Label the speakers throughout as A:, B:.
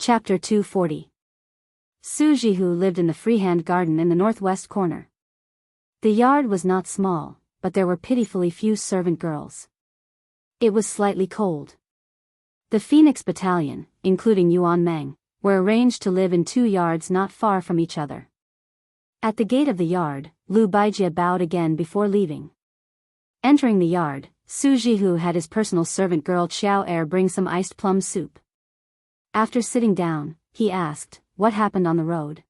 A: Chapter 240. Su Jihu lived in the freehand garden in the northwest corner. The yard was not small, but there were pitifully few servant girls. It was slightly cold. The Phoenix Battalion, including Yuan Meng, were arranged to live in 2 yards not far from each other. At the gate of the yard, Lu Baijie bowed again before leaving. Entering the yard, Su Jihu had his personal servant girl Xiao Er bring some iced plum soup. After sitting down, he asked, "What happened on the road?"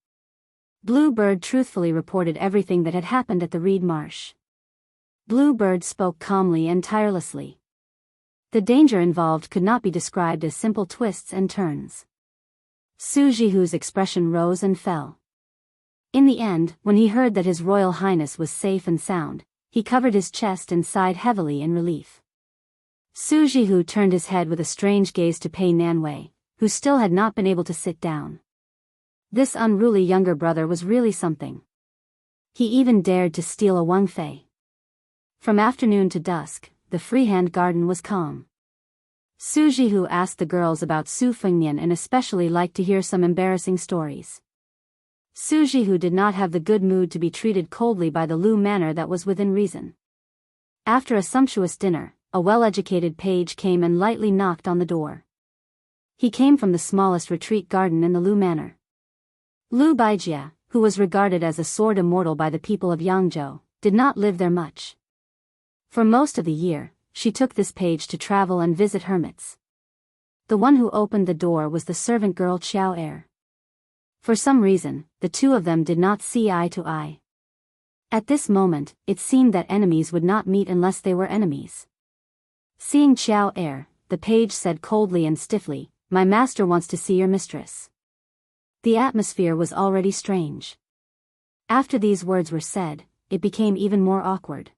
A: Bluebird truthfully reported everything that had happened at the reed marsh. Bluebird spoke calmly and tirelessly. The danger involved could not be described as simple twists and turns. Su Jihu's expression rose and fell. In the end, when he heard that His Royal Highness was safe and sound, he covered his chest and sighed heavily in relief. Su Jihu turned his head with a strange gaze to Pei Nanwei, who still had not been able to sit down. This unruly younger brother was really something. He even dared to steal a Wang Fei. From afternoon to dusk, the freehand garden was calm. Su Jihu asked the girls about Su Fengnian and especially liked to hear some embarrassing stories. Su Jihu did not have the good mood to be treated coldly by the Lu manner that was within reason. After a sumptuous dinner, a well-educated page came and lightly knocked on the door. He came from the smallest retreat garden in the Lu manor. Lu Baijie, who was regarded as a sword immortal by the people of Yangzhou, did not live there much. For most of the year, she took this page to travel and visit hermits. The one who opened the door was the servant girl Xiao Er. For some reason, the two of them did not see eye to eye. At this moment, it seemed that enemies would not meet unless they were enemies. Seeing Xiao Er, the page said coldly and stiffly, "My master wants to see your mistress." The atmosphere was already strange. After these words were said, it became even more awkward.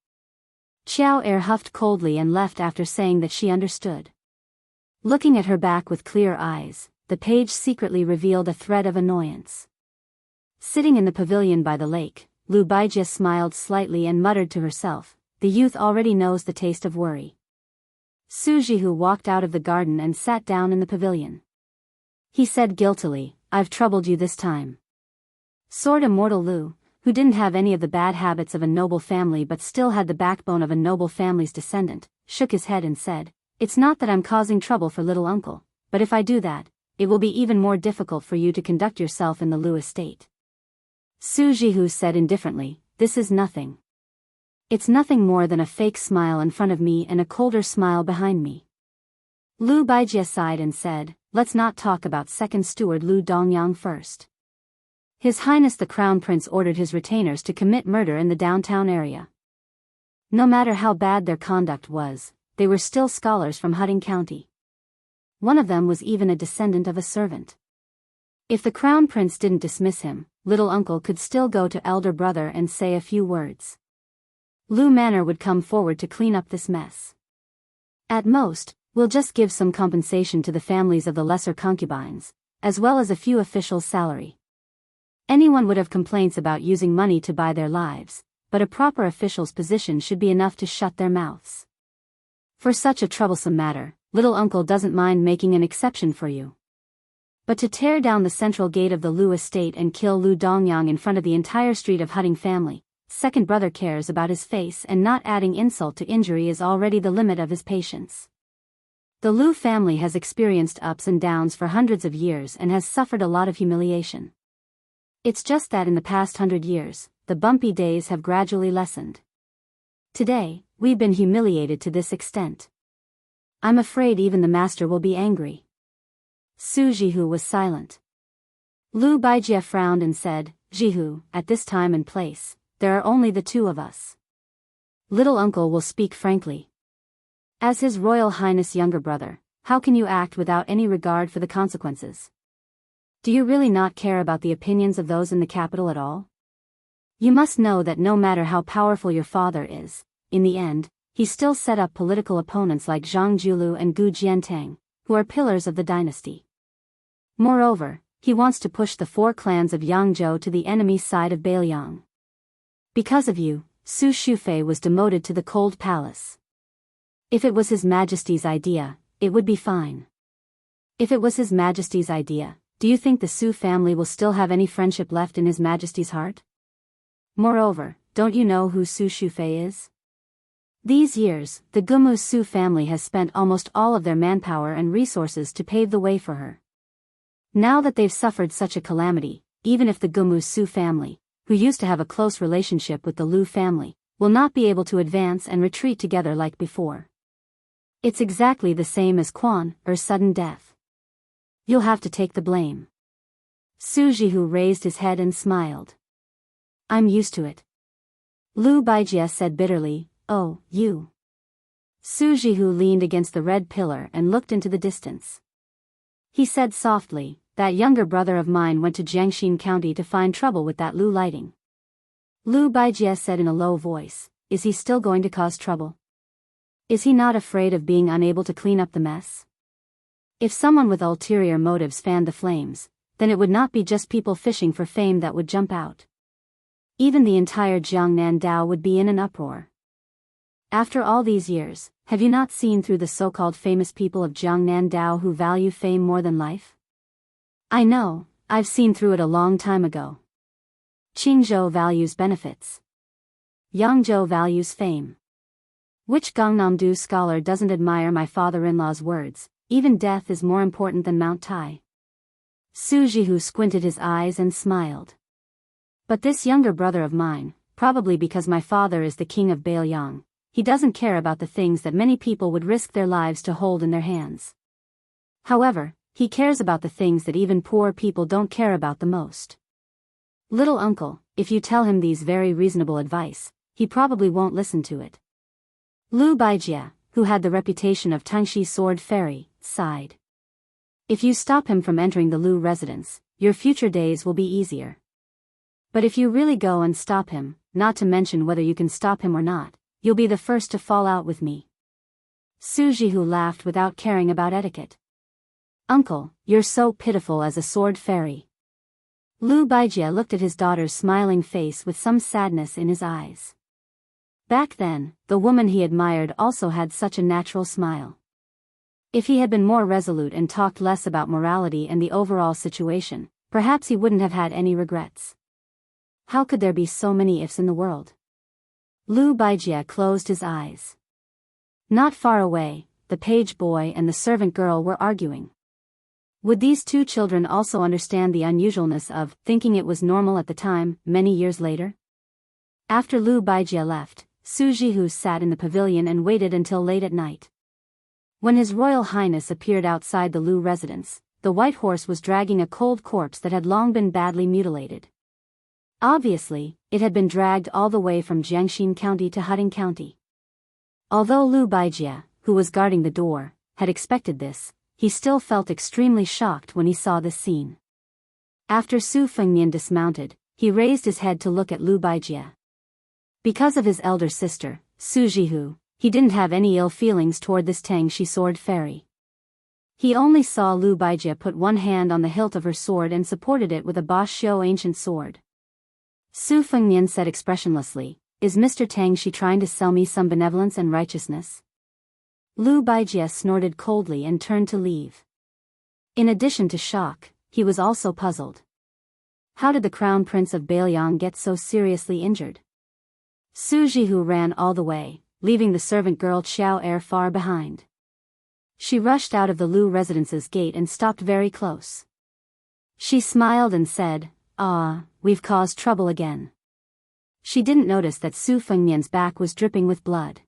A: Xiao Er huffed coldly and left after saying that she understood. Looking at her back with clear eyes, the page secretly revealed a thread of annoyance. Sitting in the pavilion by the lake, Lu Baijie smiled slightly and muttered to herself, "The youth already knows the taste of worry." Su Jihu walked out of the garden and sat down in the pavilion. He said guiltily, "I've troubled you this time." Sword immortal Lu, who didn't have any of the bad habits of a noble family but still had the backbone of a noble family's descendant, shook his head and said, "It's not that I'm causing trouble for little uncle, but if I do that, it will be even more difficult for you to conduct yourself in the Lu estate." Su Jihu said indifferently, "This is nothing. It's nothing more than a fake smile in front of me and a colder smile behind me." Lu Baijie sighed and said, "Let's not talk about second steward Lu Dongyang first. His Highness the Crown Prince ordered his retainers to commit murder in the downtown area. No matter how bad their conduct was, they were still scholars from Hutting County. One of them was even a descendant of a servant. If the Crown Prince didn't dismiss him, little uncle could still go to elder brother and say a few words. Lu Manor would come forward to clean up this mess. At most, we'll just give some compensation to the families of the lesser concubines, as well as a few officials' salary. Anyone would have complaints about using money to buy their lives, but a proper official's position should be enough to shut their mouths. For such a troublesome matter, little uncle doesn't mind making an exception for you. But to tear down the central gate of the Lu estate and kill Lu Dongyang in front of the entire street of Hutting family, second brother cares about his face and not adding insult to injury is already the limit of his patience. The Lu family has experienced ups and downs for hundreds of years and has suffered a lot of humiliation. It's just that in the past 100 years, the bumpy days have gradually lessened. Today, we've been humiliated to this extent. I'm afraid even the master will be angry." Su Jihu was silent. Lu Baijie frowned and said, "Jihu, at this time and place, there are only the two of us. Little uncle will speak frankly. As His Royal Highness' younger brother, how can you act without any regard for the consequences? Do you really not care about the opinions of those in the capital at all? You must know that no matter how powerful your father is, in the end, he still set up political opponents like Zhang Julu and Gu Jiantang, who are pillars of the dynasty. Moreover, he wants to push the 4 clans of Yangzhou to the enemy side of Bailiang. Because of you, Su Shufei was demoted to the Cold Palace. If it was His Majesty's idea, it would be fine. If it was His Majesty's idea, do you think the Su family will still have any friendship left in His Majesty's heart? Moreover, don't you know who Su Shufei is? These years, the Gumu Su family has spent almost all of their manpower and resources to pave the way for her. Now that they've suffered such a calamity, even if the Gumu Su family, who used to have a close relationship with the Lu family, will not be able to advance and retreat together like before. It's exactly the same as Quan, or sudden death. You'll have to take the blame. Su Jihu raised his head and smiled. I'm used to it. Lu Baijie said bitterly, oh, you. Su Jihu leaned against the red pillar and looked into the distance. He said softly, that younger brother of mine went to Jiangxin County to find trouble with that Lu lighting. Lu Baijie said in a low voice, is he still going to cause trouble? Is he not afraid of being unable to clean up the mess? If someone with ulterior motives fanned the flames, then it would not be just people fishing for fame that would jump out. Even the entire Jiangnan Dao would be in an uproar. After all these years, have you not seen through the so-called famous people of Jiangnan Dao who value fame more than life? I know, I've seen through it a long time ago. Qingzhou values benefits. Yangzhou values fame. Which Gangnam-do scholar doesn't admire my father-in-law's words, even death is more important than Mount Tai? Su Jihu squinted his eyes and smiled. But this younger brother of mine, probably because my father is the king of Baoyang, he doesn't care about the things that many people would risk their lives to hold in their hands. However, he cares about the things that even poor people don't care about the most. Little uncle, if you tell him these very reasonable advice, he probably won't listen to it. Lu Baijie, who had the reputation of Tangxi Sword Fairy, sighed. If you stop him from entering the Lu residence, your future days will be easier. But if you really go and stop him, not to mention whether you can stop him or not, you'll be the first to fall out with me. Su Jihu laughed without caring about etiquette. Uncle, you're so pitiful as a sword fairy. Lu Baijie looked at his daughter's smiling face with some sadness in his eyes. Back then, the woman he admired also had such a natural smile. If he had been more resolute and talked less about morality and the overall situation, perhaps he wouldn't have had any regrets. How could there be so many ifs in the world? Lu Baijie closed his eyes. Not far away, the page boy and the servant girl were arguing. Would these two children also understand the unusualness of thinking it was normal at the time, many years later? After Lu Baijie left, Su Jihu sat in the pavilion and waited until late at night. When His Royal Highness appeared outside the Lu residence, the white horse was dragging a cold corpse that had long been badly mutilated. Obviously, it had been dragged all the way from Jiangxin County to Huding County. Although Lu Baijie, who was guarding the door, had expected this, he still felt extremely shocked when he saw this scene. After Su Fengnian dismounted, he raised his head to look at Lu Baijie. Because of his elder sister, Su Jihu, he didn't have any ill feelings toward this Tangxi sword fairy. He only saw Lu Baijie put one hand on the hilt of her sword and supported it with a Bashio ancient sword. Su Fengnian said expressionlessly, is Mr. Tangxi trying to sell me some benevolence and righteousness? Lu Baijie snorted coldly and turned to leave. In addition to shock, he was also puzzled. How did the Crown Prince of Baoyang get so seriously injured? Su Jihu ran all the way, leaving the servant girl Xiao Er far behind. She rushed out of the Lu residence's gate and stopped very close. She smiled and said, "Ah, we've caused trouble again." She didn't notice that Su Fengnian's back was dripping with blood.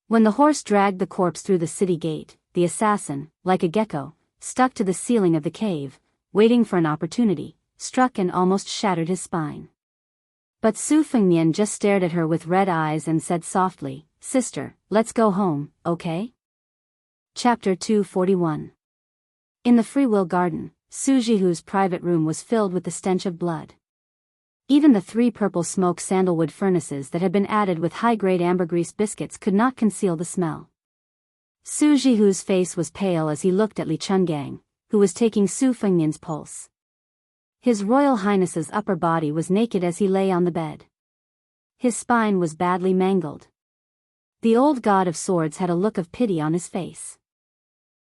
A: When the horse dragged the corpse through the city gate, the assassin, like a gecko, stuck to the ceiling of the cave, waiting for an opportunity, struck and almost shattered his spine. But Su Fengnian just stared at her with red eyes and said softly, "Sister, let's go home, okay?" Chapter 241. In the Free Will Garden, Su Jihu's private room was filled with the stench of blood. Even the 3 purple smoke sandalwood furnaces that had been added with high-grade ambergris biscuits could not conceal the smell. Su Jihu's face was pale as he looked at Li Chungang, who was taking Su Fengnian's pulse. His Royal Highness's upper body was naked as he lay on the bed. His spine was badly mangled. The old god of swords had a look of pity on his face.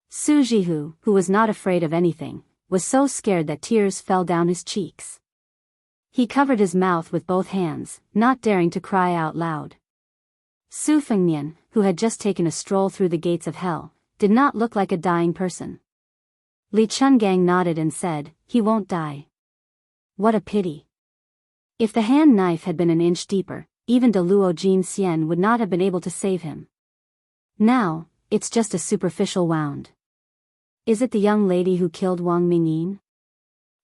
A: Su Jihu, who was not afraid of anything, was so scared that tears fell down his cheeks. He covered his mouth with both hands, not daring to cry out loud. Su Fengnian, who had just taken a stroll through the gates of hell, did not look like a dying person. Li Chungang nodded and said, "He won't die." What a pity. If the hand knife had been an inch deeper, even De Luo Jin Xian would not have been able to save him. Now, it's just a superficial wound. Is it the young lady who killed Wang Mingyin?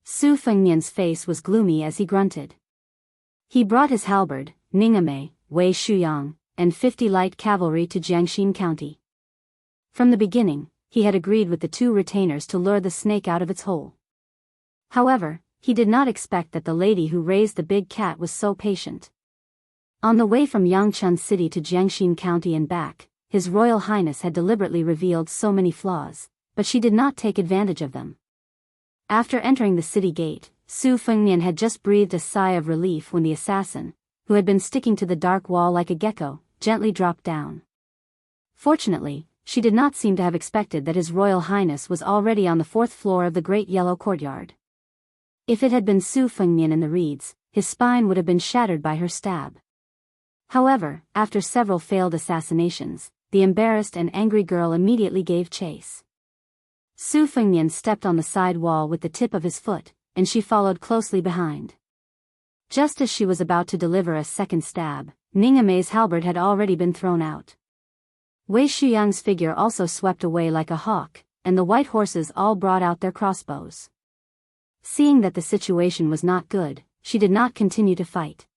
A: Su Fengnian's face was gloomy as he grunted. He brought his halberd, Ningame, Wei Shuyang, and 50 light cavalry to Jiangxin County. From the beginning, he had agreed with the 2 retainers to lure the snake out of its hole. However, he did not expect that the lady who raised the big cat was so patient. On the way from Yangchun City to Jiangxin County and back, His Royal Highness had deliberately revealed so many flaws, but she did not take advantage of them. After entering the city gate, Su Fengnian had just breathed a sigh of relief when the assassin, who had been sticking to the dark wall like a gecko, gently dropped down. Fortunately, she did not seem to have expected that His Royal Highness was already on the 4th floor of the great yellow courtyard. If it had been Su Fengnian in the reeds, his spine would have been shattered by her stab. However, after several failed assassinations, the embarrassed and angry girl immediately gave chase. Su Fengnian stepped on the side wall with the tip of his foot, and she followed closely behind. Just as she was about to deliver a second stab, Ningame's halberd had already been thrown out. Wei Shuyang's figure also swept away like a hawk, and the white horses all brought out their crossbows. Seeing that the situation was not good, she did not continue to fight.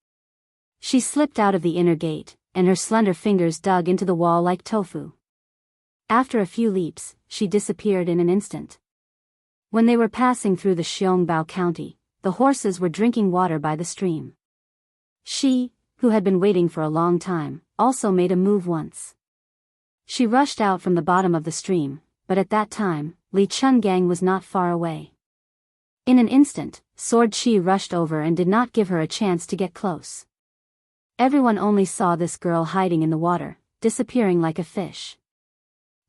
A: She slipped out of the inner gate, and her slender fingers dug into the wall like tofu. After a few leaps, she disappeared in an instant. When they were passing through the Xiongbao County, the horses were drinking water by the stream. She, who had been waiting for a long time, also made a move once. She rushed out from the bottom of the stream, but at that time, Li Chungang was not far away. In an instant, Sword Chi rushed over and did not give her a chance to get close. Everyone only saw this girl hiding in the water, disappearing like a fish.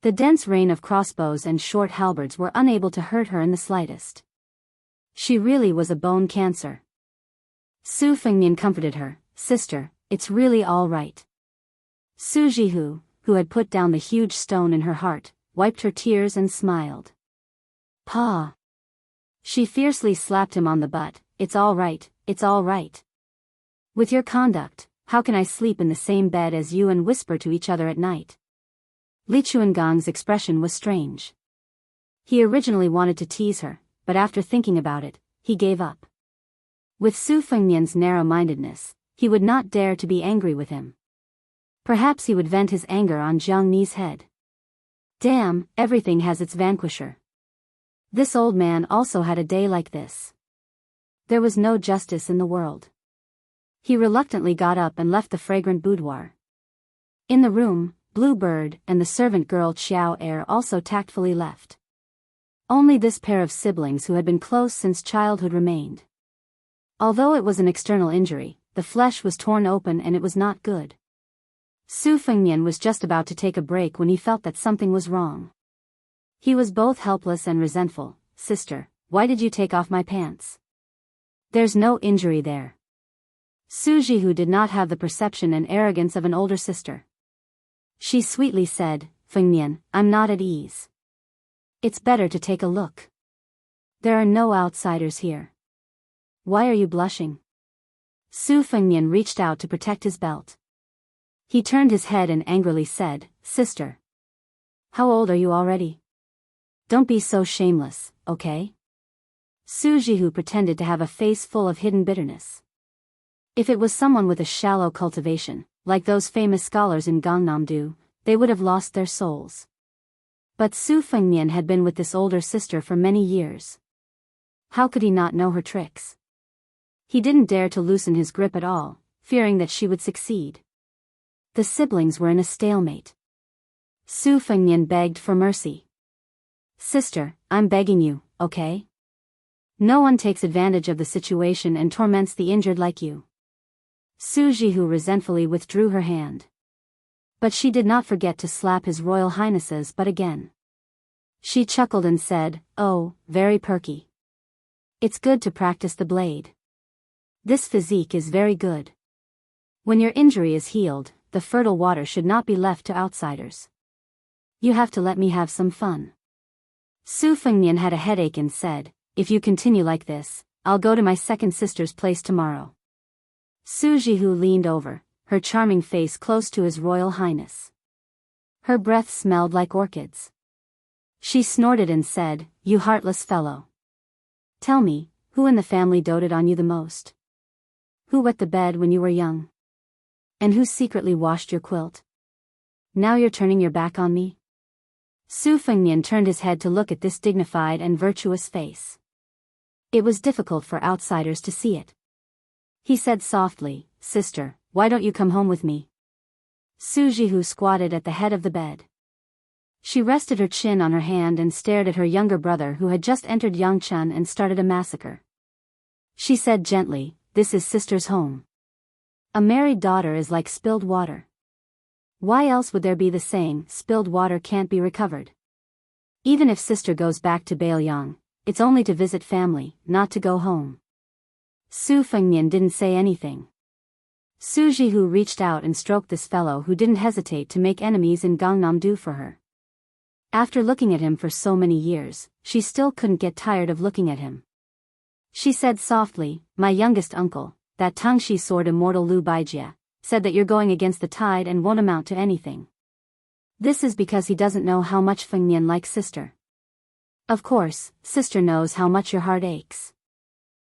A: The dense rain of crossbows and short halberds were unable to hurt her in the slightest. She really was a bone cancer. Su Fengnian comforted her, "Sister, it's really all right." Su Jihu, who had put down the huge stone in her heart, wiped her tears and smiled. "Pa." She fiercely slapped him on the butt. "It's all right, it's all right. With your conduct, how can I sleep in the same bed as you and whisper to each other at night?" Li Chuangang's expression was strange. He originally wanted to tease her, but after thinking about it, he gave up. With Su Fengnian's narrow-mindedness, he would not dare to be angry with him. Perhaps he would vent his anger on Jiang Ni's head. Damn, everything has its vanquisher. This old man also had a day like this. There was no justice in the world. He reluctantly got up and left the fragrant boudoir. In the room, Bluebird and the servant girl Xiao Er also tactfully left. Only this pair of siblings who had been close since childhood remained. Although it was an external injury, the flesh was torn open and it was not good. Su Fengnian was just about to take a break when he felt that something was wrong. He was both helpless and resentful. "Sister, why did you take off my pants? There's no injury there." Su Jihu did not have the perception and arrogance of an older sister. She sweetly said, "Fengnian, I'm not at ease. It's better to take a look. There are no outsiders here. Why are you blushing?" Su Fengnian reached out to protect his belt. He turned his head and angrily said, "Sister. How old are you already? Don't be so shameless, okay?" Su Jihu pretended to have a face full of hidden bitterness. If it was someone with a shallow cultivation, like those famous scholars in Gangnam-do, they would have lost their souls. But Su Fengnian had been with this older sister for many years. How could he not know her tricks? He didn't dare to loosen his grip at all, fearing that she would succeed. The siblings were in a stalemate. Su Fengnian begged for mercy. "Sister, I'm begging you, okay? No one takes advantage of the situation and torments the injured like you." Su Jihu resentfully withdrew her hand. But she did not forget to slap His Royal Highness's butt again. She chuckled and said, "Oh, very perky." It's good to practice the blade. This physique is very good. When your injury is healed, the fertile water should not be left to outsiders. You have to let me have some fun. Su Fengnian had a headache and said, if you continue like this, I'll go to my second sister's place tomorrow. Su Jihu leaned over, her charming face close to His Royal Highness. Her breath smelled like orchids. She snorted and said, you heartless fellow. Tell me, who in the family doted on you the most? Who wet the bed when you were young? And who secretly washed your quilt? Now you're turning your back on me? Su Fengnian turned his head to look at this dignified and virtuous face. It was difficult for outsiders to see it. He said softly, sister, why don't you come home with me? Su Jihu squatted at the head of the bed. She rested her chin on her hand and stared at her younger brother who had just entered Yangchun and started a massacre. She said gently, this is sister's home. A married daughter is like spilled water. Why else would there be the saying, spilled water can't be recovered? Even if sister goes back to Bailiang, it's only to visit family, not to go home. Su Fengnian didn't say anything. Su Jihu reached out and stroked this fellow who didn't hesitate to make enemies in Gangnam-do for her. After looking at him for so many years, she still couldn't get tired of looking at him. She said softly, my youngest uncle, that Tangxi sword immortal Lu Baijia, said that you're going against the tide and won't amount to anything. This is because he doesn't know how much Fengnian likes sister. Of course, sister knows how much your heart aches.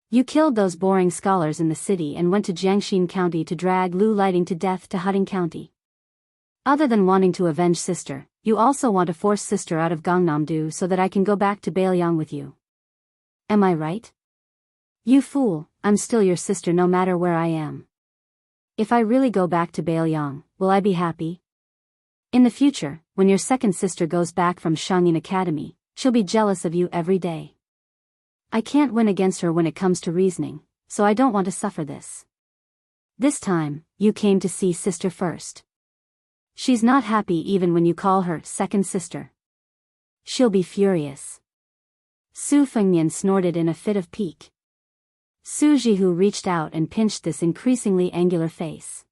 A: You killed those boring scholars in the city and went to Jiangxin County to drag Lu Lighting to death to Hutting County. Other than wanting to avenge sister, you also want to force sister out of Gangnam-do so that I can go back to Bailiang with you. Am I right? You fool, I'm still your sister no matter where I am. If I really go back to Bailiang, will I be happy? In the future, when your second sister goes back from Shangyin Academy, she'll be jealous of you every day. I can't win against her when it comes to reasoning, so I don't want to suffer this. This time, you came to see sister first. She's not happy even when you call her second sister. She'll be furious. Su Fengnian snorted in a fit of pique. Su Jihu reached out and pinched this increasingly angular face.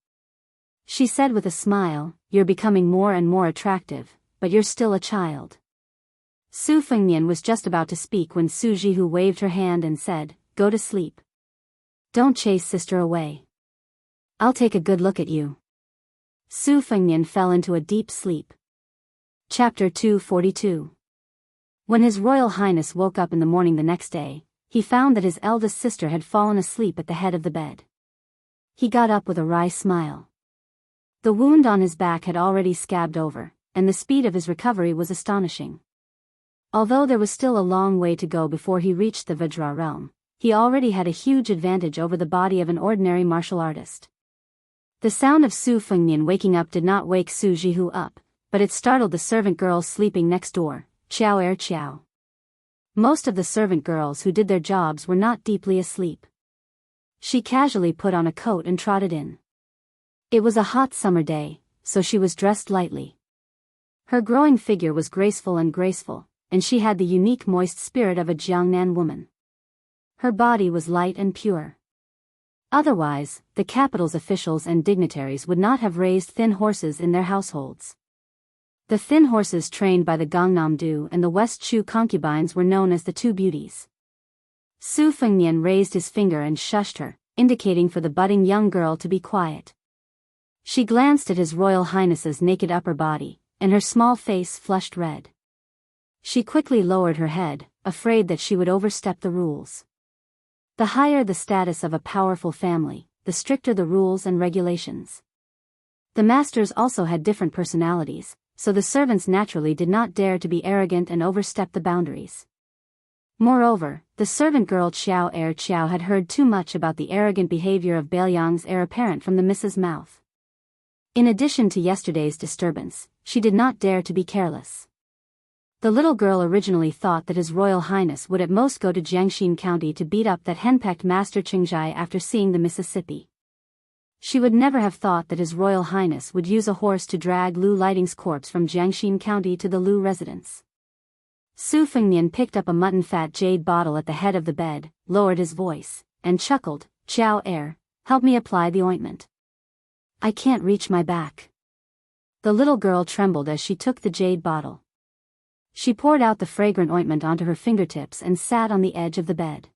A: She said with a smile, you're becoming more and more attractive, but you're still a child. Su Fengnian was just about to speak when Su Jihu waved her hand and said, go to sleep. Don't chase sister away. I'll take a good look at you. Su Fengnian fell into a deep sleep. Chapter 242. When His Royal Highness woke up in the morning the next day, he found that his eldest sister had fallen asleep at the head of the bed. He got up with a wry smile. The wound on his back had already scabbed over, and the speed of his recovery was astonishing. Although there was still a long way to go before he reached the Vajra realm, he already had a huge advantage over the body of an ordinary martial artist. The sound of Su Fengnian waking up did not wake Su Jihu up, but it startled the servant girls sleeping next door, Qiao Er Qiao. Most of the servant girls who did their jobs were not deeply asleep. She casually put on a coat and trotted in. It was a hot summer day, so she was dressed lightly. Her growing figure was graceful, and she had the unique moist spirit of a Jiangnan woman. Her body was light and pure. Otherwise, the capital's officials and dignitaries would not have raised thin horses in their households. The thin horses trained by the Gangnam-do and the West Chu concubines were known as the Two Beauties. Su Fengnian raised his finger and shushed her, indicating for the budding young girl to be quiet. She glanced at His Royal Highness's naked upper body, and her small face flushed red. She quickly lowered her head, afraid that she would overstep the rules. The higher the status of a powerful family, the stricter the rules and regulations. The masters also had different personalities, so the servants naturally did not dare to be arrogant and overstep the boundaries. Moreover, the servant girl Qiao Er Qiao had heard too much about the arrogant behavior of Bailiang's heir apparent from the Mrs. Mouth. In addition to yesterday's disturbance, she did not dare to be careless. The little girl originally thought that His Royal Highness would at most go to Jiangxin County to beat up that henpecked Master Qingzhai after seeing the Mississippi. She would never have thought that His Royal Highness would use a horse to drag Lu Lighting's corpse from Jiangxin County to the Lu residence. Su Fengnian picked up a mutton-fat jade bottle at the head of the bed, lowered his voice, and chuckled, "Xiao Er, help me apply the ointment. I can't reach my back." The little girl trembled as she took the jade bottle. She poured out the fragrant ointment onto her fingertips and sat on the edge of the bed.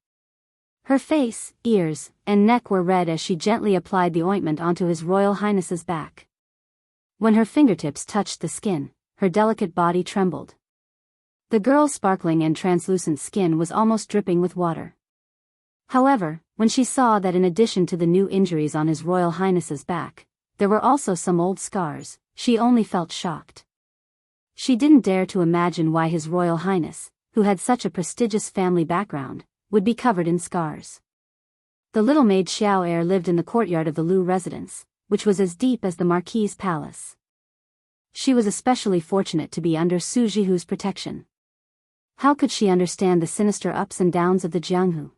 A: Her face, ears, and neck were red as she gently applied the ointment onto His Royal Highness's back. When her fingertips touched the skin, her delicate body trembled. The girl's sparkling and translucent skin was almost dripping with water. However, when she saw that in addition to the new injuries on His Royal Highness's back, there were also some old scars, she only felt shocked. She didn't dare to imagine why His Royal Highness, who had such a prestigious family background, would be covered in scars. The little maid Xiao Er lived in the courtyard of the Lu residence, which was as deep as the Marquis's palace. She was especially fortunate to be under Su Jihu's protection. How could she understand the sinister ups and downs of the Jianghu?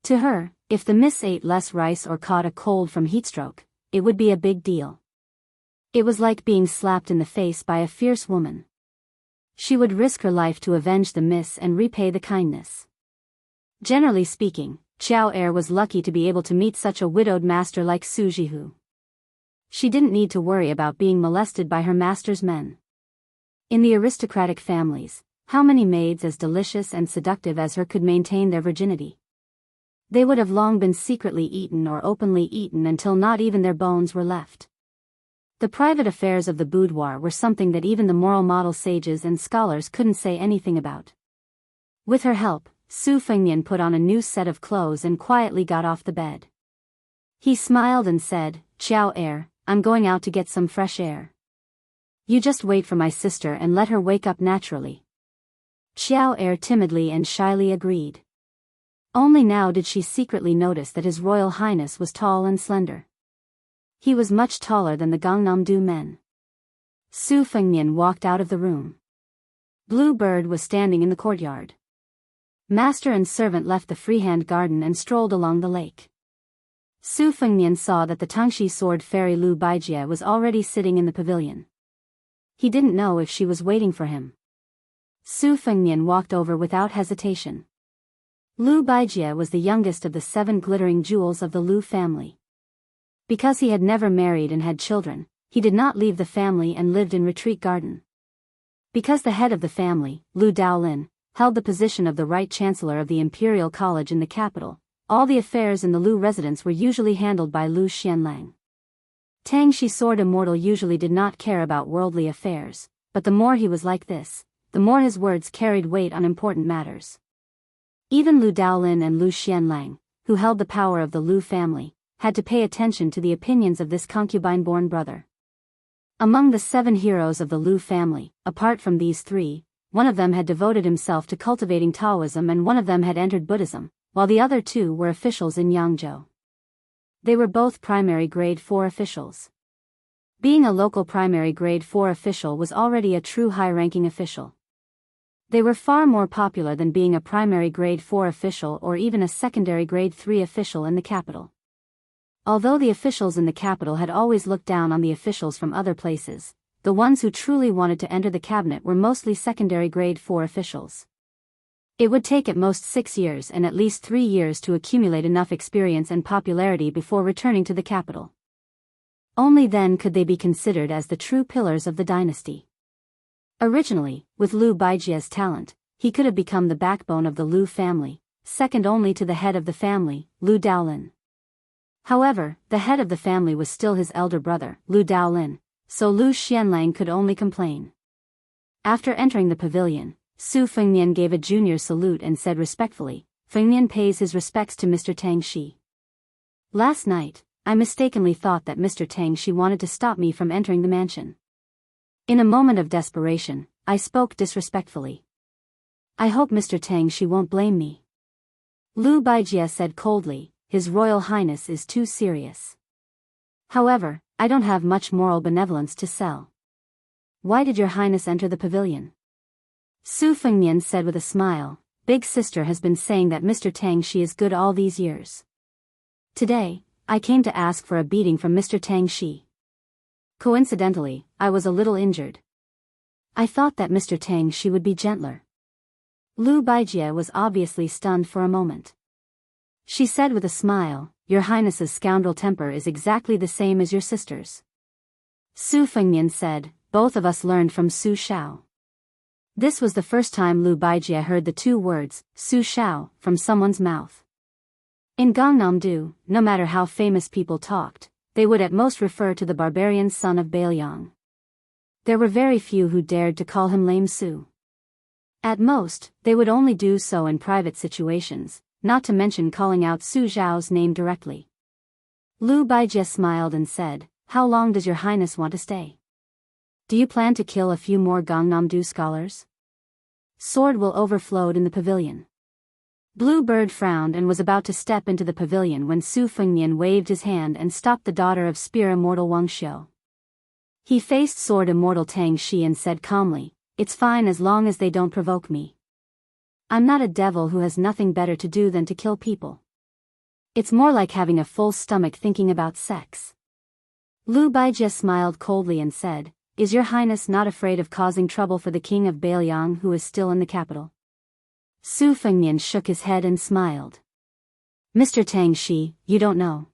A: To her, if the miss ate less rice or caught a cold from heatstroke, it would be a big deal. It was like being slapped in the face by a fierce woman. She would risk her life to avenge the miss and repay the kindness. Generally speaking, Xiao Er was lucky to be able to meet such a widowed master like Su Jihu. She didn't need to worry about being molested by her master's men. In the aristocratic families, how many maids as delicious and seductive as her could maintain their virginity? They would have long been secretly eaten or openly eaten until not even their bones were left. The private affairs of the boudoir were something that even the moral model sages and scholars couldn't say anything about. With her help, Su Fengnian put on a new set of clothes and quietly got off the bed. He smiled and said, "Xiao Er, I'm going out to get some fresh air. You just wait for my sister and let her wake up naturally." Xiao Er timidly and shyly agreed. Only now did she secretly notice that His Royal Highness was tall and slender. He was much taller than the Gangnam-do men. Su Fengnian walked out of the room. Blue Bird was standing in the courtyard. Master and servant left the freehand garden and strolled along the lake. Su Fengnian saw that the Tangxi sword fairy Lu Baijie was already sitting in the pavilion. He didn't know if she was waiting for him. Su Fengnian walked over without hesitation. Lu Baijie was the youngest of the 7 glittering jewels of the Lu family. Because he had never married and had children, he did not leave the family and lived in Retreat Garden. Because the head of the family, Lu Daolin, held the position of the Right Chancellor of the Imperial College in the capital, all the affairs in the Lu residence were usually handled by Lu Xianlang. Tangxi Sword Immortal usually did not care about worldly affairs, but the more he was like this, the more his words carried weight on important matters. Even Lu Daolin and Lu Xianlang, who held the power of the Lu family, had to pay attention to the opinions of this concubine-born brother. Among the 7 heroes of the Lu family, apart from these 3, one of them had devoted himself to cultivating Taoism and one of them had entered Buddhism, while the other 2 were officials in Yangzhou. They were both primary grade 4 officials. Being a local primary grade 4 official was already a true high-ranking official. They were far more popular than being a primary grade 4 official or even a secondary grade 3 official in the capital. Although the officials in the capital had always looked down on the officials from other places, the ones who truly wanted to enter the cabinet were mostly secondary grade 4 officials. It would take at most 6 years and at least 3 years to accumulate enough experience and popularity before returning to the capital. Only then could they be considered as the true pillars of the dynasty. Originally, with Lu Baijie's talent, he could have become the backbone of the Lu family, second only to the head of the family, Lu Daolin. However, the head of the family was still his elder brother, Lu Daolin, so Lu Xianlang could only complain. After entering the pavilion, Su Fengnian gave a junior salute and said respectfully, "Fengnian pays his respects to Mr. Tangxi. Last night, I mistakenly thought that Mr. Tangxi wanted to stop me from entering the mansion. In a moment of desperation, I spoke disrespectfully. I hope Mr. Tangxi won't blame me." Lu Baijie said coldly, "His Royal Highness is too serious. However, I don't have much moral benevolence to sell. Why did your Highness enter the pavilion?" Su Fengnian said with a smile, "Big sister has been saying that Mr. Tangxi is good all these years. Today, I came to ask for a beating from Mr. Tangxi. Coincidentally, I was a little injured. I thought that Mr. Tangxi would be gentler. Lu Baijie was obviously stunned for a moment. She said with a smile, "Your Highness's scoundrel temper is exactly the same as your sister's." Su Fengnian said, "Both of us learned from Su Xiao." This was the first time Lu Baijie heard the two words, Su Xiao, from someone's mouth. In Gangnam-do, no matter how famous people talked, they would at most refer to the barbarian son of Bailiang. There were very few who dared to call him Lame Su. At most, they would only do so in private situations, not to mention calling out Su Xiao's name directly. Lu Baijie smiled and said, "How long does your Highness want to stay? Do you plan to kill a few more Gangnam-do scholars? Sword will overflowed in the pavilion." Blue Bird frowned and was about to step into the pavilion when Su Fengnian waved his hand and stopped the daughter of Spear Immortal Wang Xiu. He faced Sword Immortal Tang Shi and said calmly, "It's fine as long as they don't provoke me. I'm not a devil who has nothing better to do than to kill people. It's more like having a full stomach thinking about sex." Lu Baijie smiled coldly and said, "Is your Highness not afraid of causing trouble for the king of Bailiang who is still in the capital?" Su Fengnian shook his head and smiled. "Mr. Tang Shi, you don't know.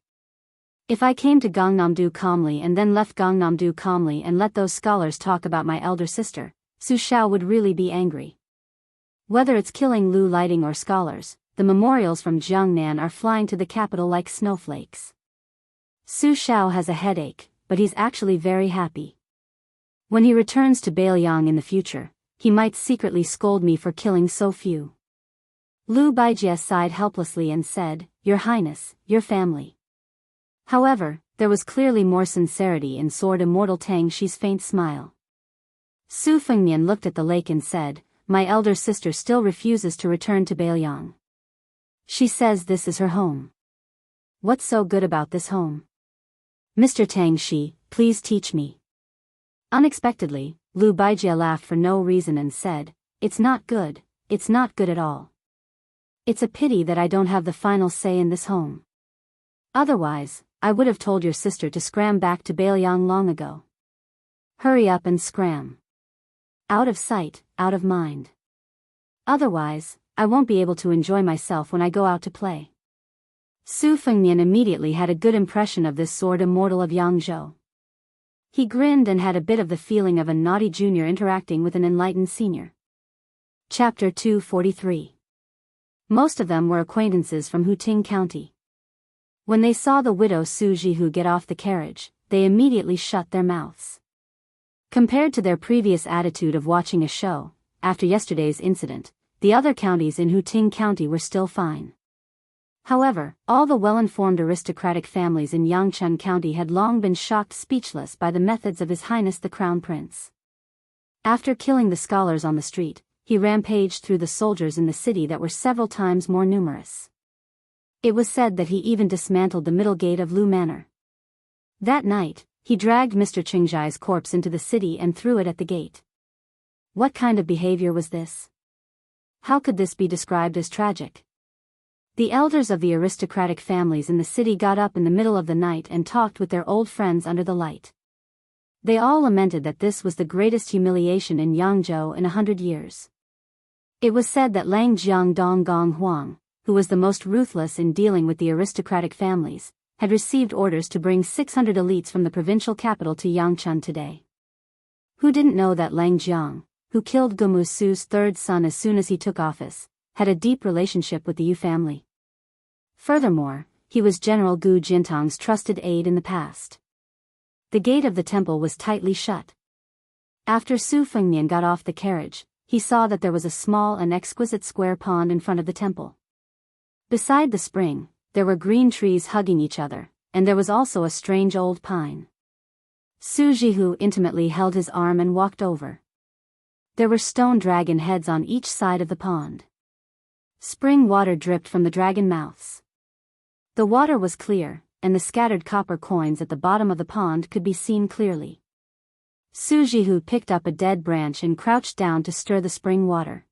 A: If I came to Gangnam-do calmly and then left Gangnam-do calmly and let those scholars talk about my elder sister, Su Xiao would really be angry. Whether it's killing Lu Lighting or scholars, the memorials from Jiangnan are flying to the capital like snowflakes. Su Xiao has a headache, but he's actually very happy. When he returns to Bailiang in the future, he might secretly scold me for killing so few." Lu Baijie sighed helplessly and said, "Your Highness, your family." However, there was clearly more sincerity in Sword Immortal Tang Shi's faint smile. Su Fengnian looked at the lake and said, "My elder sister still refuses to return to Bailiang. She says this is her home. What's so good about this home? Mr. Tang Shi, please teach me." Unexpectedly, Lu Baijie laughed for no reason and said, "It's not good at all. It's a pity that I don't have the final say in this home. Otherwise, I would have told your sister to scram back to Bailiang long ago. Hurry up and scram. Out of sight, out of mind. Otherwise, I won't be able to enjoy myself when I go out to play." Su Fengnian immediately had a good impression of this Sword Immortal of Yangzhou. He grinned and had a bit of the feeling of a naughty junior interacting with an enlightened senior. Chapter 243. Most of them were acquaintances from Huting County. When they saw the widow Su Jihu get off the carriage, they immediately shut their mouths. Compared to their previous attitude of watching a show, after yesterday's incident, the other counties in Huting County were still fine. However, all the well-informed aristocratic families in Yangchun County had long been shocked speechless by the methods of His Highness the Crown Prince. After killing the scholars on the street, he rampaged through the soldiers in the city that were several times more numerous. It was said that he even dismantled the middle gate of Lu Manor. That night, he dragged Mr. Qingzhai's corpse into the city and threw it at the gate. What kind of behavior was this? How could this be described as tragic? The elders of the aristocratic families in the city got up in the middle of the night and talked with their old friends under the light. They all lamented that this was the greatest humiliation in Yangzhou in 100 years. It was said that Lang Jiangdong Gong Huang, who was the most ruthless in dealing with the aristocratic families, had received orders to bring 600 elites from the provincial capital to Yangchun today. Who didn't know that Lang Jiang, who killed Gumu Su's third son as soon as he took office, had a deep relationship with the Yu family? Furthermore, he was General Gu Jintang's trusted aide in the past. The gate of the temple was tightly shut. After Su Fengnian got off the carriage, he saw that there was a small and exquisite square pond in front of the temple. Beside the spring, there were green trees hugging each other, and there was also a strange old pine. Su Jihu intimately held his arm and walked over. There were stone dragon heads on each side of the pond. Spring water dripped from the dragon mouths. The water was clear, and the scattered copper coins at the bottom of the pond could be seen clearly. Su Jihu picked up a dead branch and crouched down to stir the spring water.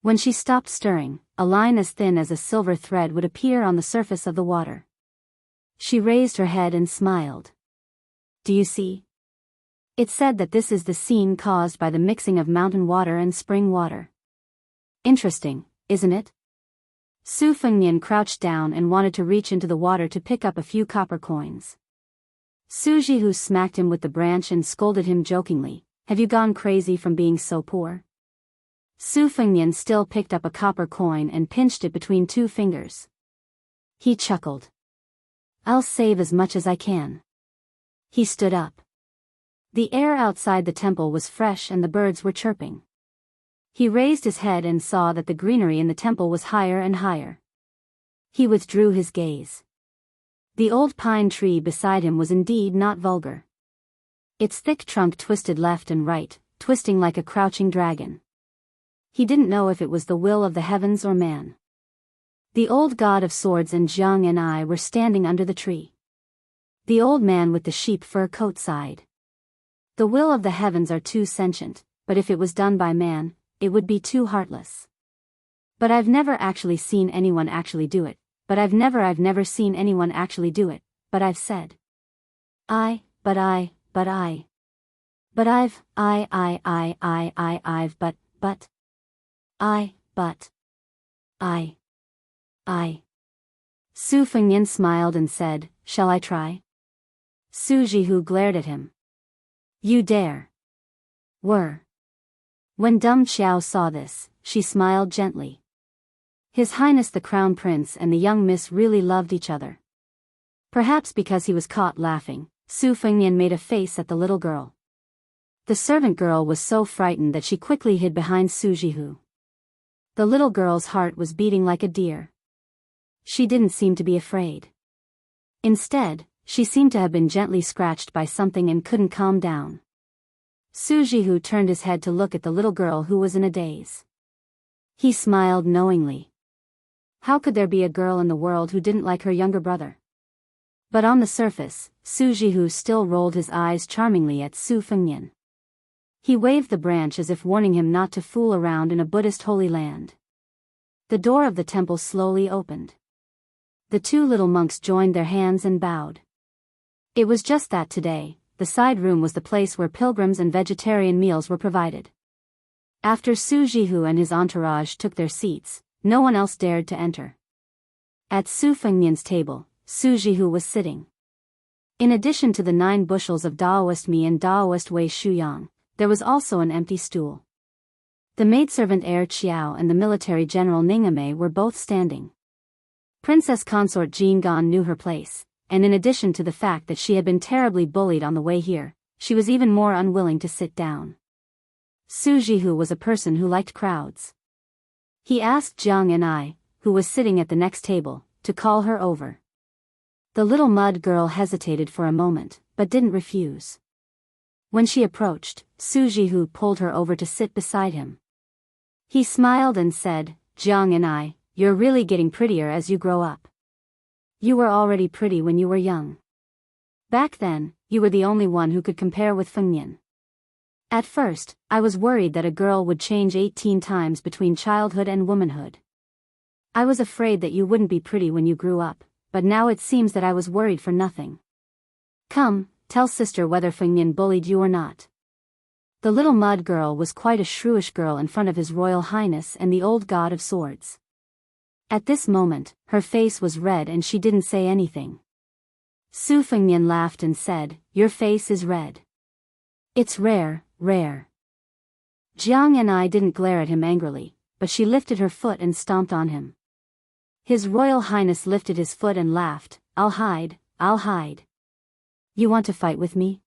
A: When she stopped stirring, a line as thin as a silver thread would appear on the surface of the water. She raised her head and smiled. "Do you see? It's said that this is the scene caused by the mixing of mountain water and spring water. Interesting, isn't it? Su Fengnian crouched down and wanted to reach into the water to pick up a few copper coins. Su Jihu smacked him with the branch and scolded him jokingly, "Have you gone crazy from being so poor?" Su Fengnian still picked up a copper coin and pinched it between 2 fingers. He chuckled. "I'll save as much as I can." He stood up. The air outside the temple was fresh and the birds were chirping. He raised his head and saw that the greenery in the temple was higher and higher. He withdrew his gaze. The old pine tree beside him was indeed not vulgar. Its thick trunk twisted left and right, twisting like a crouching dragon. He didn't know if it was the will of the heavens or man. The old god of swords and Jiang and I were standing under the tree. The old man with the sheep fur coat sighed. The will of the heavens are too sentient, but if it was done by man, it would be too heartless. But I've never actually seen anyone actually do it, but I've never seen anyone actually do it, but I've said. I've, but, I, Su Fengnian smiled and said, "Shall I try?" Su Jihu glared at him. "You dare." When Dum Qiao saw this, she smiled gently. His Highness the Crown Prince and the young miss really loved each other. Perhaps because he was caught laughing, Su Fengnian made a face at the little girl. The servant girl was so frightened that she quickly hid behind Su Jihu. The little girl's heart was beating like a deer. She didn't seem to be afraid. Instead, she seemed to have been gently scratched by something and couldn't calm down. Su Jihu turned his head to look at the little girl who was in a daze. He smiled knowingly. How could there be a girl in the world who didn't like her younger brother? But on the surface, Su Jihu still rolled his eyes charmingly at Su Fengnian. He waved the branch as if warning him not to fool around in a Buddhist holy land. The door of the temple slowly opened. The 2 little monks joined their hands and bowed. It was just that today, the side room was the place where pilgrims and vegetarian meals were provided. After Su Jihu and his entourage took their seats, no one else dared to enter. At Su Fengnian's table, Su Jihu was sitting. In addition to the 9 bushels of Daoist mi and Daoist wei shuyang, there was also an empty stool. The maidservant heir Qiao and the military general Ningame were both standing. Princess consort Jean Gan knew her place, and in addition to the fact that she had been terribly bullied on the way here, she was even more unwilling to sit down. Su Jihu was a person who liked crowds. He asked Jiang and I, who was sitting at the next table, to call her over. The little mud girl hesitated for a moment, but didn't refuse. When she approached, Su Jihu pulled her over to sit beside him. He smiled and said, "Jiang and I, you're really getting prettier as you grow up. You were already pretty when you were young. Back then, you were the only one who could compare with Fengnian. At first, I was worried that a girl would change 18 times between childhood and womanhood. I was afraid that you wouldn't be pretty when you grew up, but now it seems that I was worried for nothing. Come, tell sister whether Fengnian bullied you or not." The little mud girl was quite a shrewish girl in front of His Royal Highness and the old god of swords. At this moment, her face was red and she didn't say anything. Su Fengnian laughed and said, "Your face is red. It's rare." Jiang and I didn't glare at him angrily, but she lifted her foot and stomped on him. His Royal Highness lifted his foot and laughed, I'll hide. You want to fight with me?"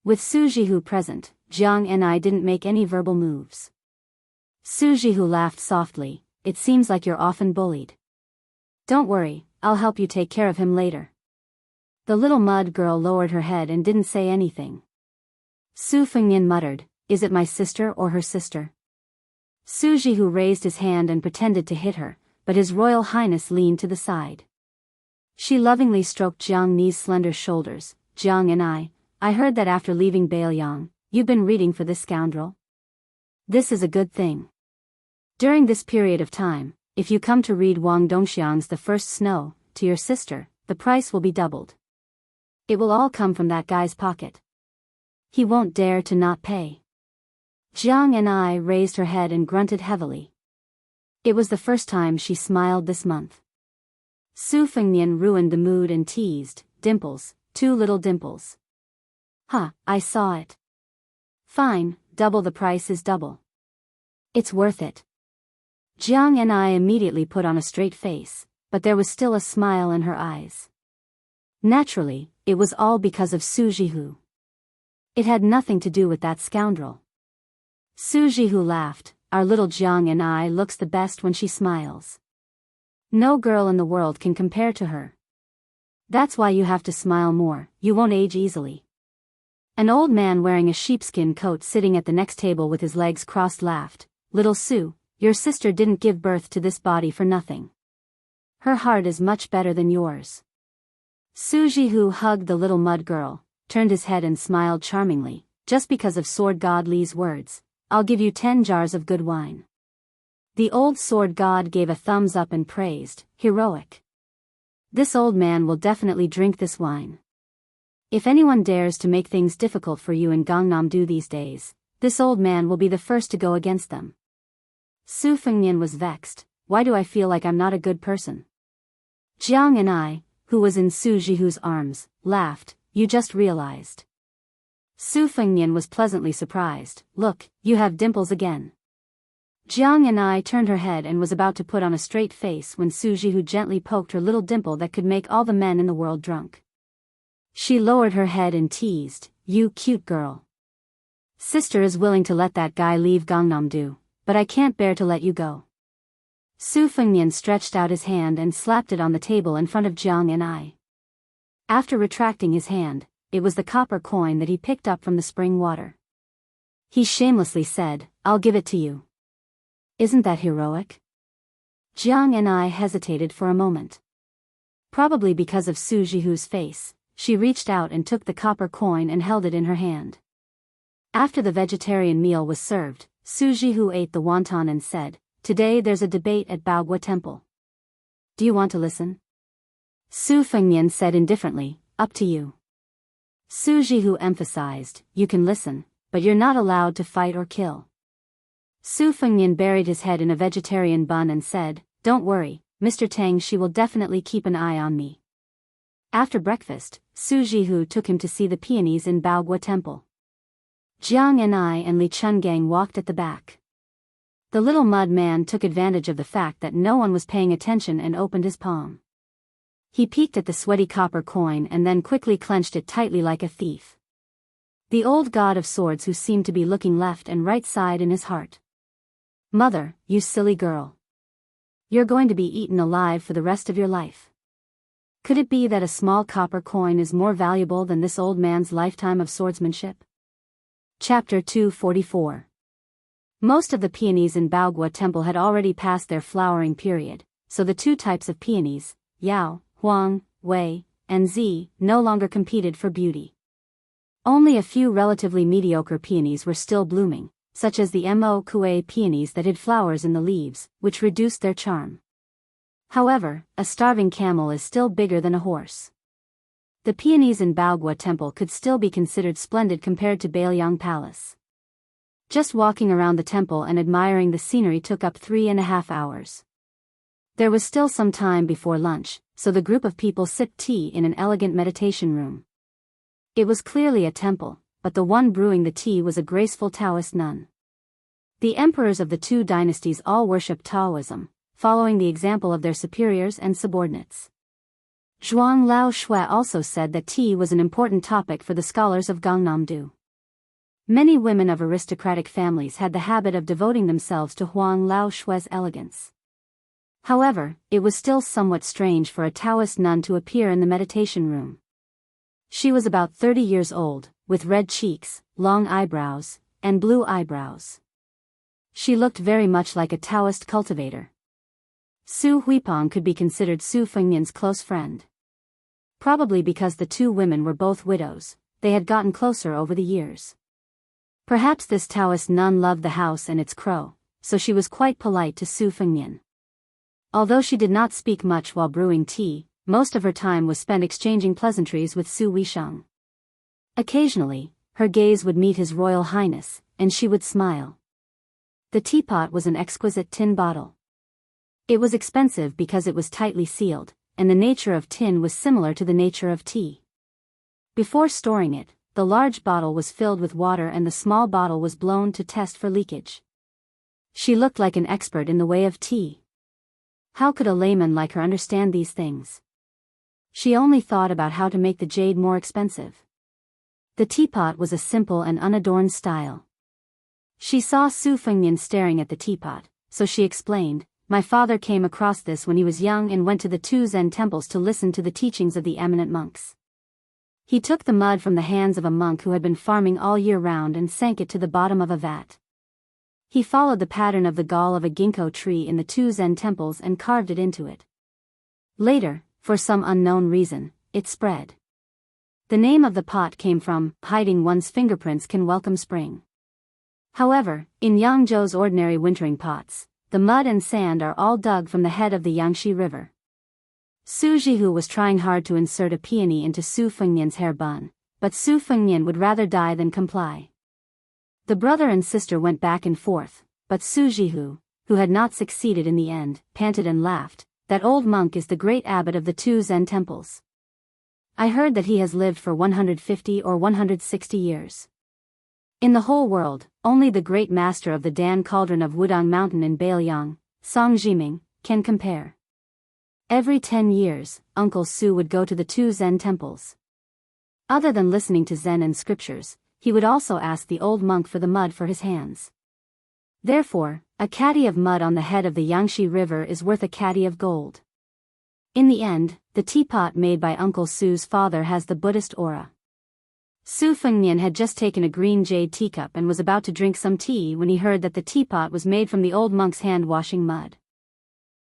A: With Su Jihu present, Jiang and I didn't make any verbal moves. Su Jihu laughed softly, "It seems like you're often bullied. Don't worry, I'll help you take care of him later." The little mud girl lowered her head and didn't say anything. Su Fengnian muttered, "Is it my sister or her sister?" Su Jihu raised his hand and pretended to hit her, but His Royal Highness leaned to the side. She lovingly stroked Jiang Ni's slender shoulders. "Jiang and I heard that after leaving Baoyang, you've been reading for this scoundrel. This is a good thing. During this period of time, if you come to read Wang Dongxiang's The First Snow to your sister, the price will be doubled. It will all come from that guy's pocket. He won't dare to not pay." Jiang and I raised her head and grunted heavily. It was the first time she smiled this month. Su Fengnian ruined the mood and teased, "Dimples, two little dimples." "Huh, I saw it." "Fine, double the price is double." "It's worth it." Jiang and I immediately put on a straight face, but there was still a smile in her eyes. Naturally, it was all because of Su Jihu. It had nothing to do with that scoundrel. Su Jihu laughed. "Our little Jiang and I looks the best when she smiles. No girl in the world can compare to her. That's why you have to smile more, you won't age easily." An old man wearing a sheepskin coat sitting at the next table with his legs crossed laughed. "Little Su, your sister didn't give birth to this body for nothing. Her heart is much better than yours." Su Jihu hugged the little mud girl, turned his head and smiled charmingly. "Just because of Sword God Li's words, I'll give you 10 jars of good wine." The old sword god gave a thumbs up and praised, "Heroic. This old man will definitely drink this wine. If anyone dares to make things difficult for you in Gangnam-do these days, this old man will be the first to go against them." Su Fengnian was vexed. "Why do I feel like I'm not a good person?" Jiang and I, who was in Su Jihu's arms, laughed. "You just realized." Su Fengnian was pleasantly surprised. "Look, you have dimples again." Jiang and I turned her head and was about to put on a straight face when Su Jihu gently poked her little dimple that could make all the men in the world drunk. She lowered her head and teased, "You cute girl. Sister is willing to let that guy leave Gangnam-do, but I can't bear to let you go." Su Fengnian stretched out his hand and slapped it on the table in front of Jiang and I. After retracting his hand, it was the copper coin that he picked up from the spring water. He shamelessly said, "I'll give it to you." Isn't that heroic? Jiang and I hesitated for a moment. Probably because of Su Jihu's face, she reached out and took the copper coin and held it in her hand. After the vegetarian meal was served, Su Jihu ate the wonton and said, "Today there's a debate at Baogua Temple. Do you want to listen?" Su Fengnian said indifferently, "Up to you." Su Jihu emphasized, "You can listen, but you're not allowed to fight or kill." Su Fengnian buried his head in a vegetarian bun and said, "Don't worry, Mr. Tang, she will definitely keep an eye on me." After breakfast, Su Jihu took him to see the peonies in Baogua Temple. Jiang and I and Li Chungang walked at the back. The little mud man took advantage of the fact that no one was paying attention and opened his palm. He peeked at the sweaty copper coin and then quickly clenched it tightly like a thief. The old god of swords who seemed to be looking left and right sighed in his heart. "Mother, you silly girl. You're going to be eaten alive for the rest of your life. Could it be that a small copper coin is more valuable than this old man's lifetime of swordsmanship?" Chapter 244. Most of the peonies in Baogua Temple had already passed their flowering period, so the two types of peonies, Yao, Huang, Wei, and Zi, no longer competed for beauty. Only a few relatively mediocre peonies were still blooming, such as the Mo Kue peonies that hid flowers in the leaves, which reduced their charm. However, a starving camel is still bigger than a horse. The peonies in Baogua Temple could still be considered splendid compared to Bailiang Palace. Just walking around the temple and admiring the scenery took up 3.5 hours. There was still some time before lunch, so the group of people sipped tea in an elegant meditation room. It was clearly a temple, but the one brewing the tea was a graceful Taoist nun. The emperors of the two dynasties all worshipped Taoism, following the example of their superiors and subordinates. Zhuang Lao Shui also said that tea was an important topic for the scholars of Gangnam-do. Many women of aristocratic families had the habit of devoting themselves to Huang Lao Shui's elegance. However, it was still somewhat strange for a Taoist nun to appear in the meditation room. She was about 30 years old, with red cheeks, long eyebrows, and blue eyebrows. She looked very much like a Taoist cultivator. Su Huipeng could be considered Su Fengnian's close friend. Probably because the two women were both widows, they had gotten closer over the years. Perhaps this Taoist nun loved the house and its crow, so she was quite polite to Su Fengnian. Although she did not speak much while brewing tea, most of her time was spent exchanging pleasantries with Su Weisheng. Occasionally, her gaze would meet His Royal Highness, and she would smile. The teapot was an exquisite tin bottle. It was expensive because it was tightly sealed, and the nature of tin was similar to the nature of tea. Before storing it, the large bottle was filled with water and the small bottle was blown to test for leakage. She looked like an expert in the way of tea. How could a layman like her understand these things? She only thought about how to make the jade more expensive. The teapot was a simple and unadorned style. She saw Su Fengnian staring at the teapot, so she explained, "My father came across this when he was young and went to the 2 Zen temples to listen to the teachings of the eminent monks. He took the mud from the hands of a monk who had been farming all year round and sank it to the bottom of a vat. He followed the pattern of the gall of a ginkgo tree in the 2 Zen temples and carved it into it. Later, for some unknown reason, it spread. The name of the pot came from, hiding one's fingerprints can welcome spring. However, in Yangzhou's ordinary wintering pots, the mud and sand are all dug from the head of the Yangtze River." Su Jihu was trying hard to insert a peony into Su Fengnian's hair bun, but Su Fengnian would rather die than comply. The brother and sister went back and forth, but Su Jihu, who had not succeeded in the end, panted and laughed, "That old monk is the great abbot of the 2 Zen temples. I heard that he has lived for 150 or 160 years. In the whole world, only the great master of the Dan Cauldron of Wudang Mountain in Bailiang, Song Jiming, can compare." Every 10 years, Uncle Su would go to the 2 Zen temples. Other than listening to Zen and scriptures, he would also ask the old monk for the mud for his hands. Therefore, a caddy of mud on the head of the Yangtze River is worth a caddy of gold. In the end, the teapot made by Uncle Su's father has the Buddhist aura. Su Fengnian had just taken a green jade teacup and was about to drink some tea when he heard that the teapot was made from the old monk's hand-washing mud.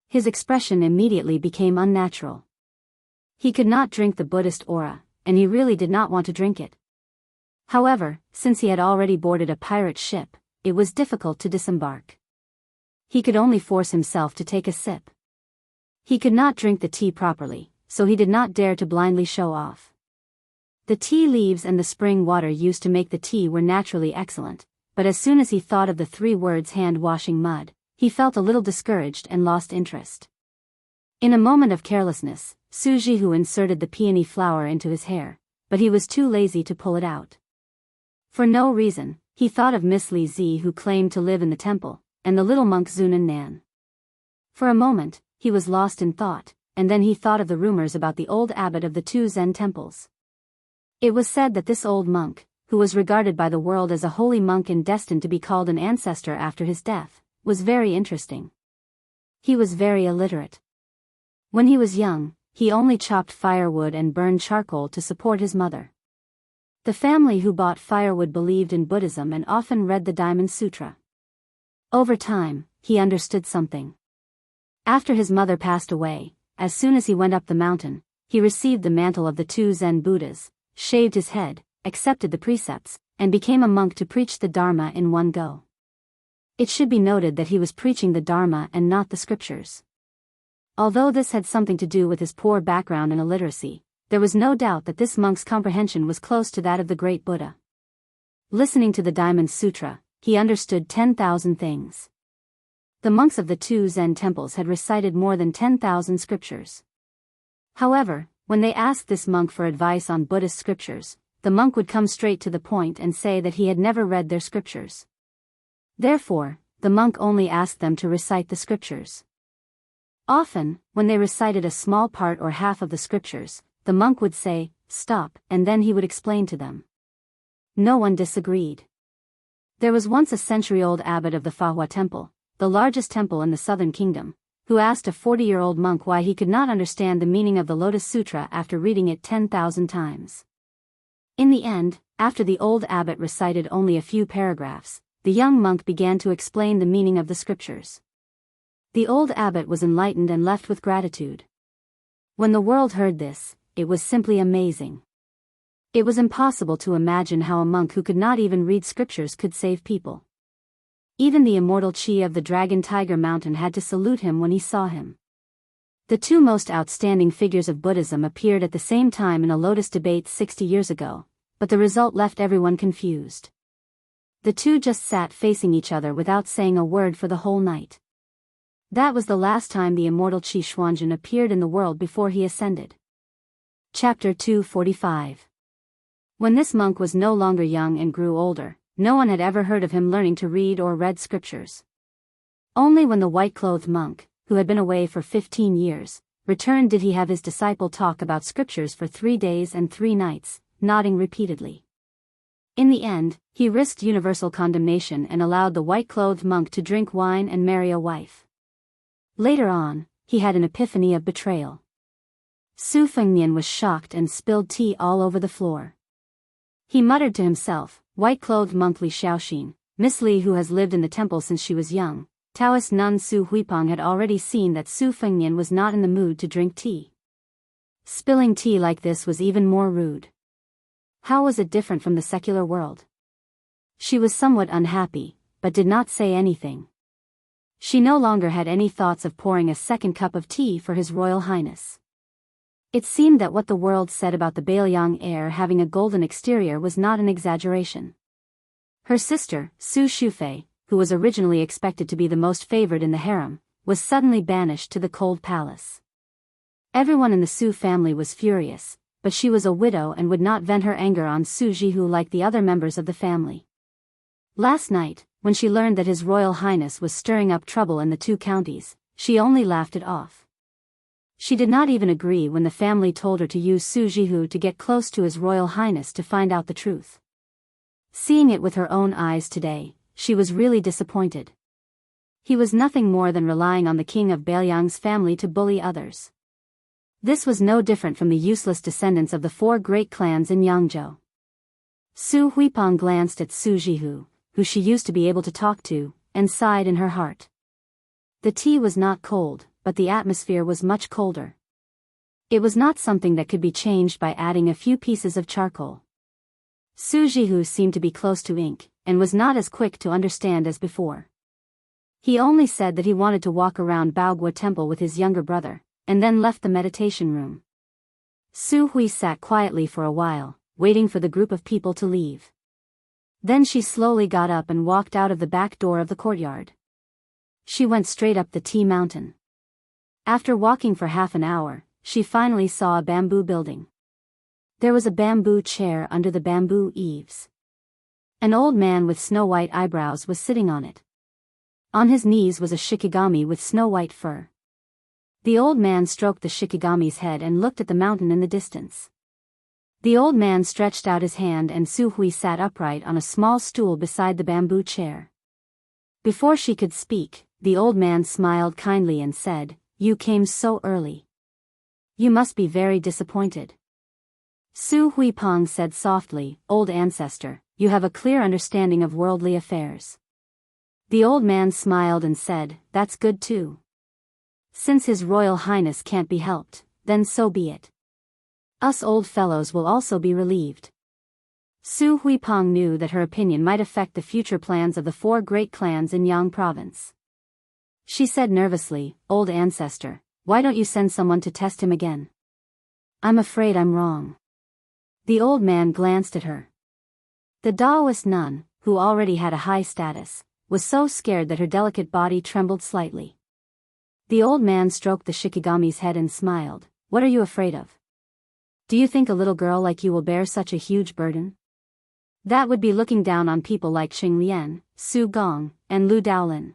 A: His expression immediately became unnatural. He could not drink the Buddhist aura, and he really did not want to drink it. However, since he had already boarded a pirate ship, it was difficult to disembark. He could only force himself to take a sip. He could not drink the tea properly, so he did not dare to blindly show off. The tea leaves and the spring water used to make the tea were naturally excellent, but as soon as he thought of the 3 words hand-washing mud, he felt a little discouraged and lost interest. In a moment of carelessness, Su Jihu inserted the peony flower into his hair, but he was too lazy to pull it out. For no reason, he thought of Miss Li Zi who claimed to live in the temple, and the little monk Zunan Nan. For a moment, he was lost in thought, and then he thought of the rumors about the old abbot of the 2 Zen temples. It was said that this old monk, who was regarded by the world as a holy monk and destined to be called an ancestor after his death, was very interesting. He was very illiterate. When he was young, he only chopped firewood and burned charcoal to support his mother. The family who bought firewood believed in Buddhism and often read the Diamond Sutra. Over time, he understood something. After his mother passed away, as soon as he went up the mountain, he received the mantle of the 2 Zen Buddhas, shaved his head, accepted the precepts, and became a monk to preach the Dharma in one go. It should be noted that he was preaching the Dharma and not the scriptures. Although this had something to do with his poor background in illiteracy, there was no doubt that this monk's comprehension was close to that of the great Buddha. Listening to the Diamond Sutra, he understood 10,000 things. The monks of the 2 Zen temples had recited more than 10,000 scriptures. However, when they asked this monk for advice on Buddhist scriptures, the monk would come straight to the point and say that he had never read their scriptures. Therefore, the monk only asked them to recite the scriptures. Often, when they recited a small part or half of the scriptures, the monk would say, "Stop," and then he would explain to them. No one disagreed. There was once a century-old abbot of the Fahua Temple, the largest temple in the southern kingdom, who asked a 40-year-old monk why he could not understand the meaning of the Lotus Sutra after reading it 10,000 times. In the end, after the old abbot recited only a few paragraphs, the young monk began to explain the meaning of the scriptures. The old abbot was enlightened and left with gratitude. When the world heard this, it was simply amazing. It was impossible to imagine how a monk who could not even read scriptures could save people. Even the immortal Chi of the Dragon Tiger Mountain had to salute him when he saw him. The 2 most outstanding figures of Buddhism appeared at the same time in a lotus debate 60 years ago, but the result left everyone confused. The 2 just sat facing each other without saying a word for the whole night. That was the last time the immortal Qi Xuanzhen appeared in the world before he ascended. Chapter 245. When this monk was no longer young and grew older, no one had ever heard of him learning to read or read scriptures. Only when the white-clothed monk, who had been away for 15 years, returned did he have his disciple talk about scriptures for 3 days and 3 nights, nodding repeatedly. In the end, he risked universal condemnation and allowed the white-clothed monk to drink wine and marry a wife. Later on, he had an epiphany of betrayal. Su Fengnian was shocked and spilled tea all over the floor. He muttered to himself, "White-clothed monk Li Xiaoxin, Miss Li, who has lived in the temple since she was young." Taoist nun Su Huipeng had already seen that Su Fengnian was not in the mood to drink tea. Spilling tea like this was even more rude. How was it different from the secular world? She was somewhat unhappy, but did not say anything. She no longer had any thoughts of pouring a second cup of tea for His Royal Highness. It seemed that what the world said about the Bailiang heir having a golden exterior was not an exaggeration. Her sister, Su Shufei, who was originally expected to be the most favored in the harem, was suddenly banished to the cold palace. Everyone in the Su family was furious, but she was a widow and would not vent her anger on Su Jihu like the other members of the family. Last night, when she learned that His Royal Highness was stirring up trouble in the 2 counties, she only laughed it off. She did not even agree when the family told her to use Su Jihu to get close to His Royal Highness to find out the truth. Seeing it with her own eyes today, she was really disappointed. He was nothing more than relying on the king of Bailiang's family to bully others. This was no different from the useless descendants of the 4 great clans in Yangzhou. Su Huipeng glanced at Su Jihu, who she used to be able to talk to, and sighed in her heart. The tea was not cold, but the atmosphere was much colder. It was not something that could be changed by adding a few pieces of charcoal. Su Jihu seemed to be close to ink, and was not as quick to understand as before. He only said that he wanted to walk around Baogua Temple with his younger brother, and then left the meditation room. Su Hui sat quietly for a while, waiting for the group of people to leave. Then she slowly got up and walked out of the back door of the courtyard. She went straight up the tea mountain. After walking for half an hour, she finally saw a bamboo building. There was a bamboo chair under the bamboo eaves. An old man with snow-white eyebrows was sitting on it. On his knees was a shikigami with snow-white fur. The old man stroked the shikigami's head and looked at the mountain in the distance. The old man stretched out his hand and Su Hui sat upright on a small stool beside the bamboo chair. Before she could speak, the old man smiled kindly and said, "You came so early. You must be very disappointed." Su Huipeng said softly, "Old ancestor, you have a clear understanding of worldly affairs." The old man smiled and said, "That's good too. Since His Royal Highness can't be helped, then so be it. Us old fellows will also be relieved." Su Huipeng knew that her opinion might affect the future plans of the 4 great clans in Yang province. She said nervously, "Old ancestor, why don't you send someone to test him again?" "I'm afraid I'm wrong." The old man glanced at her. The Daoist nun, who already had a high status, was so scared that her delicate body trembled slightly. The old man stroked the shikigami's head and smiled. "What are you afraid of? Do you think a little girl like you will bear such a huge burden? That would be looking down on people like Xing Lian, Su Gong, and Lu Daolin.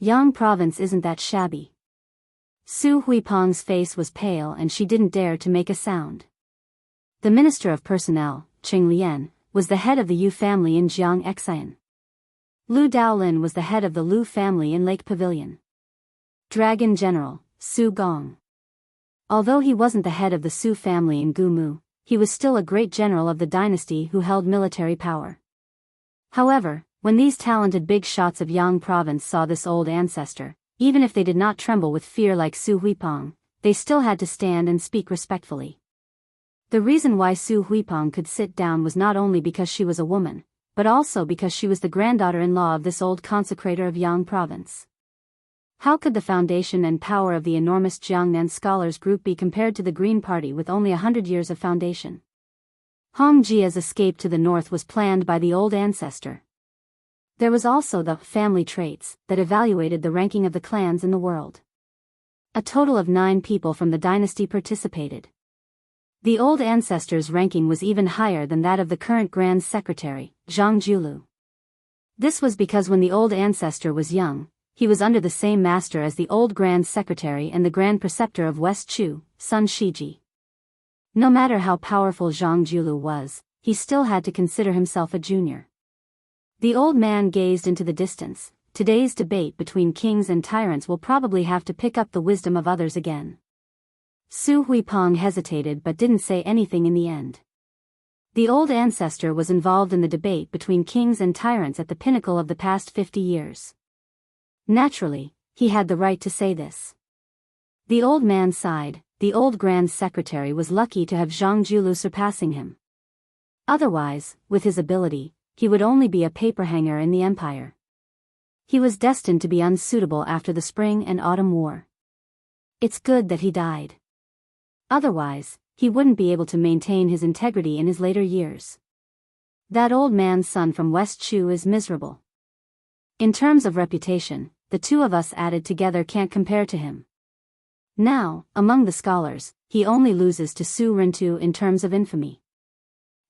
A: Yang province isn't that shabby." Su Huipeng's face was pale and she didn't dare to make a sound. The Minister of Personnel, Xing Lian, was the head of the Yu family in Jianghu. Lu Daolin was the head of the Lu family in Lake Pavilion. Dragon General, Su Gong. Although he wasn't the head of the Su family in Gumu, he was still a great general of the dynasty who held military power. However, when these talented big shots of Yang province saw this old ancestor, even if they did not tremble with fear like Su Huipeng, they still had to stand and speak respectfully. The reason why Su Huipeng could sit down was not only because she was a woman, but also because she was the granddaughter-in-law of this old consecrator of Yang province. How could the foundation and power of the enormous Jiangnan scholars group be compared to the Green Party with only 100 years of foundation? Hong Jia's escape to the north was planned by the old ancestor. There was also the family traits that evaluated the ranking of the clans in the world. A total of 9 people from the dynasty participated. The old ancestor's ranking was even higher than that of the current Grand Secretary, Zhang Julu. This was because when the old ancestor was young, he was under the same master as the old Grand Secretary and the Grand Preceptor of West Chu, Sun Shiji. No matter how powerful Zhang Julu was, he still had to consider himself a junior. The old man gazed into the distance. Today's debate between kings and tyrants will probably have to pick up the wisdom of others again. Su Huipeng hesitated but didn't say anything in the end. The old ancestor was involved in the debate between kings and tyrants at the pinnacle of the past 50 years. Naturally, he had the right to say this. The old man sighed. The old Grand Secretary was lucky to have Zhang Julu surpassing him. Otherwise, with his ability, he would only be a paperhanger in the empire. He was destined to be unsuitable after the Spring and Autumn War. It's good that he died. Otherwise, he wouldn't be able to maintain his integrity in his later years. That old man's son from West Chu is miserable. In terms of reputation, the two of us added together can't compare to him. Now, among the scholars, he only loses to Su Rintu in terms of infamy.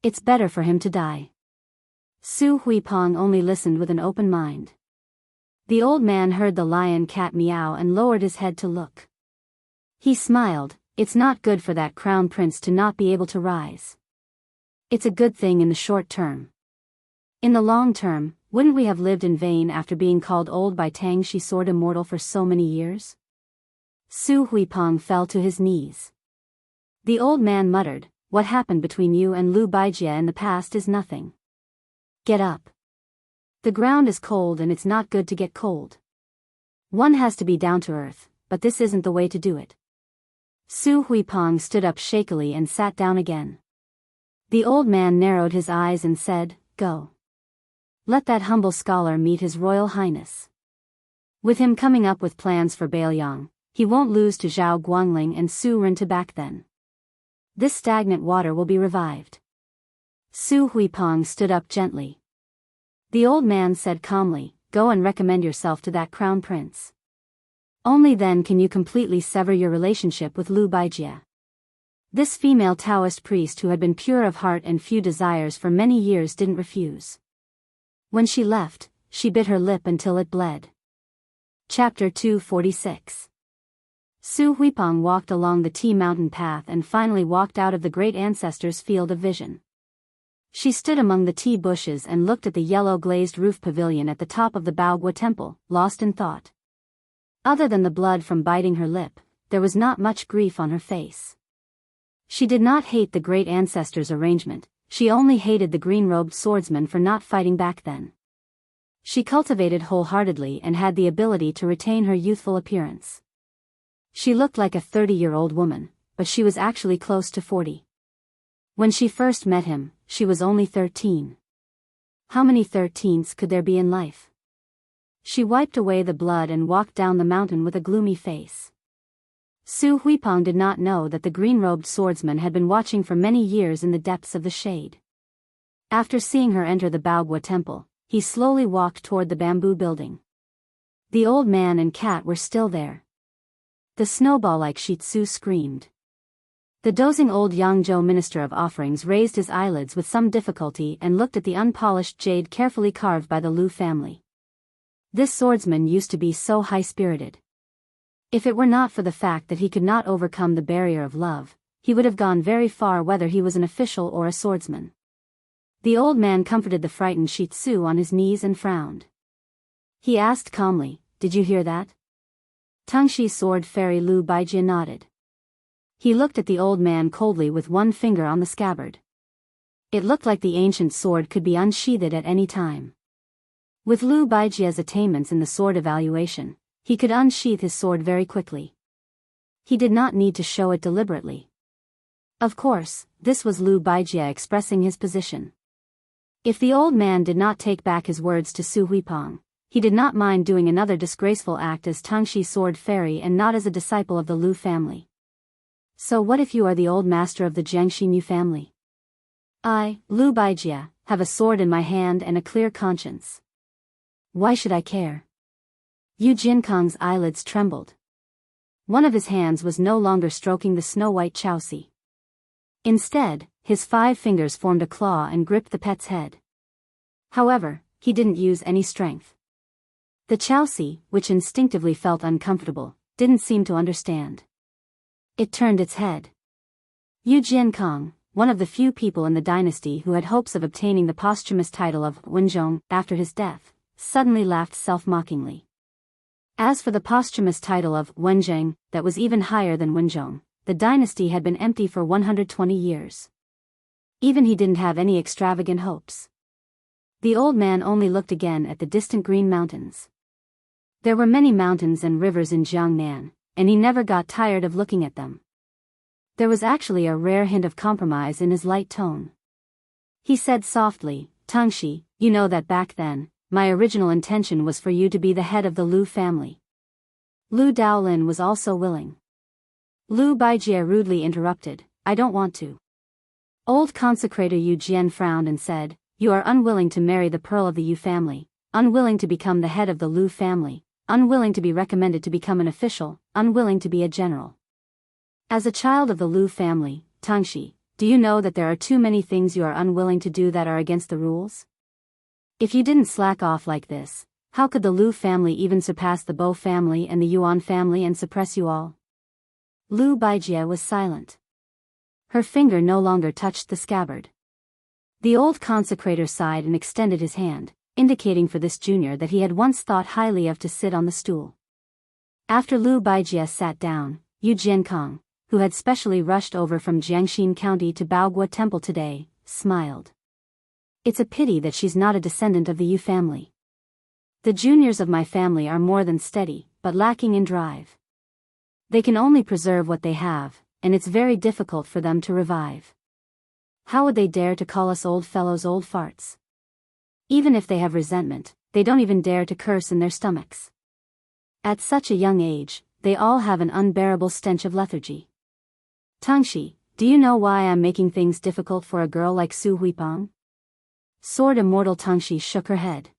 A: It's better for him to die. Su Huipeng only listened with an open mind. The old man heard the lion-cat meow and lowered his head to look. He smiled. It's not good for that crown prince to not be able to rise. It's a good thing in the short term. In the long term, wouldn't we have lived in vain after being called old by Tang Shi Sword Immortal for so many years? Su Huipeng fell to his knees. The old man muttered, "What happened between you and Lu Baijie in the past is nothing. Get up. The ground is cold and it's not good to get cold. One has to be down to earth, but this isn't the way to do it." Su Huipeng stood up shakily and sat down again. The old man narrowed his eyes and said, "Go. Let that humble scholar meet his Royal Highness. With him coming up with plans for Bailiang, he won't lose to Zhao Guangling and Su Rintu back then. This stagnant water will be revived." Su Huipeng stood up gently. The old man said calmly, "Go and recommend yourself to that crown prince. Only then can you completely sever your relationship with Lu Baijie." This female Taoist priest who had been pure of heart and few desires for many years didn't refuse. When she left, she bit her lip until it bled. Chapter 246. Su Huipeng walked along the Tea Mountain path and finally walked out of the great ancestor's field of vision. She stood among the tea bushes and looked at the yellow glazed roof pavilion at the top of the Baogua temple, lost in thought. Other than the blood from biting her lip, there was not much grief on her face. She did not hate the great ancestor's arrangement, she only hated the green-robed swordsman for not fighting back then. She cultivated wholeheartedly and had the ability to retain her youthful appearance. She looked like a 30-year-old woman, but she was actually close to 40. When she first met him, she was only 13. How many 13s could there be in life? She wiped away the blood and walked down the mountain with a gloomy face. Su Huipeng did not know that the green-robed swordsman had been watching for many years in the depths of the shade. After seeing her enter the Baogua temple, he slowly walked toward the bamboo building. The old man and cat were still there. The snowball-like Shih Tzu screamed. The dozing old Yangzhou minister of offerings raised his eyelids with some difficulty and looked at the unpolished jade carefully carved by the Lu family. This swordsman used to be so high-spirited. If it were not for the fact that he could not overcome the barrier of love, he would have gone very far whether he was an official or a swordsman. The old man comforted the frightened Shih Tzu on his knees and frowned. He asked calmly, "Did you hear that?" Tangshi sword fairy Lu Baijie nodded. He looked at the old man coldly with one finger on the scabbard. It looked like the ancient sword could be unsheathed at any time. With Lu Baijie's attainments in the sword evaluation, he could unsheath his sword very quickly. He did not need to show it deliberately. Of course, this was Lu Baijie expressing his position. If the old man did not take back his words to Su Huipeng, he did not mind doing another disgraceful act as Tangshi sword fairy and not as a disciple of the Lu family. "So what if you are the old master of the Jiangxinyu family? I, Lu Baijie, have a sword in my hand and a clear conscience. Why should I care? Yu Jinkong's eyelids trembled. One of his hands was no longer stroking the snow-white Xiaoxi. Instead, his 5 fingers formed a claw and gripped the pet's head. However, he didn't use any strength. The Xiaoxi, which instinctively felt uncomfortable, didn't seem to understand. It turned its head. Yu Jiankong, one of the few people in the dynasty who had hopes of obtaining the posthumous title of Wenzhong after his death, suddenly laughed self-mockingly. As for the posthumous title of Wenzheng, that was even higher than Wenzhong, the dynasty had been empty for 120 years. Even he didn't have any extravagant hopes. The old man only looked again at the distant green mountains. There were many mountains and rivers in Jiangnan, and he never got tired of looking at them. There was actually a rare hint of compromise in his light tone. He said softly, "Tangxi, you know that back then, my original intention was for you to be the head of the Lu family." Lu Daolin was also willing. Lu Baijie rudely interrupted, "I don't want to." Old consecrator Yu Jian frowned and said, "You are unwilling to marry the pearl of the Yu family, unwilling to become the head of the Lu family, unwilling to be recommended to become an official, unwilling to be a general. As a child of the Lu family, Tangxi, do you know that there are too many things you are unwilling to do that are against the rules? If you didn't slack off like this, how could the Lu family even surpass the Bo family and the Yuan family and suppress you all?" Lu Baijie was silent. Her finger no longer touched the scabbard. The old consecrator sighed and extended his hand, indicating for this junior that he had once thought highly of to sit on the stool. After Lu Baijie sat down, Yu Jiankong, who had specially rushed over from Jiangxin County to Baogua Temple today, smiled. "It's a pity that she's not a descendant of the Yu family. The juniors of my family are more than steady, but lacking in drive. They can only preserve what they have, and it's very difficult for them to revive. How would they dare to call us old fellows old farts? Even if they have resentment, they don't even dare to curse in their stomachs. At such a young age, they all have an unbearable stench of lethargy. Tangxi, do you know why I'm making things difficult for a girl like Su Huipeng?" Sword immortal Tangxi shook her head.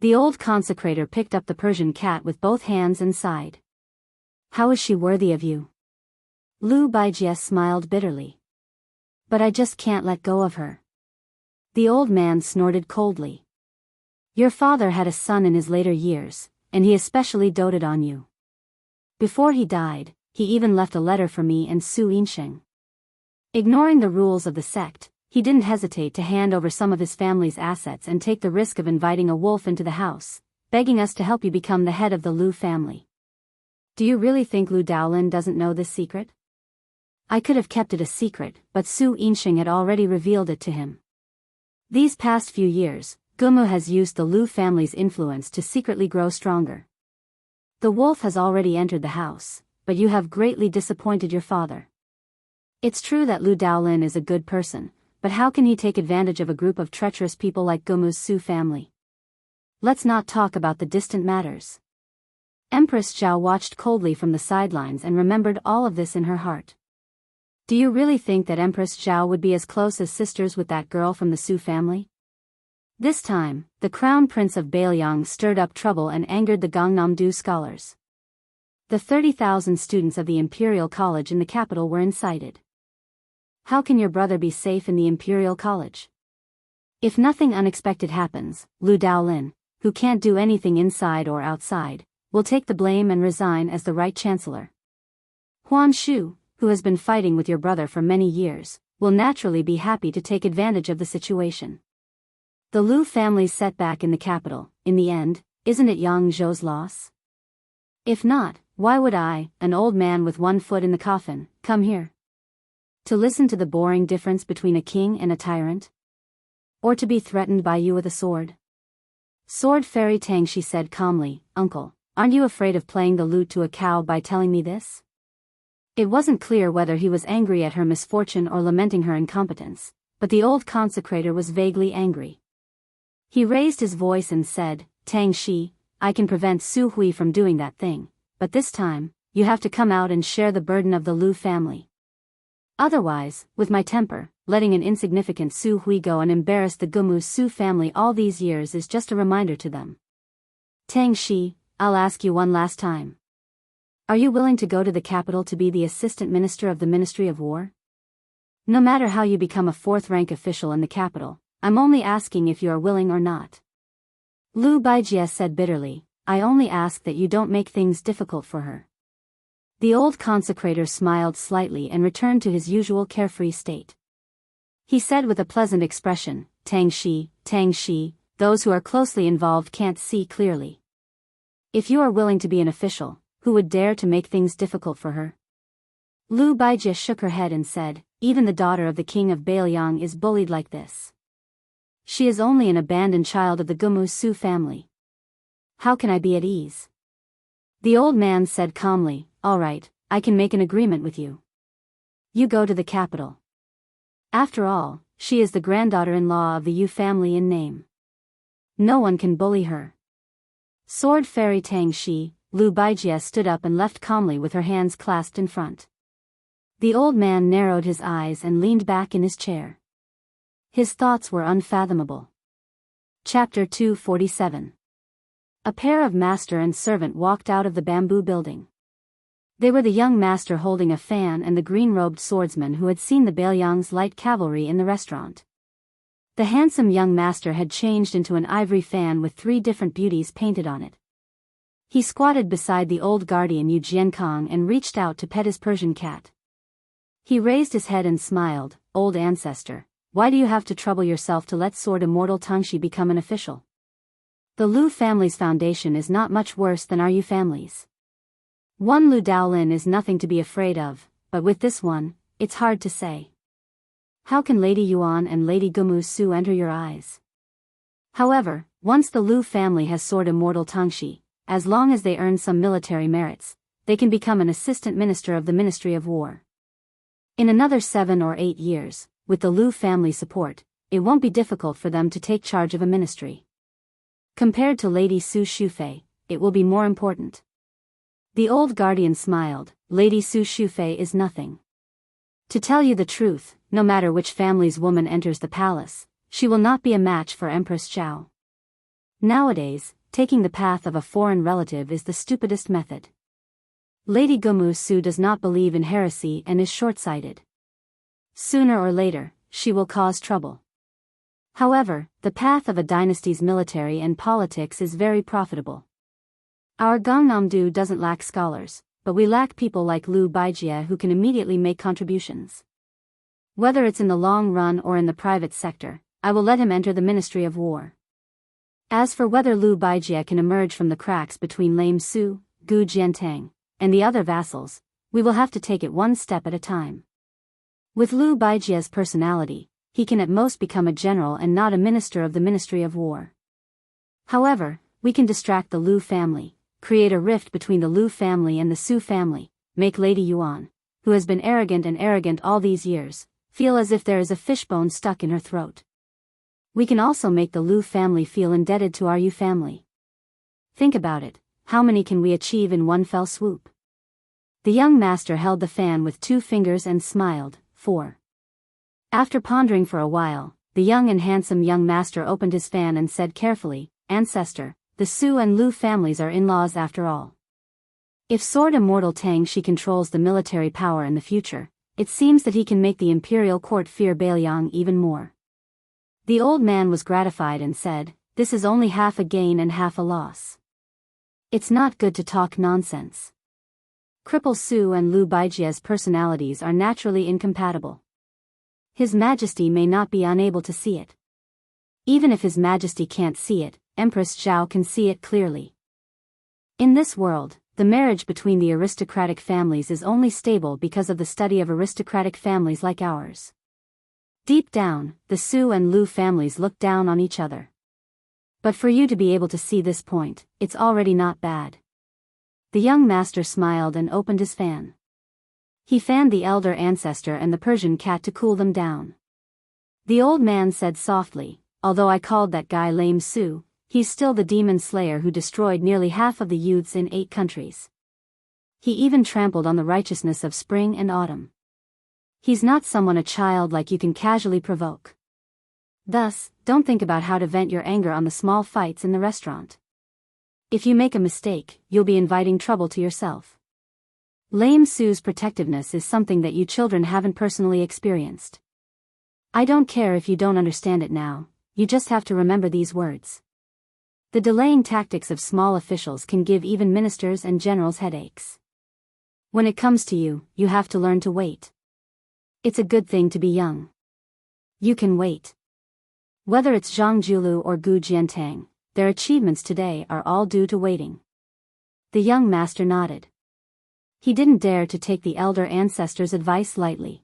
A: The old consecrator picked up the Persian cat with both hands and sighed. "How is she worthy of you?" Lu Baijie smiled bitterly. "But I just can't let go of her." The old man snorted coldly. "Your father had a son in his later years, and he especially doted on you. Before he died, he even left a letter for me and Su Yinsheng. Ignoring the rules of the sect, he didn't hesitate to hand over some of his family's assets and take the risk of inviting a wolf into the house, begging us to help you become the head of the Lu family. Do you really think Lu Daolin doesn't know this secret?" I could have kept it a secret, but Su Yinsheng had already revealed it to him. These past few years, Gumu has used the Lu family's influence to secretly grow stronger. The wolf has already entered the house, but you have greatly disappointed your father. It's true that Lu Daolin is a good person, but how can he take advantage of a group of treacherous people like Gumu's Su family? Let's not talk about the distant matters. Empress Zhao watched coldly from the sidelines and remembered all of this in her heart. Do you really think that Empress Zhao would be as close as sisters with that girl from the Su family? This time, the crown prince of Bailiang stirred up trouble and angered the Gangnam-do scholars. The 30,000 students of the Imperial College in the capital were incited. How can your brother be safe in the Imperial College? If nothing unexpected happens, Lu Daolin, who can't do anything inside or outside, will take the blame and resign as the right chancellor. Huan Shu, who has been fighting with your brother for many years, will naturally be happy to take advantage of the situation. The Lu family's setback in the capital, in the end, isn't it Yang Zhou's loss? If not, why would I, an old man with one foot in the coffin, come here? To listen to the boring difference between a king and a tyrant? Or to be threatened by you with a sword? Sword Fairy Tangxi said calmly, "Uncle, aren't you afraid of playing the lute to a cow by telling me this?" It wasn't clear whether he was angry at her misfortune or lamenting her incompetence, but the old consecrator was vaguely angry. He raised his voice and said, "Tangxi, I can prevent Su Hui from doing that thing, but this time, you have to come out and share the burden of the Lu family. Otherwise, with my temper, letting an insignificant Su Hui go and embarrass the Gumu Su family all these years is just a reminder to them. Tang Shi, I'll ask you one last time. Are you willing to go to the capital to be the assistant minister of the Ministry of War? No matter how you become a fourth-rank official in the capital, I'm only asking if you are willing or not. Lu Baijie said bitterly, I only ask that you don't make things difficult for her. The old consecrator smiled slightly and returned to his usual carefree state. He said with a pleasant expression, Tang Shi, those who are closely involved can't see clearly. If you are willing to be an official, who would dare to make things difficult for her? Lu Baijie shook her head and said, even the daughter of the king of Bailiang is bullied like this. She is only an abandoned child of the Gumu Su family. How can I be at ease? The old man said calmly, all right, I can make an agreement with you. You go to the capital. After all, she is the granddaughter-in-law of the Yu family in name. No one can bully her. Sword Fairy Tang Shi, Lu Baijie stood up and left calmly with her hands clasped in front. The old man narrowed his eyes and leaned back in his chair. His thoughts were unfathomable. Chapter 247. A pair of master and servant walked out of the bamboo building. They were the young master holding a fan and the green-robed swordsman who had seen the Bailiang's light cavalry in the restaurant. The handsome young master had changed into an ivory fan with 3 different beauties painted on it. He squatted beside the old guardian Yu Jiankong and reached out to pet his Persian cat. He raised his head and smiled, old ancestor, why do you have to trouble yourself to let sword immortal Tangxi become an official? The Lu family's foundation is not much worse than our Yu family's. One Lu Daolin is nothing to be afraid of, but with this one, it's hard to say. How can Lady Yuan and Lady Gumu Su enter your eyes? However, once the Lu family has sword immortal Tangxi, as long as they earn some military merits, they can become an assistant minister of the Ministry of War. In another 7 or 8 years, with the Lu family support, it won't be difficult for them to take charge of a ministry. Compared to Lady Su Shufei, it will be more important. The old guardian smiled, Lady Su Shufei is nothing. To tell you the truth, no matter which family's woman enters the palace, she will not be a match for Empress Zhao. Nowadays, taking the path of a foreign relative is the stupidest method. Lady Gumu Su does not believe in heresy and is short-sighted. Sooner or later, she will cause trouble. However, the path of a dynasty's military and politics is very profitable. Our Gangnam-do doesn't lack scholars, but we lack people like Lu Baijie who can immediately make contributions. Whether it's in the long run or in the private sector, I will let him enter the Ministry of War. As for whether Lu Baijie can emerge from the cracks between Lame Su, Gu Jiantang, and the other vassals, we will have to take it one step at a time. With Lu Baijie's personality, he can at most become a general and not a minister of the Ministry of War. However, we can distract the Lu family, create a rift between the Lu family and the Su family, make Lady Yuan, who has been arrogant all these years, feel as if there is a fishbone stuck in her throat. We can also make the Lu family feel indebted to our Yu family. Think about it, how many can we achieve in one fell swoop? The young master held the fan with 2 fingers and smiled, 4. After pondering for a while, the young and handsome young master opened his fan and said carefully, Ancestor, the Su and Lu families are in-laws after all. If sword immortal Tang Shi controls the military power in the future, it seems that he can make the imperial court fear Bailiang even more. The old man was gratified and said, this is only half a gain and half a loss. It's not good to talk nonsense. Cripple Su and Lu Baijie's personalities are naturally incompatible. His Majesty may not be unable to see it. Even if His Majesty can't see it, Empress Zhao can see it clearly. In this world, the marriage between the aristocratic families is only stable because of the study of aristocratic families like ours. Deep down, the Su and Lu families look down on each other. But for you to be able to see this point, it's already not bad. The young master smiled and opened his fan. He fanned the elder ancestor and the Persian cat to cool them down. The old man said softly, although I called that guy Lame Su, he's still the demon slayer who destroyed nearly half of the youths in 8 countries. He even trampled on the righteousness of spring and autumn. He's not someone a child like you can casually provoke. Thus, don't think about how to vent your anger on the small fights in the restaurant. If you make a mistake, you'll be inviting trouble to yourself. Lame Su's protectiveness is something that you children haven't personally experienced. I don't care if you don't understand it now, you just have to remember these words. The delaying tactics of small officials can give even ministers and generals headaches. When it comes to you, you have to learn to wait. It's a good thing to be young. You can wait. Whether it's Zhang Julu or Gu Jiantang, their achievements today are all due to waiting. The young master nodded. He didn't dare to take the elder ancestor's advice lightly.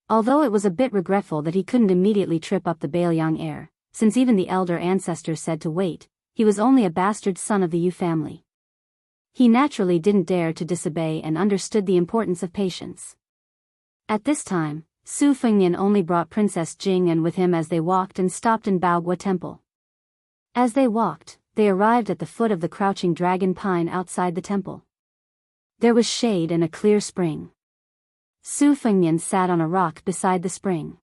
A: Although it was a bit regretful that he couldn't immediately trip up the Bailiang heir, since even the elder ancestor said to wait, he was only a bastard son of the Yu family. He naturally didn't dare to disobey and understood the importance of patience. At this time, Su Fengnian only brought Princess Jing'an with him as they walked and stopped in Baogua Temple. As they walked, they arrived at the foot of the crouching dragon pine outside the temple. There was shade and a clear spring. Su Fengnian sat on a rock beside the spring.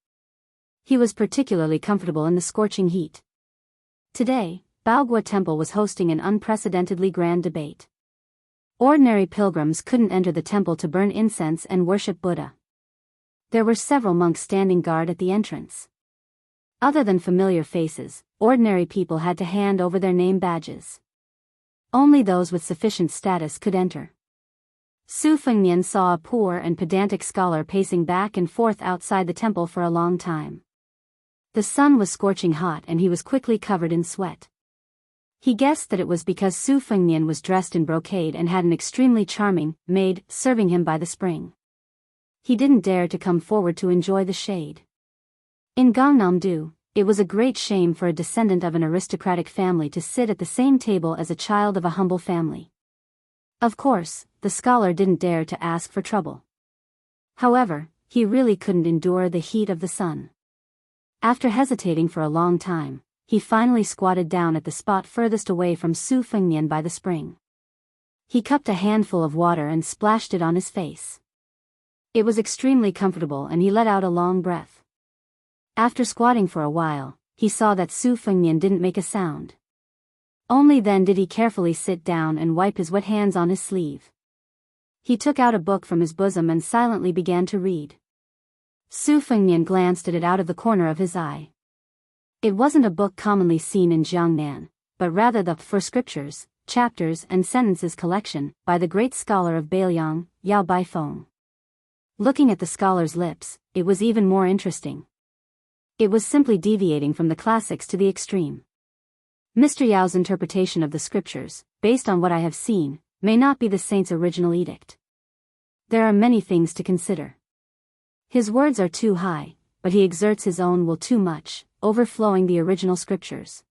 A: He was particularly comfortable in the scorching heat. Today, Baogua Temple was hosting an unprecedentedly grand debate. Ordinary pilgrims couldn't enter the temple to burn incense and worship Buddha. There were several monks standing guard at the entrance. Other than familiar faces, ordinary people had to hand over their name badges. Only those with sufficient status could enter. Su Fengnian saw a poor and pedantic scholar pacing back and forth outside the temple for a long time. The sun was scorching hot and he was quickly covered in sweat. He guessed that it was because Su Fengnian was dressed in brocade and had an extremely charming maid serving him by the spring. He didn't dare to come forward to enjoy the shade. In Gangnam-do, it was a great shame for a descendant of an aristocratic family to sit at the same table as a child of a humble family. Of course, the scholar didn't dare to ask for trouble. However, he really couldn't endure the heat of the sun. After hesitating for a long time, he finally squatted down at the spot furthest away from Su Fengnian by the spring. He cupped a handful of water and splashed it on his face. It was extremely comfortable and he let out a long breath. After squatting for a while, he saw that Su Fengnian didn't make a sound. Only then did he carefully sit down and wipe his wet hands on his sleeve. He took out a book from his bosom and silently began to read. Su Fengnian glanced at it out of the corner of his eye. It wasn't a book commonly seen in Jiangnan, but rather the For Scriptures, Chapters and Sentences collection, by the great scholar of Bailiang, Yao Baifeng. Looking at the scholar's lips, it was even more interesting. It was simply deviating from the classics to the extreme. Mr. Yao's interpretation of the scriptures, based on what I have seen, may not be the saint's original edict. There are many things to consider. His words are too high, but he exerts his own will too much, overflowing the original scriptures.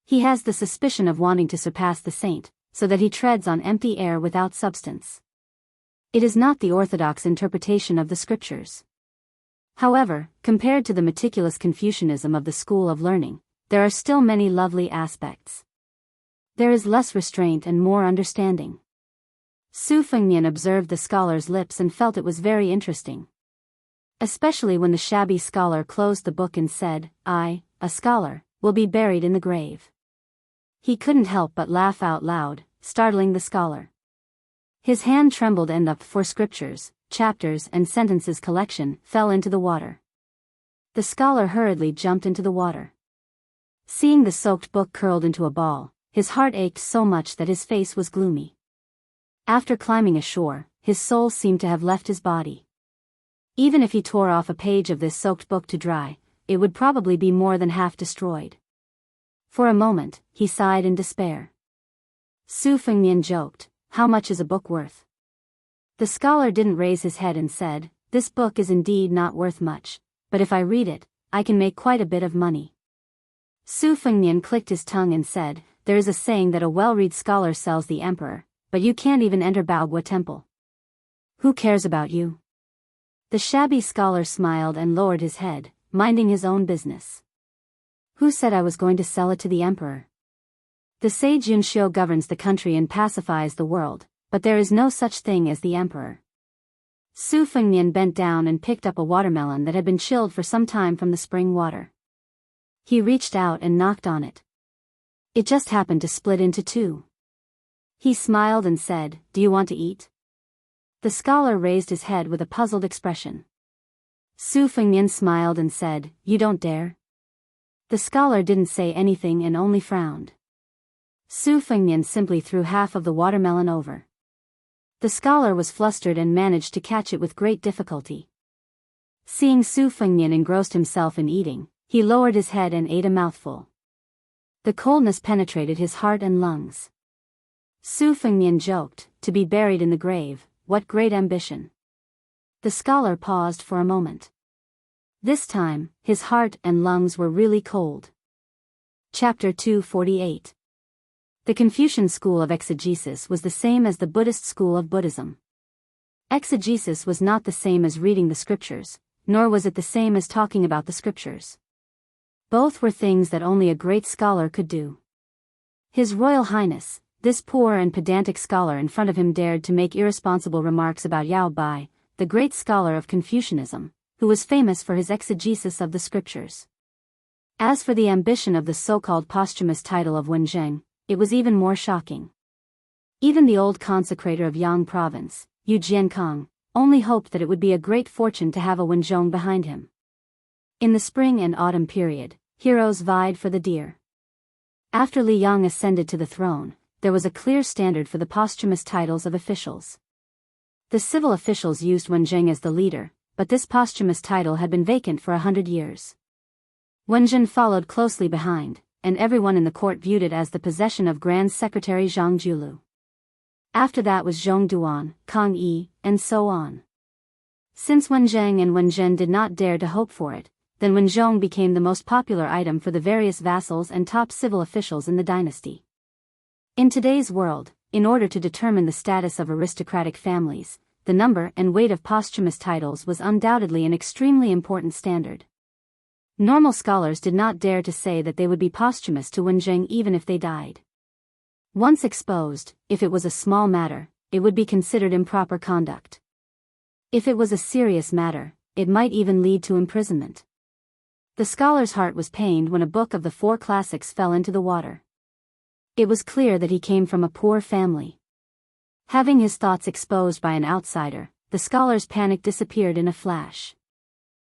A: He has the suspicion of wanting to surpass the saint, so that he treads on empty air without substance. It is not the orthodox interpretation of the scriptures. However, compared to the meticulous Confucianism of the school of learning, there are still many lovely aspects. There is less restraint and more understanding. Su Fengnian observed the scholar's lips and felt it was very interesting. Especially when the shabby scholar closed the book and said, "I, a scholar, will be buried in the grave." He couldn't help but laugh out loud, startling the scholar. His hand trembled and the For Scriptures, Chapters and Sentences collection fell into the water. The scholar hurriedly jumped into the water. Seeing the soaked book curled into a ball, his heart ached so much that his face was gloomy. After climbing ashore, his soul seemed to have left his body. Even if he tore off a page of this soaked book to dry, it would probably be more than half destroyed. For a moment, he sighed in despair. Su Fengnian joked, "How much is a book worth?" The scholar didn't raise his head and said, "This book is indeed not worth much, but if I read it, I can make quite a bit of money." Su Fengnian clicked his tongue and said, "There is a saying that a well-read scholar sells the emperor, but you can't even enter Baogua Temple. Who cares about you?" The shabby scholar smiled and lowered his head, minding his own business. "Who said I was going to sell it to the emperor? The sage Yunxiu governs the country and pacifies the world, but there is no such thing as the emperor." Su Fengnian bent down and picked up a watermelon that had been chilled for some time from the spring water. He reached out and knocked on it. It just happened to split into two. He smiled and said, "Do you want to eat?" The scholar raised his head with a puzzled expression. Su Fengnian smiled and said, "You don't dare?" The scholar didn't say anything and only frowned. Su Fengnian simply threw half of the watermelon over. The scholar was flustered and managed to catch it with great difficulty. Seeing Su Fengnian engrossed himself in eating, he lowered his head and ate a mouthful. The coldness penetrated his heart and lungs. Su Fengnian joked, "To be buried in the grave, what great ambition." The scholar paused for a moment. This time, his heart and lungs were really cold. Chapter 248. The Confucian school of exegesis was the same as the Buddhist school of Buddhism. Exegesis was not the same as reading the scriptures, nor was it the same as talking about the scriptures. Both were things that only a great scholar could do. His Royal Highness, this poor and pedantic scholar in front of him, dared to make irresponsible remarks about Yao Bai, the great scholar of Confucianism, who was famous for his exegesis of the scriptures. As for the ambition of the so-called posthumous title of Wenzheng, it was even more shocking. Even the old consecrator of Yang province, Yu Jiankong, only hoped that it would be a great fortune to have a Wenzhong behind him. In the spring and autumn period, heroes vied for the deer. After Li Yang ascended to the throne, there was a clear standard for the posthumous titles of officials. The civil officials used Wenzheng as the leader, but this posthumous title had been vacant for 100 years. Wenzhen followed closely behind, and everyone in the court viewed it as the possession of Grand Secretary Zhang Julu. After that was Zhong Duan, Kang Yi, and so on. Since Wenzheng and Wenzhen did not dare to hope for it, then Wenzhong became the most popular item for the various vassals and top civil officials in the dynasty. In today's world, in order to determine the status of aristocratic families, the number and weight of posthumous titles was undoubtedly an extremely important standard. Normal scholars did not dare to say that they would be posthumous to Wenzheng even if they died. Once exposed, if it was a small matter, it would be considered improper conduct. If it was a serious matter, it might even lead to imprisonment. The scholar's heart was pained when a book of the four classics fell into the water. It was clear that he came from a poor family. Having his thoughts exposed by an outsider, the scholar's panic disappeared in a flash.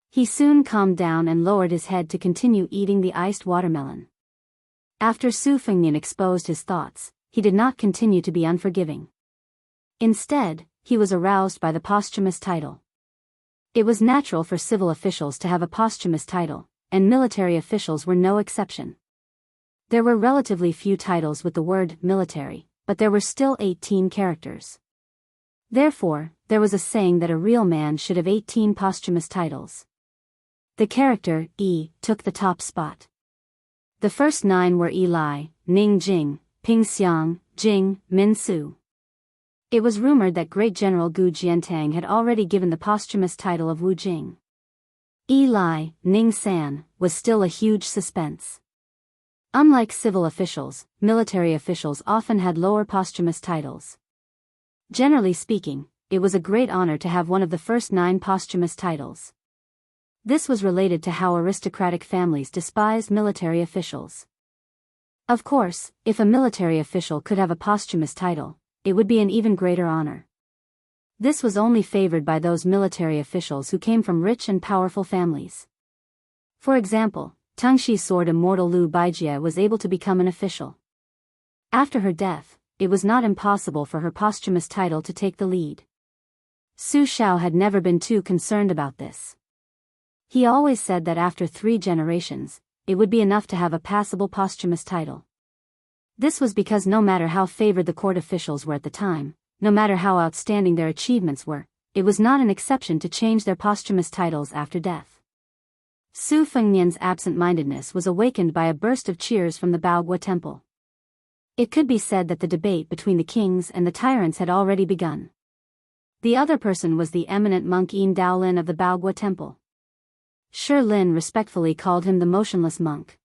A: He soon calmed down and lowered his head to continue eating the iced watermelon. After Su Fengnian exposed his thoughts, he did not continue to be unforgiving. Instead, he was aroused by the posthumous title. It was natural for civil officials to have a posthumous title, and military officials were no exception. There were relatively few titles with the word military, but there were still 18 characters. Therefore, there was a saying that a real man should have 18 posthumous titles. The character E took the top spot. The first 9 were Eli, Ning Jing, Ping Xiang, Jing, Min Su. It was rumored that great General Gu Jiantang had already given the posthumous title of Wu Jing. Eli, Ning San, was still a huge suspense. Unlike civil officials, military officials often had lower posthumous titles. Generally speaking, it was a great honor to have one of the first 9 posthumous titles. This was related to how aristocratic families despised military officials. Of course, if a military official could have a posthumous title, it would be an even greater honor. This was only favored by those military officials who came from rich and powerful families. For example, Tengxi's sword immortal Lu Baijie was able to become an official. After her death, it was not impossible for her posthumous title to take the lead. Su Shao had never been too concerned about this. He always said that after 3 generations, it would be enough to have a passable posthumous title. This was because no matter how favored the court officials were at the time, no matter how outstanding their achievements were, it was not an exception to change their posthumous titles after death. Su Fengnian's absent-mindedness was awakened by a burst of cheers from the Baogua temple. It could be said that the debate between the kings and the tyrants had already begun. The other person was the eminent monk Yin Daolin of the Baogua temple. Shi Lin respectfully called him the motionless monk.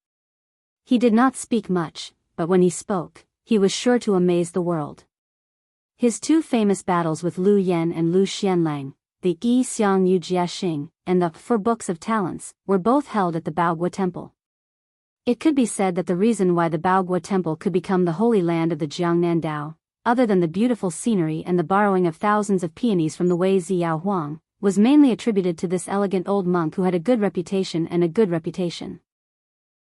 A: He did not speak much, but when he spoke, he was sure to amaze the world. His 2 famous battles with Lu Yan and Lu Xianlang, the Yi Xiang Yu Jia Xing, and the 4 Books of Talents, were both held at the Baogua temple. It could be said that the reason why the Baogua Temple could become the holy land of the Jiangnan Dao, other than the beautiful scenery and the borrowing of thousands of peonies from the Wei Ziao Huang, was mainly attributed to this elegant old monk who had a good reputation and a good reputation.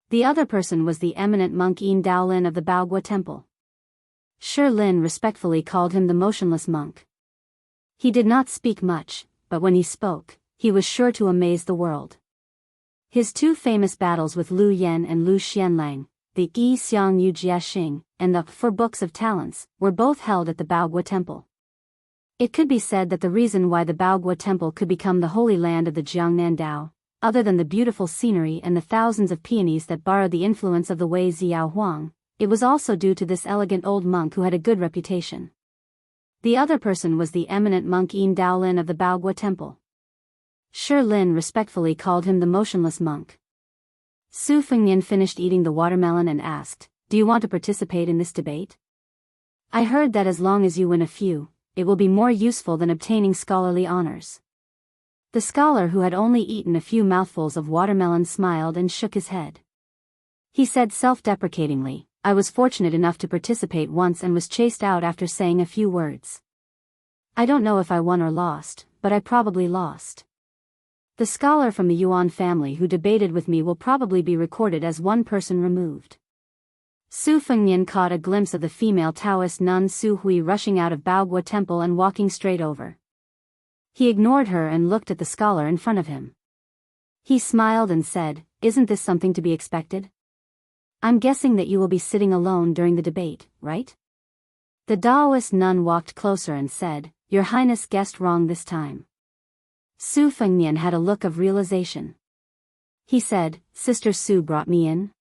A: The other person was the eminent monk Yin Daolin of the Baogua Temple. Shi Lin respectfully called him the motionless monk. He did not speak much, but when he spoke, he was sure to amaze the world. His two famous battles with Lu Yan and Lu Xianlang, the Yi Xiang Yu Jia Xing, and the 4 Books of Talents, were both held at the Baogua Temple. It could be said that the reason why the Baogua Temple could become the holy land of the Jiangnan Dao, other than the beautiful scenery and the thousands of peonies that borrowed the influence of the Wei Ziao Huang, it was also due to this elegant old monk who had a good reputation. The other person was the eminent monk Yin Daolin of the Baogua Temple. Shi Lin respectfully called him the motionless monk. Su Fengnian finished eating the watermelon and asked, "Do you want to participate in this debate? I heard that as long as you win a few, it will be more useful than obtaining scholarly honors." The scholar who had only eaten a few mouthfuls of watermelon smiled and shook his head. He said self-deprecatingly, "I was fortunate enough to participate once and was chased out after saying a few words. I don't know if I won or lost, but I probably lost. The scholar from the Yuan family who debated with me will probably be recorded as one person removed." Su Fengnian caught a glimpse of the female Taoist nun Su Hui rushing out of Baogua Temple and walking straight over. He ignored her and looked at the scholar in front of him. He smiled and said, "Isn't this something to be expected? I'm guessing that you will be sitting alone during the debate, right?" The Daoist nun walked closer and said, "Your Highness guessed wrong this time." Su Fengnian had a look of realization. He said, "Sister Su brought me in?"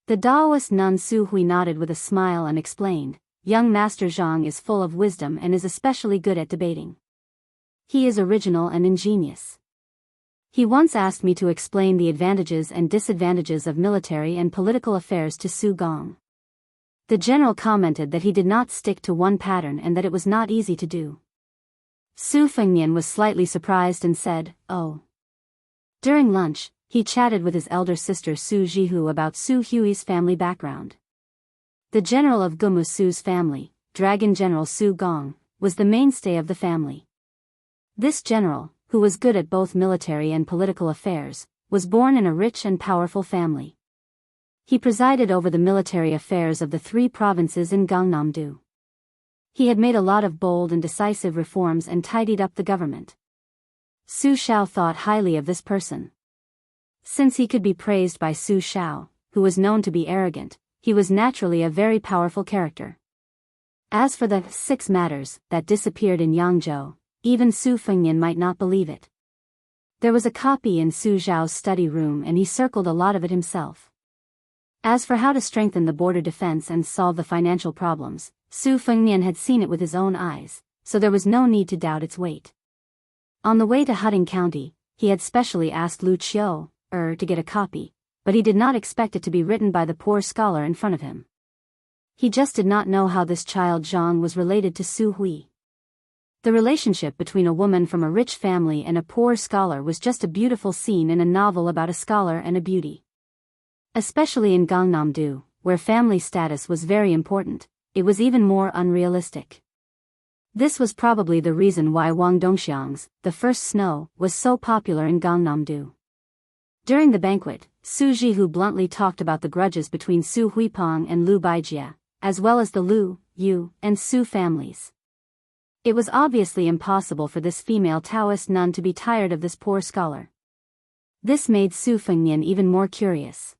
A: The Daoist nun Su Hui nodded with a smile and explained, "Young Master Zhang is full of wisdom and is especially good at debating. He is original and ingenious. He once asked me to explain the advantages and disadvantages of military and political affairs to Su Gong." The general commented that he did not stick to one pattern and that it was not easy to do. Su Fengnian was slightly surprised and said, "Oh." During lunch, he chatted with his elder sister Su Jihu about Su Hui's family background. The general of Gumu Su's family, Dragon General Su Gong, was the mainstay of the family. This general, who was good at both military and political affairs, was born in a rich and powerful family. He presided over the military affairs of the 3 provinces in Gangnam-do. He had made a lot of bold and decisive reforms and tidied up the government. Su Shao thought highly of this person. Since he could be praised by Su Shao, who was known to be arrogant, he was naturally a very powerful character. As for the 6 matters that disappeared in Yangzhou, even Su Fengnian might not believe it. There was a copy in Su Zhao's study room and he circled a lot of it himself. As for how to strengthen the border defense and solve the financial problems, Su Fengnian had seen it with his own eyes, so there was no need to doubt its weight. On the way to Hutting County, he had specially asked Lu Qiu to get a copy, but he did not expect it to be written by the poor scholar in front of him. He just did not know how this child Zhang was related to Su Hui. The relationship between a woman from a rich family and a poor scholar was just a beautiful scene in a novel about a scholar and a beauty. Especially in Gangnam-do, where family status was very important, it was even more unrealistic. This was probably the reason why Wang Dongxiang's, the first snow, was so popular in Gangnam-do. During the banquet, Su Jihu bluntly talked about the grudges between Su Huipeng and Lu Baijia, as well as the Lu, Yu, and Su families. It was obviously impossible for this female Taoist nun to be tired of this poor scholar. This made Su Fengnian even more curious.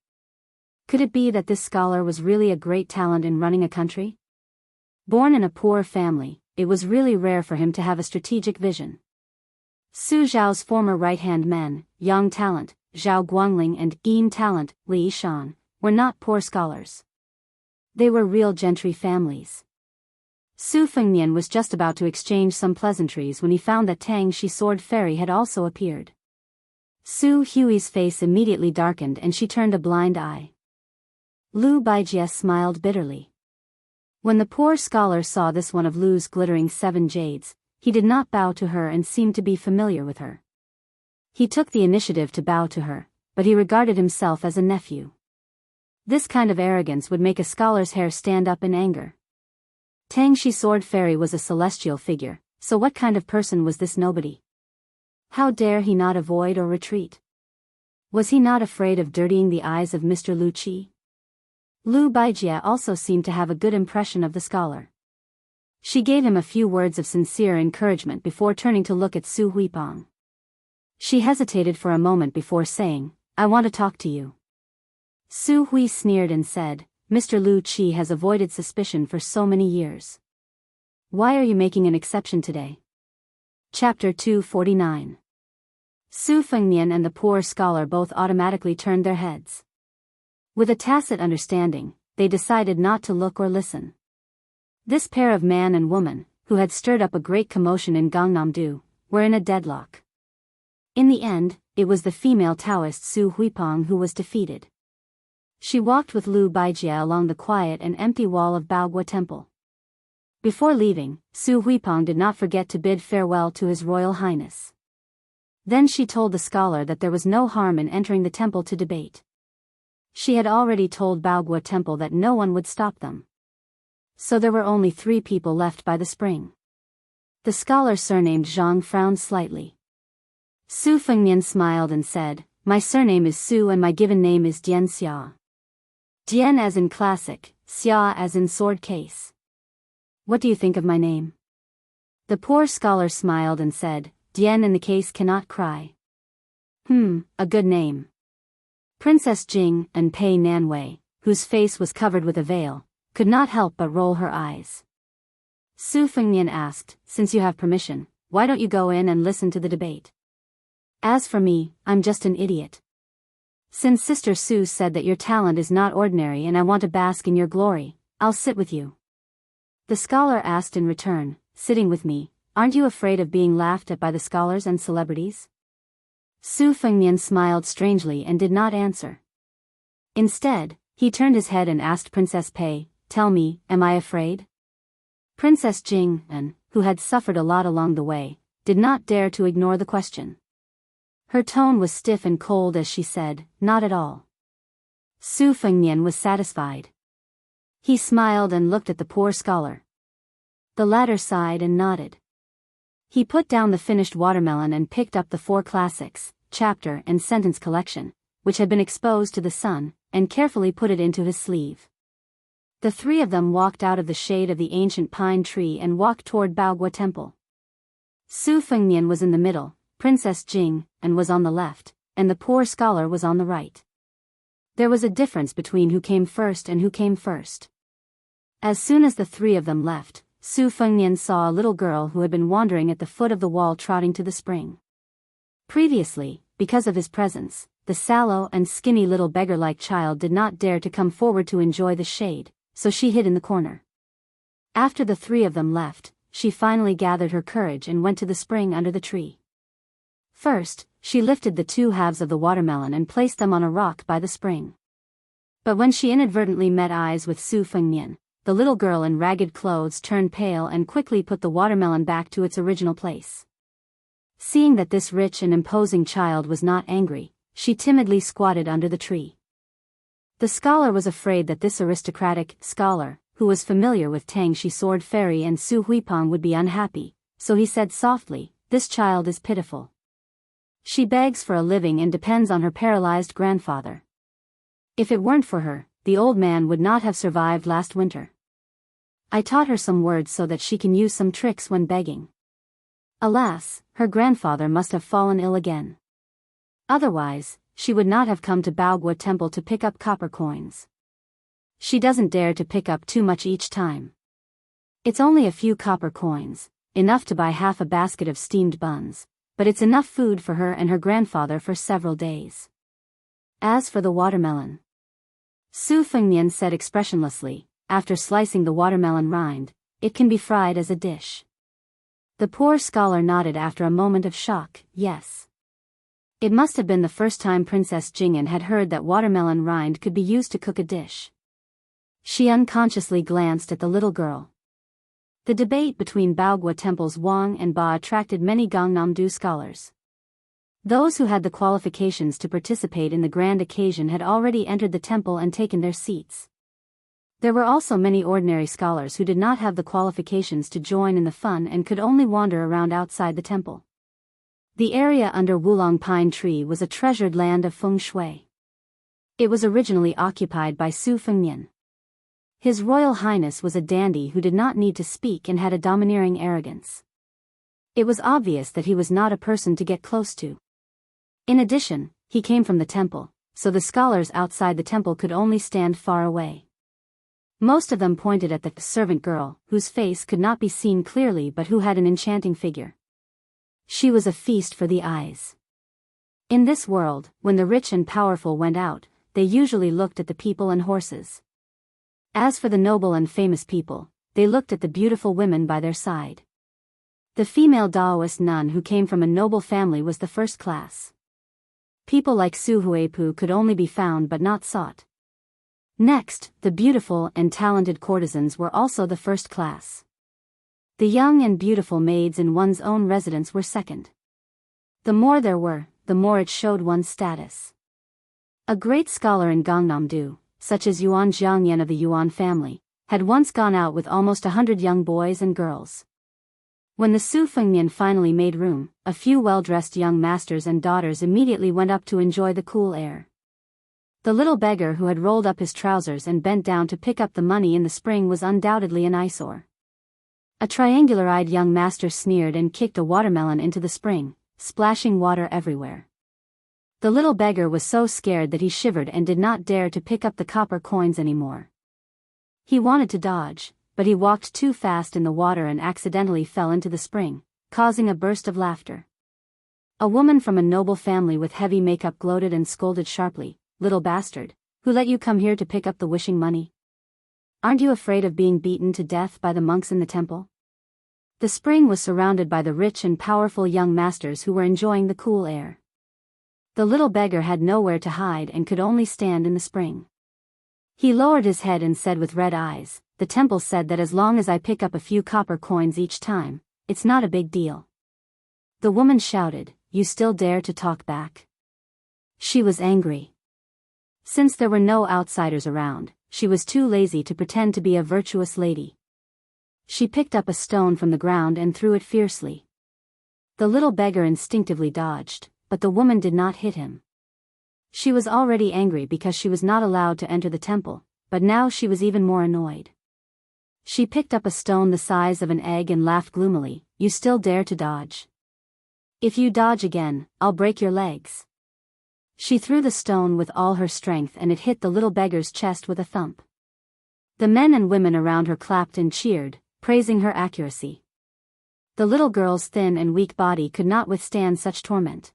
A: Could it be that this scholar was really a great talent in running a country? Born in a poor family, it was really rare for him to have a strategic vision. Su Zhao's former right-hand men, Yang Talent, Zhao Guangling and Yin Talent, Li Shan, were not poor scholars. They were real gentry families. Su Fengnian was just about to exchange some pleasantries when he found that Tang Shi Sword Fairy had also appeared. Su Hui's face immediately darkened and she turned a blind eye. Lu Baijie smiled bitterly. When the poor scholar saw this one of Lu's glittering 7 jades, he did not bow to her and seemed to be familiar with her. He took the initiative to bow to her, but he regarded himself as a nephew. This kind of arrogance would make a scholar's hair stand up in anger. Tang Shi Sword Fairy was a celestial figure, so what kind of person was this nobody? How dare he not avoid or retreat? Was he not afraid of dirtying the eyes of Mr. Lu Qi? Lu Baijie also seemed to have a good impression of the scholar. She gave him a few words of sincere encouragement before turning to look at Su Huipeng. She hesitated for a moment before saying, "I want to talk to you." Su Hui sneered and said, "Mr. Lu Qi has avoided suspicion for so many years. Why are you making an exception today?" Chapter 249. Su Fengnian and the poor scholar both automatically turned their heads. With a tacit understanding, they decided not to look or listen. This pair of man and woman, who had stirred up a great commotion in Gangnam-do, were in a deadlock. In the end, it was the female Taoist Su Huipeng who was defeated. She walked with Lu Baijie along the quiet and empty wall of Baogua Temple. Before leaving, Su Huipeng did not forget to bid farewell to His Royal Highness. Then she told the scholar that there was no harm in entering the temple to debate. She had already told Baogua Temple that no one would stop them. So there were only 3 people left by the spring. The scholar surnamed Zhang frowned slightly. Su Fengnian smiled and said, "My surname is Su and my given name is Xianxia. Dian as in classic, Xia as in sword case. What do you think of my name?" The poor scholar smiled and said, "Dian in the case cannot cry." A good name. Princess Jing and Pei Nanwei, whose face was covered with a veil, could not help but roll her eyes. Su Fengnian asked, "Since you have permission, why don't you go in and listen to the debate? As for me, I'm just an idiot. Since Sister Su said that your talent is not ordinary and I want to bask in your glory, I'll sit with you." The scholar asked in return, "Sitting with me, aren't you afraid of being laughed at by the scholars and celebrities?" Su Fengnian smiled strangely and did not answer. Instead, he turned his head and asked Princess Pei, "Tell me, am I afraid?" Princess Jing, who had suffered a lot along the way, did not dare to ignore the question. Her tone was stiff and cold as she said, "Not at all." Su Fengnian was satisfied. He smiled and looked at the poor scholar. The latter sighed and nodded. He put down the finished watermelon and picked up the 4 classics, chapter and sentence collection, which had been exposed to the sun, and carefully put it into his sleeve. The 3 of them walked out of the shade of the ancient pine tree and walked toward Baogua Temple. Su Fengnian was in the middle, Princess Jing, was on the left, and the poor scholar was on the right. There was a difference between who came first and who came first. As soon as the 3 of them left, Su Fengnian saw a little girl who had been wandering at the foot of the wall trotting to the spring. Previously, because of his presence, the sallow and skinny little beggar-like child did not dare to come forward to enjoy the shade, so she hid in the corner. After the 3 of them left, she finally gathered her courage and went to the spring under the tree. First, she lifted the 2 halves of the watermelon and placed them on a rock by the spring. But when she inadvertently met eyes with Su Fengnian, the little girl in ragged clothes turned pale and quickly put the watermelon back to its original place. Seeing that this rich and imposing child was not angry, she timidly squatted under the tree. The scholar was afraid that this aristocratic scholar, who was familiar with Tang Shi Sword Fairy and Su Huipeng, would be unhappy, so he said softly, "This child is pitiful. She begs for a living and depends on her paralyzed grandfather. If it weren't for her, the old man would not have survived last winter. I taught her some words so that she can use some tricks when begging. Alas, her grandfather must have fallen ill again. Otherwise, she would not have come to Baogua Temple to pick up copper coins. She doesn't dare to pick up too much each time. It's only a few copper coins, enough to buy half a basket of steamed buns, but it's enough food for her and her grandfather for several days." As for the watermelon, Su Fengnian said expressionlessly, after slicing the watermelon rind, "It can be fried as a dish." The poor scholar nodded after a moment of shock, yes. It must have been the first time Princess Jing'an had heard that watermelon rind could be used to cook a dish. She unconsciously glanced at the little girl. The debate between Baogua Temple's Wang and Ba attracted many Gangnam-do scholars. Those who had the qualifications to participate in the grand occasion had already entered the temple and taken their seats. There were also many ordinary scholars who did not have the qualifications to join in the fun and could only wander around outside the temple. The area under Wulong Pine Tree was a treasured land of feng shui. It was originally occupied by Su Fengnian. His Royal Highness was a dandy who did not need to speak and had a domineering arrogance. It was obvious that he was not a person to get close to. In addition, he came from the temple, so the scholars outside the temple could only stand far away. Most of them pointed at the servant girl, whose face could not be seen clearly but who had an enchanting figure. She was a feast for the eyes. In this world, when the rich and powerful went out, they usually looked at the people and horses. As for the noble and famous people, they looked at the beautiful women by their side. The female Daoist nun who came from a noble family was the first class. People like Su Huipu could only be found but not sought. Next, the beautiful and talented courtesans were also the first class. The young and beautiful maids in one's own residence were second. The more there were, the more it showed one's status. A great scholar in Gangnam-do, such as Yuan Jiangyan of the Yuan family, had once gone out with almost 100 young boys and girls. When the Su Fengnian finally made room, a few well-dressed young masters and daughters immediately went up to enjoy the cool air. The little beggar who had rolled up his trousers and bent down to pick up the money in the spring was undoubtedly an eyesore. A triangular-eyed young master sneered and kicked a watermelon into the spring, splashing water everywhere. The little beggar was so scared that he shivered and did not dare to pick up the copper coins anymore. He wanted to dodge, but he walked too fast in the water and accidentally fell into the spring, causing a burst of laughter. A woman from a noble family with heavy makeup gloated and scolded sharply, "Little bastard, who let you come here to pick up the wishing money? Aren't you afraid of being beaten to death by the monks in the temple?" The spring was surrounded by the rich and powerful young masters who were enjoying the cool air. The little beggar had nowhere to hide and could only stand in the spring. He lowered his head and said with red eyes, "The temple said that as long as I pick up a few copper coins each time, it's not a big deal." The woman shouted, "You still dare to talk back?" She was angry. Since there were no outsiders around, she was too lazy to pretend to be a virtuous lady. She picked up a stone from the ground and threw it fiercely. The little beggar instinctively dodged, but the woman did not hit him. She was already angry because she was not allowed to enter the temple, but now she was even more annoyed. She picked up a stone the size of an egg and laughed gloomily, "You still dare to dodge? If you dodge again, I'll break your legs." She threw the stone with all her strength and it hit the little beggar's chest with a thump. The men and women around her clapped and cheered, praising her accuracy. The little girl's thin and weak body could not withstand such torment.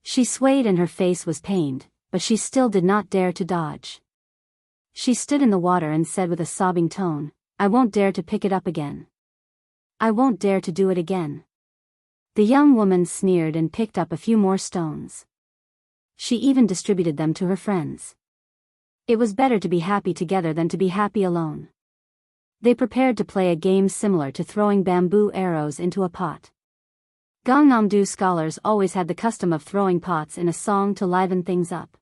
A: She swayed and her face was pained, but she still did not dare to dodge. She stood in the water and said with a sobbing tone, "I won't dare to pick it up again. I won't dare to do it again." The young woman sneered and picked up a few more stones. She even distributed them to her friends. It was better to be happy together than to be happy alone. They prepared to play a game similar to throwing bamboo arrows into a pot. Gangnam-do scholars always had the custom of throwing pots in a song to liven things up.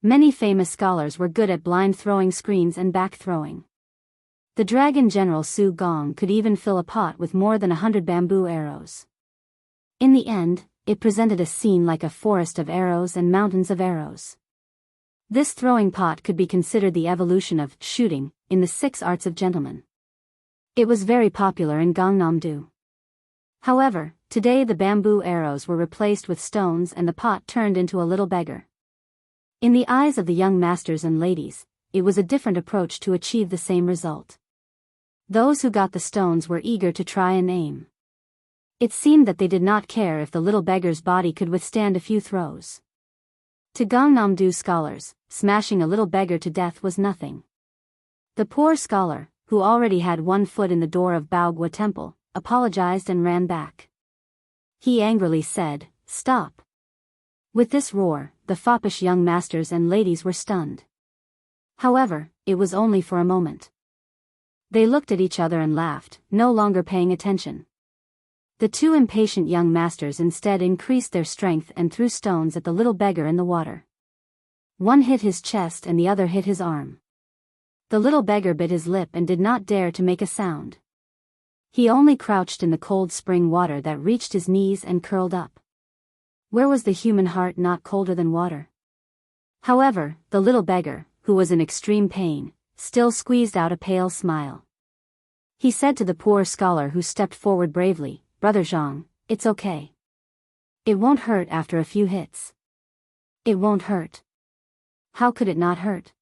A: Many famous scholars were good at blind throwing screens and back throwing. The dragon general Su Gong could even fill a pot with more than 100 bamboo arrows. In the end, it presented a scene like a forest of arrows and mountains of arrows. This throwing pot could be considered the evolution of shooting in the 6 arts of gentlemen. It was very popular in Gangnam-do. However, today the bamboo arrows were replaced with stones and the pot turned into a little beggar. In the eyes of the young masters and ladies, it was a different approach to achieve the same result. Those who got the stones were eager to try and aim. It seemed that they did not care if the little beggar's body could withstand a few throws. To Gangnam-do scholars, smashing a little beggar to death was nothing. The poor scholar, who already had one foot in the door of Baogwa Temple, apologized and ran back. He angrily said, "Stop." With this roar, the foppish young masters and ladies were stunned. However, it was only for a moment. They looked at each other and laughed, no longer paying attention. The two impatient young masters instead increased their strength and threw stones at the little beggar in the water. One hit his chest and the other hit his arm. The little beggar bit his lip and did not dare to make a sound. He only crouched in the cold spring water that reached his knees and curled up. Where was the human heart not colder than water? However, the little beggar, who was in extreme pain, still squeezed out a pale smile. He said to the poor scholar who stepped forward bravely, "Brother Zhang, it's okay. It won't hurt after a few hits." "It won't hurt." How could it not hurt?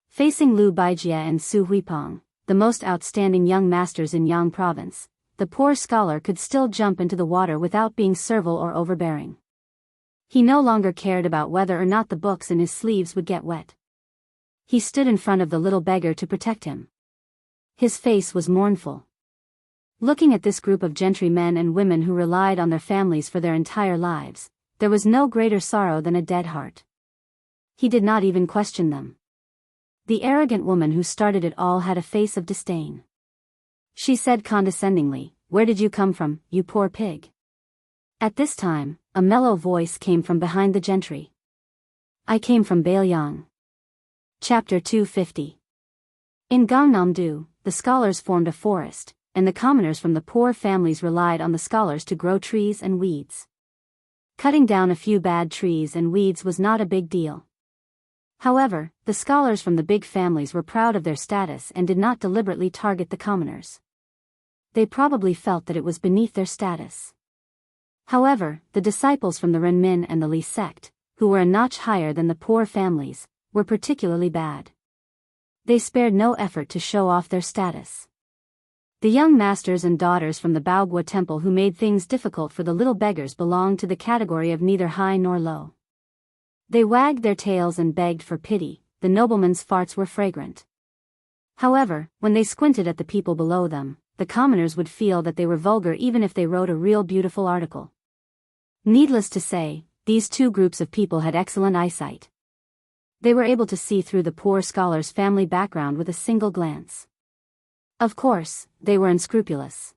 A: Facing Lu Baijie and Su Huipeng, the most outstanding young masters in Yang province, the poor scholar could still jump into the water without being servile or overbearing. He no longer cared about whether or not the books in his sleeves would get wet. He stood in front of the little beggar to protect him. His face was mournful. Looking at this group of gentry men and women who relied on their families for their entire lives, there was no greater sorrow than a dead heart. He did not even question them. The arrogant woman who started it all had a face of disdain. She said condescendingly, "Where did you come from, you poor pig?" At this time, a mellow voice came from behind the gentry. "I came from Bailiang." Chapter 250. In Gangnam-do, the scholars formed a forest, and the commoners from the poor families relied on the scholars to grow trees and weeds. Cutting down a few bad trees and weeds was not a big deal. However, the scholars from the big families were proud of their status and did not deliberately target the commoners. They probably felt that it was beneath their status. However, the disciples from the Renmin and the Li sect, who were a notch higher than the poor families, were particularly bad. They spared no effort to show off their status. The young masters and daughters from the Baogua temple who made things difficult for the little beggars belonged to the category of neither high nor low. They wagged their tails and begged for pity. The noblemen's farts were fragrant. However, when they squinted at the people below them, the commoners would feel that they were vulgar even if they wrote a real beautiful article. Needless to say, these two groups of people had excellent eyesight. They were able to see through the poor scholar's family background with a single glance. Of course, they were unscrupulous.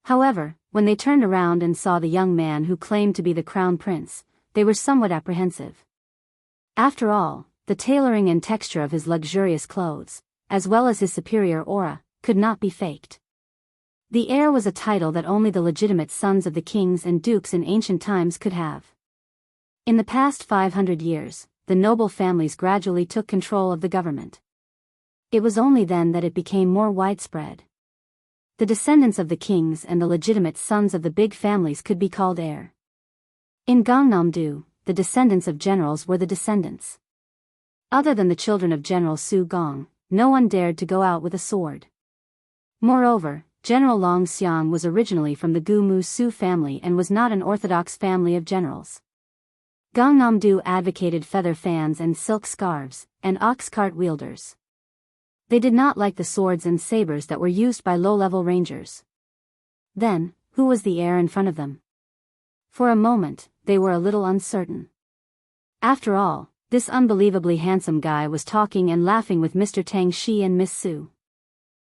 A: However, when they turned around and saw the young man who claimed to be the crown prince, they were somewhat apprehensive. After all, the tailoring and texture of his luxurious clothes, as well as his superior aura, could not be faked. The heir was a title that only the legitimate sons of the kings and dukes in ancient times could have. In the past 500 years, the noble families gradually took control of the government. It was only then that it became more widespread. The descendants of the kings and the legitimate sons of the big families could be called heir. In Gangnam-do, the descendants of generals were the descendants. Other than the children of General Su Gong, no one dared to go out with a sword. Moreover, General Long Xiang was originally from the Gu Mu Su family and was not an orthodox family of generals. Gangnam-do advocated feather fans and silk scarves, and ox cart wielders. They did not like the swords and sabers that were used by low-level rangers. Then, who was the heir in front of them? For a moment, they were a little uncertain. After all, this unbelievably handsome guy was talking and laughing with Mr. Tang Shi and Miss Su.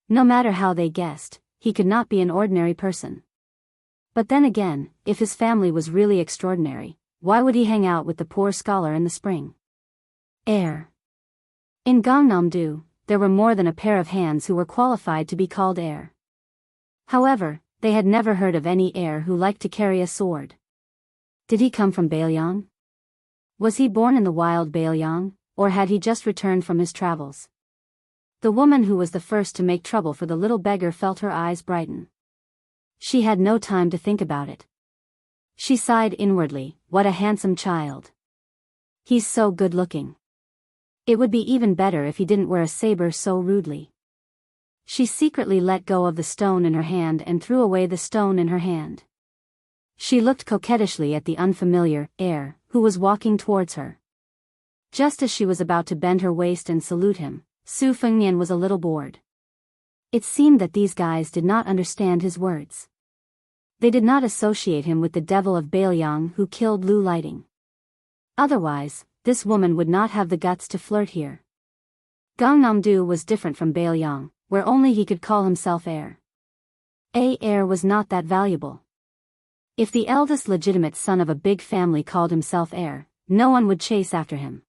A: No matter how they guessed, he could not be an ordinary person. But then again, if his family was really extraordinary, why would he hang out with the poor scholar in the spring? Heir. In Gangnam-do, there were more than a pair of hands who were qualified to be called heir. However, they had never heard of any heir who liked to carry a sword. Did he come from Bailiang? Was he born in the wild Bailiang, or had he just returned from his travels? The woman who was the first to make trouble for the little beggar felt her eyes brighten. She had no time to think about it. She sighed inwardly, "What a handsome child. He's so good-looking. It would be even better if he didn't wear a saber so rudely." She secretly let go of the stone in her hand and threw away the stone in her hand. She looked coquettishly at the unfamiliar heir, who was walking towards her. Just as she was about to bend her waist and salute him, Su Fengnian was a little bored. It seemed that these guys did not understand his words. They did not associate him with the devil of Bailiang who killed Lu Lighting. Otherwise, this woman would not have the guts to flirt here. Gangnam-do was different from Bailiang, where only he could call himself heir. A heir was not that valuable. If the eldest legitimate son of a big family called himself heir, no one would chase after him.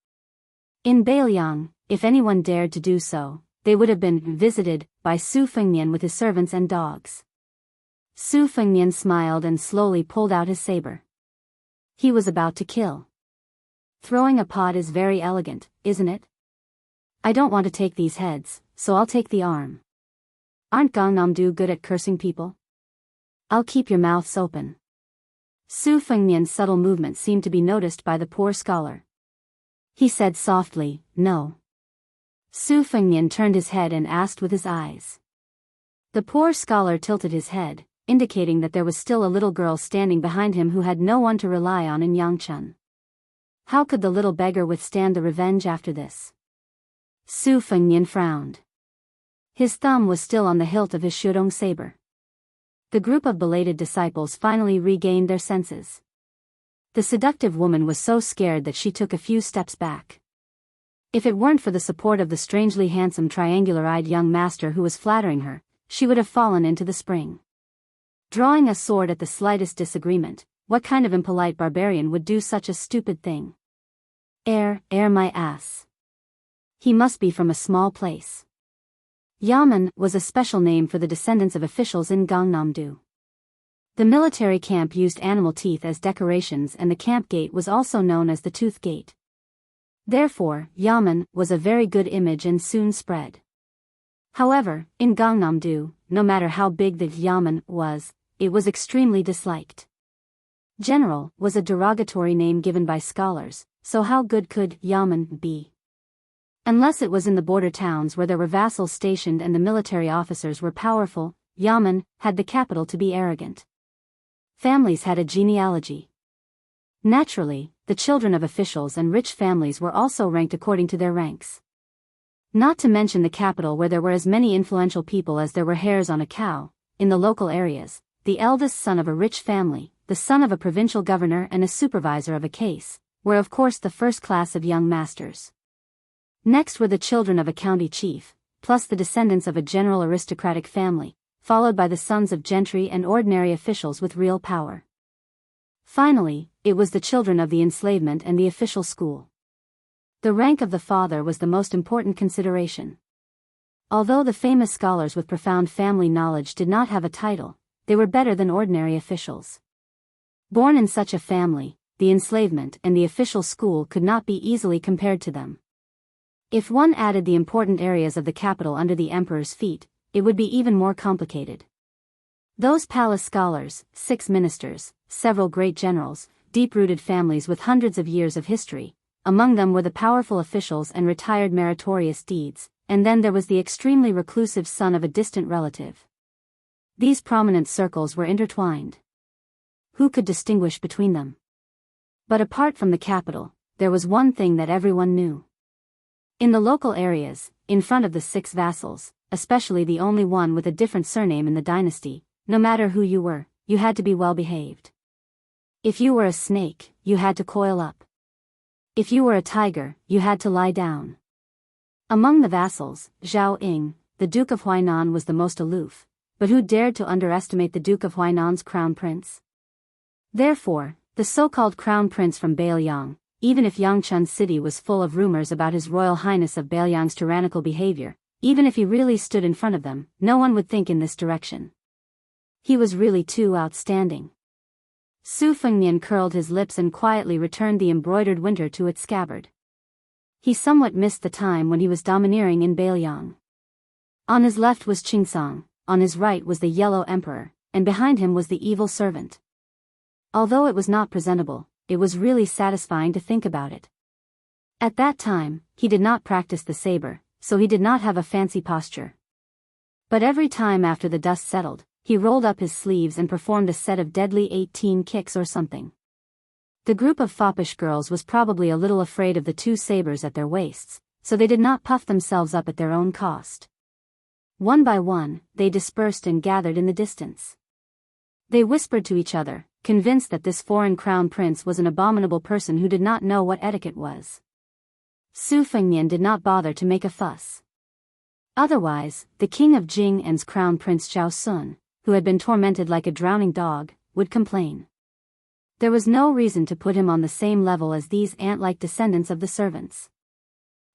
A: In Beiliang, if anyone dared to do so, they would have been visited by Su Fengnian with his servants and dogs. Su Fengnian smiled and slowly pulled out his saber. He was about to kill. Throwing a pot is very elegant, isn't it? I don't want to take these heads, so I'll take the arm. Aren't Gangnam-do good at cursing people? I'll keep your mouths open. Su Fengnian's subtle movement seemed to be noticed by the poor scholar. He said softly, "No." Su Fengnian turned his head and asked with his eyes. The poor scholar tilted his head, indicating that there was still a little girl standing behind him who had no one to rely on in Yangchun. How could the little beggar withstand the revenge after this? Su Fengnian frowned. His thumb was still on the hilt of his shudong saber. The group of belated disciples finally regained their senses. The seductive woman was so scared that she took a few steps back. If it weren't for the support of the strangely handsome triangular-eyed young master who was flattering her, she would have fallen into the spring. Drawing a sword at the slightest disagreement, what kind of impolite barbarian would do such a stupid thing? Heir my ass. He must be from a small place. Yamen was a special name for the descendants of officials in Gangnam-do. The military camp used animal teeth as decorations, and the camp gate was also known as the Tooth Gate. Therefore, Yamen was a very good image and soon spread. However, in Gangnam-do, no matter how big the Yamen was, it was extremely disliked. General was a derogatory name given by scholars, so how good could Yamen be? Unless it was in the border towns where there were vassals stationed and the military officers were powerful, Yamen had the capital to be arrogant. Families had a genealogy. Naturally, the children of officials and rich families were also ranked according to their ranks. Not to mention the capital where there were as many influential people as there were hairs on a cow. In the local areas, the eldest son of a rich family, the son of a provincial governor and a supervisor of a case, were of course the first class of young masters. Next were the children of a county chief, plus the descendants of a general aristocratic family, followed by the sons of gentry and ordinary officials with real power. Finally, it was the children of the enslavement and the official school. The rank of the father was the most important consideration. Although the famous scholars with profound family knowledge did not have a title, they were better than ordinary officials. Born in such a family, the enslavement and the official school could not be easily compared to them. If one added the important areas of the capital under the emperor's feet, it would be even more complicated. Those palace scholars, 6 ministers, several great generals, deep-rooted families with hundreds of years of history, among them were the powerful officials and retired meritorious deeds, and then there was the extremely reclusive son of a distant relative. These prominent circles were intertwined. Who could distinguish between them? But apart from the capital, there was one thing that everyone knew. In the local areas, in front of the 6 vassals, especially the only one with a different surname in the dynasty, no matter who you were, you had to be well behaved. If you were a snake, you had to coil up. If you were a tiger, you had to lie down. Among the vassals, Zhao Ying, the Duke of Huainan, was the most aloof, but who dared to underestimate the Duke of Huainan's crown prince? Therefore, the so-called crown prince from Beiliang, even if Yangchun city was full of rumors about His Royal Highness of Beiliang's tyrannical behavior, even if he really stood in front of them, no one would think in this direction. He was really too outstanding. Su Fengnian curled his lips and quietly returned the embroidered winter to its scabbard. He somewhat missed the time when he was domineering in Beiliang. On his left was Qingsong, on his right was the Yellow Emperor, and behind him was the evil servant. Although it was not presentable, it was really satisfying to think about it. At that time, he did not practice the saber, so he did not have a fancy posture. But every time after the dust settled, he rolled up his sleeves and performed a set of deadly 18 kicks or something. The group of foppish girls was probably a little afraid of the 2 sabers at their waists, so they did not puff themselves up at their own cost. One by one, they dispersed and gathered in the distance. They whispered to each other, convinced that this foreign crown prince was an abominable person who did not know what etiquette was. Su Fengnian did not bother to make a fuss. Otherwise, the king of Jing and's crown prince Zhao Sun, who had been tormented like a drowning dog, would complain. There was no reason to put him on the same level as these ant-like descendants of the servants.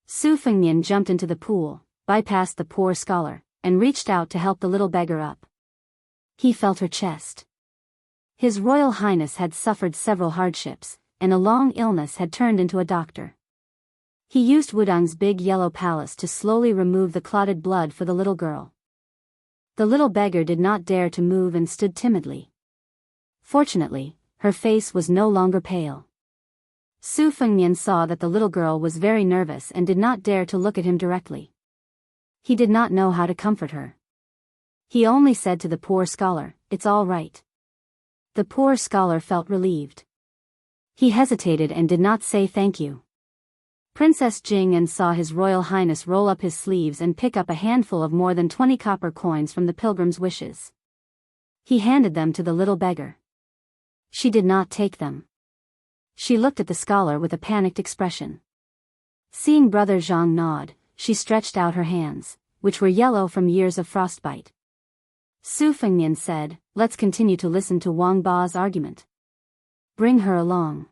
A: Su Fengnian jumped into the pool, bypassed the poor scholar, and reached out to help the little beggar up. He felt her chest. His Royal Highness had suffered several hardships, and a long illness had turned into a doctor. He used Wudang's big yellow palace to slowly remove the clotted blood for the little girl. The little beggar did not dare to move and stood timidly. Fortunately, her face was no longer pale. Su Fengnian saw that the little girl was very nervous and did not dare to look at him directly. He did not know how to comfort her. He only said to the poor scholar, "It's all right." The poor scholar felt relieved. He hesitated and did not say thank you. Princess Jing'an saw His Royal Highness roll up his sleeves and pick up a handful of more than 20 copper coins from the pilgrim's wishes. He handed them to the little beggar. She did not take them. She looked at the scholar with a panicked expression. Seeing Brother Zhang nod, she stretched out her hands, which were yellow from years of frostbite. Su Fengnian said, "Let's continue to listen to Wang Ba's argument. Bring her along."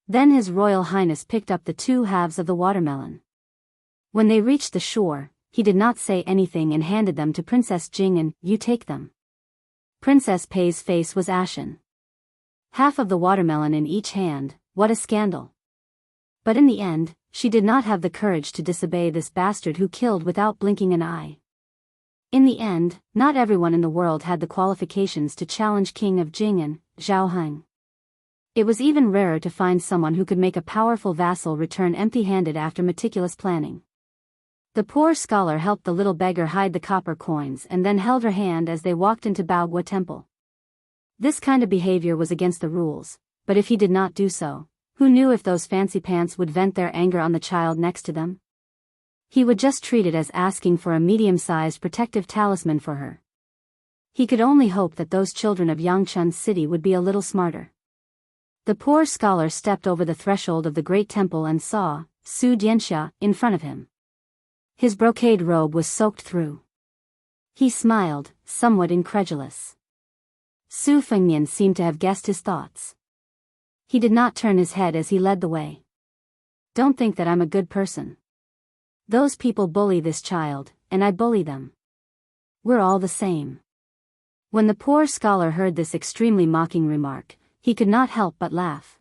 A: Then His Royal Highness picked up the 2 halves of the watermelon. When they reached the shore, he did not say anything and handed them to Princess Jing'an. "You take them." Princess Pei's face was ashen. Half of the watermelon in each hand, what a scandal. But in the end, she did not have the courage to disobey this bastard who killed without blinking an eye. In the end, not everyone in the world had the qualifications to challenge King of Jing'an, Zhao Heng. It was even rarer to find someone who could make a powerful vassal return empty-handed after meticulous planning. The poor scholar helped the little beggar hide the copper coins and then held her hand as they walked into Baogua Temple. This kind of behavior was against the rules, but if he did not do so, who knew if those fancy pants would vent their anger on the child next to them? He would just treat it as asking for a medium-sized protective talisman for her. He could only hope that those children of Yangchun City would be a little smarter. The poor scholar stepped over the threshold of the great temple and saw Su Xianxia in front of him. His brocade robe was soaked through. He smiled, somewhat incredulous. Su Fengnian seemed to have guessed his thoughts. He did not turn his head as he led the way. "Don't think that I'm a good person. Those people bully this child, and I bully them. We're all the same." When the poor scholar heard this extremely mocking remark, he could not help but laugh.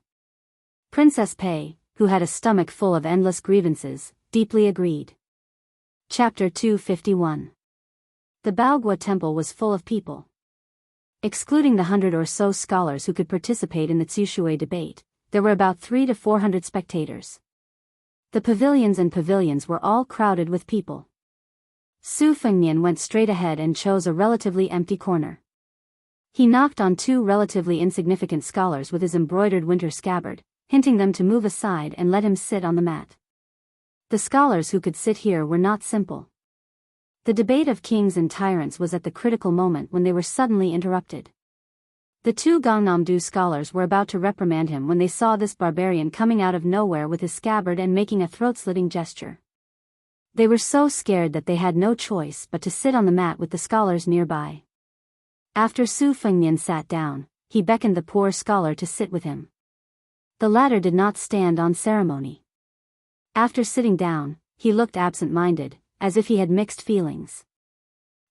A: Princess Pei, who had a stomach full of endless grievances, deeply agreed. Chapter 251. The Baogua Temple was full of people. Excluding the 100 or so scholars who could participate in the Tsushui debate, there were about 300 to 400 spectators. The pavilions were all crowded with people. Su Fengnian went straight ahead and chose a relatively empty corner. He knocked on 2 relatively insignificant scholars with his embroidered winter scabbard, hinting them to move aside and let him sit on the mat. The scholars who could sit here were not simple. The debate of kings and tyrants was at the critical moment when they were suddenly interrupted. The 2 Gangnam-do scholars were about to reprimand him when they saw this barbarian coming out of nowhere with his scabbard and making a throat-slitting gesture. They were so scared that they had no choice but to sit on the mat with the scholars nearby. After Su Fengnian sat down, he beckoned the poor scholar to sit with him. The latter did not stand on ceremony. After sitting down, he looked absent-minded, as if he had mixed feelings.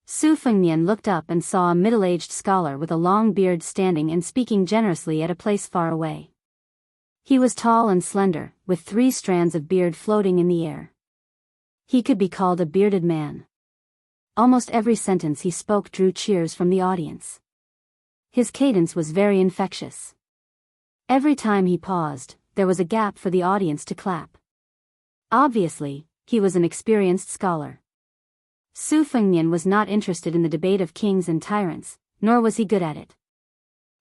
A: Su Fengnian looked up and saw a middle-aged scholar with a long beard standing and speaking generously at a place far away. He was tall and slender, with 3 strands of beard floating in the air. He could be called a bearded man. Almost every sentence he spoke drew cheers from the audience. His cadence was very infectious. Every time he paused, there was a gap for the audience to clap. Obviously, he was an experienced scholar. Su Fengnian was not interested in the debate of kings and tyrants, nor was he good at it.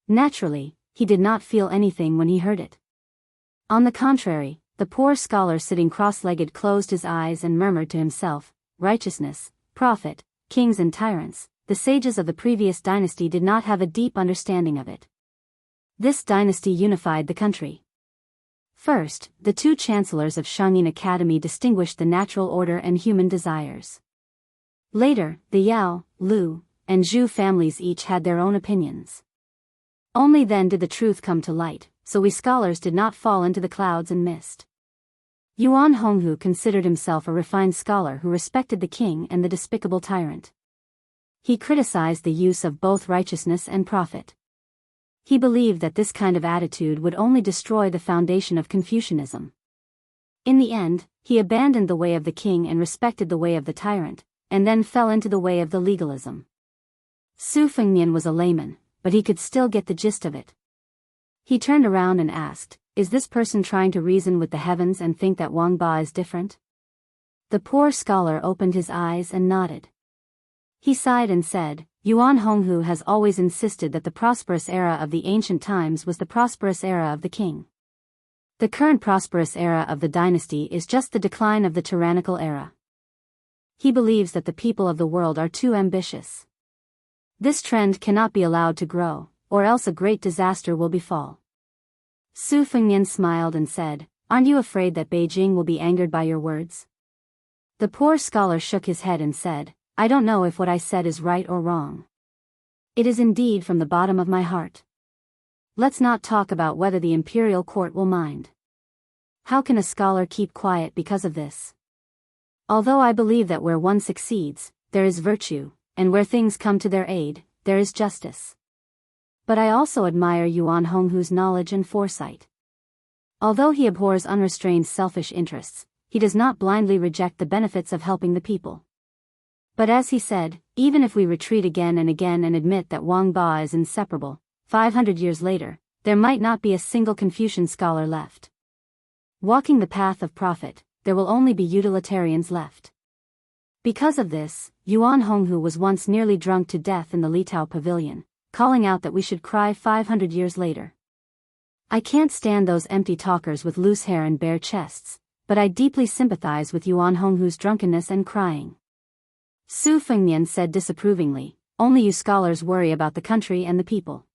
A: Naturally, he did not feel anything when he heard it. On the contrary, the poor scholar sitting cross-legged closed his eyes and murmured to himself, "Righteousness, profit, kings and tyrants, the sages of the previous dynasty did not have a deep understanding of it. This dynasty unified the country. First, the 2 chancellors of Shangyin Academy distinguished the natural order and human desires. Later, the Yao, Lu, and Zhu families each had their own opinions. Only then did the truth come to light, so we scholars did not fall into the clouds and mist. Yuan Honghu considered himself a refined scholar who respected the king and the despicable tyrant. He criticized the use of both righteousness and profit. He believed that this kind of attitude would only destroy the foundation of Confucianism. In the end, he abandoned the way of the king and respected the way of the tyrant, and then fell into the way of the legalism. Su Fengnian was a layman, but he could still get the gist of it. He turned around and asked, "Is this person trying to reason with the heavens and think that Wang Ba is different?" The poor scholar opened his eyes and nodded. He sighed and said, "Yuan Honghu has always insisted that the prosperous era of the ancient times was the prosperous era of the king. The current prosperous era of the dynasty is just the decline of the tyrannical era. He believes that the people of the world are too ambitious. This trend cannot be allowed to grow, or else a great disaster will befall." Su Fengnian smiled and said, "Aren't you afraid that Beijing will be angered by your words?" The poor scholar shook his head and said, "I don't know if what I said is right or wrong. It is indeed from the bottom of my heart. Let's not talk about whether the imperial court will mind. How can a scholar keep quiet because of this? Although I believe that where one succeeds, there is virtue, and where things come to their aid, there is justice. But I also admire Yuan Honghu's knowledge and foresight. Although he abhors unrestrained selfish interests, he does not blindly reject the benefits of helping the people. But as he said, even if we retreat again and again and admit that Wang Ba is inseparable, 500 years later, there might not be a single Confucian scholar left. Walking the path of profit, there will only be utilitarians left." Because of this, Yuan Honghu was once nearly drunk to death in the Litao pavilion, calling out that we should cry 500 years later. I can't stand those empty talkers with loose hair and bare chests, but I deeply sympathize with Yuan Honghu's drunkenness and crying. Su Fengnian said disapprovingly, "Only you scholars worry about the country and the people.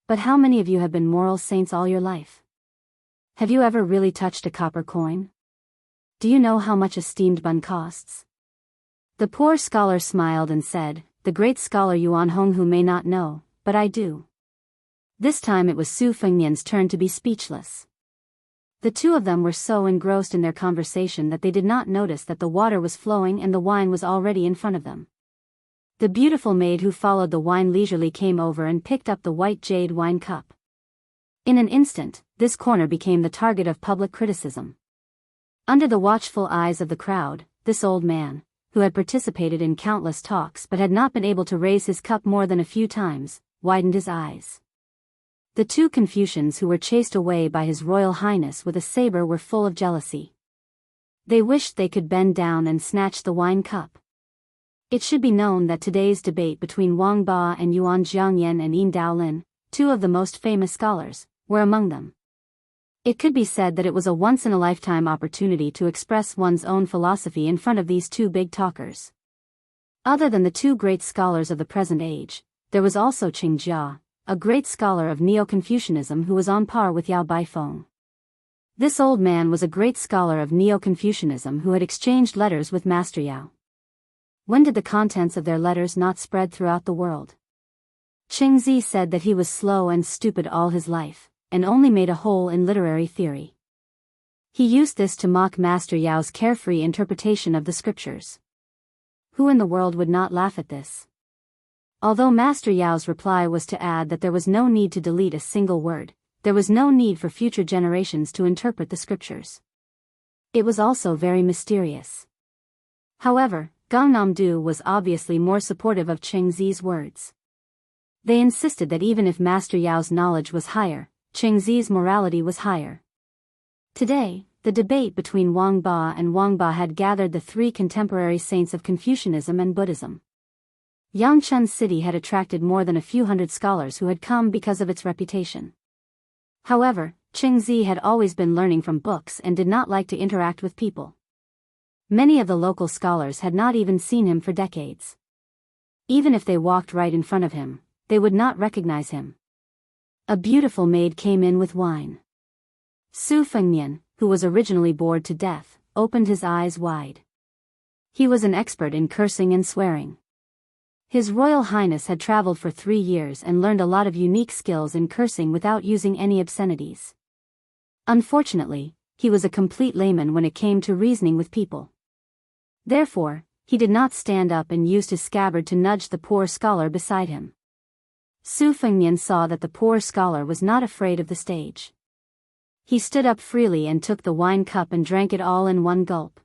A: But how many of you have been moral saints all your life? Have you ever really touched a copper coin? Do you know how much a steamed bun costs?" The poor scholar smiled and said, "The great scholar Yuan Honghu may not know, but I do." This time it was Su Fengnian's turn to be speechless. The two of them were so engrossed in their conversation that they did not notice that the water was flowing and the wine was already in front of them. The beautiful maid who followed the wine leisurely came over and picked up the white jade wine cup. In an instant, this corner became the target of public criticism. Under the watchful eyes of the crowd, this old man, who had participated in countless talks but had not been able to raise his cup more than a few times, widened his eyes. The two Confucians who were chased away by His Royal Highness with a saber were full of jealousy. They wished they could bend down and snatch the wine cup. It should be known that today's debate between Wang Ba and Yuan Jiangyan and Yin Daolin, two of the most famous scholars, were among them. It could be said that it was a once-in-a-lifetime opportunity to express one's own philosophy in front of these two big talkers. Other than the two great scholars of the present age, there was also Qing Jia, a great scholar of Neo-Confucianism who was on par with Yao Baifeng. This old man was a great scholar of Neo-Confucianism who had exchanged letters with Master Yao. When did the contents of their letters not spread throughout the world? Qingzi said that he was slow and stupid all his life, and only made a hole in literary theory. He used this to mock Master Yao's carefree interpretation of the scriptures. Who in the world would not laugh at this? Although Master Yao's reply was to add that there was no need to delete a single word, there was no need for future generations to interpret the scriptures. It was also very mysterious. However, Gangnam-do was obviously more supportive of Qingzi's words. They insisted that even if Master Yao's knowledge was higher, Qingzi's morality was higher. Today, the debate between Wang Ba and Wang Ba had gathered the three contemporary saints of Confucianism and Buddhism. Yangchun City had attracted more than a few hundred scholars who had come because of its reputation. However, Qingzi had always been learning from books and did not like to interact with people. Many of the local scholars had not even seen him for decades. Even if they walked right in front of him, they would not recognize him. A beautiful maid came in with wine. Su Fengnian, who was originally bored to death, opened his eyes wide. He was an expert in cursing and swearing. His Royal Highness had traveled for 3 years and learned a lot of unique skills in cursing without using any obscenities. Unfortunately, he was a complete layman when it came to reasoning with people. Therefore, he did not stand up and used his scabbard to nudge the poor scholar beside him. Su Fengnian saw that the poor scholar was not afraid of the stage. He stood up freely and took the wine cup and drank it all in one gulp.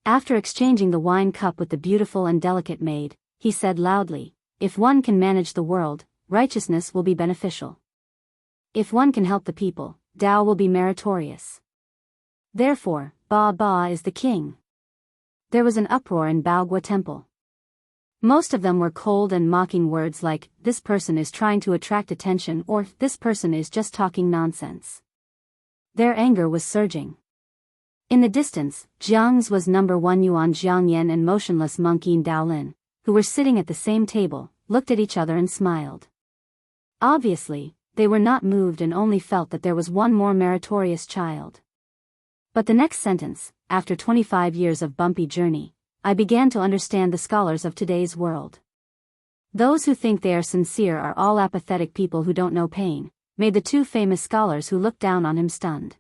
A: After exchanging the wine cup with the beautiful and delicate maid, he said loudly, "If one can manage the world, righteousness will be beneficial. If one can help the people, Dao will be meritorious. Therefore, Ba Ba is the king." There was an uproar in Baogua Temple. Most of them were cold and mocking words like, "This person is trying to attract attention," or "This person is just talking nonsense." Their anger was surging. In the distance, Jiang's was number 1 Yuan Jiangyan and motionless monk Yin Daolin, who were sitting at the same table, looked at each other and smiled. Obviously, they were not moved and only felt that there was one more meritorious child. But the next sentence, after 25 years of bumpy journey, I began to understand the scholars of today's world. Those who think they are sincere are all apathetic people who don't know pain, made the 2 famous scholars who looked down on him stunned.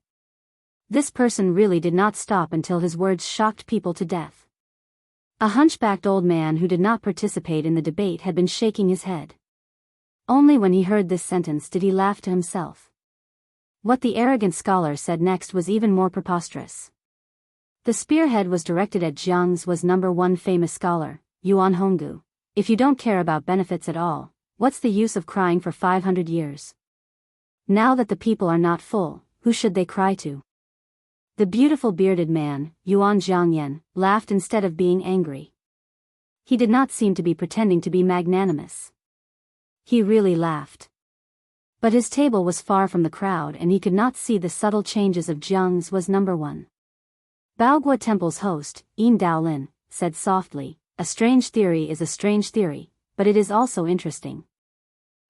A: This person really did not stop until his words shocked people to death. A hunchbacked old man who did not participate in the debate had been shaking his head. Only when he heard this sentence did he laugh to himself. What the arrogant scholar said next was even more preposterous. The spearhead was directed at Jiang's was number 1 famous scholar, Yuan Honggu. "If you don't care about benefits at all, what's the use of crying for 500 years? Now that the people are not full, who should they cry to?" The beautiful bearded man, Yuan Jiangyan, laughed instead of being angry. He did not seem to be pretending to be magnanimous. He really laughed. But his table was far from the crowd and he could not see the subtle changes of Jiang's was number 1. Baogua Temple's host, Yin Daolin, said softly, "A strange theory is a strange theory, but it is also interesting.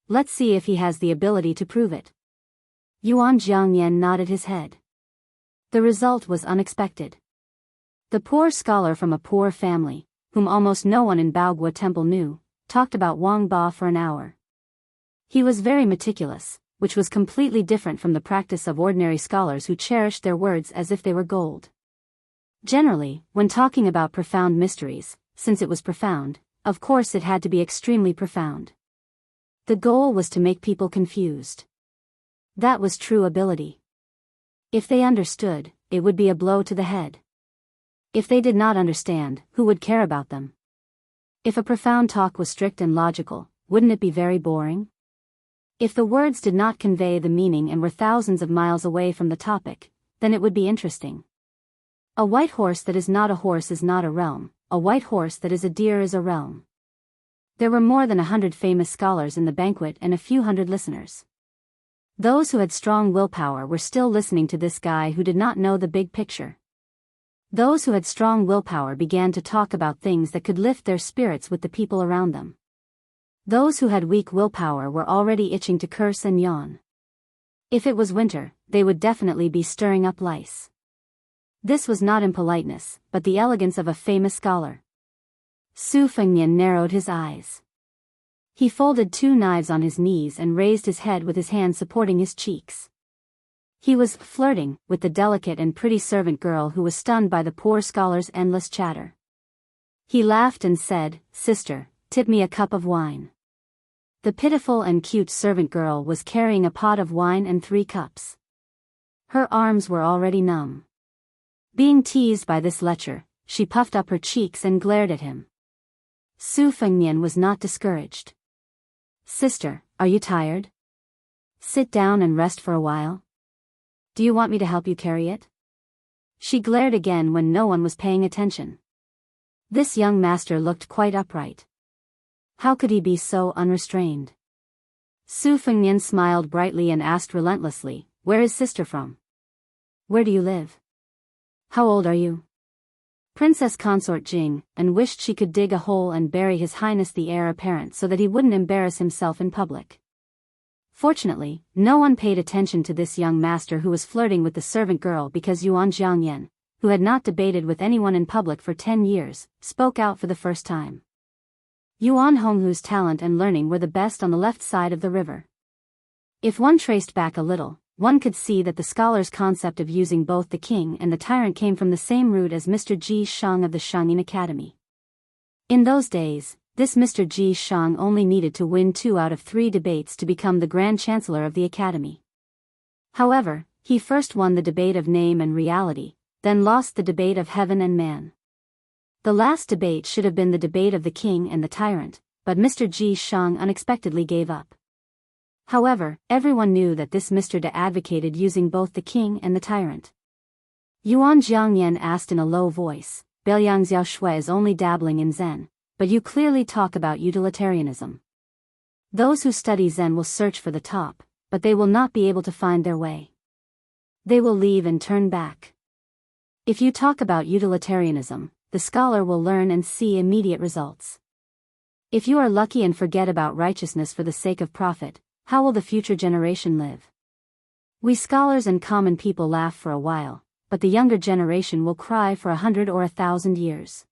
A: Let's see if he has the ability to prove it." Yuan Jiangyan nodded his head. The result was unexpected. The poor scholar from a poor family, whom almost no one in Baogua Temple knew, talked about Wang Ba for an hour. He was very meticulous, which was completely different from the practice of ordinary scholars who cherished their words as if they were gold. Generally, when talking about profound mysteries, since it was profound, of course it had to be extremely profound. The goal was to make people confused. That was true ability. If they understood, it would be a blow to the head. If they did not understand, who would care about them? If a profound talk was strict and logical, wouldn't it be very boring? If the words did not convey the meaning and were thousands of miles away from the topic, then it would be interesting. A white horse that is not a horse is not a realm, a white horse that is a deer is a realm. There were more than 100 famous scholars in the banquet and a few hundred listeners. Those who had strong willpower were still listening to this guy who did not know the big picture. Those who had strong willpower began to talk about things that could lift their spirits with the people around them. Those who had weak willpower were already itching to curse and yawn. If it was winter, they would definitely be stirring up lice. This was not impoliteness, but the elegance of a famous scholar. Su Fengnian narrowed his eyes. He folded 2 knives on his knees and raised his head with his hand supporting his cheeks. He was flirting with the delicate and pretty servant girl who was stunned by the poor scholar's endless chatter. He laughed and said, "Sister, tip me a cup of wine." The pitiful and cute servant girl was carrying a pot of wine and 3 cups. Her arms were already numb. Being teased by this lecher, she puffed up her cheeks and glared at him. Su Fengnian was not discouraged. "Sister, are you tired? Sit down and rest for a while. Do you want me to help you carry it?" She glared again when no one was paying attention. This young master looked quite upright. How could he be so unrestrained? Su Fengnian smiled brightly and asked relentlessly, "Where is sister from? Where do you live? How old are you?" Princess Consort Jing, and wished she could dig a hole and bury His Highness the heir apparent so that he wouldn't embarrass himself in public. Fortunately, no one paid attention to this young master who was flirting with the servant girl because Yuan Jiangyan, who had not debated with anyone in public for 10 years, spoke out for the first time. Yuan Honghu's talent and learning were the best on the left side of the river. If one traced back a little, one could see that the scholar's concept of using both the king and the tyrant came from the same root as Mr. Ji Shang of the Shangyin Academy. In those days, this Mr. Ji Shang only needed to win 2 out of 3 debates to become the Grand Chancellor of the Academy. However, he first won the debate of name and reality, then lost the debate of heaven and man. The last debate should have been the debate of the king and the tyrant, but Mr. Ji Shang unexpectedly gave up. However, everyone knew that this Mr. De advocated using both the king and the tyrant. Yuan Jiangyan asked in a low voice, Beiliang Xiao Shui is only dabbling in Zen, but you clearly talk about utilitarianism. Those who study Zen will search for the top, but they will not be able to find their way. They will leave and turn back. If you talk about utilitarianism, the scholar will learn and see immediate results. If you are lucky and forget about righteousness for the sake of profit, how will the future generation live? We scholars and common people laugh for a while, but the younger generation will cry for 100 or 1,000 years.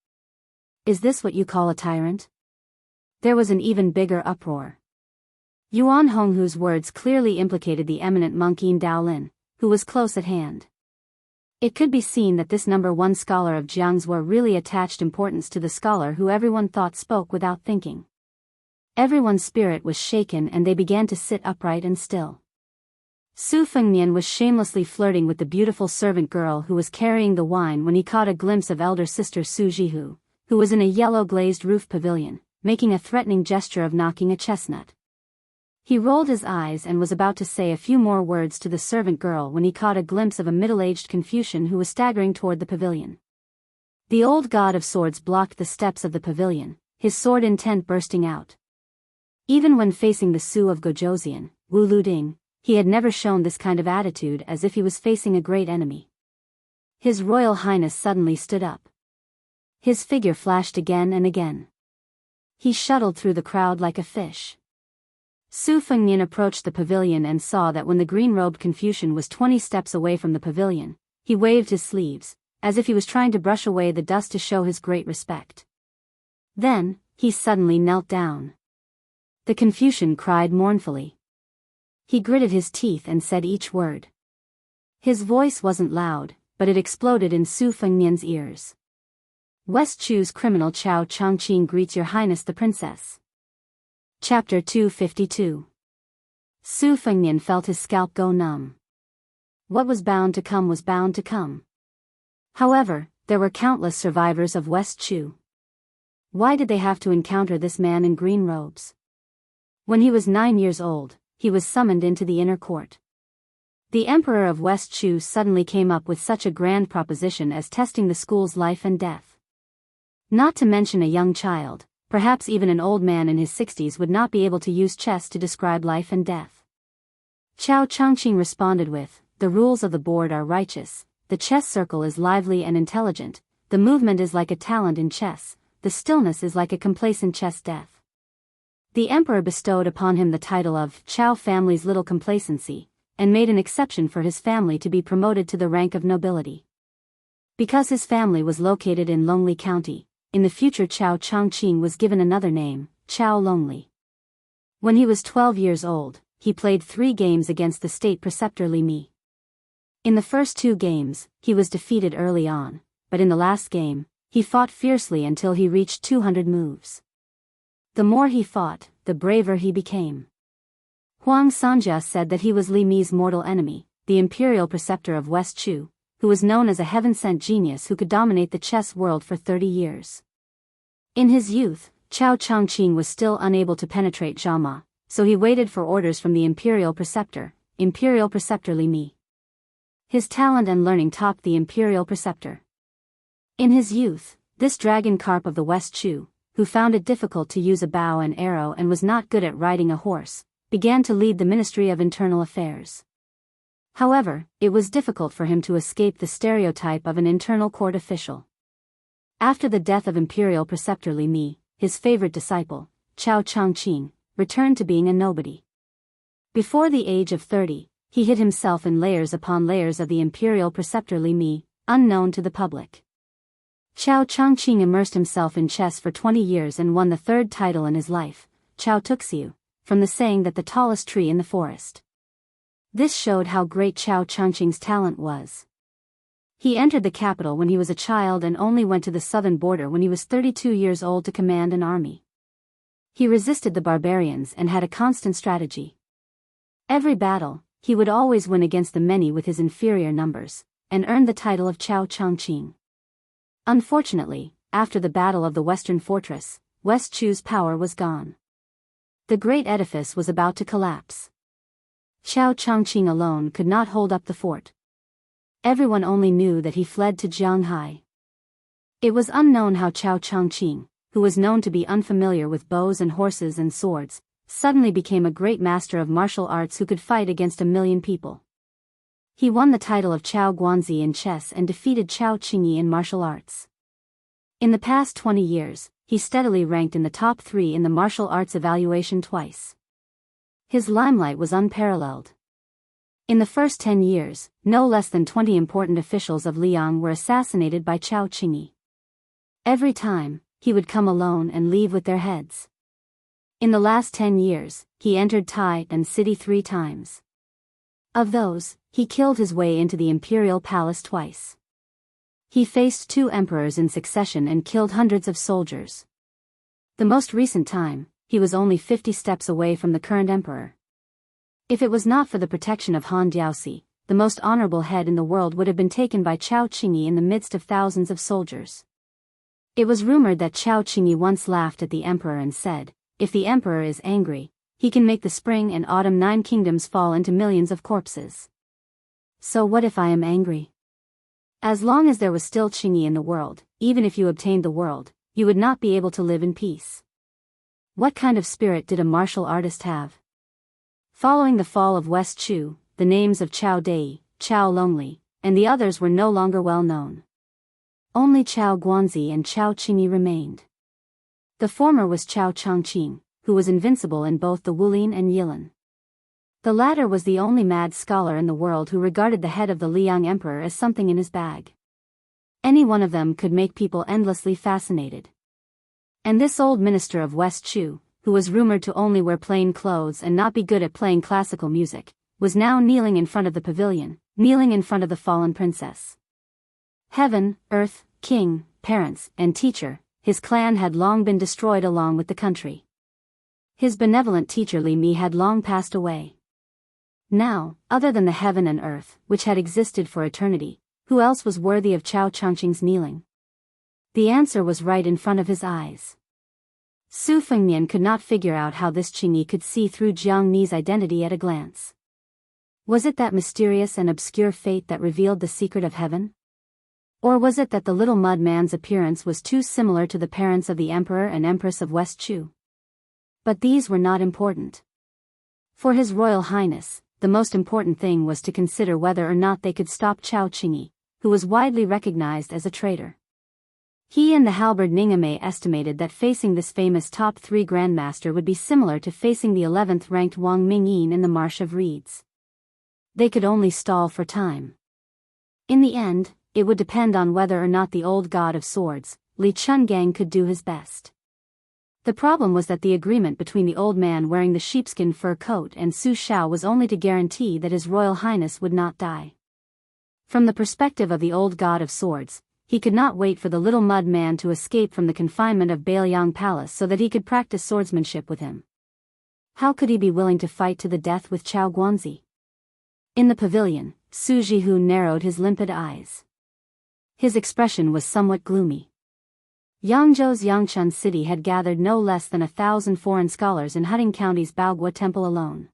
A: Is this what you call a tyrant? There was an even bigger uproar. Yuan Honghu's words clearly implicated the eminent monk Yin Daolin, who was close at hand. It could be seen that this #1 scholar of Jianghu really attached importance to the scholar who everyone thought spoke without thinking. Everyone's spirit was shaken and they began to sit upright and still. Su Fengnian was shamelessly flirting with the beautiful servant girl who was carrying the wine when he caught a glimpse of elder sister Su Jihu, who was in a yellow glazed roof pavilion, making a threatening gesture of knocking a chestnut. He rolled his eyes and was about to say a few more words to the servant girl when he caught a glimpse of a middle-aged Confucian who was staggering toward the pavilion. The old god of swords blocked the steps of the pavilion, his sword intent bursting out. Even when facing the Su of Gojoseon, Wu Luding, he had never shown this kind of attitude as if he was facing a great enemy. His Royal Highness suddenly stood up. His figure flashed again and again. He shuttled through the crowd like a fish. Su Fengnian approached the pavilion and saw that when the green-robed Confucian was 20 steps away from the pavilion, he waved his sleeves, as if he was trying to brush away the dust to show his great respect. Then, he suddenly knelt down. The Confucian cried mournfully. He gritted his teeth and said each word. His voice wasn't loud, but it exploded in Su Fengnian's ears. West Chu's criminal Chao Changqing greets Your Highness the Princess. Chapter 252. Su Fengnian felt his scalp go numb. What was bound to come was bound to come. However, there were countless survivors of West Chu. Why did they have to encounter this man in green robes? When he was 9 years old, he was summoned into the inner court. The Emperor of West Chu suddenly came up with such a grand proposition as testing the school's life and death. Not to mention a young child, perhaps even an old man in his 60s would not be able to use chess to describe life and death. Chao Changqing responded with, the rules of the board are righteous, the chess circle is lively and intelligent, the movement is like a talent in chess, the stillness is like a complacent chess death. The emperor bestowed upon him the title of Chao family's little complacency, and made an exception for his family to be promoted to the rank of nobility. Because his family was located in Lonely County, in the future Chao Changqing was given another name, Chao Lonely. When he was 12 years old, he played 3 games against the state preceptor Li Mi. In the first 2 games, he was defeated early on, but in the last game, he fought fiercely until he reached 200 moves. The more he fought, the braver he became. Huang Sanjia said that he was Li Mi's mortal enemy, the imperial preceptor of West Chu, who was known as a heaven-sent genius who could dominate the chess world for 30 years. In his youth, Chao Changqing was still unable to penetrate Zhama, so he waited for orders from the imperial preceptor Li Mi. His talent and learning topped the imperial preceptor. In his youth, this dragon carp of the West Chu, who found it difficult to use a bow and arrow and was not good at riding a horse, began to lead the Ministry of Internal Affairs. However, it was difficult for him to escape the stereotype of an internal court official. After the death of imperial preceptor Li Mi, his favorite disciple, Chao Changqing, returned to being a nobody. Before the age of 30, he hid himself in layers upon layers of the imperial preceptor Li Mi, unknown to the public. Chao Changqing immersed himself in chess for 20 years and won the third title in his life, Chao Tuxiu, from the saying that the tallest tree in the forest. This showed how great Chao Changqing's talent was. He entered the capital when he was a child and only went to the southern border when he was 32 years old to command an army. He resisted the barbarians and had a constant strategy. Every battle, he would always win against the many with his inferior numbers, and earned the title of Chao Changqing. Unfortunately, after the Battle of the Western Fortress, West Chu's power was gone. The great edifice was about to collapse. Chao Changqing alone could not hold up the fort. Everyone only knew that he fled to Jianghu. It was unknown how Chao Changqing, who was known to be unfamiliar with bows and horses and swords, suddenly became a great master of martial arts who could fight against 1,000,000 people. He won the title of Chao Guanzi in chess and defeated Chao Qingyi in martial arts. In the past 20 years, he steadily ranked in the top 3 in the martial arts evaluation twice. His limelight was unparalleled. In the first 10 years, no less than 20 important officials of Liang were assassinated by Chao Qingyi. Every time, he would come alone and leave with their heads. In the last 10 years, he entered Tai and city 3 times. Of those, he killed his way into the imperial palace twice. He faced 2 emperors in succession and killed hundreds of soldiers. The most recent time, he was only 50 steps away from the current emperor. If it was not for the protection of Han Diaosi, the most honorable head in the world would have been taken by Chao Qingyi in the midst of thousands of soldiers. It was rumored that Chao Qingyi once laughed at the emperor and said, "If the emperor is angry, he can make the spring and autumn 9 kingdoms fall into millions of corpses. So what if I am angry? As long as there was still Qingyi in the world, even if you obtained the world, you would not be able to live in peace." What kind of spirit did a martial artist have? Following the fall of West Chu, the names of Chao Dai, Chao Longli, and the others were no longer well known. Only Chao Guanzi and Chao Qingyi remained. The former was Chao Changqing, who was invincible in both the Wulin and Yilin. The latter was the only mad scholar in the world who regarded the head of the Liang emperor as something in his bag. Any one of them could make people endlessly fascinated. And this old minister of West Chu, who was rumored to only wear plain clothes and not be good at playing classical music, was now kneeling in front of the pavilion, kneeling in front of the fallen princess. Heaven, earth, king, parents, and teacher, his clan had long been destroyed along with the country. His benevolent teacher Li Mi had long passed away. Now, other than the heaven and earth, which had existed for eternity, who else was worthy of Chao Changqing's kneeling? The answer was right in front of his eyes. Su Fengmian could not figure out how this Qingyi could see through Jiang Ni's identity at a glance. Was it that mysterious and obscure fate that revealed the secret of heaven? Or was it that the little mud man's appearance was too similar to the parents of the emperor and empress of West Chu? But these were not important. For His Royal Highness, the most important thing was to consider whether or not they could stop Chao Qingyi, who was widely recognized as a traitor. He and the halberd Ningame estimated that facing this famous top 3 grandmaster would be similar to facing the 11th ranked Wang Mingyin in the Marsh of Reeds. They could only stall for time. In the end, it would depend on whether or not the old god of swords, Li Chungang, could do his best. The problem was that the agreement between the old man wearing the sheepskin fur coat and Su Shao was only to guarantee that His Royal Highness would not die. From the perspective of the old god of swords, he could not wait for the little mud man to escape from the confinement of Bailiang Palace so that he could practice swordsmanship with him. How could he be willing to fight to the death with Chao Guanzi? In the pavilion, Su Jihu narrowed his limpid eyes. His expression was somewhat gloomy. Yangzhou's Yangchun city had gathered no less than 1,000 foreign scholars in Hutting County's Baogua Temple alone.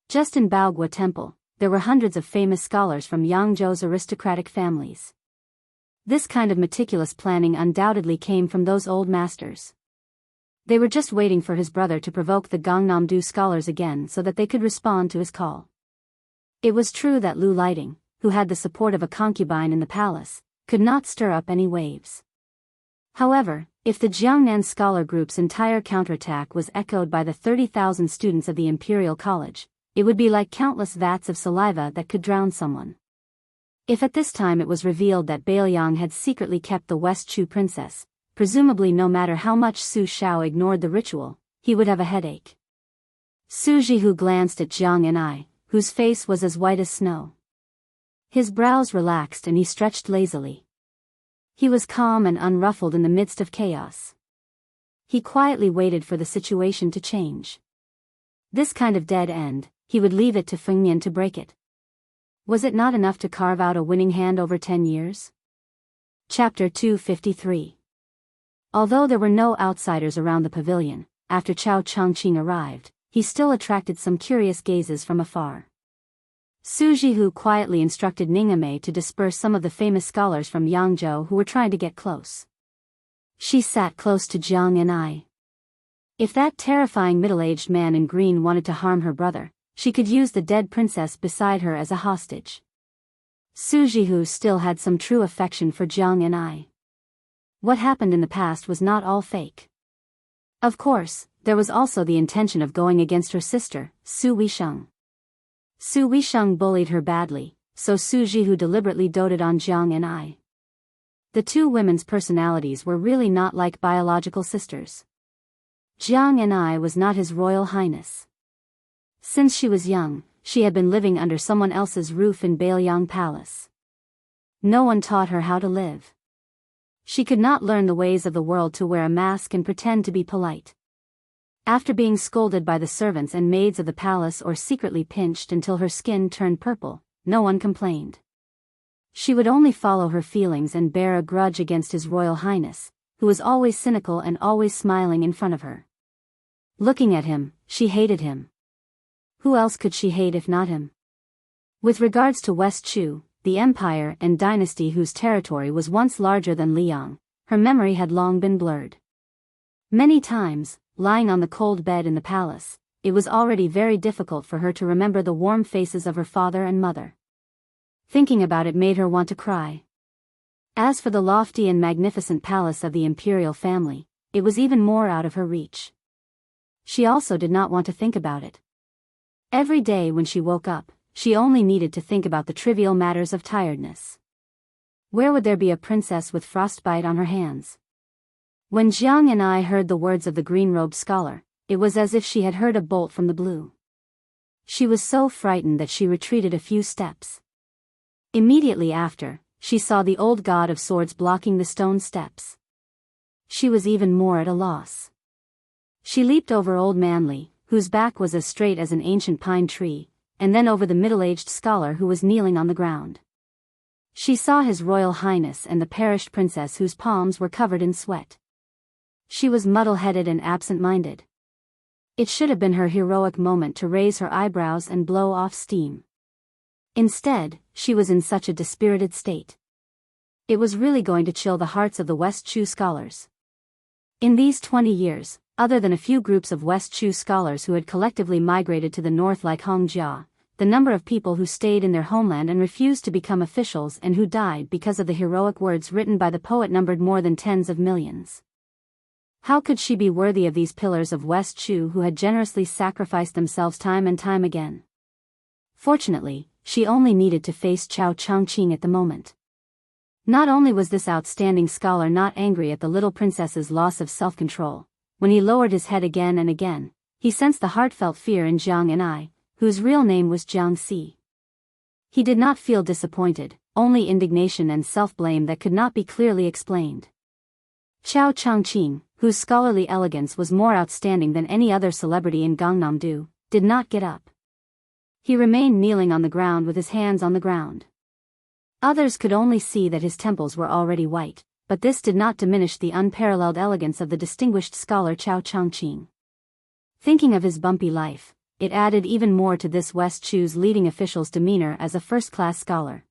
A: Just in Baogua Temple, there were hundreds of famous scholars from Yangzhou's aristocratic families. This kind of meticulous planning undoubtedly came from those old masters. They were just waiting for his brother to provoke the Gangnam-do scholars again so that they could respond to his call. It was true that Lu Lighting, who had the support of a concubine in the palace, could not stir up any waves. However, if the Jiangnan scholar group's entire counterattack was echoed by the 30,000 students of the Imperial College, it would be like countless vats of saliva that could drown someone. If at this time it was revealed that Bailiang had secretly kept the West Chu princess, presumably no matter how much Su Xiao ignored the ritual, he would have a headache. Su Jihu glanced at Jiang and I, whose face was as white as snow. His brows relaxed and he stretched lazily. He was calm and unruffled in the midst of chaos. He quietly waited for the situation to change. This kind of dead end, he would leave it to Fengnian to break it. Was it not enough to carve out a winning hand over 10 years? Chapter 253. Although there were no outsiders around the pavilion, after Chao Changqing arrived, he still attracted some curious gazes from afar. Su Jihu quietly instructed Ningame to disperse some of the famous scholars from Yangzhou who were trying to get close. She sat close to Jiang and I. If that terrifying middle-aged man in green wanted to harm her brother, she could use the dead princess beside her as a hostage. Su Jihu still had some true affection for Jiang and I. What happened in the past was not all fake. Of course, there was also the intention of going against her sister, Su Weisheng. Su Weisheng bullied her badly, so Su Jihu deliberately doted on Jiang and I. The two women's personalities were really not like biological sisters. Jiang and I was not His Royal Highness. Since she was young, she had been living under someone else's roof in Bailiang Palace. No one taught her how to live. She could not learn the ways of the world to wear a mask and pretend to be polite. After being scolded by the servants and maids of the palace or secretly pinched until her skin turned purple, no one complained. She would only follow her feelings and bear a grudge against His Royal Highness, who was always cynical and always smiling in front of her. Looking at him, she hated him. Who else could she hate if not him? With regards to West Chu, the empire and dynasty whose territory was once larger than Liang, her memory had long been blurred. Many times, lying on the cold bed in the palace, it was already very difficult for her to remember the warm faces of her father and mother. Thinking about it made her want to cry. As for the lofty and magnificent palace of the imperial family, it was even more out of her reach. She also did not want to think about it. Every day when she woke up, she only needed to think about the trivial matters of tiredness. Where would there be a princess with frostbite on her hands? When Jiang and I heard the words of the green-robed scholar, it was as if she had heard a bolt from the blue. She was so frightened that she retreated a few steps. Immediately after, she saw the old god of swords blocking the stone steps. She was even more at a loss. She leaped over old Manly, whose back was as straight as an ancient pine tree, and then over the middle-aged scholar who was kneeling on the ground. She saw His Royal Highness and the perished princess whose palms were covered in sweat. She was muddle-headed and absent-minded. It should have been her heroic moment to raise her eyebrows and blow off steam. Instead, she was in such a dispirited state. It was really going to chill the hearts of the West Chu scholars. In these 20 years, other than a few groups of West Chu scholars who had collectively migrated to the north like Hongjia, the number of people who stayed in their homeland and refused to become officials and who died because of the heroic words written by the poet numbered more than tens of millions. How could she be worthy of these pillars of West Chu who had generously sacrificed themselves time and time again? Fortunately, she only needed to face Chao Changqing at the moment. Not only was this outstanding scholar not angry at the little princess's loss of self-control, when he lowered his head again and again, he sensed the heartfelt fear in Jiang and I, whose real name was Jiang Si. He did not feel disappointed, only indignation and self-blame that could not be clearly explained. Chao Changqing, whose scholarly elegance was more outstanding than any other celebrity in Gangnam-do, did not get up. He remained kneeling on the ground with his hands on the ground. Others could only see that his temples were already white, but this did not diminish the unparalleled elegance of the distinguished scholar Chao Changqing. Thinking of his bumpy life, it added even more to this West Chu's leading official's demeanor as a first-class scholar.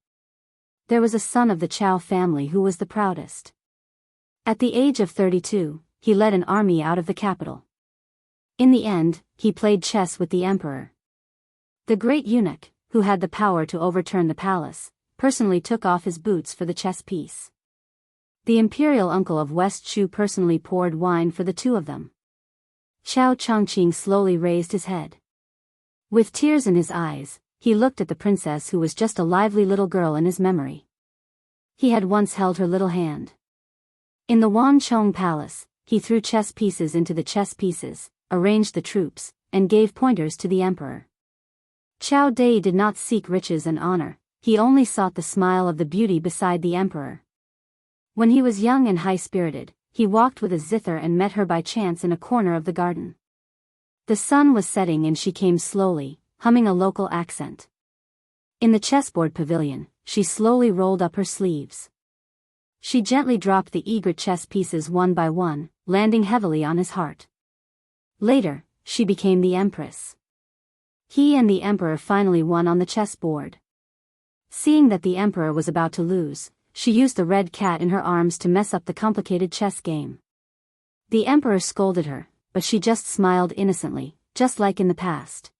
A: There was a son of the Chao family who was the proudest. At the age of 32, he led an army out of the capital. In the end, he played chess with the emperor. The great eunuch, who had the power to overturn the palace, personally took off his boots for the chess piece. The imperial uncle of West Chu personally poured wine for the two of them. Chao Changqing slowly raised his head. With tears in his eyes, he looked at the princess who was just a lively little girl in his memory. He had once held her little hand. In the Wanchong Palace, he threw chess pieces into the chess pieces, arranged the troops, and gave pointers to the emperor. Qiao Dai did not seek riches and honor, he only sought the smile of the beauty beside the emperor. When he was young and high-spirited, he walked with a zither and met her by chance in a corner of the garden. The sun was setting and she came slowly, humming a local accent. In the chessboard pavilion, she slowly rolled up her sleeves. She gently dropped the eager chess pieces one by one, landing heavily on his heart. Later, she became the empress. He and the emperor finally won on the chessboard. Seeing that the emperor was about to lose, she used the red cat in her arms to mess up the complicated chess game. The emperor scolded her, but she just smiled innocently, just like in the past.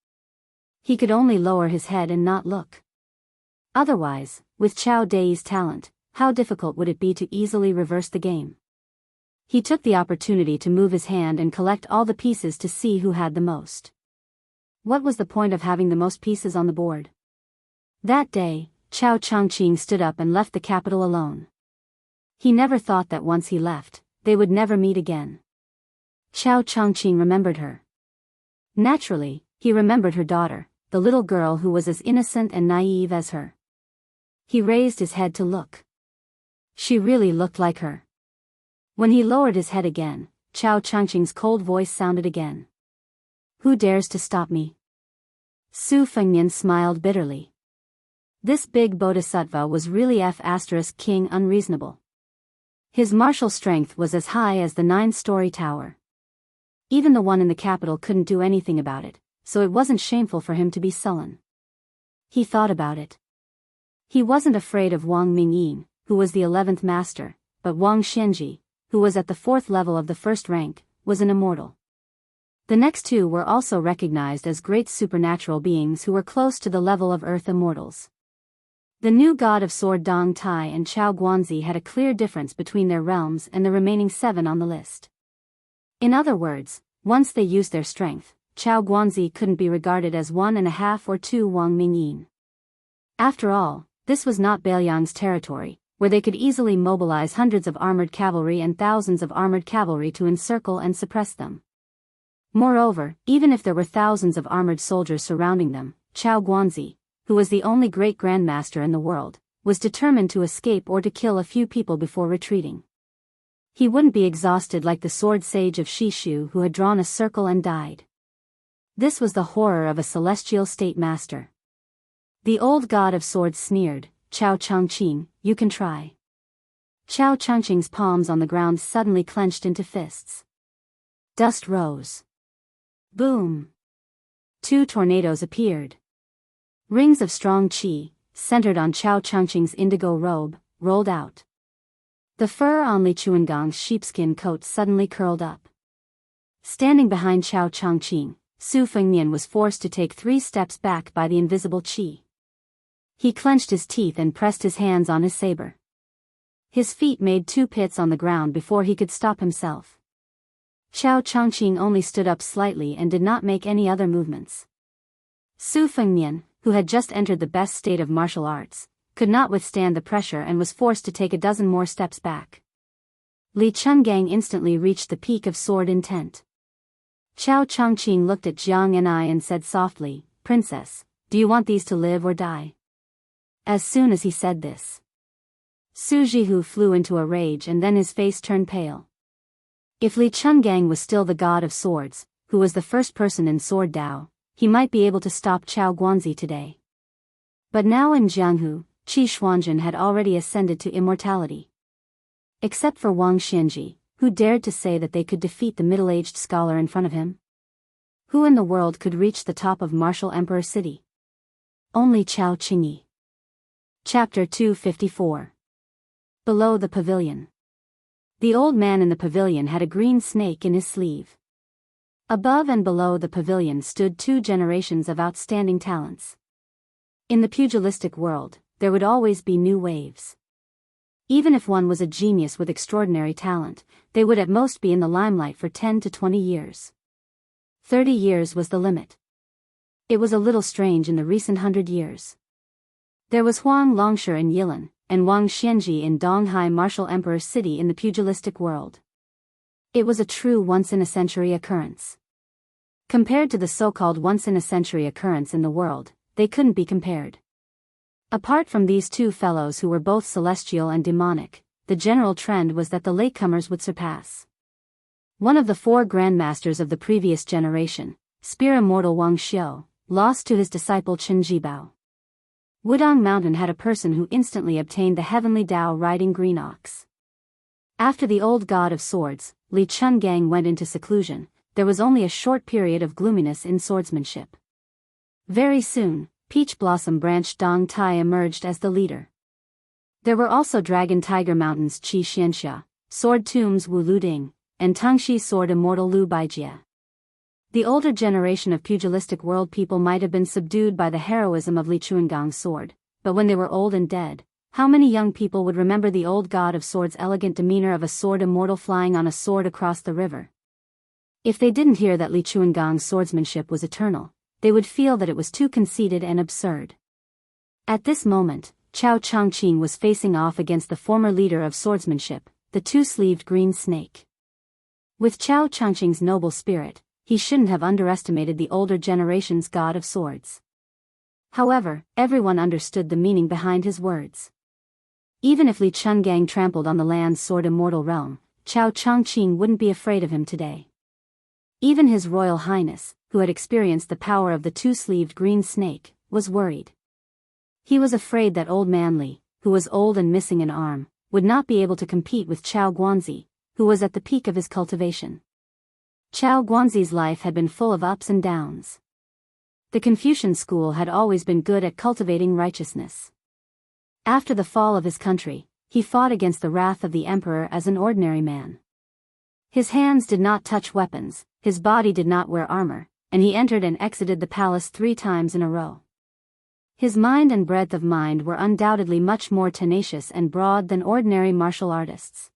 A: He could only lower his head and not look. Otherwise, with Qiao Dai's talent, how difficult would it be to easily reverse the game? He took the opportunity to move his hand and collect all the pieces to see who had the most. What was the point of having the most pieces on the board? That day, Qiao Changqing stood up and left the capital alone. He never thought that once he left, they would never meet again. Qiao Changqing remembered her. Naturally, he remembered her daughter, the little girl who was as innocent and naive as her. He raised his head to look. She really looked like her. When he lowered his head again, Qiao Changqing's cold voice sounded again. "Who dares to stop me?" Su Fengnian smiled bitterly. This big bodhisattva was really King unreasonable. His martial strength was as high as the 9-story tower. Even the one in the capital couldn't do anything about it, so it wasn't shameful for him to be sullen. He thought about it. He wasn't afraid of Wang Mingyin, who was the 11th master, but Wang Xianji, who was at the 4th level of the 1st rank, was an immortal. The next two were also recognized as great supernatural beings who were close to the level of earth immortals. The new god of sword Dong Tai and Chao Guanzi had a clear difference between their realms and the remaining 7 on the list. In other words, once they used their strength, Chao Guanzi couldn't be regarded as 1.5 or 2 Wang Mingyin. After all, this was not Beiliang's territory, where they could easily mobilize hundreds of armored cavalry and thousands of armored cavalry to encircle and suppress them. Moreover, even if there were thousands of armored soldiers surrounding them, Chao Guanzi, who was the only great grandmaster in the world, was determined to escape or to kill a few people before retreating. He wouldn't be exhausted like the sword sage of Shishu who had drawn a circle and died. This was the horror of a celestial state master. The old god of swords sneered, "Qiao Changqing, you can try." Qiao Changqing's palms on the ground suddenly clenched into fists. Dust rose. Boom! 2 tornadoes appeared. Rings of strong qi, centered on Qiao Changqing's indigo robe, rolled out. The fur on Li Chuangang's sheepskin coat suddenly curled up. Standing behind Qiao Changqing, Su Fengnian was forced to take 3 steps back by the invisible qi. He clenched his teeth and pressed his hands on his saber. His feet made 2 pits on the ground before he could stop himself. Qiao Changqing only stood up slightly and did not make any other movements. Su Fengnian, who had just entered the best state of martial arts, could not withstand the pressure and was forced to take a dozen more steps back. Li Chungang instantly reached the peak of sword intent. Qiao Changqing looked at Jiang and said softly, "Princess, do you want these to live or die?" As soon as he said this, Su Jihu flew into a rage and then his face turned pale. If Li Chungang was still the god of swords, who was the first person in Sword Dao, he might be able to stop Chao Guanzi today. But now in Jianghu, Qi Xuanzhen had already ascended to immortality. Except for Wang Xianji, who dared to say that they could defeat the middle-aged scholar in front of him? Who in the world could reach the top of Martial Emperor City? Only Chao Qingyi. Chapter 254. Below the pavilion. The old man in the pavilion had a green snake in his sleeve. Above and below the pavilion stood 2 generations of outstanding talents. In the pugilistic world, there would always be new waves. Even if one was a genius with extraordinary talent, they would at most be in the limelight for 10 to 20 years. 30 years was the limit. It was a little strange in the recent 100 years. There was Huang Longshi in Yilan, and Wang Xianji in Donghai Martial Emperor City in the pugilistic world. It was a true once-in-a-century occurrence. Compared to the so-called once-in-a-century occurrence in the world, they couldn't be compared. Apart from these two fellows who were both celestial and demonic, the general trend was that the latecomers would surpass. One of the four grandmasters of the previous generation, spear immortal Wang Xiu, lost to his disciple Chen Jibao. Wudong Mountain had a person who instantly obtained the heavenly Dao riding green ox. After the old god of swords, Li Chungang went into seclusion, there was only a short period of gloominess in swordsmanship. Very soon, Peach Blossom Branch Dong Tai emerged as the leader. There were also Dragon Tiger Mountains Qi Xianxia, Sword Tombs Wu Luding, and Tangxi Sword Immortal Lu Baijie. The older generation of pugilistic world people might have been subdued by the heroism of Li Chuangang's sword, but when they were old and dead, how many young people would remember the old god of swords' elegant demeanor of a sword immortal flying on a sword across the river? If they didn't hear that Li Chuangang's swordsmanship was eternal, they would feel that it was too conceited and absurd. At this moment, Chao Chongqing was facing off against the former leader of swordsmanship, the two-sleeved green snake. With Chao Chongqing's noble spirit, he shouldn't have underestimated the older generation's god of swords. However, everyone understood the meaning behind his words. Even if Li Chungang trampled on the land's sword immortal realm, Chao Chongqing wouldn't be afraid of him today. Even His Royal Highness, who had experienced the power of the two-sleeved green snake, was worried. He was afraid that old man Li, who was old and missing an arm, would not be able to compete with Chao Guanzi, who was at the peak of his cultivation. Chao Guanzi's life had been full of ups and downs. The Confucian school had always been good at cultivating righteousness. After the fall of his country, he fought against the wrath of the emperor as an ordinary man. His hands did not touch weapons, his body did not wear armor, and he entered and exited the palace 3 times in a row. His mind and breadth of mind were undoubtedly much more tenacious and broad than ordinary martial artists.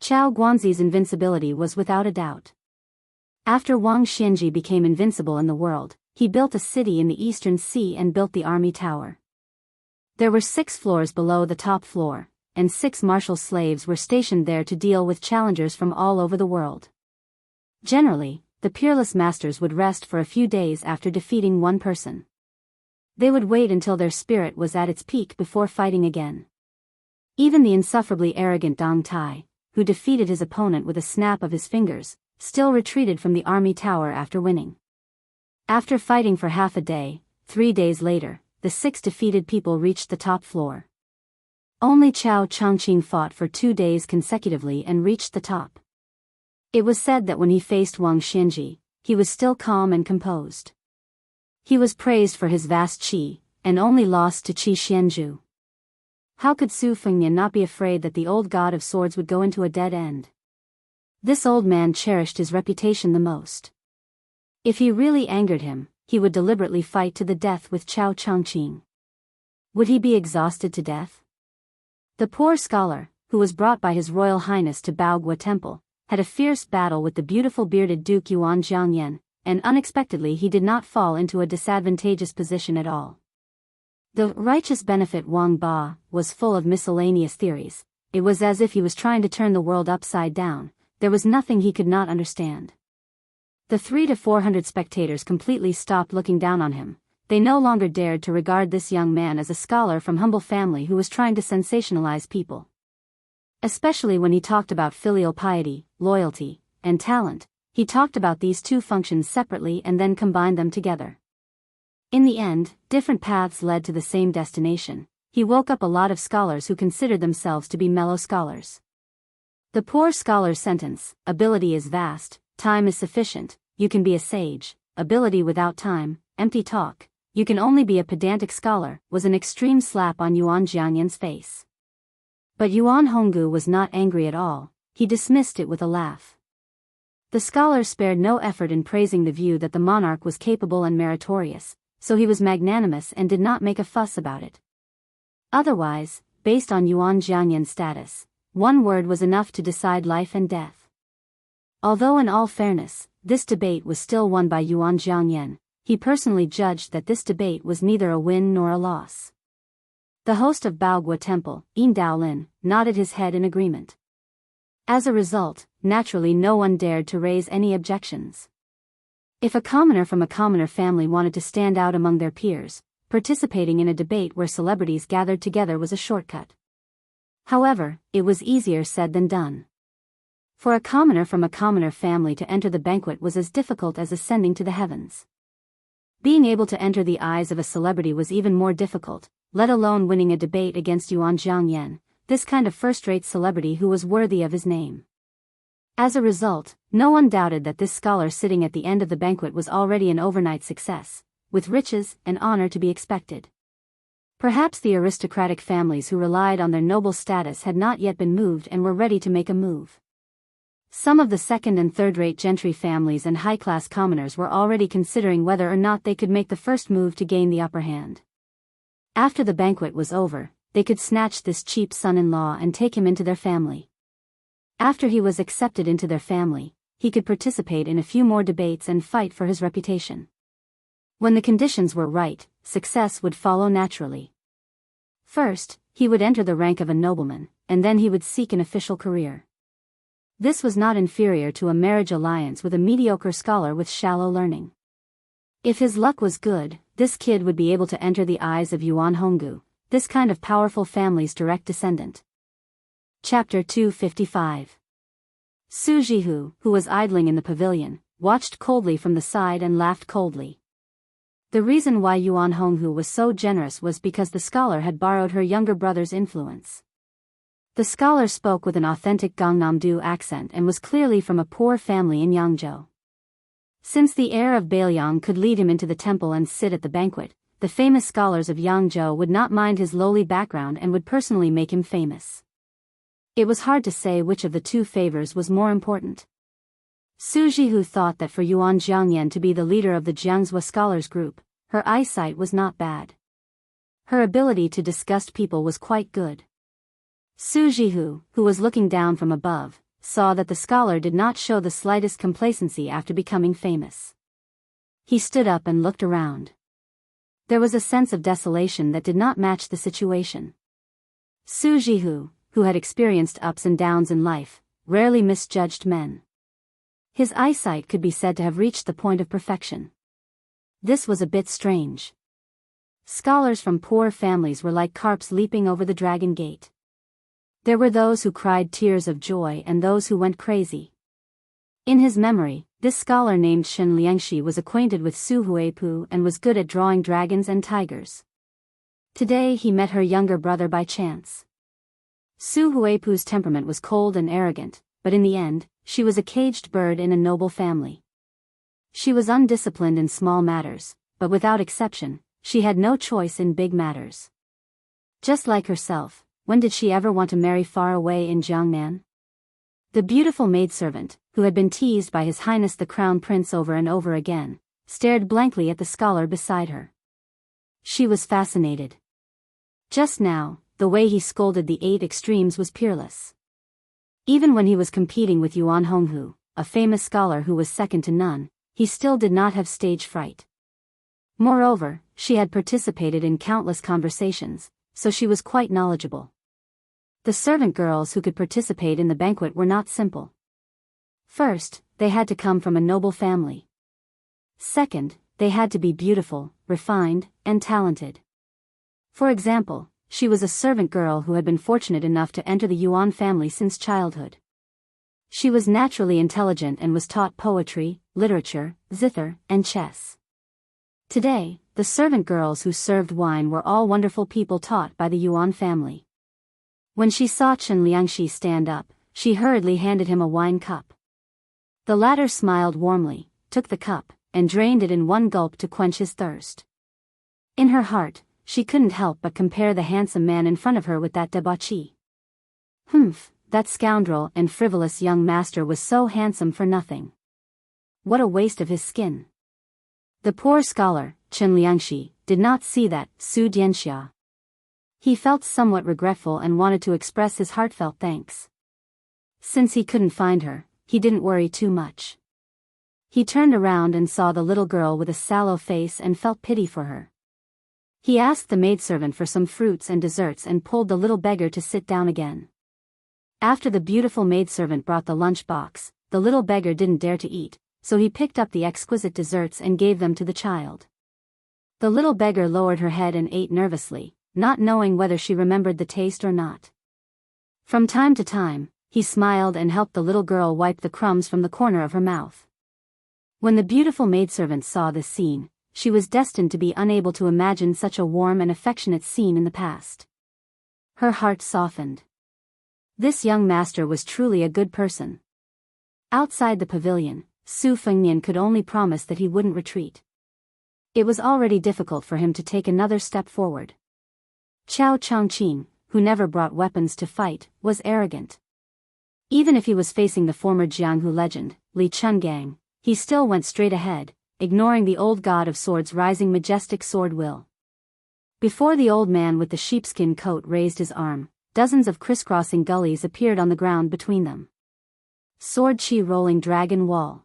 A: Chao Guanzi's invincibility was without a doubt. After Wang Xianji became invincible in the world, he built a city in the eastern sea and built the army tower. There were 6 floors below the top floor, and 6 martial slaves were stationed there to deal with challengers from all over the world. Generally, the peerless masters would rest for a few days after defeating one person. They would wait until their spirit was at its peak before fighting again. Even the insufferably arrogant Dong Tai, who defeated his opponent with a snap of his fingers, still retreated from the army tower after winning. After fighting for half a day, 3 days later, the 6 defeated people reached the top floor. Only Chao Chongqing fought for 2 days consecutively and reached the top. It was said that when he faced Wang Xianji, he was still calm and composed. He was praised for his vast qi, and only lost to Qi Xianzhu. How could Su Fengnian not be afraid that the old god of swords would go into a dead end? This old man cherished his reputation the most. If he really angered him, he would deliberately fight to the death with Chao Chongqing. Would he be exhausted to death? The poor scholar, who was brought by His Royal Highness to Baogua Temple, had a fierce battle with the beautiful bearded Duke Yuan Jiangyan, and unexpectedly he did not fall into a disadvantageous position at all. The righteous benefit Wang Ba was full of miscellaneous theories. It was as if he was trying to turn the world upside down. There was nothing he could not understand. The 300 to 400 spectators completely stopped looking down on him. They no longer dared to regard this young man as a scholar from humble family who was trying to sensationalize people. Especially when he talked about filial piety, loyalty, and talent, he talked about these two functions separately and then combined them together. In the end, different paths led to the same destination. He woke up a lot of scholars who considered themselves to be mellow scholars. The poor scholar's sentence, ability is vast, time is sufficient, you can be a sage, ability without time, empty talk, you can only be a pedantic scholar, was an extreme slap on Yuan Jiangyan's face. But Yuan Honggu was not angry at all, he dismissed it with a laugh. The scholar spared no effort in praising the view that the monarch was capable and meritorious, so he was magnanimous and did not make a fuss about it. Otherwise, based on Yuan Jiangyan's status, one word was enough to decide life and death. Although in all fairness, this debate was still won by Yuan Jiangyan, he personally judged that this debate was neither a win nor a loss. The host of Baogua Temple, Yin Daolin, nodded his head in agreement. As a result, naturally no one dared to raise any objections. If a commoner from a commoner family wanted to stand out among their peers, participating in a debate where celebrities gathered together was a shortcut. However, it was easier said than done. For a commoner from a commoner family to enter the banquet was as difficult as ascending to the heavens. Being able to enter the eyes of a celebrity was even more difficult, let alone winning a debate against Yuan Jiangyan, this kind of first-rate celebrity who was worthy of his name. As a result, no one doubted that this scholar sitting at the end of the banquet was already an overnight success, with riches and honor to be expected. Perhaps the aristocratic families who relied on their noble status had not yet been moved and were ready to make a move. Some of the second- and third-rate gentry families and high-class commoners were already considering whether or not they could make the first move to gain the upper hand. After the banquet was over, they could snatch this cheap son-in-law and take him into their family. After he was accepted into their family, he could participate in a few more debates and fight for his reputation. When the conditions were right, success would follow naturally. First, he would enter the rank of a nobleman, and then he would seek an official career. This was not inferior to a marriage alliance with a mediocre scholar with shallow learning. If his luck was good, this kid would be able to enter the eyes of Yuan Honggu, this kind of powerful family's direct descendant. Chapter 255. Su Jihu, who was idling in the pavilion, watched coldly from the side and laughed coldly. The reason why Yuan Honghu was so generous was because the scholar had borrowed her younger brother's influence. The scholar spoke with an authentic Gangnam-do accent and was clearly from a poor family in Yangzhou. Since the heir of Bailiang could lead him into the temple and sit at the banquet, the famous scholars of Yangzhou would not mind his lowly background and would personally make him famous. It was hard to say which of the two favors was more important. Su Jihu thought that for Yuan Jiangyan to be the leader of the Jiangzhou scholars group, her eyesight was not bad. Her ability to disgust people was quite good. Su Jihu, who was looking down from above, saw that the scholar did not show the slightest complacency after becoming famous. He stood up and looked around. There was a sense of desolation that did not match the situation. Su Jihu, who had experienced ups and downs in life, rarely misjudged men. His eyesight could be said to have reached the point of perfection. This was a bit strange. Scholars from poor families were like carps leaping over the dragon gate. There were those who cried tears of joy and those who went crazy. In his memory, this scholar named Shen Liangxi was acquainted with Su Huipu and was good at drawing dragons and tigers. Today he met her younger brother by chance. Su Huipu's temperament was cold and arrogant, but in the end, she was a caged bird in a noble family. She was undisciplined in small matters, but without exception, she had no choice in big matters. Just like herself, when did she ever want to marry far away in Jiangnan? The beautiful maidservant, who had been teased by His Highness the Crown Prince over and over again, stared blankly at the scholar beside her. She was fascinated. Just now, the way he scolded the 8 extremes was peerless. Even when he was competing with Yuan Honghu, a famous scholar who was second to none, he still did not have stage fright. Moreover, she had participated in countless conversations, so she was quite knowledgeable. The servant girls who could participate in the banquet were not simple. First, they had to come from a noble family. Second, they had to be beautiful, refined, and talented. For example, she was a servant girl who had been fortunate enough to enter the Yuan family since childhood. She was naturally intelligent and was taught poetry, literature, zither, and chess. Today, the servant girls who served wine were all wonderful people taught by the Yuan family. When she saw Chen Liangxi stand up, she hurriedly handed him a wine cup. The latter smiled warmly, took the cup, and drained it in one gulp to quench his thirst. In her heart, she couldn't help but compare the handsome man in front of her with that debauchee. Humph, that scoundrel and frivolous young master was so handsome for nothing. What a waste of his skin. The poor scholar, Chen Liangxi, did not see that, Su Dianxia. He felt somewhat regretful and wanted to express his heartfelt thanks. Since he couldn't find her, he didn't worry too much. He turned around and saw the little girl with a sallow face and felt pity for her. He asked the maidservant for some fruits and desserts and pulled the little beggar to sit down again. After the beautiful maidservant brought the lunch box, the little beggar didn't dare to eat, so he picked up the exquisite desserts and gave them to the child. The little beggar lowered her head and ate nervously, not knowing whether she remembered the taste or not. From time to time, he smiled and helped the little girl wipe the crumbs from the corner of her mouth. When the beautiful maidservant saw this scene, she was destined to be unable to imagine such a warm and affectionate scene in the past. Her heart softened. This young master was truly a good person. Outside the pavilion, Su Fengnian could only promise that he wouldn't retreat. It was already difficult for him to take another step forward. Qiao Changqing, who never brought weapons to fight, was arrogant. Even if he was facing the former Jianghu legend, Li Chungang, he still went straight ahead, ignoring the old god of swords' rising majestic sword will. Before the old man with the sheepskin coat raised his arm, dozens of crisscrossing gullies appeared on the ground between them. Sword Chi rolling dragon wall.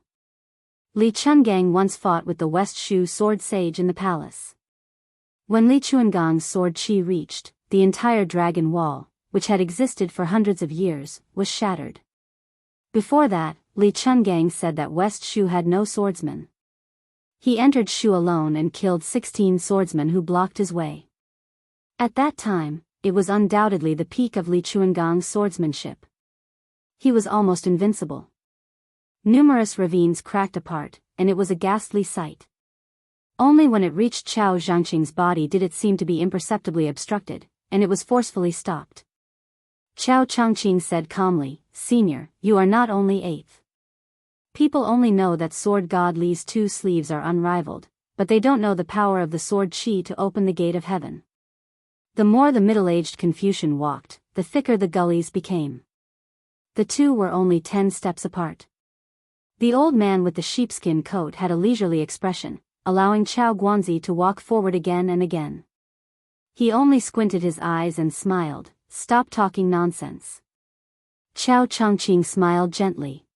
A: Li Chungang once fought with the West Shu sword sage in the palace. When Li Chuangang's sword Chi reached, the entire dragon wall, which had existed for hundreds of years, was shattered. Before that, Li Chungang said that West Shu had no swordsmen. He entered Shu alone and killed 16 swordsmen who blocked his way. At that time, it was undoubtedly the peak of Li Chuangang's swordsmanship. He was almost invincible. Numerous ravines cracked apart, and it was a ghastly sight. Only when it reached Qiao Zhangqing's body did it seem to be imperceptibly obstructed, and it was forcefully stopped. Qiao Changqing said calmly, "Senior, you are not only eighth. People only know that sword god Li's 2 sleeves are unrivaled, but they don't know the power of the sword Qi to open the gate of heaven." The more the middle-aged Confucian walked, the thicker the gullies became. The two were only 10 steps apart. The old man with the sheepskin coat had a leisurely expression, allowing Qiao Guanzi to walk forward again and again. He only squinted his eyes and smiled, "Stop talking nonsense." Qiao Changqing smiled gently.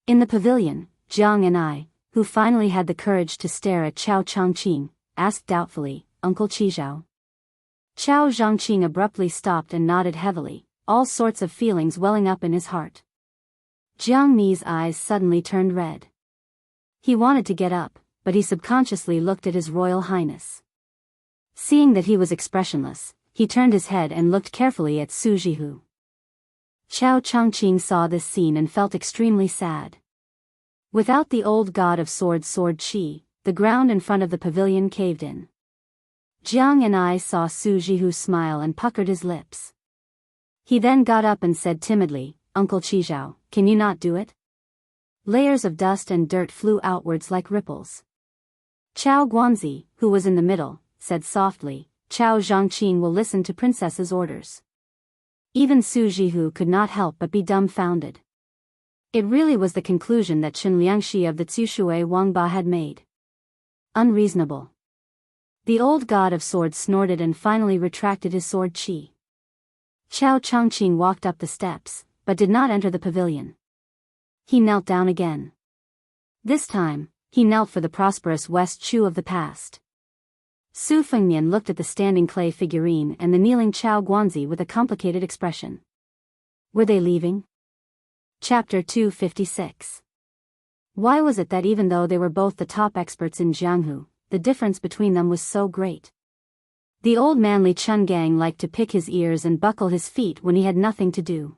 A: In the pavilion, Jiang and I, who finally had the courage to stare at Qiao Changqing, asked doubtfully, "Uncle Qizhao?" Qiao Zhangqing abruptly stopped and nodded heavily, all sorts of feelings welling up in his heart. Jiang Ni's eyes suddenly turned red. He wanted to get up, but he subconsciously looked at His Royal Highness. Seeing that he was expressionless, he turned his head and looked carefully at Su Jihu. Qiao Changqing saw this scene and felt extremely sad. Without the old god of swords sword Qi, the ground in front of the pavilion caved in. Jiang and I saw Su Jihu smile and puckered his lips. He then got up and said timidly, "Uncle Qizhao, can you not do it?" Layers of dust and dirt flew outwards like ripples. Qiao Guanzi, who was in the middle, said softly, "Qiao Zhangqing will listen to princess's orders." Even Su Jihu could not help but be dumbfounded. It really was the conclusion that Chen Liangxi of the Tsushui Wangba had made. Unreasonable. The old god of swords snorted and finally retracted his sword Qi. Qiao Changqing walked up the steps, but did not enter the pavilion. He knelt down again. This time, he knelt for the prosperous West Chu of the past. Su Fengnian looked at the standing clay figurine and the kneeling Qiao Guanzi with a complicated expression. Were they leaving? Chapter 256. Why was it that even though they were both the top experts in Jianghu, the difference between them was so great? The old man Li Chungang liked to pick his ears and buckle his feet when he had nothing to do.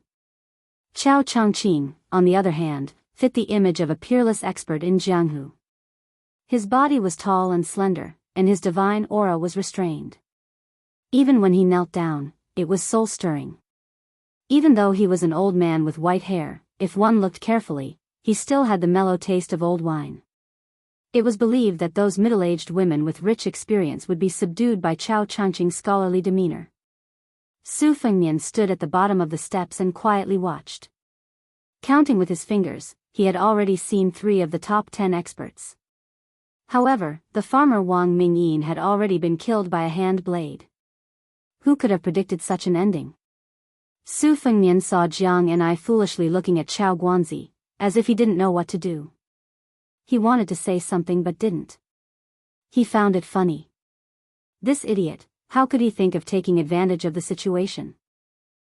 A: Qiao Changqing, on the other hand, fit the image of a peerless expert in Jianghu. His body was tall and slender, and his divine aura was restrained. Even when he knelt down, it was soul-stirring. Even though he was an old man with white hair, if one looked carefully, he still had the mellow taste of old wine. It was believed that those middle-aged women with rich experience would be subdued by Qiao Changqing's scholarly demeanor. Su Fengnian stood at the bottom of the steps and quietly watched. Counting with his fingers, he had already seen 3 of the top 10 experts. However, the farmer Wang Mingyin had already been killed by a hand blade. Who could have predicted such an ending? Su Fengnian saw Jiang and I foolishly looking at Qiao Guanzi, as if he didn't know what to do. He wanted to say something but didn't. He found it funny. This idiot, how could he think of taking advantage of the situation?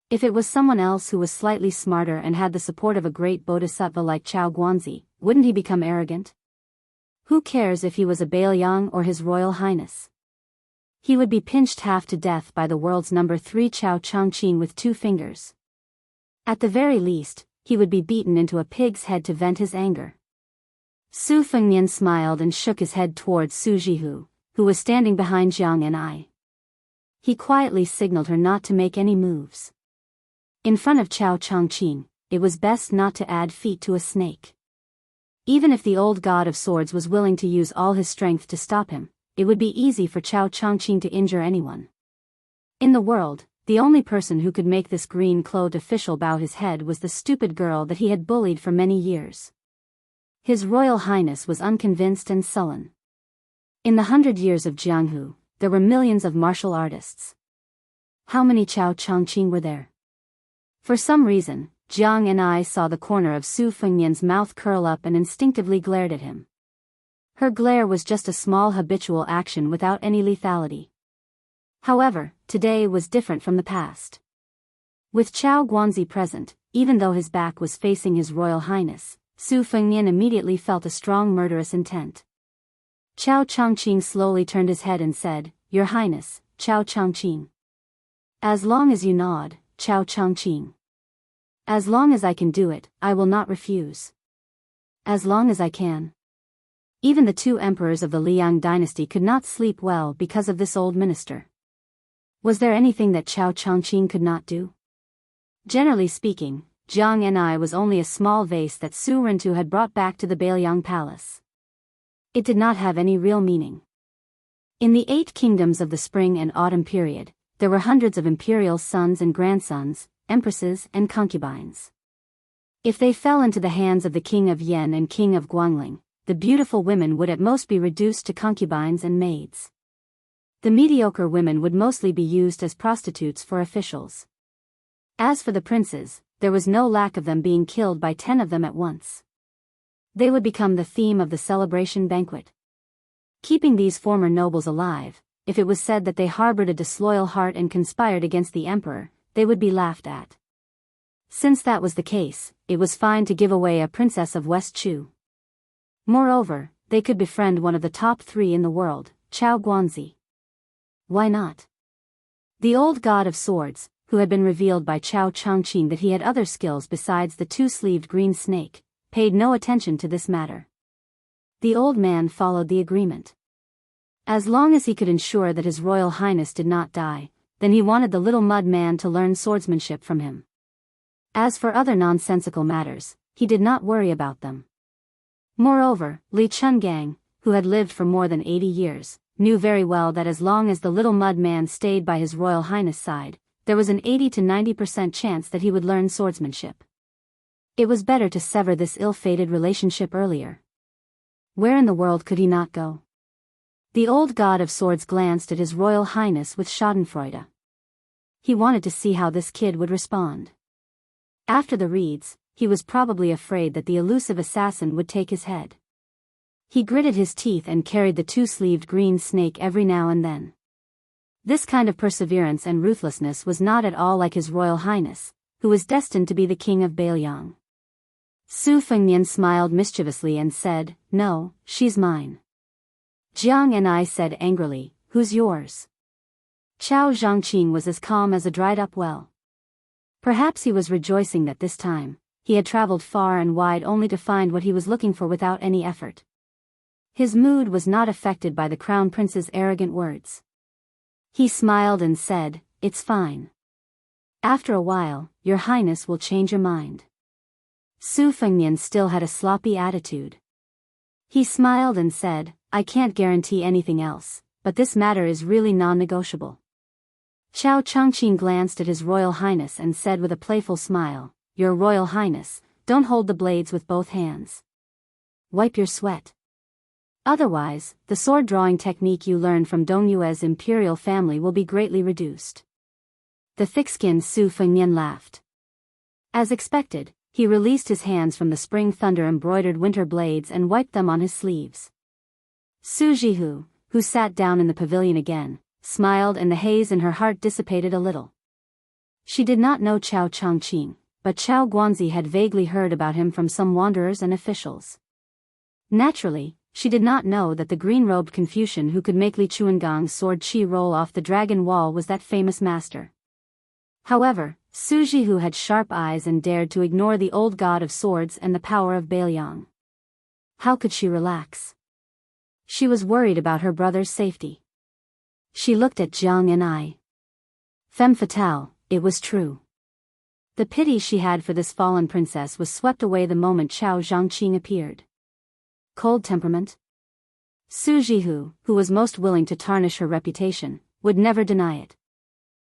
A: If it was someone else who was slightly smarter and had the support of a great bodhisattva like Chao Guanzi, wouldn't he become arrogant? Who cares if he was a Bailiang or His Royal Highness? He would be pinched half to death by the world's number 3 Chao Changqing with 2 fingers. At the very least, he would be beaten into a pig's head to vent his anger. Su Fengnian smiled and shook his head towards Su Jihu, who was standing behind Jiang and I. He quietly signaled her not to make any moves. In front of Chao Changqing, it was best not to add feet to a snake. Even if the old god of swords was willing to use all his strength to stop him, it would be easy for Chao Changqing to injure anyone. In the world, the only person who could make this green-clothed official bow his head was the stupid girl that he had bullied for many years. His Royal Highness was unconvinced and sullen. In the 100 years of Jianghu, there were millions of martial artists. How many Chao Changqing were there? For some reason, Jiang and I saw the corner of Su Fengnian's mouth curl up and instinctively glared at him. Her glare was just a small habitual action without any lethality. However, today was different from the past. With Chao Guanzi present, even though his back was facing His Royal Highness, Su Fengnian immediately felt a strong murderous intent. Chao Changqing slowly turned his head and said, "Your Highness, Chao Changqing." "As long as you nod, Chao Changqing. As long as I can do it, I will not refuse. As long as I can." Even the 2 emperors of the Liang dynasty could not sleep well because of this old minister. Was there anything that Chao Changqing could not do? Generally speaking, Jiang and I was only a small vase that Su Rintu had brought back to the Bailiang palace. It did not have any real meaning. In the 8 kingdoms of the spring and autumn period, there were hundreds of imperial sons and grandsons, empresses and concubines. If they fell into the hands of the king of Yen and king of Guangling, the beautiful women would at most be reduced to concubines and maids. The mediocre women would mostly be used as prostitutes for officials. As for the princes, there was no lack of them being killed by 10 of them at once. They would become the theme of the celebration banquet. Keeping these former nobles alive, if it was said that they harbored a disloyal heart and conspired against the emperor, they would be laughed at. Since that was the case, it was fine to give away a princess of West Chu. Moreover, they could befriend one of the top 3 in the world, Chao Guanzi. Why not? The old god of swords, who had been revealed by Chao Changqing that he had other skills besides the 2-sleeved green snake, paid no attention to this matter. The old man followed the agreement. As long as he could ensure that His Royal Highness did not die, then he wanted the little mud man to learn swordsmanship from him. As for other nonsensical matters, he did not worry about them. Moreover, Li Chungang, who had lived for more than 80 years, knew very well that as long as the little mud man stayed by His Royal Highness' side, there was an 80 to 90% chance that he would learn swordsmanship. It was better to sever this ill-fated relationship earlier. Where in the world could he not go? The old god of swords glanced at His Royal Highness with schadenfreude. He wanted to see how this kid would respond. After the reeds, he was probably afraid that the elusive assassin would take his head. He gritted his teeth and carried the 2-sleeved green snake every now and then. This kind of perseverance and ruthlessness was not at all like His Royal Highness, who was destined to be the king of Bailiang. Su Fengnian smiled mischievously and said, "No, she's mine." Jiang and I said angrily, "Who's yours?" Chao Zhangqing was as calm as a dried-up well. Perhaps he was rejoicing that this time, he had traveled far and wide only to find what he was looking for without any effort. His mood was not affected by the crown prince's arrogant words. He smiled and said, "It's fine. After a while, Your Highness will change your mind." Su Fengnian still had a sloppy attitude. He smiled and said, "I can't guarantee anything else, but this matter is really non-negotiable." Chao Changqing glanced at His Royal Highness and said with a playful smile, "Your Royal Highness, don't hold the blades with both hands. Wipe your sweat. Otherwise, the sword-drawing technique you learned from Dongyue's imperial family will be greatly reduced." The thick-skinned Su Fengnian laughed. As expected, He released his hands from the spring thunder-embroidered winter blades and wiped them on his sleeves. Su Jihu, who sat down in the pavilion again, smiled and the haze in her heart dissipated a little. She did not know Chao Chongqing, but Chao Guanzi had vaguely heard about him from some wanderers and officials. Naturally, she did not know that the green-robed Confucian who could make Li Chuangong's sword qi roll off the dragon wall was that famous master. However, Su Jihu had sharp eyes and dared to ignore the old god of swords and the power of Bailiang. How could she relax? She was worried about her brother's safety. She looked at Jiang and I. Femme fatale, it was true. The pity she had for this fallen princess was swept away the moment Chao Zhangqing appeared. Cold temperament? Su Jihu, who was most willing to tarnish her reputation, would never deny it.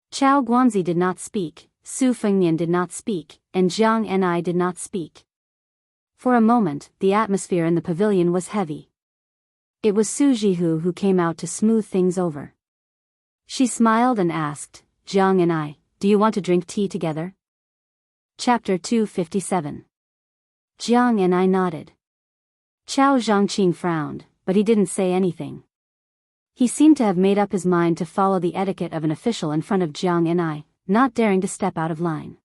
A: Chao Guanzi did not speak, Su Fengnian did not speak, and Jiang and I did not speak. For a moment, the atmosphere in the pavilion was heavy. It was Su Jihu who came out to smooth things over. She smiled and asked, Jiang and I, do you want to drink tea together? Chapter 257. Jiang and I nodded. Chao Zhangqing frowned, but he didn't say anything. He seemed to have made up his mind to follow the etiquette of an official in front of Jiang and I, not daring to step out of line.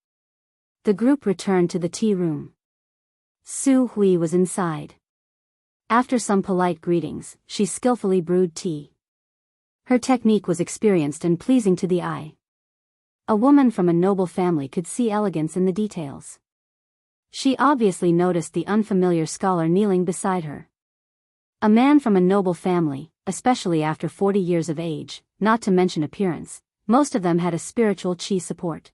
A: The group returned to the tea room. Su Hui was inside. After some polite greetings, she skillfully brewed tea. Her technique was experienced and pleasing to the eye. A woman from a noble family could see elegance in the details. She obviously noticed the unfamiliar scholar kneeling beside her. A man from a noble family, especially after 40 years of age, not to mention appearance, most of them had a spiritual qi support.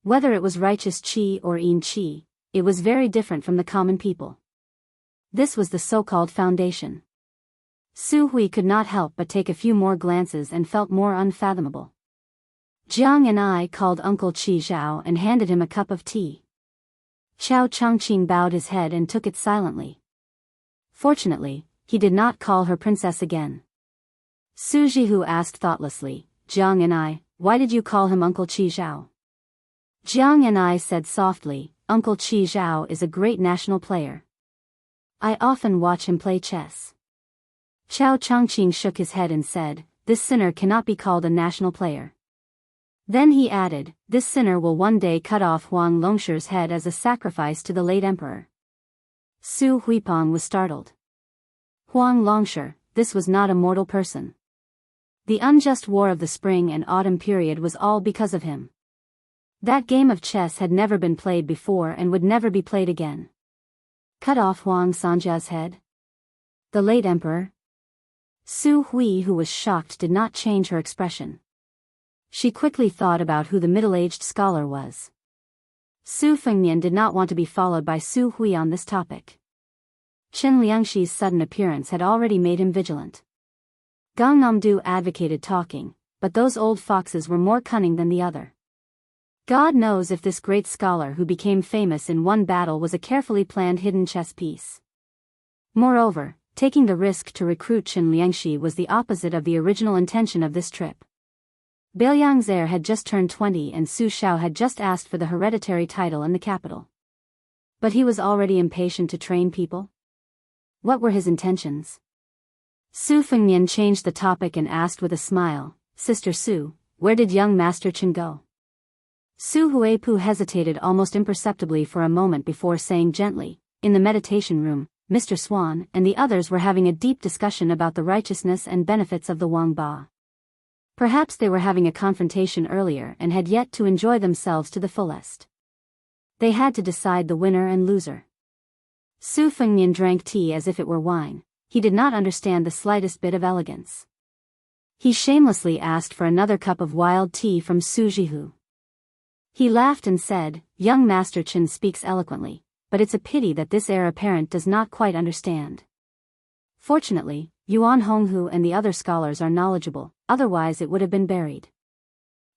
A: Whether it was righteous qi or yin qi, it was very different from the common people. This was the so-called foundation. Su Hui could not help but take a few more glances and felt more unfathomable. Jiang and I called Uncle Qi Zhao and handed him a cup of tea. Chao Chongqing bowed his head and took it silently. Fortunately, he did not call her princess again. Su Jihu asked thoughtlessly, Jiang and I, why did you call him Uncle Qi Zhao? Jiang and I said softly, Uncle Qi Zhao is a great national player. I often watch him play chess. Chao Chongqing shook his head and said, this sinner cannot be called a national player. Then he added, this sinner will one day cut off Huang Longshi's head as a sacrifice to the late emperor. Su Huipeng was startled. Huang Longshi, this was not a mortal person. The unjust war of the spring and autumn period was all because of him. That game of chess had never been played before and would never be played again. Cut off Huang Sanjia's head? The late emperor? Su Hui, who was shocked, did not change her expression. She quickly thought about who the middle-aged scholar was. Su Fengnian did not want to be followed by Su Hui on this topic. Chen Liangxi's sudden appearance had already made him vigilant. Gong Namdu advocated talking, but those old foxes were more cunning than the other. God knows if this great scholar who became famous in one battle was a carefully planned hidden chess piece. Moreover, taking the risk to recruit Chen Liangxi was the opposite of the original intention of this trip. Bailiang's heir had just turned 20 and Su Shao had just asked for the hereditary title in the capital. But he was already impatient to train people? What were his intentions? Su Fengnian changed the topic and asked with a smile, Sister Su, where did young Master Chen go? Su Huipu hesitated almost imperceptibly for a moment before saying gently, in the meditation room, Mr. Swan and the others were having a deep discussion about the righteousness and benefits of the Wang Ba. Perhaps they were having a confrontation earlier and had yet to enjoy themselves to the fullest. They had to decide the winner and loser. Su Fengnian drank tea as if it were wine. He did not understand the slightest bit of elegance. He shamelessly asked for another cup of wild tea from Su Jihu. He laughed and said, young Master Chen speaks eloquently, but it's a pity that this heir apparent does not quite understand. Fortunately, Yuan Honghu and the other scholars are knowledgeable, otherwise it would have been buried.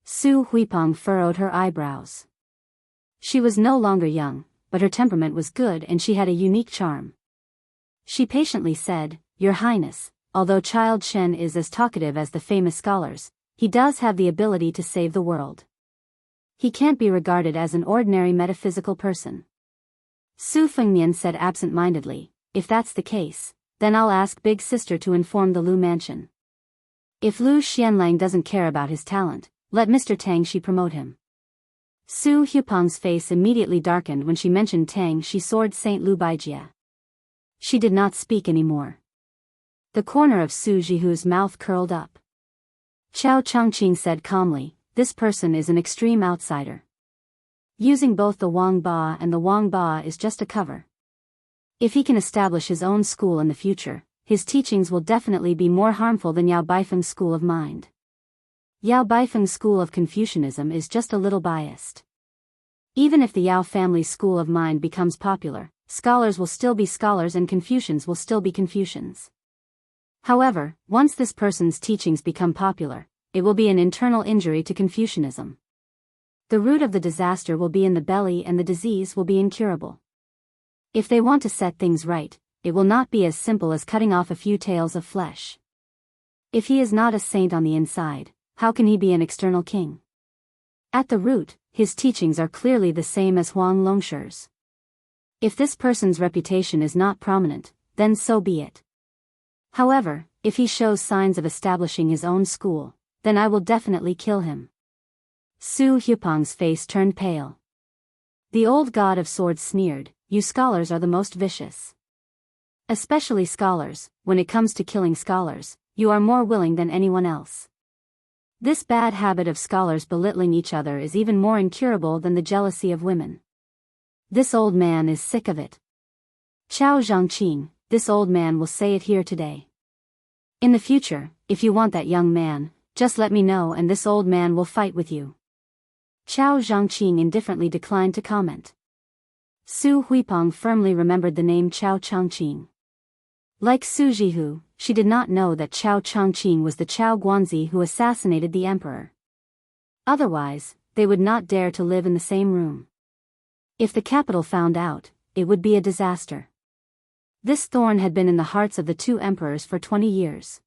A: Su Huipeng furrowed her eyebrows. She was no longer young, but her temperament was good and she had a unique charm. She patiently said, Your Highness, although Child Shen is as talkative as the famous scholars, he does have the ability to save the world. He can't be regarded as an ordinary metaphysical person. Su Fengnian said absent-mindedly, if that's the case, then I'll ask Big Sister to inform the Lu mansion. If Lu Xianlang doesn't care about his talent, let Mr. Tang Shi promote him. Su Hupeng's face immediately darkened when she mentioned Tang Shi sword Saint Lu Baijia. She did not speak anymore. The corner of Su Jihu's mouth curled up. Qiao Changqing said calmly, this person is an extreme outsider. Using both the Wang Ba and the Wang Ba is just a cover. If he can establish his own school in the future, his teachings will definitely be more harmful than Yao Baifeng's school of mind. Yao Baifeng's school of Confucianism is just a little biased. Even if the Yao family's school of mind becomes popular, scholars will still be scholars and Confucians will still be Confucians. However, once this person's teachings become popular, it will be an internal injury to Confucianism. The root of the disaster will be in the belly and the disease will be incurable. If they want to set things right, it will not be as simple as cutting off a few tails of flesh. If he is not a saint on the inside, how can he be an external king? At the root, his teachings are clearly the same as Huang Longshi's. If this person's reputation is not prominent, then so be it. However, if he shows signs of establishing his own school, then I will definitely kill him. Su Hupeng's face turned pale. The old god of swords sneered, you scholars are the most vicious. Especially scholars, when it comes to killing scholars, you are more willing than anyone else. This bad habit of scholars belittling each other is even more incurable than the jealousy of women. This old man is sick of it. Qiao Zhangqing, this old man will say it here today. In the future, if you want that young man, just let me know and this old man will fight with you. Qiao Zhangqing indifferently declined to comment. Su Huipeng firmly remembered the name Qiao Changqing. Like Su Jihu, she did not know that Qiao Changqing was the Qiao Guanzi who assassinated the emperor. Otherwise, they would not dare to live in the same room. If the capital found out, it would be a disaster. This thorn had been in the hearts of the two emperors for 20 years.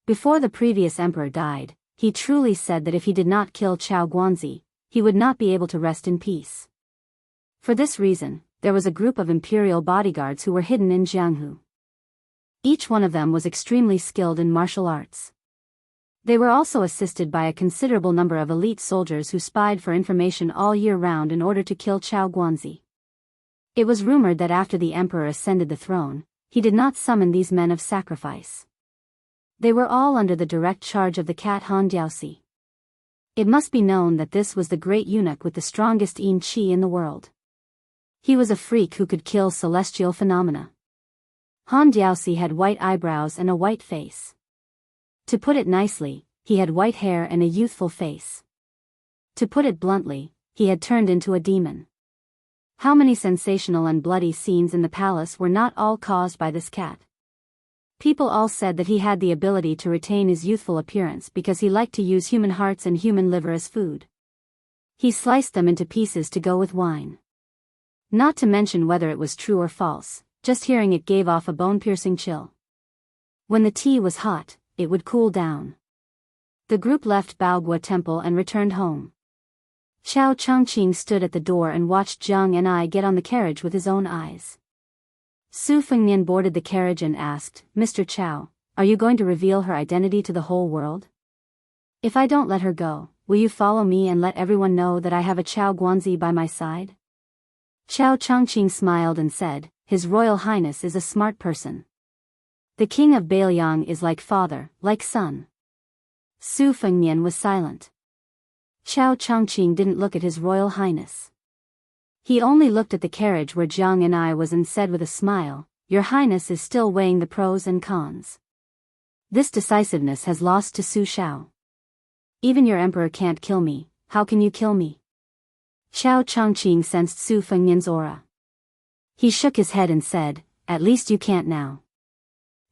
A: Before the previous emperor died, he truly said that if he did not kill Qiao Guanzi, he would not be able to rest in peace. For this reason, there was a group of imperial bodyguards who were hidden in Jianghu. Each one of them was extremely skilled in martial arts. They were also assisted by a considerable number of elite soldiers who spied for information all year round in order to kill Qiao Guanzi. It was rumored that after the emperor ascended the throne, he did not summon these men of sacrifice. They were all under the direct charge of the cat Han Diaosi. It must be known that this was the great eunuch with the strongest yin qi in the world. He was a freak who could kill celestial phenomena. Han Diaosi had white eyebrows and a white face. To put it nicely, he had white hair and a youthful face. To put it bluntly, he had turned into a demon. How many sensational and bloody scenes in the palace were not all caused by this cat? People all said that he had the ability to retain his youthful appearance because he liked to use human hearts and human liver as food. He sliced them into pieces to go with wine. Not to mention whether it was true or false, just hearing it gave off a bone-piercing chill. When the tea was hot, it would cool down. The group left Baogua Temple and returned home. Qiao Changqing stood at the door and watched Zhang and I get on the carriage with his own eyes. Su Fengnian boarded the carriage and asked, Mr. Qiao, are you going to reveal her identity to the whole world? If I don't let her go, will you follow me and let everyone know that I have a Qiao Guanzi by my side? Qiao Changqing smiled and said, His Royal Highness is a smart person. The king of Bailiang is like father, like son. Su Fengnian was silent. Qiao Changqing didn't look at His Royal Highness. He only looked at the carriage where Jiang and I was and said with a smile, Your Highness is still weighing the pros and cons. This decisiveness has lost to Su Shao. Even your emperor can't kill me, how can you kill me? Qiao Changqing sensed Su Fengnian's aura. He shook his head and said, At least you can't now.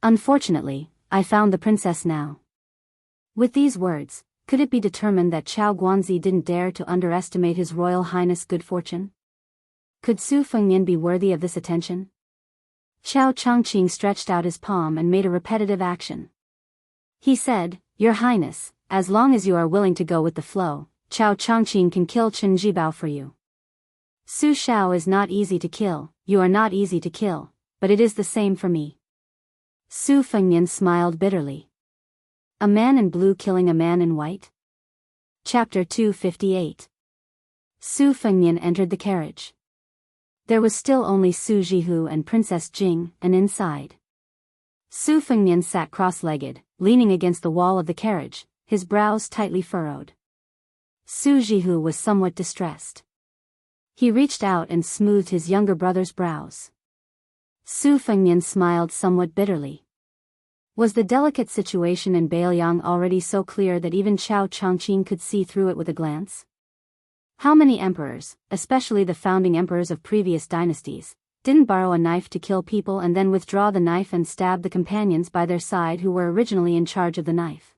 A: Unfortunately, I found the princess now. With these words, could it be determined that Qiao Guanzi didn't dare to underestimate His Royal Highness' good fortune? Could Su Fengnian be worthy of this attention? Qiao Changqing stretched out his palm and made a repetitive action. He said, Your Highness, as long as you are willing to go with the flow, Qiao Changqing can kill Chen Jibao for you. Su Shao is not easy to kill, you are not easy to kill, but it is the same for me. Su Fengnian smiled bitterly. A man in blue killing a man in white? Chapter 258. Su Fengnian entered the carriage. There was still only Su Jihu and Princess Jing, and inside. Su Fengnian sat cross-legged, leaning against the wall of the carriage, his brows tightly furrowed. Su Jihu was somewhat distressed. He reached out and smoothed his younger brother's brows. Su Fengnian smiled somewhat bitterly. Was the delicate situation in Beiliang already so clear that even Chao Changqing could see through it with a glance? How many emperors, especially the founding emperors of previous dynasties, didn't borrow a knife to kill people and then withdraw the knife and stab the companions by their side who were originally in charge of the knife?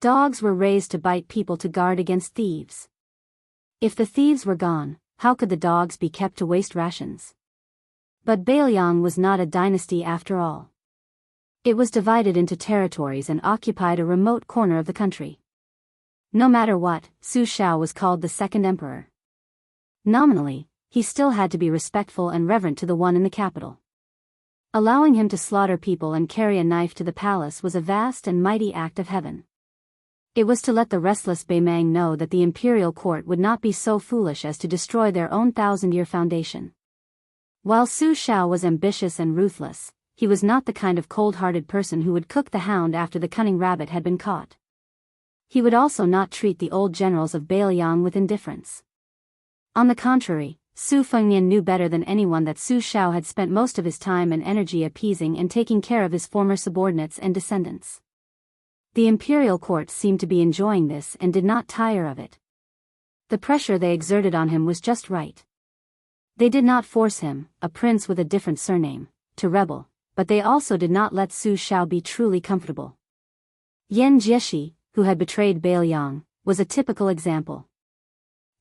A: Dogs were raised to bite people to guard against thieves. If the thieves were gone, how could the dogs be kept to waste rations? But Beiliang was not a dynasty after all. It was divided into territories and occupied a remote corner of the country. No matter what, Su Shao was called the second emperor. Nominally, he still had to be respectful and reverent to the one in the capital. Allowing him to slaughter people and carry a knife to the palace was a vast and mighty act of heaven. It was to let the restless Beimang know that the imperial court would not be so foolish as to destroy their own 1,000-year foundation. While Su Shao was ambitious and ruthless, he was not the kind of cold-hearted person who would cook the hound after the cunning rabbit had been caught. He would also not treat the old generals of Beiliang with indifference. On the contrary, Su Fengnian knew better than anyone that Su Shao had spent most of his time and energy appeasing and taking care of his former subordinates and descendants. The imperial court seemed to be enjoying this and did not tire of it. The pressure they exerted on him was just right. They did not force him, a prince with a different surname, to rebel, but they also did not let Su Shao be truly comfortable. Yan Jieshi, who had betrayed Beiliang, was a typical example.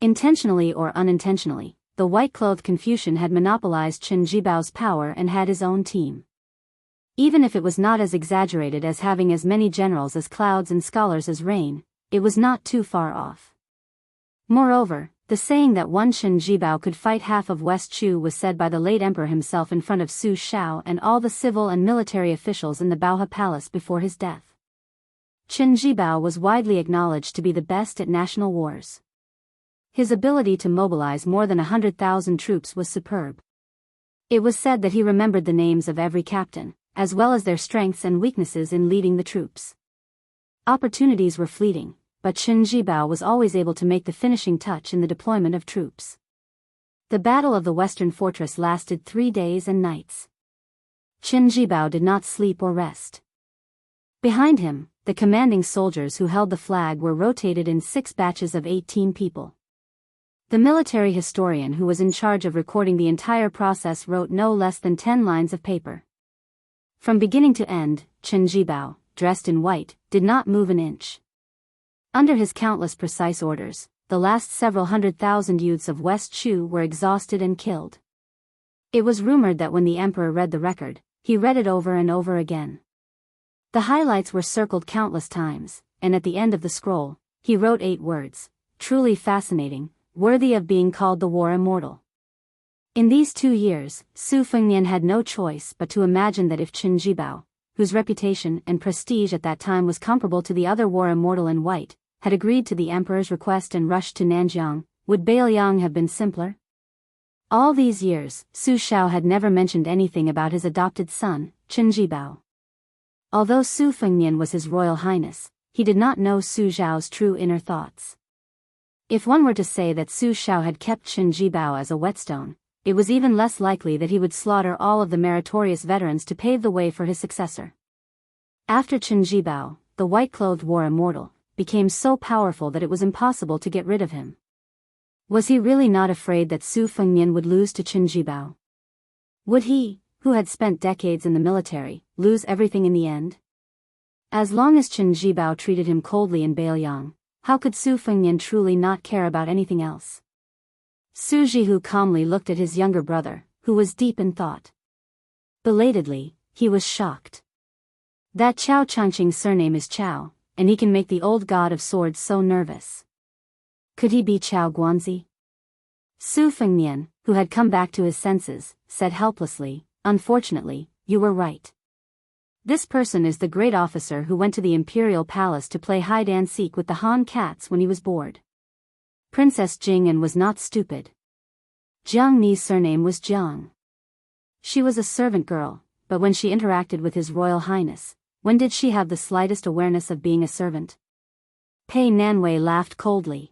A: Intentionally or unintentionally, the white-clothed Confucian had monopolized Chen Jibao's power and had his own team. Even if it was not as exaggerated as having as many generals as clouds and scholars as rain, it was not too far off. Moreover, the saying that one Chen Jibao could fight half of West Chu was said by the late emperor himself in front of Su Shao and all the civil and military officials in the Baohe Palace before his death. Chen Jibao was widely acknowledged to be the best at national wars. His ability to mobilize more than 100,000 troops was superb. It was said that he remembered the names of every captain, as well as their strengths and weaknesses in leading the troops. Opportunities were fleeting, but Chen Jibao was always able to make the finishing touch in the deployment of troops. The Battle of the Western Fortress lasted 3 days and nights. Chen Jibao did not sleep or rest. Behind him, the commanding soldiers who held the flag were rotated in 6 batches of 18 people. The military historian who was in charge of recording the entire process wrote no less than 10 lines of paper. From beginning to end, Chen Jibao, dressed in white, did not move an inch. Under his countless precise orders, the last several 100,000 youths of West Chu were exhausted and killed. It was rumored that when the emperor read the record, he read it over and over again. The highlights were circled countless times, and at the end of the scroll, he wrote 8 words, truly fascinating, worthy of being called the war immortal. In these 2 years, Su Fengnian had no choice but to imagine that if Chen Jibao, whose reputation and prestige at that time was comparable to the other war immortal in white, had agreed to the emperor's request and rushed to Nanjiang, would Beiliang have been simpler? All these years, Su Shao had never mentioned anything about his adopted son, Chen Jibao. Although Su Fengnian was His Royal Highness, he did not know Su Zhao's true inner thoughts. If one were to say that Su Shao had kept Chen Jibao as a whetstone, it was even less likely that he would slaughter all of the meritorious veterans to pave the way for his successor. After Chen Jibao, the white-clothed war immortal, became so powerful that it was impossible to get rid of him. Was he really not afraid that Su Fengnian would lose to Chen Jibao? Would he, who had spent decades in the military, lose everything in the end? As long as Chen Jibao treated him coldly in Beiliang, how could Su Fengnian truly not care about anything else? Su Jihu calmly looked at his younger brother, who was deep in thought. Belatedly, he was shocked. That Chao Changqing's surname is Chao, and he can make the old god of swords so nervous. Could he be Chao Guanzi? Su Fengnian, who had come back to his senses, said helplessly, "Unfortunately, you were right. This person is the great officer who went to the imperial palace to play hide-and-seek with the Han cats when he was bored." Princess Jing'an was not stupid. Jiang Ni's surname was Jiang. She was a servant girl, but when she interacted with His Royal Highness, when did she have the slightest awareness of being a servant? Pei Nanwei laughed coldly.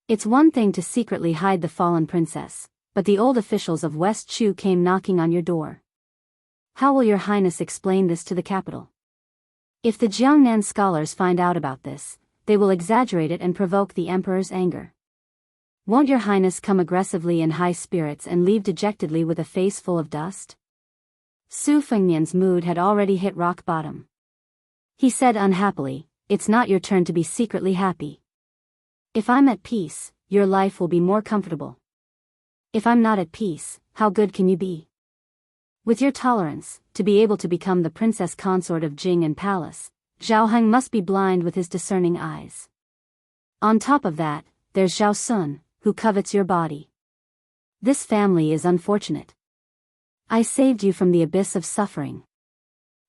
A: "It's one thing to secretly hide the fallen princess, but the old officials of West Chu came knocking on your door. How will your highness explain this to the capital? If the Jiangnan scholars find out about this, they will exaggerate it and provoke the emperor's anger. Won't your highness come aggressively in high spirits and leave dejectedly with a face full of dust?" Su Fengnian's mood had already hit rock bottom. He said unhappily, "It's not your turn to be secretly happy. If I'm at peace, your life will be more comfortable. If I'm not at peace, how good can you be? With your tolerance, to be able to become the princess consort of Jing'an Palace, Zhao Heng must be blind with his discerning eyes. On top of that, there's Zhao Sun, who covets your body. This family is unfortunate. I saved you from the abyss of suffering.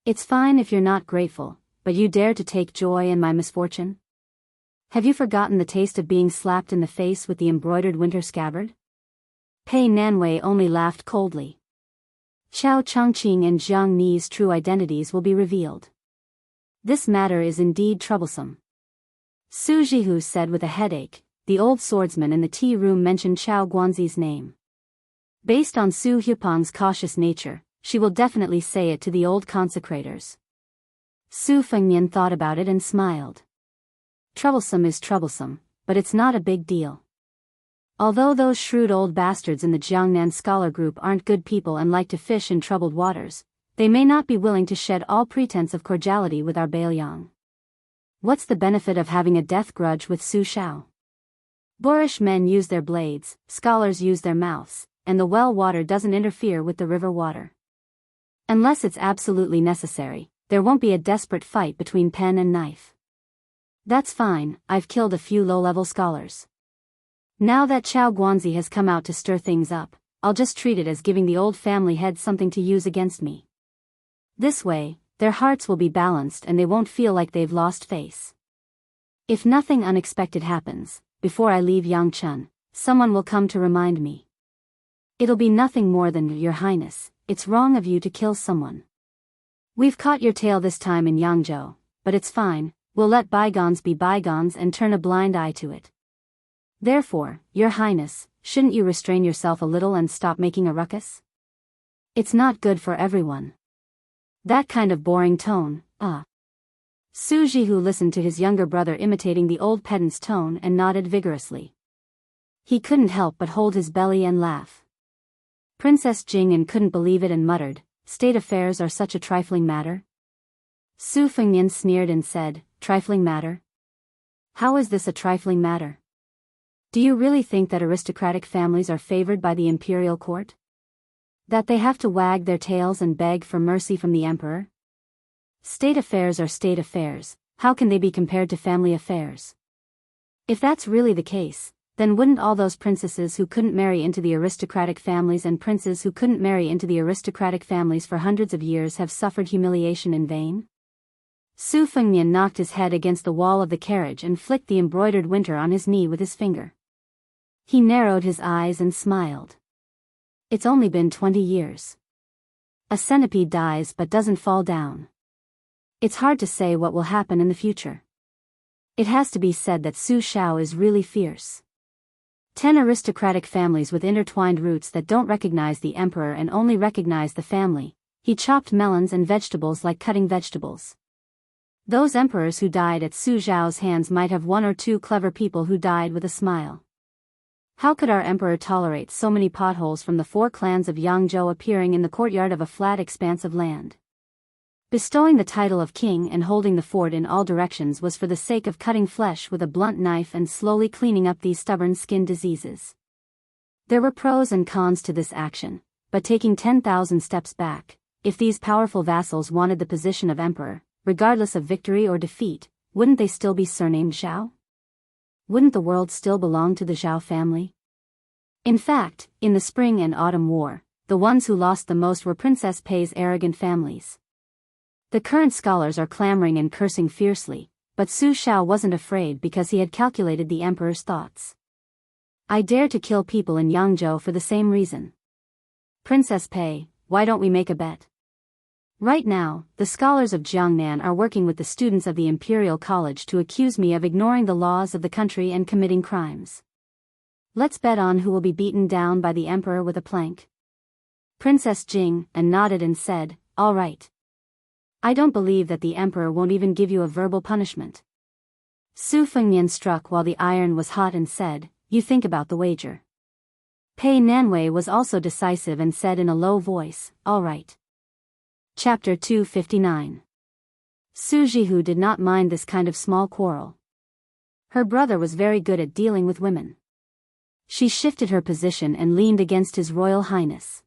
A: It's fine if you're not grateful, but you dare to take joy in my misfortune? Have you forgotten the taste of being slapped in the face with the embroidered winter scabbard?" Pei Nanwei only laughed coldly. Xiao Changqing and Jiang Ni's true identities will be revealed. This matter is indeed troublesome. Su Jihu said with a headache. The old swordsman in the tea room mentioned Chao Guanzi's name. Based on Su Hupang's cautious nature, she will definitely say it to the old consecrators. Su Fengnian thought about it and smiled. Troublesome is troublesome, but it's not a big deal. Although those shrewd old bastards in the Jiangnan scholar group aren't good people and like to fish in troubled waters, they may not be willing to shed all pretense of cordiality with our Bailiang. What's the benefit of having a death grudge with Su Shao? Boorish men use their blades, scholars use their mouths, and the well water doesn't interfere with the river water. Unless it's absolutely necessary, there won't be a desperate fight between pen and knife. That's fine, I've killed a few low-level scholars. Now that Chao Guanzi has come out to stir things up, I'll just treat it as giving the old family head something to use against me. This way, their hearts will be balanced and they won't feel like they've lost face. If nothing unexpected happens, before I leave Yangchun, someone will come to remind me. It'll be nothing more than, "Your Highness, it's wrong of you to kill someone. We've caught your tail this time in Yangzhou, but it's fine, we'll let bygones be bygones and turn a blind eye to it. Therefore, Your Highness, shouldn't you restrain yourself a little and stop making a ruckus? It's not good for everyone." That kind of boring tone, Su Jihu listened to his younger brother imitating the old pedant's tone and nodded vigorously. He couldn't help but hold his belly and laugh. Princess Jing'an couldn't believe it and muttered, "State affairs are such a trifling matter?" Su Fengnian sneered and said, "Trifling matter? How is this a trifling matter? Do you really think that aristocratic families are favored by the imperial court? That they have to wag their tails and beg for mercy from the emperor? State affairs are state affairs, how can they be compared to family affairs? If that's really the case, then wouldn't all those princesses who couldn't marry into the aristocratic families and princes who couldn't marry into the aristocratic families for hundreds of years have suffered humiliation in vain?" Su Fengnian knocked his head against the wall of the carriage and flicked the embroidered winter on his knee with his finger. He narrowed his eyes and smiled. It's only been 20 years. A centipede dies but doesn't fall down. It's hard to say what will happen in the future. It has to be said that Su Shao is really fierce. 10 aristocratic families with intertwined roots that don't recognize the emperor and only recognize the family. He chopped melons and vegetables like cutting vegetables. Those emperors who died at Su Zhao's hands might have 1 or 2 clever people who died with a smile. How could our emperor tolerate so many potholes from the 4 clans of Yangzhou appearing in the courtyard of a flat expanse of land? Bestowing the title of king and holding the fort in all directions was for the sake of cutting flesh with a blunt knife and slowly cleaning up these stubborn skin diseases. There were pros and cons to this action, but taking 10,000 steps back, if these powerful vassals wanted the position of emperor, regardless of victory or defeat, wouldn't they still be surnamed Zhao? Wouldn't the world still belong to the Zhao family? In fact, in the Spring and Autumn War, the ones who lost the most were Princess Pei's arrogant families. The current scholars are clamoring and cursing fiercely, but Su Xiao wasn't afraid because he had calculated the emperor's thoughts. I dare to kill people in Yangzhou for the same reason. Princess Pei, why don't we make a bet? Right now, the scholars of Jiangnan are working with the students of the Imperial College to accuse me of ignoring the laws of the country and committing crimes. Let's bet on who will be beaten down by the emperor with a plank. Princess Jing nodded and said, all right. I don't believe that the emperor won't even give you a verbal punishment. Su Fengnian struck while the iron was hot and said, you think about the wager. Pei Nanwei was also decisive and said in a low voice, all right. Chapter 259. Su Jihu did not mind this kind of small quarrel. Her brother was very good at dealing with women. She shifted her position and leaned against His Royal Highness.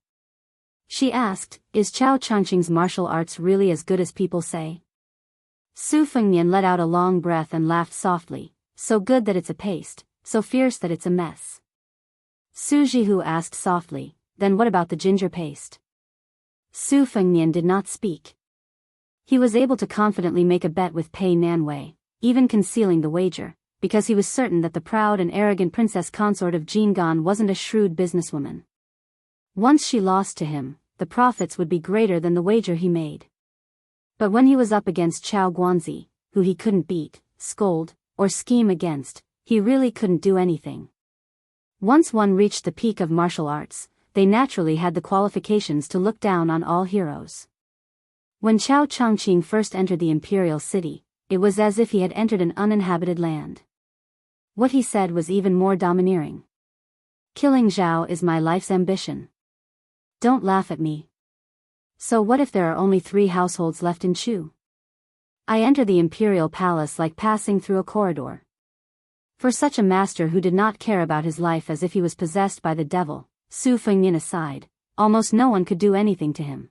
A: She asked, is Chao Changqing's martial arts really as good as people say? Su Fengnian let out a long breath and laughed softly, so good that it's a paste, so fierce that it's a mess. Su Jihu asked softly, then what about the ginger paste? Su Fengnian did not speak. He was able to confidently make a bet with Pei Nanwei, even concealing the wager, because he was certain that the proud and arrogant princess consort of Jingan wasn't a shrewd businesswoman. Once she lost to him, the profits would be greater than the wager he made. But when he was up against Chao Guanzi, who he couldn't beat, scold, or scheme against, he really couldn't do anything. Once one reached the peak of martial arts, they naturally had the qualifications to look down on all heroes. When Chao Changqing first entered the imperial city, it was as if he had entered an uninhabited land. What he said was even more domineering. Killing Zhao is my life's ambition. Don't laugh at me. So what if there are only 3 households left in Chu? I enter the imperial palace like passing through a corridor. For such a master who did not care about his life as if he was possessed by the devil, Su Fengnian aside, almost no one could do anything to him.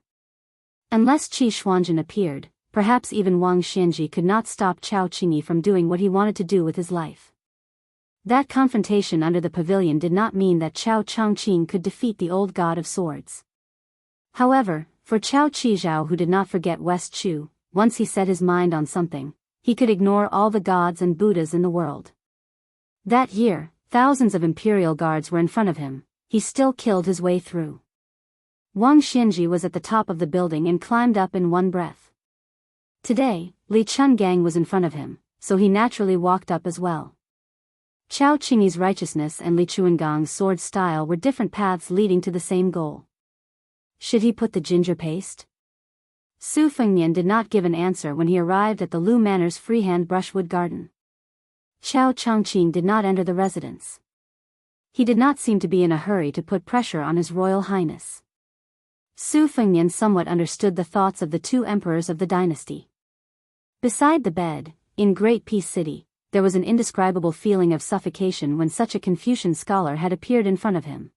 A: Unless Qi Xuanzhen appeared, perhaps even Wang Xianji could not stop Chao Qingyi from doing what he wanted to do with his life. That confrontation under the pavilion did not mean that Chao Changqing could defeat the old god of swords. However, for Chao Qizhao, who did not forget West Chu, once he set his mind on something, he could ignore all the gods and Buddhas in the world. That year, thousands of imperial guards were in front of him. He still killed his way through. Wang Xianji was at the top of the building and climbed up in one breath. Today, Li Chungang was in front of him, so he naturally walked up as well. Chao Qingyi's righteousness and Li Chuangang's sword style were different paths leading to the same goal. Should he put the ginger paste? Su Fengnian did not give an answer when he arrived at the Lu Manor's freehand brushwood garden. Chao Changqing did not enter the residence. He did not seem to be in a hurry to put pressure on His Royal Highness. Su Fengnian somewhat understood the thoughts of the 2 emperors of the dynasty. Beside the bed, in Great Peace City, there was an indescribable feeling of suffocation when such a Confucian scholar had appeared in front of him.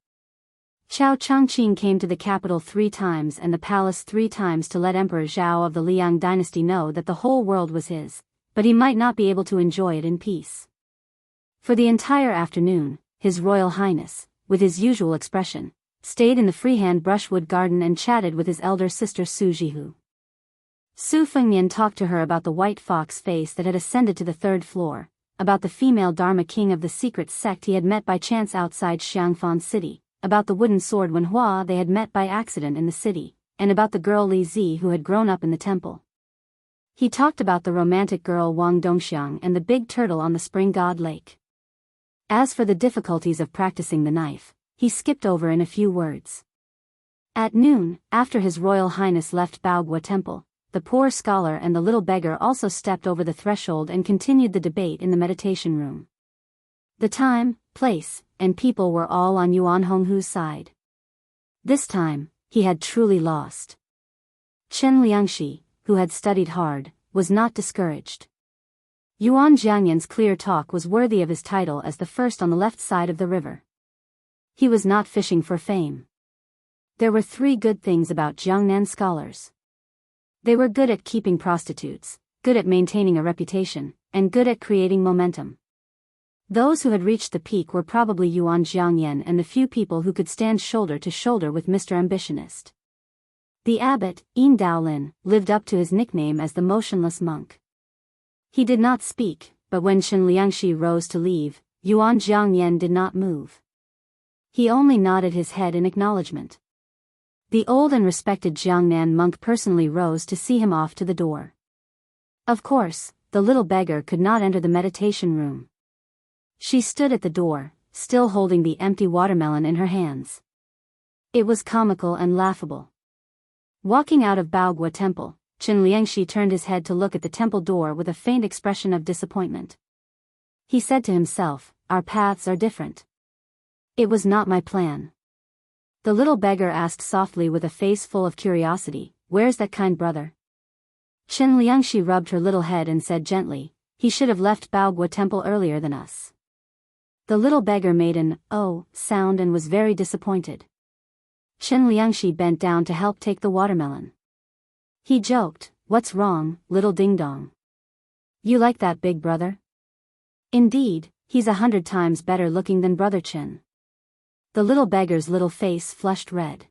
A: Chao Changqing came to the capital 3 times and the palace 3 times to let Emperor Zhao of the Liang dynasty know that the whole world was his, but he might not be able to enjoy it in peace. For the entire afternoon, His Royal Highness, with his usual expression, stayed in the freehand brushwood garden and chatted with his elder sister Su Jihu. Su Fengnian talked to her about the white fox face that had ascended to the 3rd floor, about the female Dharma king of the secret sect he had met by chance outside Xiangfan city, about the wooden sword Wen Hua they had met by accident in the city, and about the girl Li Zi who had grown up in the temple. He talked about the romantic girl Wang Dongxiang and the big turtle on the Spring God Lake. As for the difficulties of practicing the knife, he skipped over in a few words. At noon, after His Royal Highness left Baogua Temple, the poor scholar and the little beggar also stepped over the threshold and continued the debate in the meditation room. The time, place, and people were all on Yuan Honghu's side. This time, he had truly lost. Chen Liangxi, who had studied hard, was not discouraged. Yuan Jiangyan's clear talk was worthy of his title as the first on the left side of the river. He was not fishing for fame. There were 3 good things about Jiangnan scholars. They were good at keeping prostitutes, good at maintaining a reputation, and good at creating momentum. Those who had reached the peak were probably Yuan Jiangyan and the few people who could stand shoulder to shoulder with Mr. Ambitionist. The abbot, Yin Daolin, lived up to his nickname as the motionless monk. He did not speak, but when Qin Liangxi rose to leave, Yuan Jiangyan did not move. He only nodded his head in acknowledgement. The old and respected Jiangnan monk personally rose to see him off to the door. Of course, the little beggar could not enter the meditation room. She stood at the door, still holding the empty watermelon in her hands. It was comical and laughable. Walking out of Baogua Temple, Qin Liangxi turned his head to look at the temple door with a faint expression of disappointment. He said to himself, "Our paths are different." "It was not my plan." The little beggar asked softly with a face full of curiosity, "Where's that kind brother?" Qin Liangxi rubbed her little head and said gently, "He should have left Baogua Temple earlier than us." The little beggar made an "oh" sound and was very disappointed. Qin Liangxi bent down to help take the watermelon. He joked, "What's wrong, little ding-dong? You like that big brother?" "Indeed, he's 100 times better looking than Brother Qin." The little beggar's little face flushed red.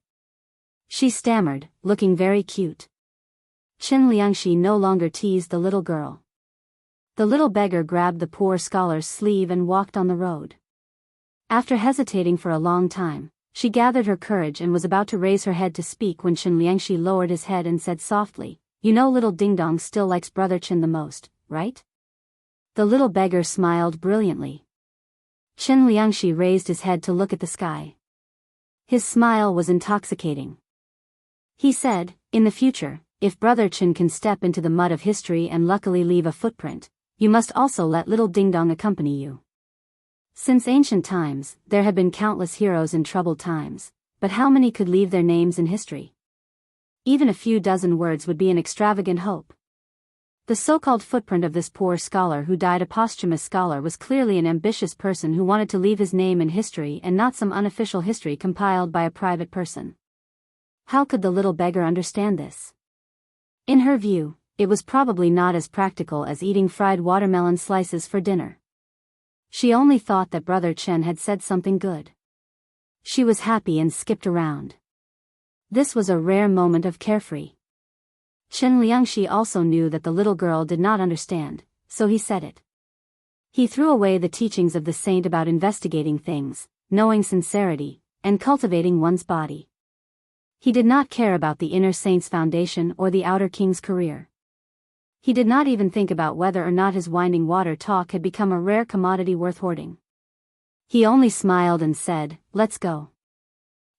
A: She stammered, looking very cute. Qin Liangxi no longer teased the little girl. The little beggar grabbed the poor scholar's sleeve and walked on the road. After hesitating for a long time, she gathered her courage and was about to raise her head to speak when Qin Liangxi lowered his head and said softly, "You know little ding-dong still likes Brother Qin the most, right?" The little beggar smiled brilliantly. Qin Liangxi raised his head to look at the sky. His smile was intoxicating. He said, "In the future, if Brother Qin can step into the mud of history and luckily leave a footprint, you must also let little ding-dong accompany you." Since ancient times, there had been countless heroes in troubled times, but how many could leave their names in history? Even a few dozen words would be an extravagant hope. The so-called footprint of this poor scholar who died a posthumous scholar was clearly an ambitious person who wanted to leave his name in history and not some unofficial history compiled by a private person. How could the little beggar understand this? In her view, it was probably not as practical as eating fried watermelon slices for dinner. She only thought that Brother Chen had said something good. She was happy and skipped around. This was a rare moment of carefree. Qin Liangxi also knew that the little girl did not understand, so he said it. He threw away the teachings of the saint about investigating things, knowing sincerity, and cultivating one's body. He did not care about the inner saint's foundation or the outer king's career. He did not even think about whether or not his winding water talk had become a rare commodity worth hoarding. He only smiled and said, "Let's go.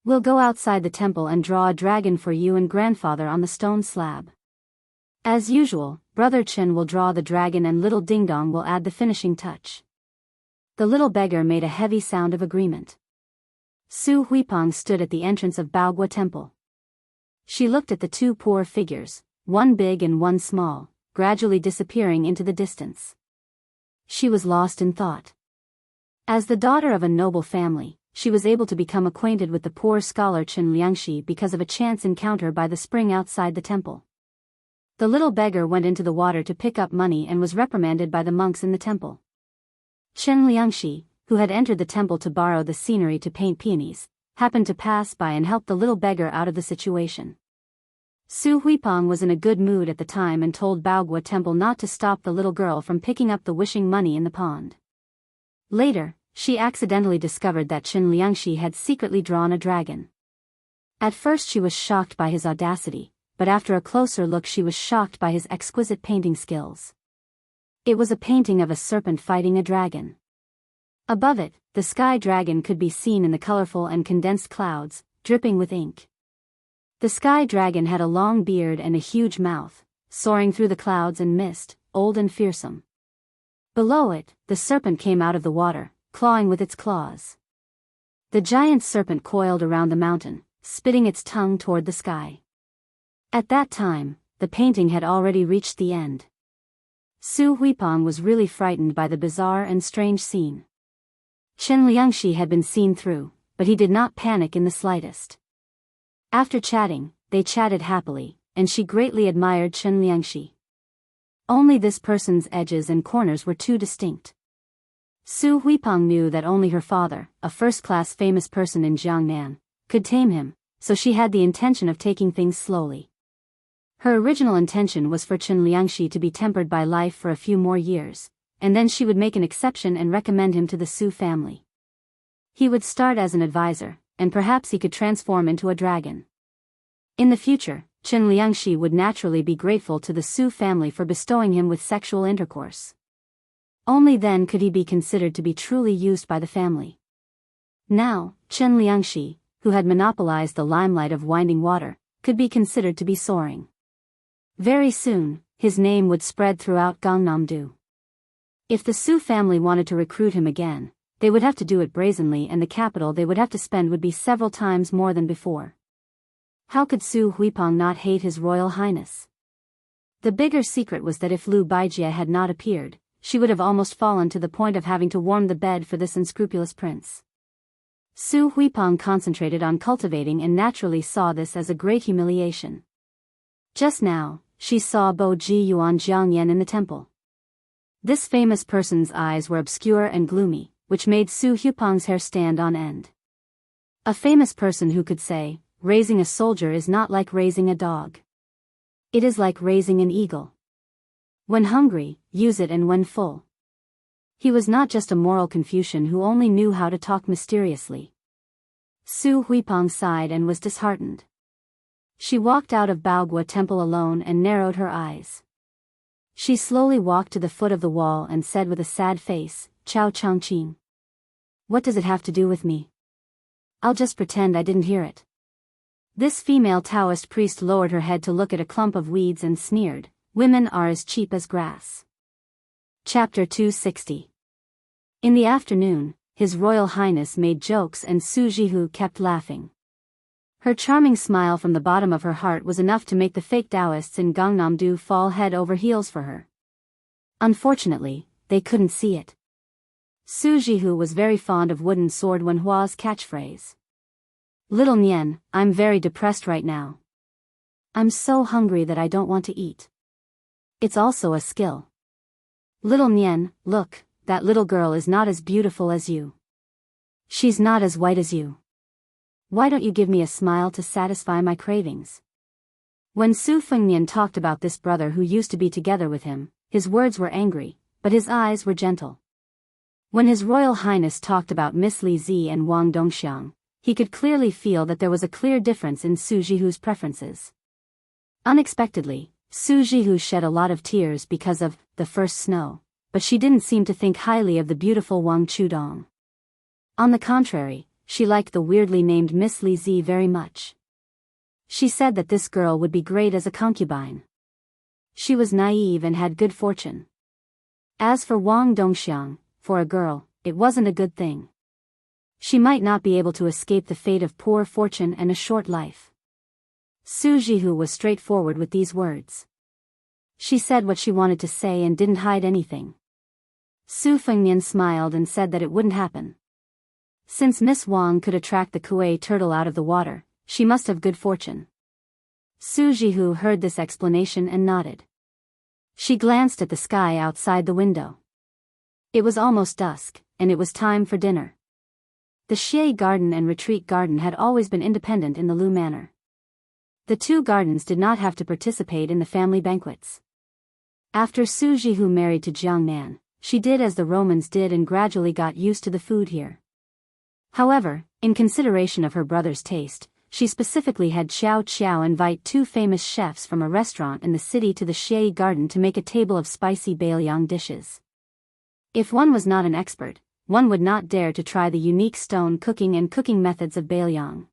A: We'll go outside the temple and draw a dragon for you and grandfather on the stone slab. As usual, Brother Chen will draw the dragon and little ding-dong will add the finishing touch." The little beggar made a heavy sound of agreement. Su Huipeng stood at the entrance of Baogua Temple. She looked at the two poor figures, one big and one small, gradually disappearing into the distance. She was lost in thought. As the daughter of a noble family, she was able to become acquainted with the poor scholar Qin Liangxi because of a chance encounter by the spring outside the temple. The little beggar went into the water to pick up money and was reprimanded by the monks in the temple. Qin Liangxi, who had entered the temple to borrow the scenery to paint peonies, happened to pass by and helped the little beggar out of the situation. Su Huipeng was in a good mood at the time and told Baogua Temple not to stop the little girl from picking up the wishing money in the pond. Later, she accidentally discovered that Qin Liangxi had secretly drawn a dragon. At first she was shocked by his audacity, but after a closer look she was shocked by his exquisite painting skills. It was a painting of a serpent fighting a dragon. Above it, the sky dragon could be seen in the colorful and condensed clouds, dripping with ink. The sky dragon had a long beard and a huge mouth, soaring through the clouds and mist, old and fearsome. Below it, the serpent came out of the water, clawing with its claws. The giant serpent coiled around the mountain, spitting its tongue toward the sky. At that time, the painting had already reached the end. Su Huipeng was really frightened by the bizarre and strange scene. Qin Liangxi had been seen through, but he did not panic in the slightest. After chatting, they chatted happily, and she greatly admired Qin Liangxi. Only this person's edges and corners were too distinct. Su Huipeng knew that only her father, a first-class famous person in Jiangnan, could tame him, so she had the intention of taking things slowly. Her original intention was for Chen Liangxi to be tempered by life for a few more years, and then she would make an exception and recommend him to the Su family. He would start as an advisor, and perhaps he could transform into a dragon. In the future, Chen Liangxi would naturally be grateful to the Su family for bestowing him with sexual intercourse. Only then could he be considered to be truly used by the family. Now, Chen Liangxi, who had monopolized the limelight of Winding Water, could be considered to be soaring. Very soon, his name would spread throughout Gangnam-do. If the Su family wanted to recruit him again, they would have to do it brazenly, and the capital they would have to spend would be several times more than before. How could Su Huipeng not hate His Royal Highness? The bigger secret was that if Liu Baijie had not appeared, she would have almost fallen to the point of having to warm the bed for this unscrupulous prince. Su Huipeng concentrated on cultivating and naturally saw this as a great humiliation. Just now, she saw Bo Ji Yuan Jiangyan in the temple. This famous person's eyes were obscure and gloomy, which made Su Huipeng's hair stand on end. A famous person who could say, "Raising a soldier is not like raising a dog. It is like raising an eagle. When hungry, use it, and when full." He was not just a moral Confucian who only knew how to talk mysteriously. Su Huipeng sighed and was disheartened. She walked out of Baogua Temple alone and narrowed her eyes. She slowly walked to the foot of the wall and said with a sad face, "Chao Changqing. What does it have to do with me? I'll just pretend I didn't hear it." This female Taoist priest lowered her head to look at a clump of weeds and sneered, "Women are as cheap as grass." Chapter 260. In the afternoon, His Royal Highness made jokes and Su Jihu kept laughing. Her charming smile from the bottom of her heart was enough to make the fake Daoists in Gangnam-do fall head over heels for her. Unfortunately, they couldn't see it. Su Jihu was very fond of wooden sword Wenhua's catchphrase. "Little Nian, I'm very depressed right now. I'm so hungry that I don't want to eat." It's also a skill. "Little Nian, look, that little girl is not as beautiful as you. She's not as white as you. Why don't you give me a smile to satisfy my cravings?" When Su Fengnian talked about this brother who used to be together with him, his words were angry, but his eyes were gentle. When His Royal Highness talked about Miss Li Zi and Wang Dongxiang, he could clearly feel that there was a clear difference in Su Jihu's preferences. Unexpectedly, Su Jihu shed a lot of tears because of the first snow, but she didn't seem to think highly of the beautiful Wang Chudong. On the contrary, she liked the weirdly named Miss Li Zi very much. She said that this girl would be great as a concubine. She was naive and had good fortune. As for Wang Dongxiang, for a girl, it wasn't a good thing. She might not be able to escape the fate of poor fortune and a short life. Su Jihu was straightforward with these words. She said what she wanted to say and didn't hide anything. Su Fengnian smiled and said that it wouldn't happen. Since Miss Wang could attract the Kuei turtle out of the water, she must have good fortune. Su Jihu heard this explanation and nodded. She glanced at the sky outside the window. It was almost dusk, and it was time for dinner. The Xie Garden and Retreat Garden had always been independent in the Lu Manor. The two gardens did not have to participate in the family banquets. After Su Jihu married to Jiangnan, she did as the Romans did and gradually got used to the food here. However, in consideration of her brother's taste, she specifically had Xiao Qiao invite two famous chefs from a restaurant in the city to the Xie Garden to make a table of spicy Bailiang dishes. If one was not an expert, one would not dare to try the unique stone cooking and cooking methods of Bailiang.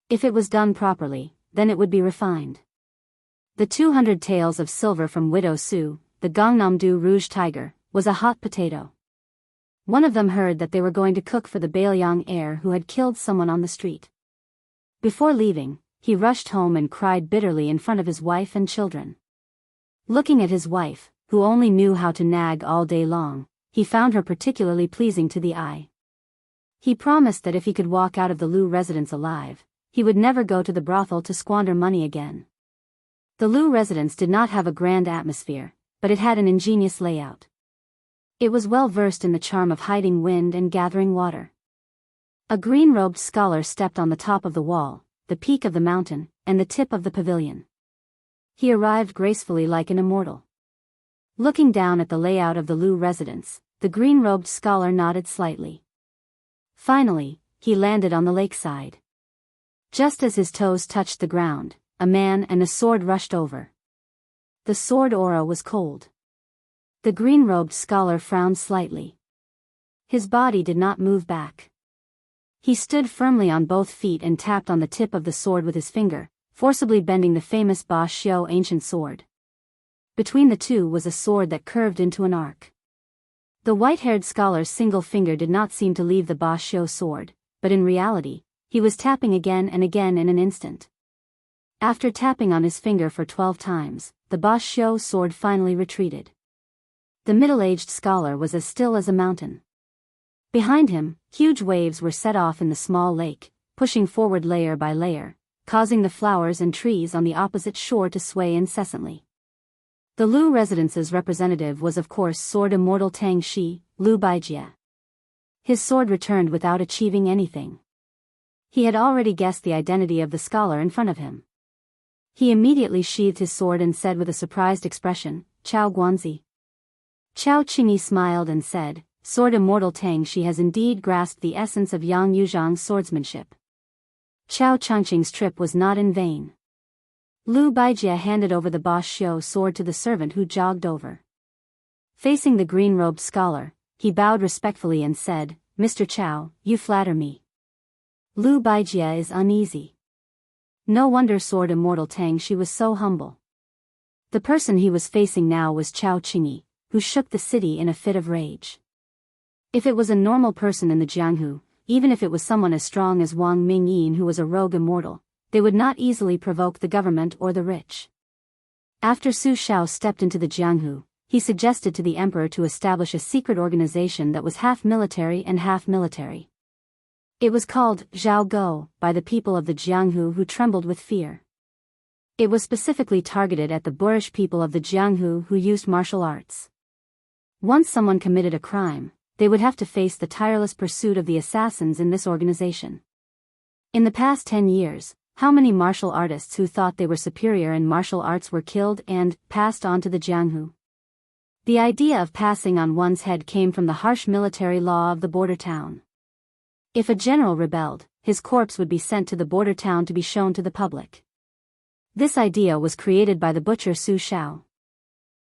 A: If it was done properly, then it would be refined. The 200 taels of silver from Widow Su, the Gangnam-do Rouge Tiger, was a hot potato. One of them heard that they were going to cook for the Bailiang heir who had killed someone on the street. Before leaving, he rushed home and cried bitterly in front of his wife and children. Looking at his wife, who only knew how to nag all day long, he found her particularly pleasing to the eye. He promised that if he could walk out of the Lu residence alive, he would never go to the brothel to squander money again. The Lu residence did not have a grand atmosphere, but it had an ingenious layout. It was well versed in the charm of hiding wind and gathering water. A green-robed scholar stepped on the top of the wall, the peak of the mountain, and the tip of the pavilion. He arrived gracefully like an immortal. Looking down at the layout of the Lu residence, the green-robed scholar nodded slightly. Finally, he landed on the lakeside. Just as his toes touched the ground, a man and a sword rushed over. The sword aura was cold. The green-robed scholar frowned slightly. His body did not move back. He stood firmly on both feet and tapped on the tip of the sword with his finger, forcibly bending the famous Wuxia Xianxia ancient sword. Between the two was a sword that curved into an arc. The white-haired scholar's single finger did not seem to leave the Wuxia sword, but in reality, he was tapping again and again in an instant. After tapping on his finger for 12 times, the Wuxia sword finally retreated. The middle-aged scholar was as still as a mountain. Behind him, huge waves were set off in the small lake, pushing forward layer by layer, causing the flowers and trees on the opposite shore to sway incessantly. The Lu residence's representative was of course Sword Immortal Tang Shi, Lu Baijie. His sword returned without achieving anything. He had already guessed the identity of the scholar in front of him. He immediately sheathed his sword and said with a surprised expression, "Chao Guanzi." Chao Qingyi smiled and said, "Sword Immortal Tang Shi has indeed grasped the essence of Yang Yuzhang's swordsmanship." Chao Changqing's trip was not in vain. Lu Baijie handed over the Wuxia sword to the servant who jogged over. Facing the green-robed scholar, he bowed respectfully and said, "Mr. Chao, you flatter me." Lu Baijie is uneasy. No wonder Sword Immortal Tang Shi was so humble. The person he was facing now was Chao Qingyi, who shook the city in a fit of rage. If it was a normal person in the Jianghu, even if it was someone as strong as Wang Mingyin who was a rogue immortal, they would not easily provoke the government or the rich. After Su Shao stepped into the Jianghu, he suggested to the emperor to establish a secret organization that was half military and half military. It was called Zhao Go by the people of the Jianghu who trembled with fear. It was specifically targeted at the boorish people of the Jianghu who used martial arts. Once someone committed a crime, they would have to face the tireless pursuit of the assassins in this organization. In the past 10 years, how many martial artists who thought they were superior in martial arts were killed and passed on to the Jianghu? The idea of passing on one's head came from the harsh military law of the border town. If a general rebelled, his corpse would be sent to the border town to be shown to the public. This idea was created by the butcher Su Shao.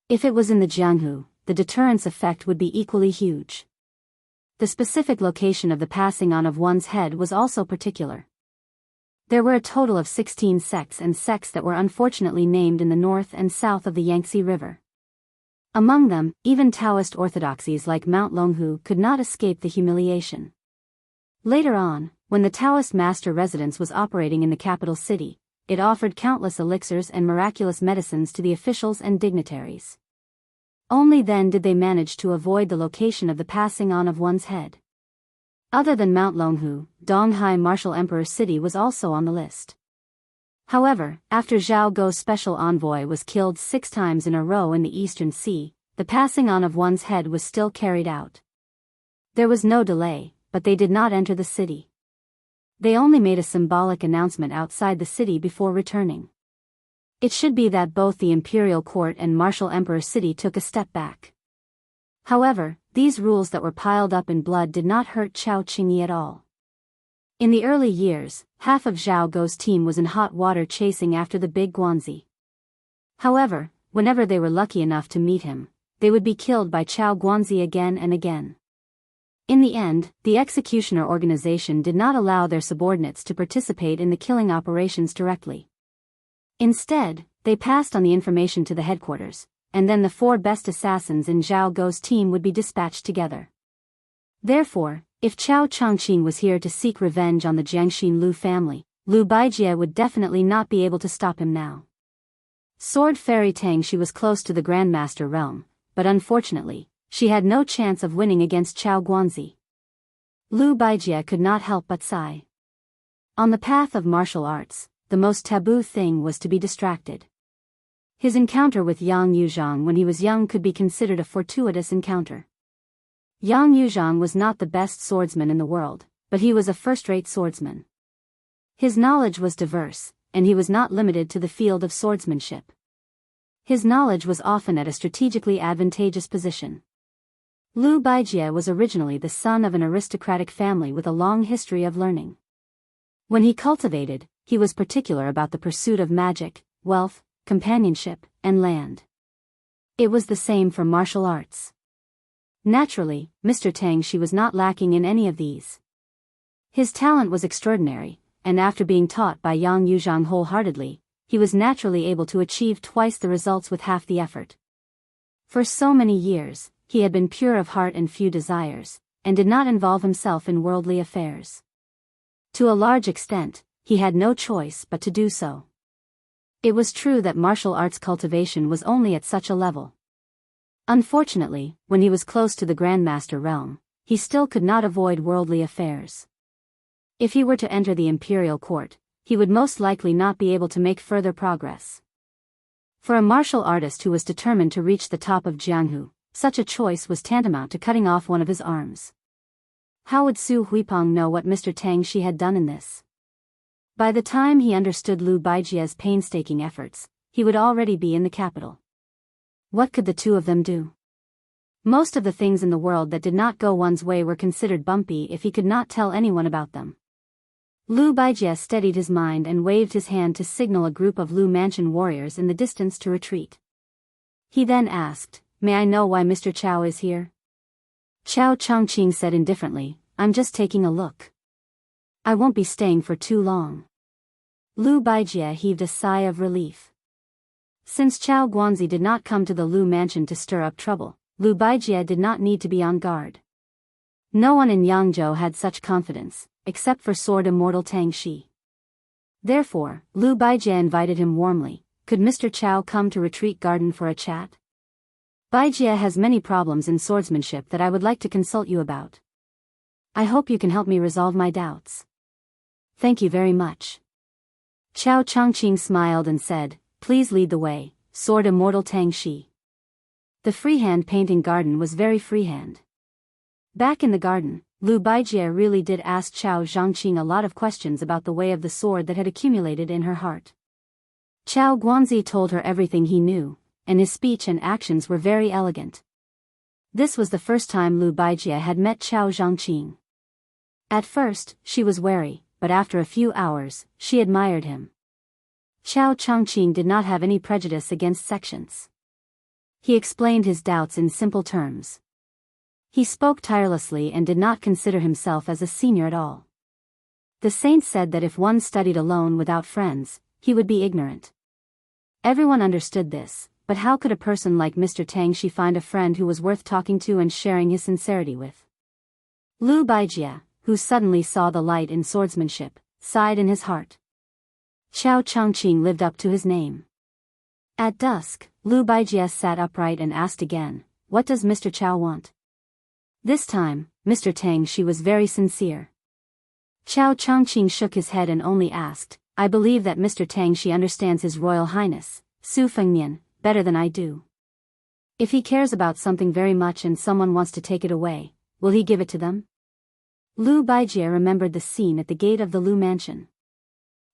A: If it was in the Jianghu, the deterrence effect would be equally huge. The specific location of the passing on of one's head was also particular. There were a total of 16 sects and sects that were unfortunately named in the north and south of the Yangtze River. Among them, even Taoist orthodoxies like Mount Longhu could not escape the humiliation. Later on, when the Taoist master residence was operating in the capital city, it offered countless elixirs and miraculous medicines to the officials and dignitaries. Only then did they manage to avoid the location of the passing on of one's head. Other than Mount Longhu, Donghai Martial Emperor City was also on the list. However, after Zhao Go's special envoy was killed 6 times in a row in the Eastern Sea, the passing on of one's head was still carried out. There was no delay, but they did not enter the city. They only made a symbolic announcement outside the city before returning. It should be that both the imperial court and Martial Emperor City took a step back. However, these rules that were piled up in blood did not hurt Chao Qingyi at all. In the early years, half of Zhao Go's team was in hot water chasing after the big Guanzi. However, whenever they were lucky enough to meet him, they would be killed by Chao Guanzi again and again. In the end, the executioner organization did not allow their subordinates to participate in the killing operations directly. Instead, they passed on the information to the headquarters, and then the 4 best assassins in Zhao Go's team would be dispatched together. Therefore, if Chao Changqing was here to seek revenge on the Jiangxin Lu family, Lu Baijie would definitely not be able to stop him now. Sword Fairy Tang Shi was close to the Grandmaster realm, but unfortunately, she had no chance of winning against Chao Guanzi. Lu Baijie could not help but sigh. On the path of martial arts, the most taboo thing was to be distracted. His encounter with Yang Yuzhang when he was young could be considered a fortuitous encounter. Yang Yuzhang was not the best swordsman in the world, but he was a first-rate swordsman. His knowledge was diverse, and he was not limited to the field of swordsmanship. His knowledge was often at a strategically advantageous position. Liu Baijie was originally the son of an aristocratic family with a long history of learning. When he cultivated, he was particular about the pursuit of magic, wealth, companionship, and land. It was the same for martial arts. Naturally, Mr. Tangxi was not lacking in any of these. His talent was extraordinary, and after being taught by Yang Yuzhang wholeheartedly, he was naturally able to achieve twice the results with half the effort. For so many years, he had been pure of heart and few desires, and did not involve himself in worldly affairs. To a large extent, he had no choice but to do so. It was true that martial arts cultivation was only at such a level. Unfortunately, when he was close to the Grandmaster realm, he still could not avoid worldly affairs. If he were to enter the imperial court, he would most likely not be able to make further progress. For a martial artist who was determined to reach the top of Jianghu, such a choice was tantamount to cutting off one of his arms. How would Su Huipeng know what Mr. Tangxi had done in this? By the time he understood Liu Baijie's painstaking efforts, he would already be in the capital. What could the two of them do? Most of the things in the world that did not go one's way were considered bumpy if he could not tell anyone about them. Liu Baijie steadied his mind and waved his hand to signal a group of Lu Mansion warriors in the distance to retreat. He then asked, "May I know why Mr. Chao is here?" Chao Chongqing said indifferently, "I'm just taking a look. I won't be staying for too long." Liu Baijie heaved a sigh of relief. Since Chao Guanzi did not come to the Lu Mansion to stir up trouble, Liu Baijie did not need to be on guard. No one in Yangzhou had such confidence, except for Sword Immortal Tangxi. Therefore, Liu Baijie invited him warmly. Could Mr. Chao come to Retreat Garden for a chat? Baijie has many problems in swordsmanship that I would like to consult you about. I hope you can help me resolve my doubts. Thank you very much. Chao Chongqing smiled and said, "Please lead the way, Sword Immortal Tangxi." The freehand painting garden was very freehand. Back in the garden, Liu Baijie really did ask Chao Zhangqing a lot of questions about the way of the sword that had accumulated in her heart. Chao Guanzi told her everything he knew, and his speech and actions were very elegant. This was the first time Liu Baijie had met Chao Zhangqing. At first, she was wary, but after a few hours, she admired him. Chao Chongqing did not have any prejudice against sections. He explained his doubts in simple terms. He spoke tirelessly and did not consider himself as a senior at all. The saints said that if one studied alone without friends, he would be ignorant. Everyone understood this, but how could a person like Mr. Tangxi find a friend who was worth talking to and sharing his sincerity with? Liu Baijie, who suddenly saw the light in swordsmanship, sighed in his heart. Chao Chongqing lived up to his name. At dusk, Liu Baijie sat upright and asked again, "What does Mr. Chao want?" This time, Mr. Tangxi was very sincere. Chao Chongqing shook his head and only asked, "I believe that Mr. Tangxi understands His Royal Highness, Su Fengnian, better than I do. If he cares about something very much and someone wants to take it away, will he give it to them?" Liu Baijie remembered the scene at the gate of the Lu Mansion.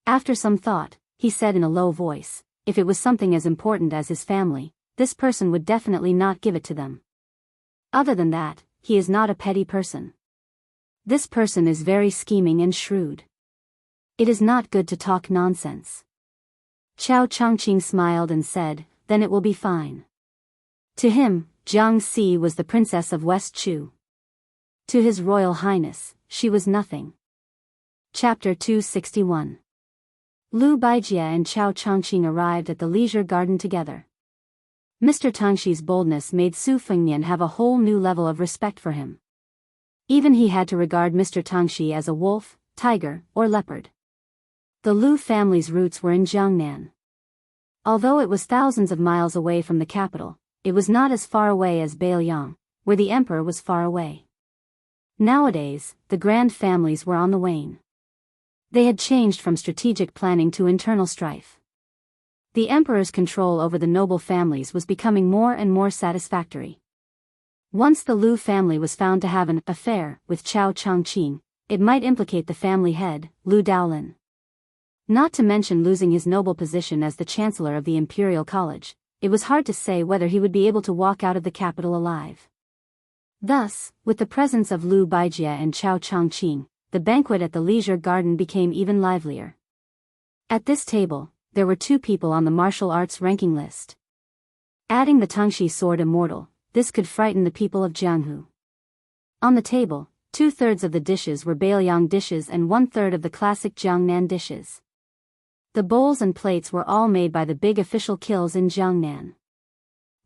A: After some thought, he said in a low voice, "If it was something as important as his family, this person would definitely not give it to them. Other than that, he is not a petty person. This person is very scheming and shrewd. It is not good to talk nonsense." Chao Chongqing smiled and said, "Then it will be fine." To him, Jiang Si was the princess of West Chu. To His Royal Highness, she was nothing. Chapter 261. Liu Baijie and Chao Chongqing arrived at the leisure garden together. Mr. Tangxi's boldness made Su Fengnian have a whole new level of respect for him. Even he had to regard Mr. Tangxi as a wolf, tiger, or leopard. The Liu family's roots were in Jiangnan. Although it was thousands of miles away from the capital, it was not as far away as Beiliang, where the emperor was far away. Nowadays, the grand families were on the wane. They had changed from strategic planning to internal strife. The emperor's control over the noble families was becoming more and more satisfactory. Once the Lu family was found to have an affair with Chao Changqing, it might implicate the family head, Lu Daolin. Not to mention losing his noble position as the chancellor of the Imperial College, it was hard to say whether he would be able to walk out of the capital alive. Thus, with the presence of Lu Baijie and Chao Changqing, the banquet at the leisure garden became even livelier. At this table, there were 2 people on the martial arts ranking list. Adding the Tangxi sword immortal, this could frighten the people of Jianghu. On the table, 2/3 of the dishes were Bailiang dishes and 1/3 of the classic Jiangnan dishes. The bowls and plates were all made by the big official kilns in Jiangnan.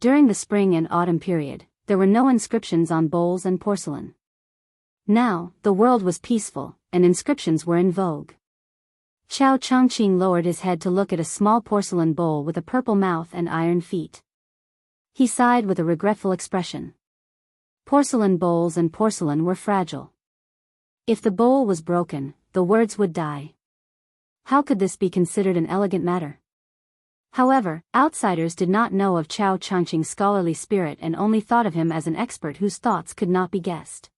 A: During the spring and autumn period, there were no inscriptions on bowls and porcelain. Now, the world was peaceful, and inscriptions were in vogue. Chao Changqing lowered his head to look at a small porcelain bowl with a purple mouth and iron feet. He sighed with a regretful expression. Porcelain bowls and porcelain were fragile. If the bowl was broken, the words would die. How could this be considered an elegant matter? However, outsiders did not know of Chao Changqing's scholarly spirit and only thought of him as an expert whose thoughts could not be guessed.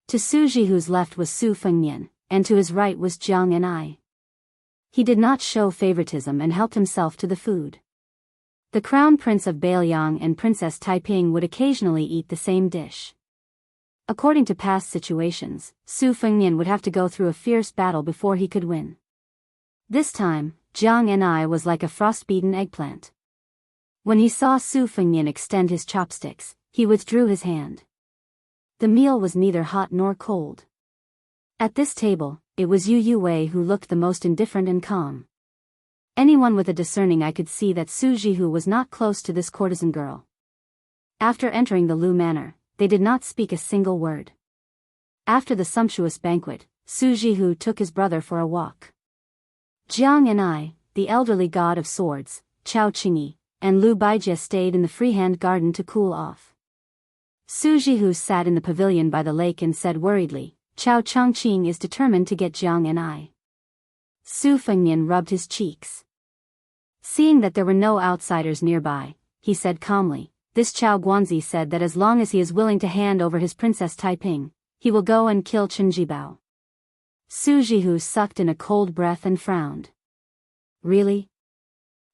A: To Su Jihu's left was Su Fengnian, and to his right was Jiang An'ai. He did not show favoritism and helped himself to the food. The Crown Prince of Bailiang and Princess Taiping would occasionally eat the same dish. According to past situations, Su Fengnian would have to go through a fierce battle before he could win. This time, Jiang An'ai was like a frost-beaten eggplant. When he saw Su Fengnian extend his chopsticks, he withdrew his hand. The meal was neither hot nor cold. At this table, it was Yu Yuwei who looked the most indifferent and calm. Anyone with a discerning eye could see that Su Jihu was not close to this courtesan girl. After entering the Lu manor, they did not speak a single word. After the sumptuous banquet, Su Jihu took his brother for a walk. Jiang An'ai, the elderly god of swords, Chao Qingyi, and Lu Baijie stayed in the freehand garden to cool off. Su Jihu sat in the pavilion by the lake and said worriedly, Chao Changqing is determined to get Jiang An'ai. Su Fengnian rubbed his cheeks. Seeing that there were no outsiders nearby, he said calmly, this Chao Guanzi said that as long as he is willing to hand over his Princess Taiping, he will go and kill Chen Jibao. Su Jihu sucked in a cold breath and frowned. Really?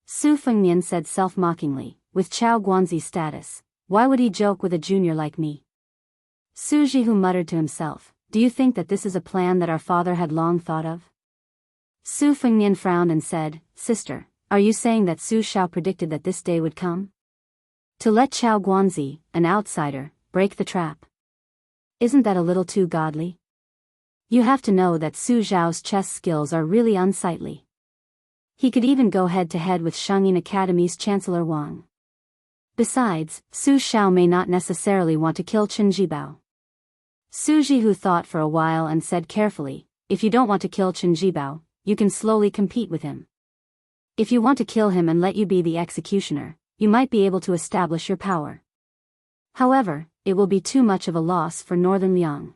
A: Su Fengnian said self-mockingly, with Chao Guanzi's status, why would he joke with a junior like me? Su Jihu muttered to himself, do you think that this is a plan that our father had long thought of? Su Fengnian frowned and said, sister, are you saying that Su Shao predicted that this day would come? To let Chao Guanzi, an outsider, break the trap. Isn't that a little too godly? You have to know that Su Zhao's chess skills are really unsightly. He could even go head-to-head with Shangyin Academy's Chancellor Wang. Besides, Su Shao may not necessarily want to kill Chen Jibao. Su Jihu thought for a while and said carefully, if you don't want to kill Chen Jibao, you can slowly compete with him. If you want to kill him and let you be the executioner, you might be able to establish your power. However, it will be too much of a loss for Northern Liang.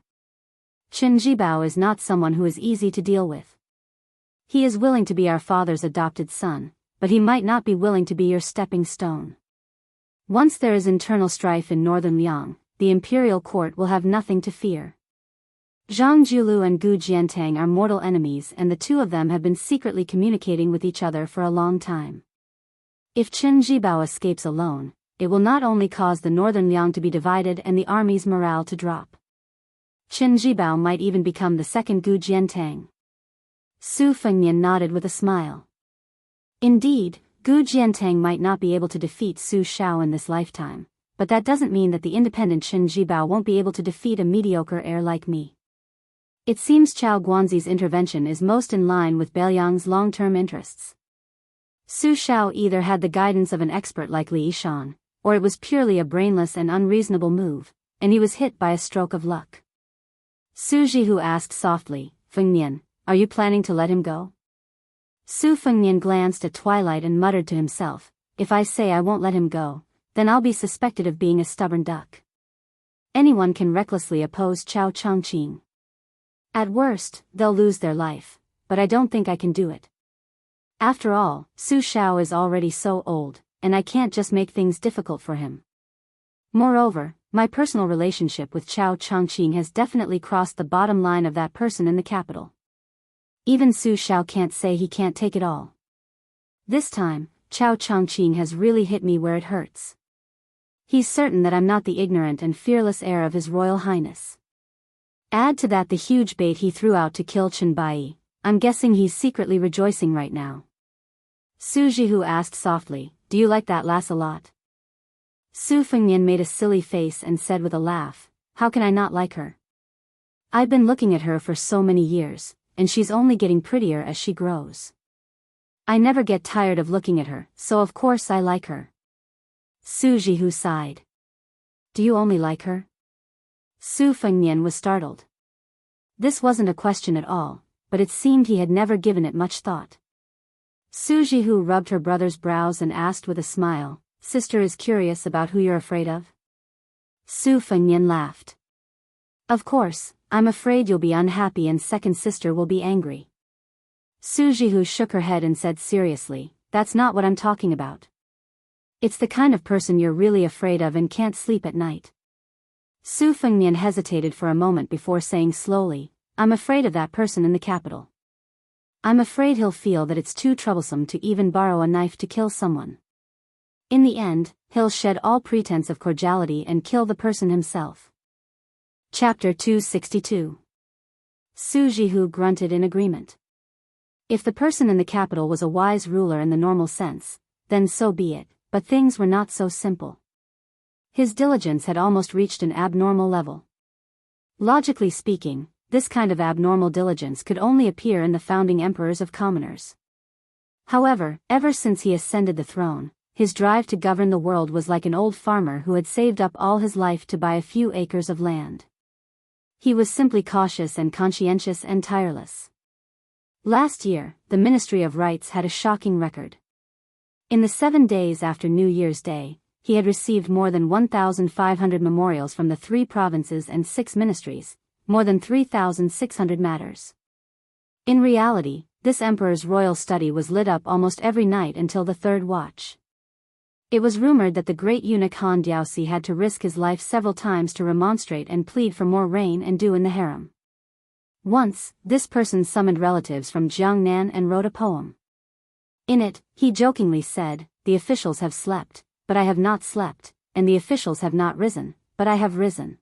A: Chen Jibao is not someone who is easy to deal with. He is willing to be our father's adopted son, but he might not be willing to be your stepping stone. Once there is internal strife in Northern Liang, the imperial court will have nothing to fear. Zhang Jiulu and Gu Jiantang are mortal enemies and the two of them have been secretly communicating with each other for a long time. If Chen Jibao escapes alone, it will not only cause the Northern Liang to be divided and the army's morale to drop. Chen Jibao might even become the second Gu Jiantang. Su Fengnian nodded with a smile. Indeed, Gu Jiantang might not be able to defeat Su Shao in this lifetime, but that doesn't mean that the independent Chen Jibao won't be able to defeat a mediocre heir like me. It seems Chao Guanzi's intervention is most in line with Bailiang's long-term interests. Su Shao either had the guidance of an expert like Li Yishan, or it was purely a brainless and unreasonable move, and he was hit by a stroke of luck. Su Jihu asked softly, Fengnian, are you planning to let him go? Su Fengnian glanced at Twilight and muttered to himself, if I say I won't let him go, then I'll be suspected of being a stubborn duck. Anyone can recklessly oppose Chao Changqing. At worst, they'll lose their life, but I don't think I can do it. After all, Su Shao is already so old, and I can't just make things difficult for him. Moreover, My personal relationship with Chao Changqing has definitely crossed the bottom line of that person in the capital. Even Su Xiao can't say he can't take it all. This time, Chao Changqing has really hit me where it hurts. He's certain that I'm not the ignorant and fearless heir of His Royal Highness. Add to that the huge bait he threw out to kill Chen Bai. I'm guessing he's secretly rejoicing right now. Su Jihu asked softly, "Do you like that lass a lot?" Su Fengnian made a silly face and said with a laugh, "How can I not like her? I've been looking at her for so many years, and she's only getting prettier as she grows. I never get tired of looking at her, so of course I like her." Su Jihu sighed. "Do you only like her?" Su Fengnian was startled. This wasn't a question at all, but it seemed he had never given it much thought. Su Jihu rubbed her brother's brows and asked with a smile, "Sister is curious about who you're afraid of?" Su Fengnian laughed. "Of course, I'm afraid you'll be unhappy and second sister will be angry." Su Jihu shook her head and said seriously, "That's not what I'm talking about. It's the kind of person you're really afraid of and can't sleep at night." Su Fengnian hesitated for a moment before saying slowly, "I'm afraid of that person in the capital. I'm afraid he'll feel that it's too troublesome to even borrow a knife to kill someone. In the end, he'll shed all pretense of cordiality and kill the person himself." Chapter 262. Su Jihu grunted in agreement. If the person in the capital was a wise ruler in the normal sense, then so be it, but things were not so simple. His diligence had almost reached an abnormal level. Logically speaking, this kind of abnormal diligence could only appear in the founding emperors of commoners. However, ever since he ascended the throne, his drive to govern the world was like an old farmer who had saved up all his life to buy a few acres of land. He was simply cautious and conscientious and tireless. Last year, the Ministry of Rights had a shocking record. In the 7 days after New Year's Day, he had received more than 1,500 memorials from the 3 provinces and 6 ministries, more than 3,600 matters. In reality, this emperor's royal study was lit up almost every night until the 3rd watch. It was rumored that the great eunuch Han Daoist had to risk his life several times to remonstrate and plead for more rain and dew in the harem. Once, this person summoned relatives from Jiangnan and wrote a poem. In it, he jokingly said, "The officials have slept, but I have not slept, and the officials have not risen, but I have risen."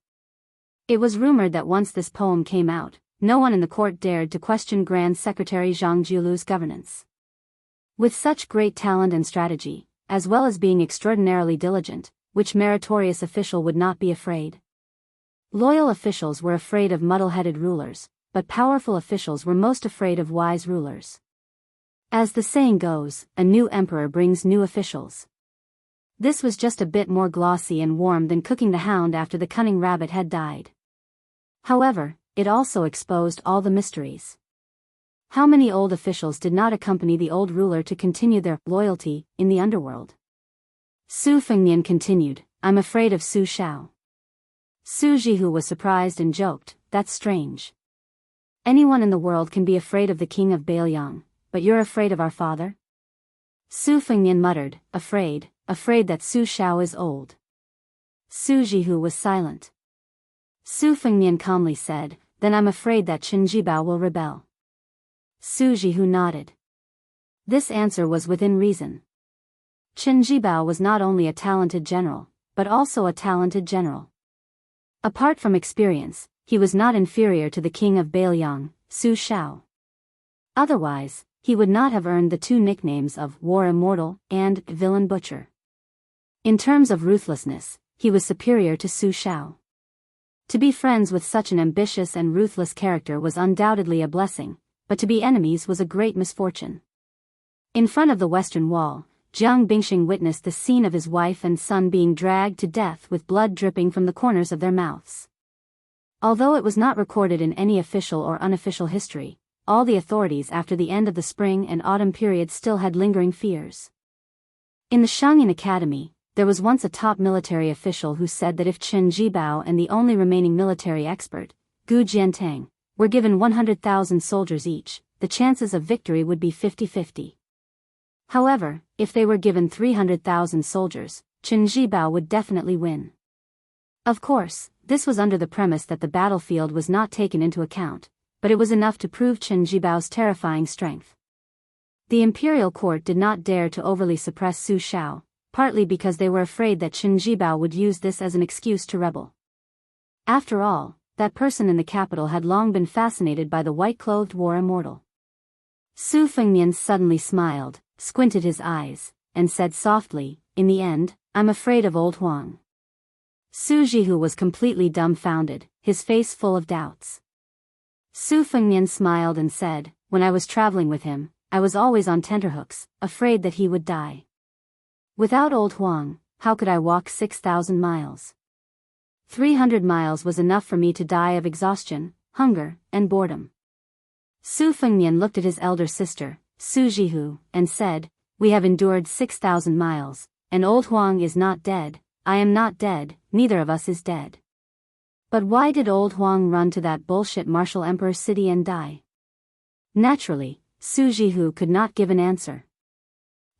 A: It was rumored that once this poem came out, no one in the court dared to question Grand Secretary Zhang Jiulu's governance. With such great talent and strategy, as well as being extraordinarily diligent, which meritorious official would not be afraid? Loyal officials were afraid of muddle-headed rulers, but powerful officials were most afraid of wise rulers. As the saying goes, a new emperor brings new officials. This was just a bit more glossy and warm than cooking the hound after the cunning rabbit had died. However, it also exposed all the mysteries. How many old officials did not accompany the old ruler to continue their loyalty in the underworld? Su Fengnian continued, "I'm afraid of Su Xiao." Su Jihu was surprised and joked, "That's strange. Anyone in the world can be afraid of the king of Bailiang, but you're afraid of our father?" Su Fengnian muttered, afraid that Su Xiao is old." Su Jihu was silent. Su Fengnian calmly said, "Then I'm afraid that Chen Jibao will rebel." Su Jihu nodded. This answer was within reason. Chen Jibao was not only a talented general, but also a talented general. Apart from experience, he was not inferior to the king of Bailiang, Su Xiao. Otherwise, he would not have earned the 2 nicknames of War Immortal and Villain Butcher. In terms of ruthlessness, he was superior to Su Xiao. To be friends with such an ambitious and ruthless character was undoubtedly a blessing, but to be enemies was a great misfortune. In front of the western wall, Jiang Bingxing witnessed the scene of his wife and son being dragged to death with blood dripping from the corners of their mouths. Although it was not recorded in any official or unofficial history, all the authorities after the end of the spring and autumn period still had lingering fears. In the Shangyin Academy, there was once a top military official who said that if Chen Jibao and the only remaining military expert, Gu Jiantang, were given 100,000 soldiers each, the chances of victory would be 50-50. However, if they were given 300,000 soldiers, Chen Jibao would definitely win. Of course, this was under the premise that the battlefield was not taken into account, but it was enough to prove Chen Jibao's terrifying strength. The imperial court did not dare to overly suppress Su Xiao, partly because they were afraid that Chen Jibao would use this as an excuse to rebel. After all, that person in the capital had long been fascinated by the white-clothed war immortal. Su Fengnian suddenly smiled, squinted his eyes, and said softly, "In the end, I'm afraid of old Huang." Su Jihu was completely dumbfounded, his face full of doubts. Su Fengnian smiled and said, "When I was traveling with him, I was always on tenterhooks, afraid that he would die. Without old Huang, how could I walk 6,000 miles? 300 miles was enough for me to die of exhaustion, hunger, and boredom." Su Fengnian looked at his elder sister, Su Jihu, and said, "We have endured 6,000 miles, and old Huang is not dead. I am not dead, neither of us is dead. But why did old Huang run to that bullshit martial emperor city and die?" Naturally, Su Jihu could not give an answer.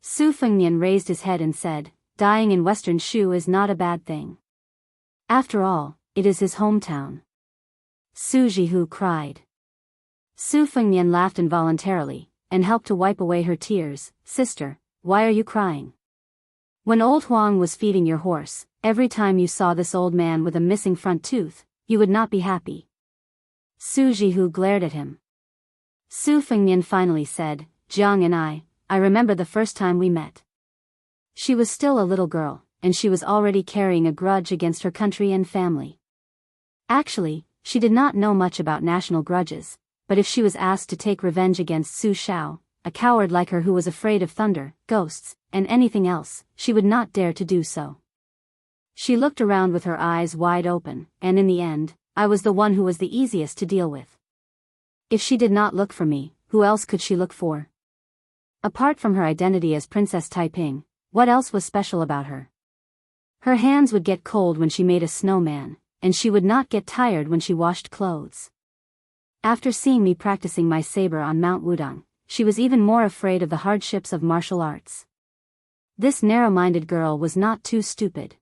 A: Su Fengnian raised his head and said, "Dying in Western Shu is not a bad thing. After all, it is his hometown." Su Jihu cried. Su Fengnian laughed involuntarily, and helped to wipe away her tears. "Sister, why are you crying? When old Huang was feeding your horse, every time you saw this old man with a missing front tooth, you would not be happy." Su Jihu glared at him. Su Fengnian finally said, "Jiang and I remember the first time we met. She was still a little girl, and she was already carrying a grudge against her country and family. Actually, she did not know much about national grudges, but if she was asked to take revenge against Su Xiao, a coward like her who was afraid of thunder, ghosts, and anything else, she would not dare to do so. She looked around with her eyes wide open, and in the end, I was the one who was the easiest to deal with. If she did not look for me, who else could she look for? Apart from her identity as Princess Taiping, what else was special about her? Her hands would get cold when she made a snowman, and she would not get tired when she washed clothes. After seeing me practicing my saber on Mount Wudang, she was even more afraid of the hardships of martial arts. This narrow-minded girl was not too stupid.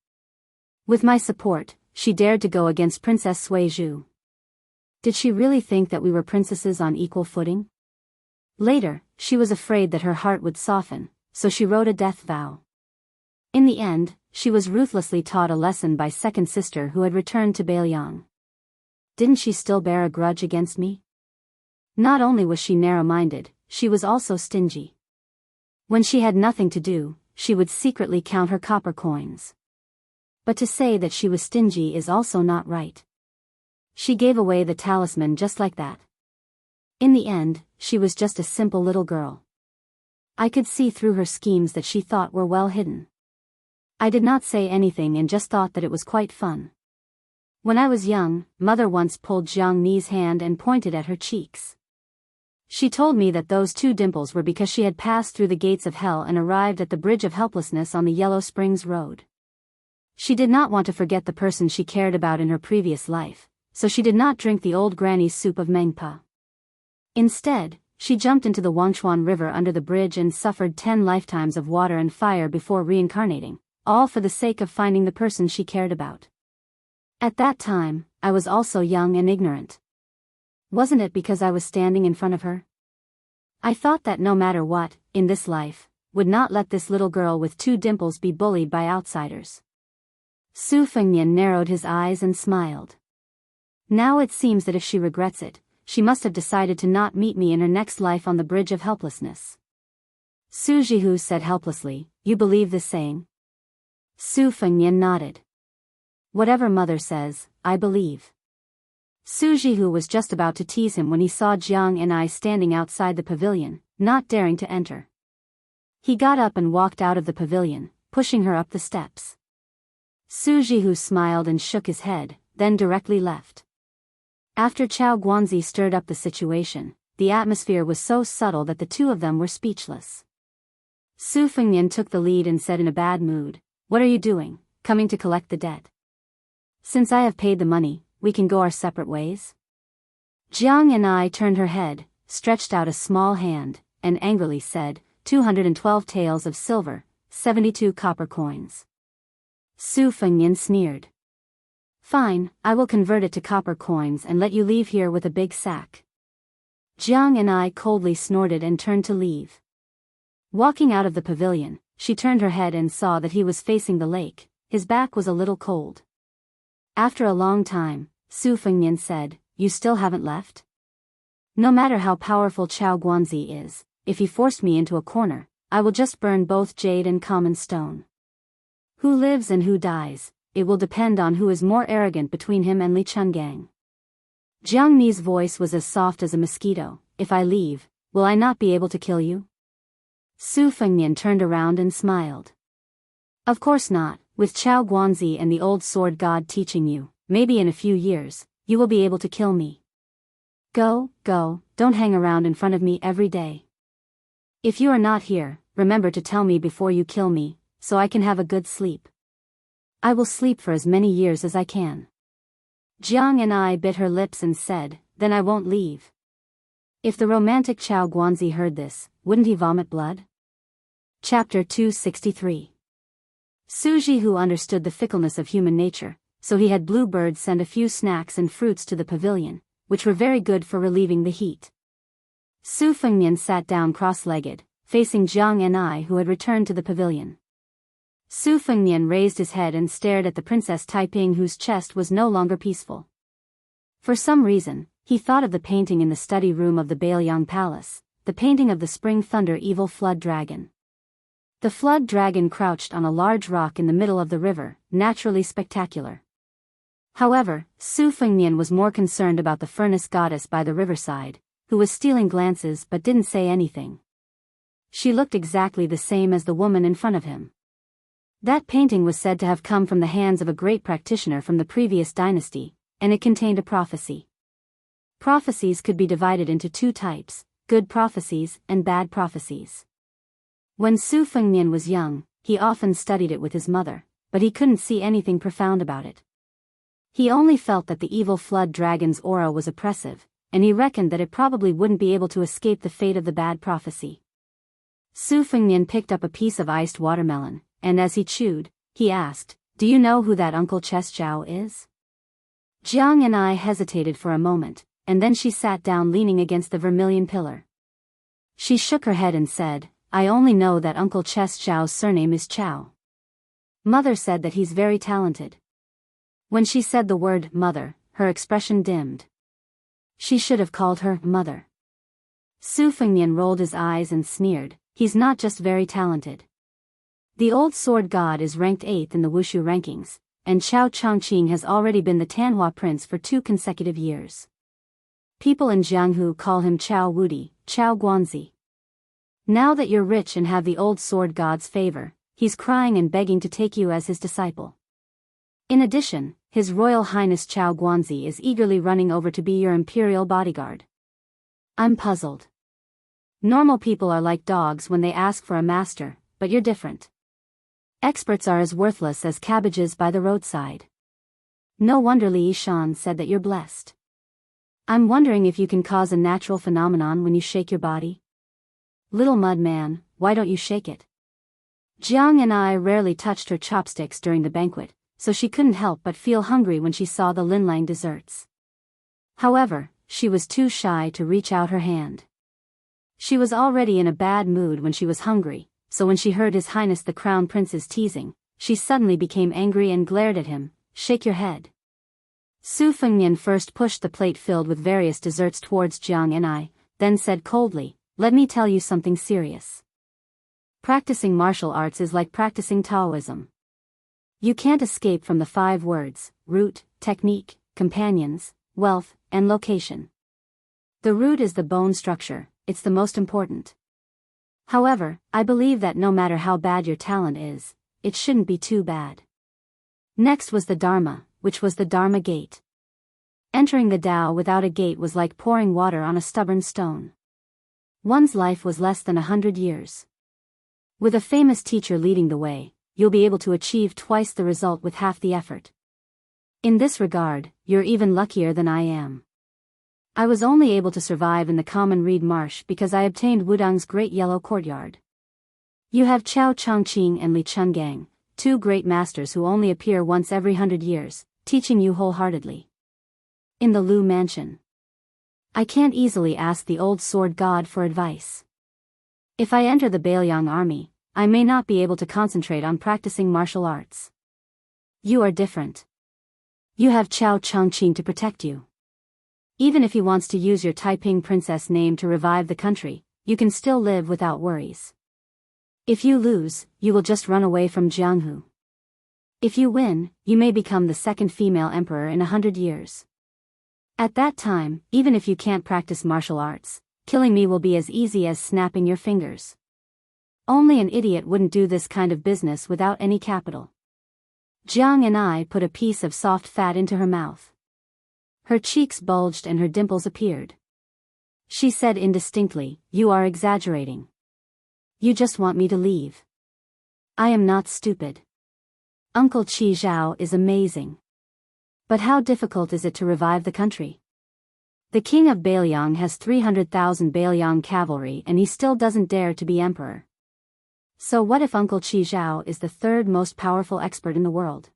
A: With my support, she dared to go against Princess Suizhu. Did she really think that we were princesses on equal footing? Later, she was afraid that her heart would soften, so she wrote a death vow. In the end, she was ruthlessly taught a lesson by second sister who had returned to Beiliang. Didn't she still bear a grudge against me? Not only was she narrow-minded, she was also stingy. When she had nothing to do, she would secretly count her copper coins. But to say that she was stingy is also not right. She gave away the talisman just like that. In the end, she was just a simple little girl. I could see through her schemes that she thought were well hidden. I did not say anything and just thought that it was quite fun. When I was young, Mother once pulled Jiang Ni's hand and pointed at her cheeks. She told me that those two dimples were because she had passed through the gates of hell and arrived at the Bridge of Helplessness on the Yellow Springs Road. She did not want to forget the person she cared about in her previous life, so she did not drink the old granny's soup of mengpa. Instead, she jumped into the Wangshuan River under the bridge and suffered 10 lifetimes of water and fire before reincarnating, all for the sake of finding the person she cared about. At that time, I was also young and ignorant. Wasn't it because I was standing in front of her? I thought that no matter what, in this life, would not let this little girl with two dimples be bullied by outsiders. Su Fengnian narrowed his eyes and smiled. Now it seems that if she regrets it, she must have decided to not meet me in her next life on the Bridge of Helplessness. Su Jihu said helplessly, "You believe this saying?" Su Fengnian nodded. "Whatever Mother says, I believe." Su Jihu was just about to tease him when he saw Jiang and I standing outside the pavilion, not daring to enter. He got up and walked out of the pavilion, pushing her up the steps. Su Jihu smiled and shook his head, then directly left. After Chao Guanzi stirred up the situation, the atmosphere was so subtle that the two of them were speechless. Su Fengnian took the lead and said in a bad mood, "What are you doing, coming to collect the debt? Since I have paid the money, we can go our separate ways?" Jiang and I turned her head, stretched out a small hand, and angrily said, 212 taels of silver, 72 copper coins. Su Fengnian sneered. Fine, I will convert it to copper coins and let you leave here with a big sack. Jianghu coldly snorted and turned to leave. Walking out of the pavilion, she turned her head and saw that he was facing the lake. His back was a little cold. After a long time, Su Fengnian said, "You still haven't left?" "No matter how powerful Chao Guanzi is, if he forced me into a corner, I will just burn both jade and common stone. Who lives and who dies, it will depend on who is more arrogant between him and Li Chungang." Jiang Ni's voice was as soft as a mosquito. "If I leave, will I not be able to kill you?" Su Fengnian turned around and smiled. "Of course not, with Chao Guanzi and the old sword god teaching you, maybe in a few years, you will be able to kill me. Go, don't hang around in front of me every day. If you are not here, remember to tell me before you kill me, so I can have a good sleep. I will sleep for as many years as I can." Jiang bit her lips and said, "Then I won't leave." If the romantic Chao Guanzi heard this, wouldn't he vomit blood? Chapter 263. Su Jihu understood the fickleness of human nature, so he had bluebirds send a few snacks and fruits to the pavilion, which were very good for relieving the heat. Su Fengnian sat down cross-legged, facing Jiang who had returned to the pavilion. Su Fengnian raised his head and stared at the Princess Taiping whose chest was no longer peaceful. For some reason, he thought of the painting in the study room of the Bailiang Palace, the painting of the Spring Thunder evil flood dragon. The flood dragon crouched on a large rock in the middle of the river, naturally spectacular. However, Su Fengnian was more concerned about the furnace goddess by the riverside, who was stealing glances but didn't say anything. She looked exactly the same as the woman in front of him. That painting was said to have come from the hands of a great practitioner from the previous dynasty, and it contained a prophecy. Prophecies could be divided into two types, good prophecies and bad prophecies. When Su Fengnian was young, he often studied it with his mother, but he couldn't see anything profound about it. He only felt that the evil flood dragon's aura was oppressive, and he reckoned that it probably wouldn't be able to escape the fate of the bad prophecy. Su Fengnian picked up a piece of iced watermelon, and as he chewed, he asked, "Do you know who that Uncle Xiao is?" Jiang hesitated for a moment, and then she sat down leaning against the vermilion pillar. She shook her head and said, "I only know that Uncle Xiao's surname is Chao. Mother said that he's very talented." When she said the word mother, her expression dimmed. She should have called her mother. Su Fengnian rolled his eyes and sneered, "He's not just very talented. The old sword god is ranked 8th in the Wushu rankings, and Chao Chongqing has already been the Tanhua prince for 2 consecutive years. People in Jianghu call him Chao Wudi, Chao Guanzi. Now that you're rich and have the old sword god's favor, he's crying and begging to take you as his disciple. In addition, His Royal Highness Chao Guanzi is eagerly running over to be your imperial bodyguard." I'm puzzled. Normal people are like dogs when they ask for a master, but you're different. Experts are as worthless as cabbages by the roadside. No wonder Li Yishan said that you're blessed. I'm wondering if you can cause a natural phenomenon when you shake your body? Little mud man, why don't you shake it? Jiang rarely touched her chopsticks during the banquet, so she couldn't help but feel hungry when she saw the Linlang desserts. However, she was too shy to reach out her hand. She was already in a bad mood when she was hungry, so when she heard His Highness the Crown Prince's teasing, she suddenly became angry and glared at him. "Shake your head." Su Fengnian first pushed the plate filled with various desserts towards Jiang, then said coldly, "Let me tell you something serious. Practicing martial arts is like practicing Taoism. You can't escape from the 5 words, root, technique, companions, wealth, and location. The root is the bone structure, it's the most important. However, I believe that no matter how bad your talent is, it shouldn't be too bad." Next was the Dharma, which was the Dharma gate. Entering the Tao without a gate was like pouring water on a stubborn stone. One's life was less than 100 years. With a famous teacher leading the way, you'll be able to achieve twice the result with half the effort. In this regard, you're even luckier than I am. I was only able to survive in the common reed marsh because I obtained Wudang's great yellow courtyard. You have Chao Chongqing and Li Chungang, 2 great masters who only appear once every 100 years, teaching you wholeheartedly. In the Lu mansion. I can't easily ask the old sword god for advice. If I enter the Bailiang army, I may not be able to concentrate on practicing martial arts. You are different. You have Chao Changqing to protect you. Even if he wants to use your Taiping princess name to revive the country, you can still live without worries. If you lose, you will just run away from Jianghu. If you win, you may become the second female emperor in 100 years. At that time, even if you can't practice martial arts, killing me will be as easy as snapping your fingers. Only an idiot wouldn't do this kind of business without any capital. Jiang and I put a piece of soft fat into her mouth. Her cheeks bulged and her dimples appeared. She said indistinctly, "You are exaggerating. You just want me to leave." I am not stupid. Uncle Qi Zhao is amazing. But how difficult is it to revive the country? The king of Bailiang has 300,000 Bailiang cavalry and he still doesn't dare to be emperor. So what if Uncle Qi Zhao is the third most powerful expert in the world?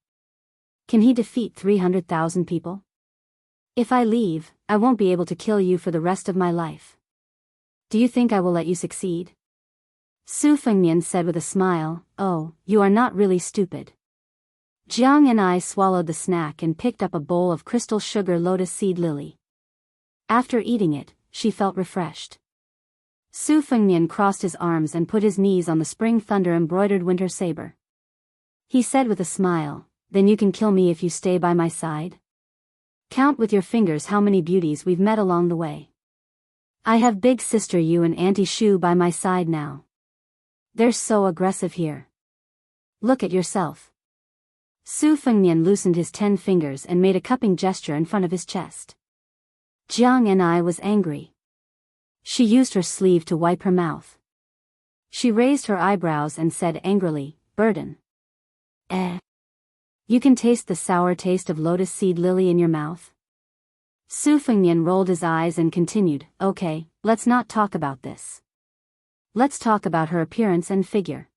A: Can he defeat 300,000 people? If I leave, I won't be able to kill you for the rest of my life. Do you think I will let you succeed? Su Fengnian said with a smile, "Oh, you are not really stupid." Jiang and I swallowed the snack and picked up a bowl of crystal sugar lotus seed lily. After eating it, she felt refreshed. Su Fengnian crossed his arms and put his knees on the spring thunder embroidered winter saber. He said with a smile, "Then you can kill me if you stay by my side? Count with your fingers how many beauties we've met along the way. I have big sister Yu and Auntie Shu by my side now. They're so aggressive here. Look at yourself." Su Fengnian loosened his 10 fingers and made a cupping gesture in front of his chest. Jiang and I was angry. She used her sleeve to wipe her mouth. She raised her eyebrows and said angrily, "Burden. You can taste the sour taste of lotus seed lily in your mouth?" Su Fengnian rolled his eyes and continued, "Okay, let's not talk about this. Let's talk about her appearance and figure.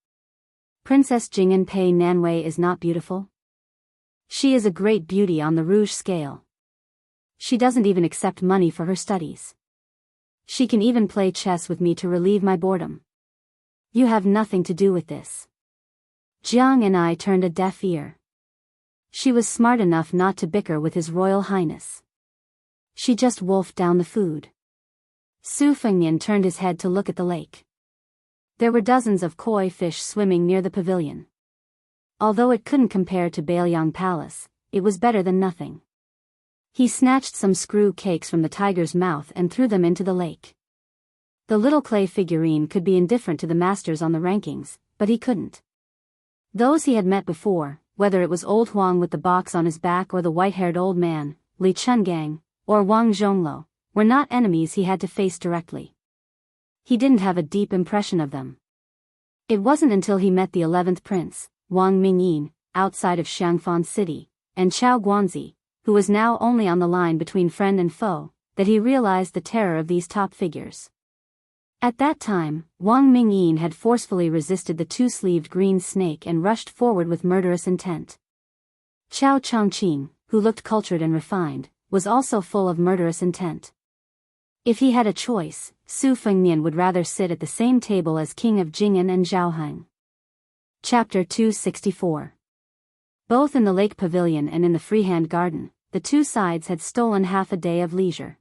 A: Princess Jing'an Pei Nanwei is not beautiful? She is a great beauty on the rouge scale. She doesn't even accept money for her studies. She can even play chess with me to relieve my boredom. You have nothing to do with this." Jiang and I turned a deaf ear. She was smart enough not to bicker with His Royal Highness. She just wolfed down the food. Su Fengnian turned his head to look at the lake. There were dozens of koi fish swimming near the pavilion. Although it couldn't compare to Bailiang Palace, it was better than nothing. He snatched some screw cakes from the tiger's mouth and threw them into the lake. The little clay figurine could be indifferent to the masters on the rankings, but he couldn't. Those he had met before, whether it was old Huang with the box on his back or the white-haired old man, Li Chungang, or Wang Zhonglo, were not enemies he had to face directly. He didn't have a deep impression of them. It wasn't until he met the 11th prince, Wang Mingyin, outside of Xiangfan City, and Chao Guanzi, who was now only on the line between friend and foe, that he realized the terror of these top figures. At that time, Wang Mingyin had forcefully resisted the two-sleeved green snake and rushed forward with murderous intent. Chao Changqing, who looked cultured and refined, was also full of murderous intent. If he had a choice, Su Fengnian would rather sit at the same table as King of Jing'an and Zhaoheng. Chapter 264. Both in the lake pavilion and in the freehand garden, the two sides had stolen half a day of leisure.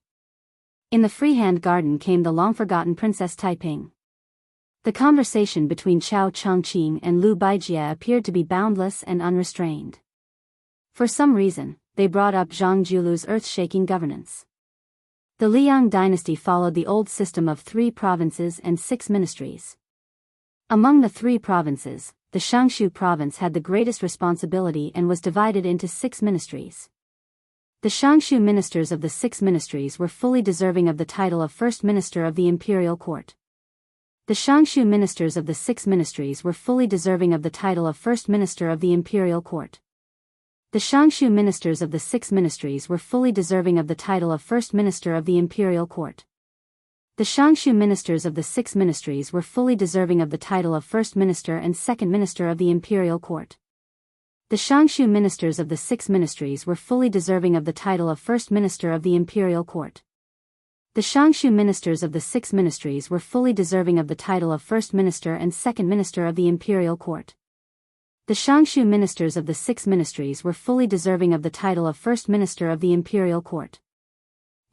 A: In the freehand garden came the long-forgotten Princess Taiping. The conversation between Chao Changqing and Lu Baijie appeared to be boundless and unrestrained. For some reason, they brought up Zhang Julu's earth-shaking governance. The Liang dynasty followed the old system of 3 provinces and 6 ministries. Among the 3 provinces, the Shangshu province had the greatest responsibility and was divided into 6 ministries. The Shangshu ministers of the 6 ministries were fully deserving of the title of First Minister of the Imperial Court. The Shangshu ministers of the 6 ministries were fully deserving of the title of First Minister of the Imperial Court. The Shangshu ministers of the 6 ministries were fully deserving of the title of First Minister of the Imperial Court. The Shangshu ministers of the 6 ministries were fully deserving of the title of First Minister and Second Minister of the Imperial Court. The Xianxia ministers of the six ministries were fully deserving of the title of First Minister of the Imperial Court. The Xianxia ministers of the six ministries were fully deserving of the title of First Minister and Second Minister of the Imperial Court. The Xianxia ministers of the six ministries were fully deserving of the title of First Minister of the Imperial Court.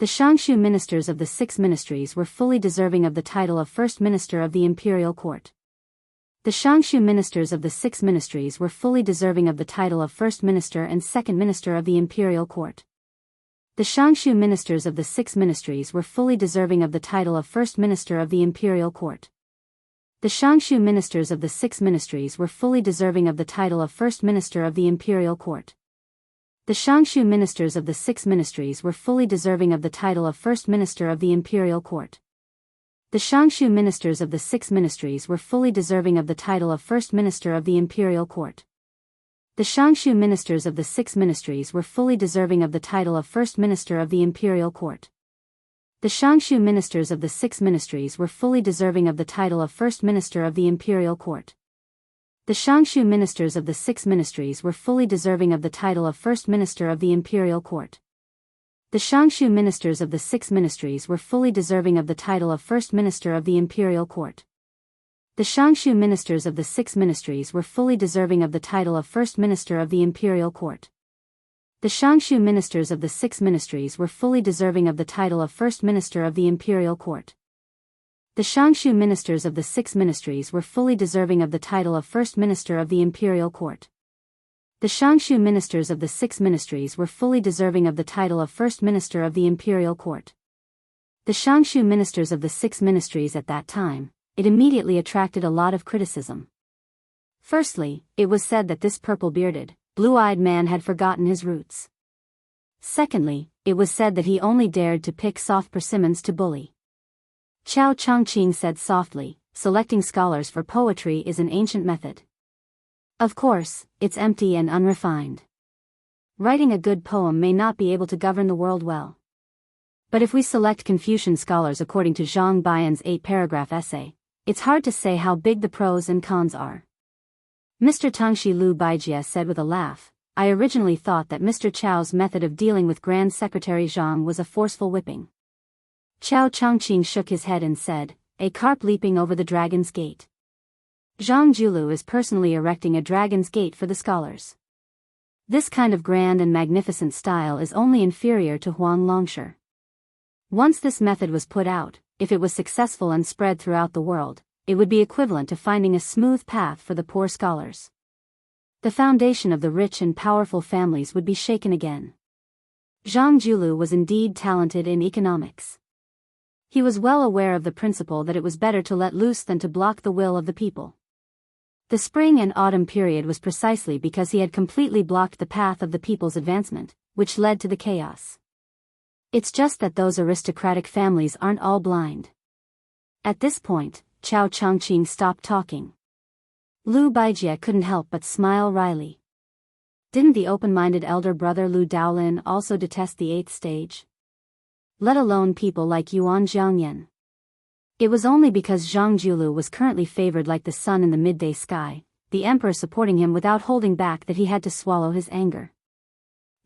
A: The Xianxia ministers of the six ministries were fully deserving of the title of First Minister of the Imperial Court. The Xianxia ministers of the six ministries were fully deserving of the title of First Minister and Second Minister of the Imperial Court. The Xianxia ministers of the six ministries were fully deserving of the title of First Minister of the Imperial Court. The Xianxia ministers of the six ministries were fully deserving of the title of First Minister of the Imperial Court. The Xianxia ministers of the six ministries were fully deserving of the title of First Minister of the Imperial Court. The Xianxia ministers of the six ministries were fully deserving of the title of First Minister of the Imperial Court. The Xianxia ministers of the six ministries were fully deserving of the title of First Minister of the Imperial Court. The Xianxia ministers of the six ministries were fully deserving of the title of First Minister of the Imperial Court. The Xianxia ministers of the six ministries were fully deserving of the title of First Minister of the Imperial Court. The Xianxia ministers of the six ministries were fully deserving of the title of First Minister of the Imperial Court. The Xianxia ministers of the six ministries were fully deserving of the title of First Minister of the Imperial Court. The Xianxia ministers of the six ministries were fully deserving of the title of First Minister of the Imperial Court. The Xianxia ministers of the six ministries were fully deserving of the title of First Minister of the Imperial Court. The Xianxia ministers of the six ministries were fully deserving of the title of First Minister of the Imperial Court. The Xianxia ministers of the six ministries at that time, it immediately attracted a lot of criticism. Firstly, it was said that this purple-bearded, blue-eyed man had forgotten his roots. Secondly, it was said that he only dared to pick soft persimmons to bully. Qiao Chongqing said softly, selecting scholars for poetry is an ancient method. Of course, it's empty and unrefined. Writing a good poem may not be able to govern the world well. But if we select Confucian scholars according to Zhang Bian's 8-paragraph essay, it's hard to say how big the pros and cons are. Mr. Tangxi Lu Baijie said with a laugh, I originally thought that Mr. Chao's method of dealing with Grand Secretary Zhang was a forceful whipping. Qiao Chongqing shook his head and said, a carp leaping over the dragon's gate. Zhang Julu is personally erecting a dragon's gate for the scholars. This kind of grand and magnificent style is only inferior to Huang Longshi. Once this method was put out, if it was successful and spread throughout the world, it would be equivalent to finding a smooth path for the poor scholars. The foundation of the rich and powerful families would be shaken again. Zhang Julu was indeed talented in economics. He was well aware of the principle that it was better to let loose than to block the will of the people. The spring and autumn period was precisely because he had completely blocked the path of the people's advancement, which led to the chaos. It's just that those aristocratic families aren't all blind. At this point, Qiao Chongqing stopped talking. Lu Baijie couldn't help but smile wryly. Didn't the open-minded elder brother Lu Daolin also detest the 8th stage? Let alone people like Yuan Jiangyan. It was only because Zhang Julu was currently favored like the sun in the midday sky, the emperor supporting him without holding back, that he had to swallow his anger.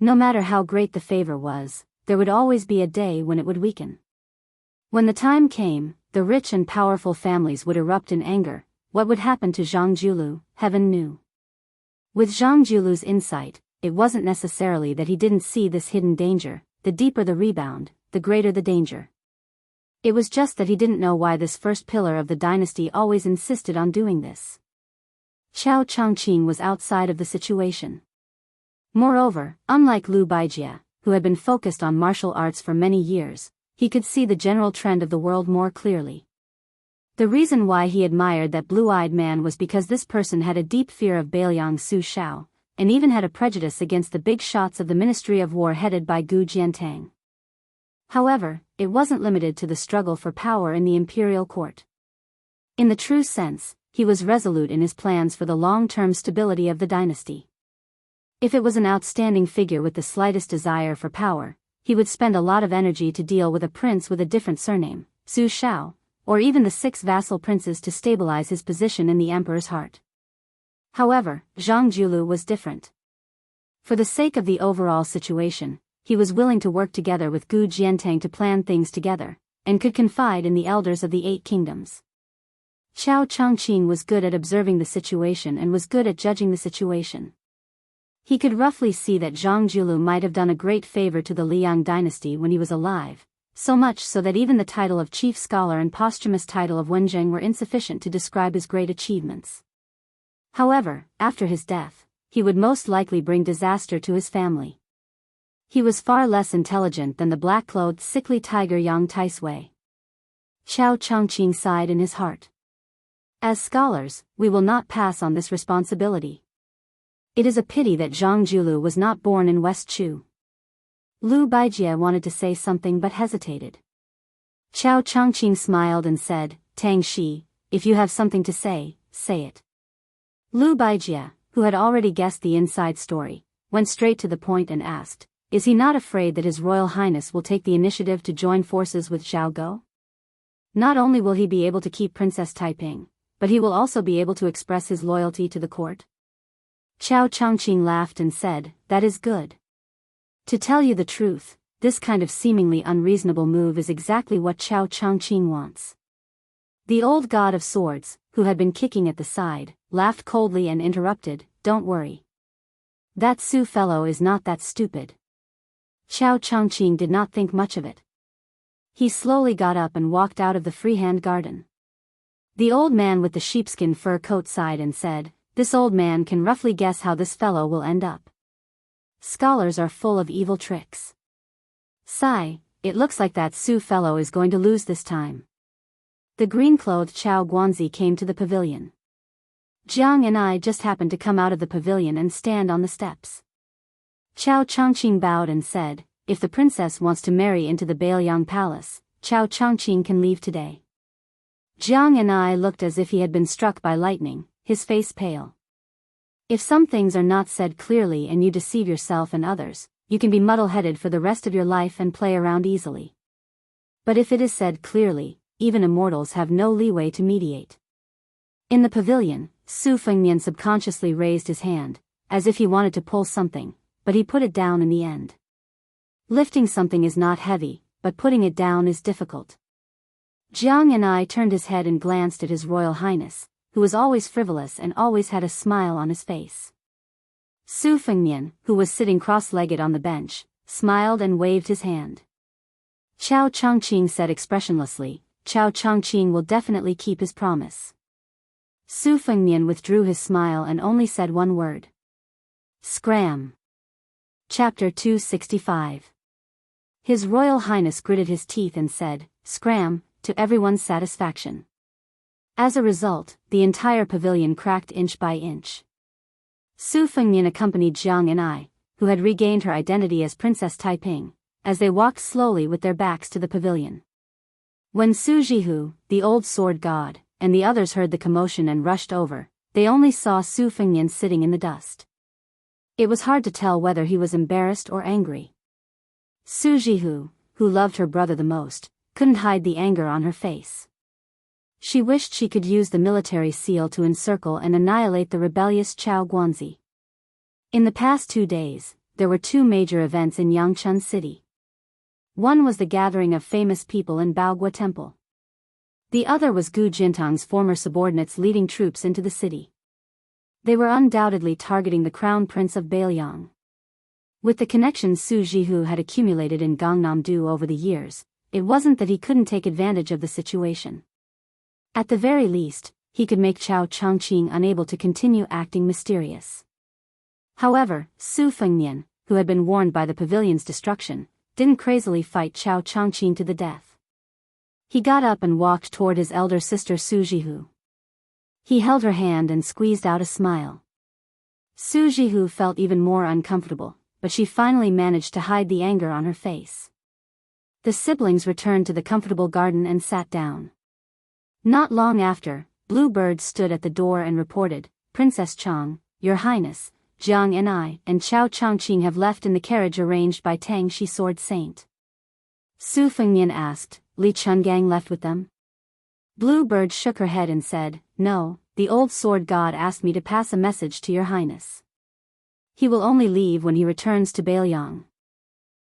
A: No matter how great the favor was, there would always be a day when it would weaken. When the time came, the rich and powerful families would erupt in anger. What would happen to Zhang Julu, heaven knew. With Zhang Julu's insight, it wasn't necessarily that he didn't see this hidden danger. The deeper the rebound, the greater the danger. It was just that he didn't know why this first pillar of the dynasty always insisted on doing this. Qiao Chongqing was outside of the situation. Moreover, unlike Lu Baijie, who had been focused on martial arts for many years, he could see the general trend of the world more clearly. The reason why he admired that blue-eyed man was because this person had a deep fear of Bailiang Su Shao, and even had a prejudice against the big shots of the Ministry of War headed by Gu Jiantang. However, it wasn't limited to the struggle for power in the imperial court. In the true sense, he was resolute in his plans for the long-term stability of the dynasty. If it was an outstanding figure with the slightest desire for power, he would spend a lot of energy to deal with a prince with a different surname, Su Shao, or even the 6 vassal princes to stabilize his position in the emperor's heart. However, Zhang Julu was different. For the sake of the overall situation, he was willing to work together with Gu Jiantang to plan things together, and could confide in the elders of the 8 kingdoms. Qiao Changqing was good at observing the situation and was good at judging the situation. He could roughly see that Zhang Julu might have done a great favor to the Liang dynasty when he was alive, so much so that even the title of chief scholar and posthumous title of Wenzheng were insufficient to describe his great achievements. However, after his death, he would most likely bring disaster to his family. He was far less intelligent than the black-clothed sickly tiger Yang Taisui. Qiao Changqing sighed in his heart. As scholars, we will not pass on this responsibility. It is a pity that Zhang Julu was not born in West Chu. Lu Baijie wanted to say something but hesitated. Qiao Changqing smiled and said, Tang Shi, if you have something to say, say it. Lu Baijie, who had already guessed the inside story, went straight to the point and asked, is he not afraid that His Royal Highness will take the initiative to join forces with Zhao Go? Not only will he be able to keep Princess Taiping, but he will also be able to express his loyalty to the court? Qiao Changqing laughed and said, that is good. To tell you the truth, this kind of seemingly unreasonable move is exactly what Qiao Changqing wants. The old god of swords, who had been kicking at the side, laughed coldly and interrupted, don't worry. That Su fellow is not that stupid. Qiao Changqing did not think much of it. He slowly got up and walked out of the freehand garden. The old man with the sheepskin fur coat sighed and said, this old man can roughly guess how this fellow will end up. Scholars are full of evil tricks. Sigh, it looks like that Su fellow is going to lose this time. The green-clothed Chao Guanzi came to the pavilion. Jiang and I just happened to come out of the pavilion and stand on the steps. Qiao Changqing bowed and said, if the princess wants to marry into the Bailiang Palace, Qiao Changqing can leave today. Jiang and I looked as if he had been struck by lightning, his face pale. If some things are not said clearly and you deceive yourself and others, you can be muddle-headed for the rest of your life and play around easily. But if it is said clearly, even immortals have no leeway to mediate. In the pavilion, Su Fengmian subconsciously raised his hand, as if he wanted to pull something, but he put it down in the end. Lifting something is not heavy, but putting it down is difficult. Jiang and I turned his head and glanced at His Royal Highness, who was always frivolous and always had a smile on his face. Su Fengmian, who was sitting cross-legged on the bench, smiled and waved his hand. Qiao Changqing said expressionlessly, Qiao Changqing will definitely keep his promise. Su Fengmian withdrew his smile and only said one word. Scram. Chapter 265. His Royal Highness gritted his teeth and said, scram, to everyone's satisfaction. As a result, the entire pavilion cracked inch by inch. Su Fengmian accompanied Jiang and I, who had regained her identity as Princess Taiping, as they walked slowly with their backs to the pavilion. When Su Jihu, the old sword god, and the others heard the commotion and rushed over, they only saw Su Fengmian sitting in the dust. It was hard to tell whether he was embarrassed or angry. Su Jihu, who loved her brother the most, couldn't hide the anger on her face. She wished she could use the military seal to encircle and annihilate the rebellious Chao Guanzi. In the past 2 days, there were 2 major events in Yangchun City. One was the gathering of famous people in Baogua Temple. The other was Gu Jintang's former subordinates leading troops into the city. They were undoubtedly targeting the Crown Prince of Bailiang. With the connections Su Jihu had accumulated in Gangnam-do over the years, it wasn't that he couldn't take advantage of the situation. At the very least, he could make Qiao Changqing unable to continue acting mysterious. However, Su Fengmian, who had been warned by the pavilion's destruction, didn't crazily fight Qiao Changqing to the death. He got up and walked toward his elder sister Su Jihu. He held her hand and squeezed out a smile. Su Jihu felt even more uncomfortable, but she finally managed to hide the anger on her face. The siblings returned to the comfortable garden and sat down. Not long after, Bluebird stood at the door and reported, Princess Chang, Your Highness, Jiang and I and Qiao Changqing have left in the carriage arranged by Tang Shi Sword Saint. Su Fengmian asked, Li Chungang left with them? Bluebird shook her head and said, No, the old sword god asked me to pass a message to Your Highness. He will only leave when he returns to Beiliang.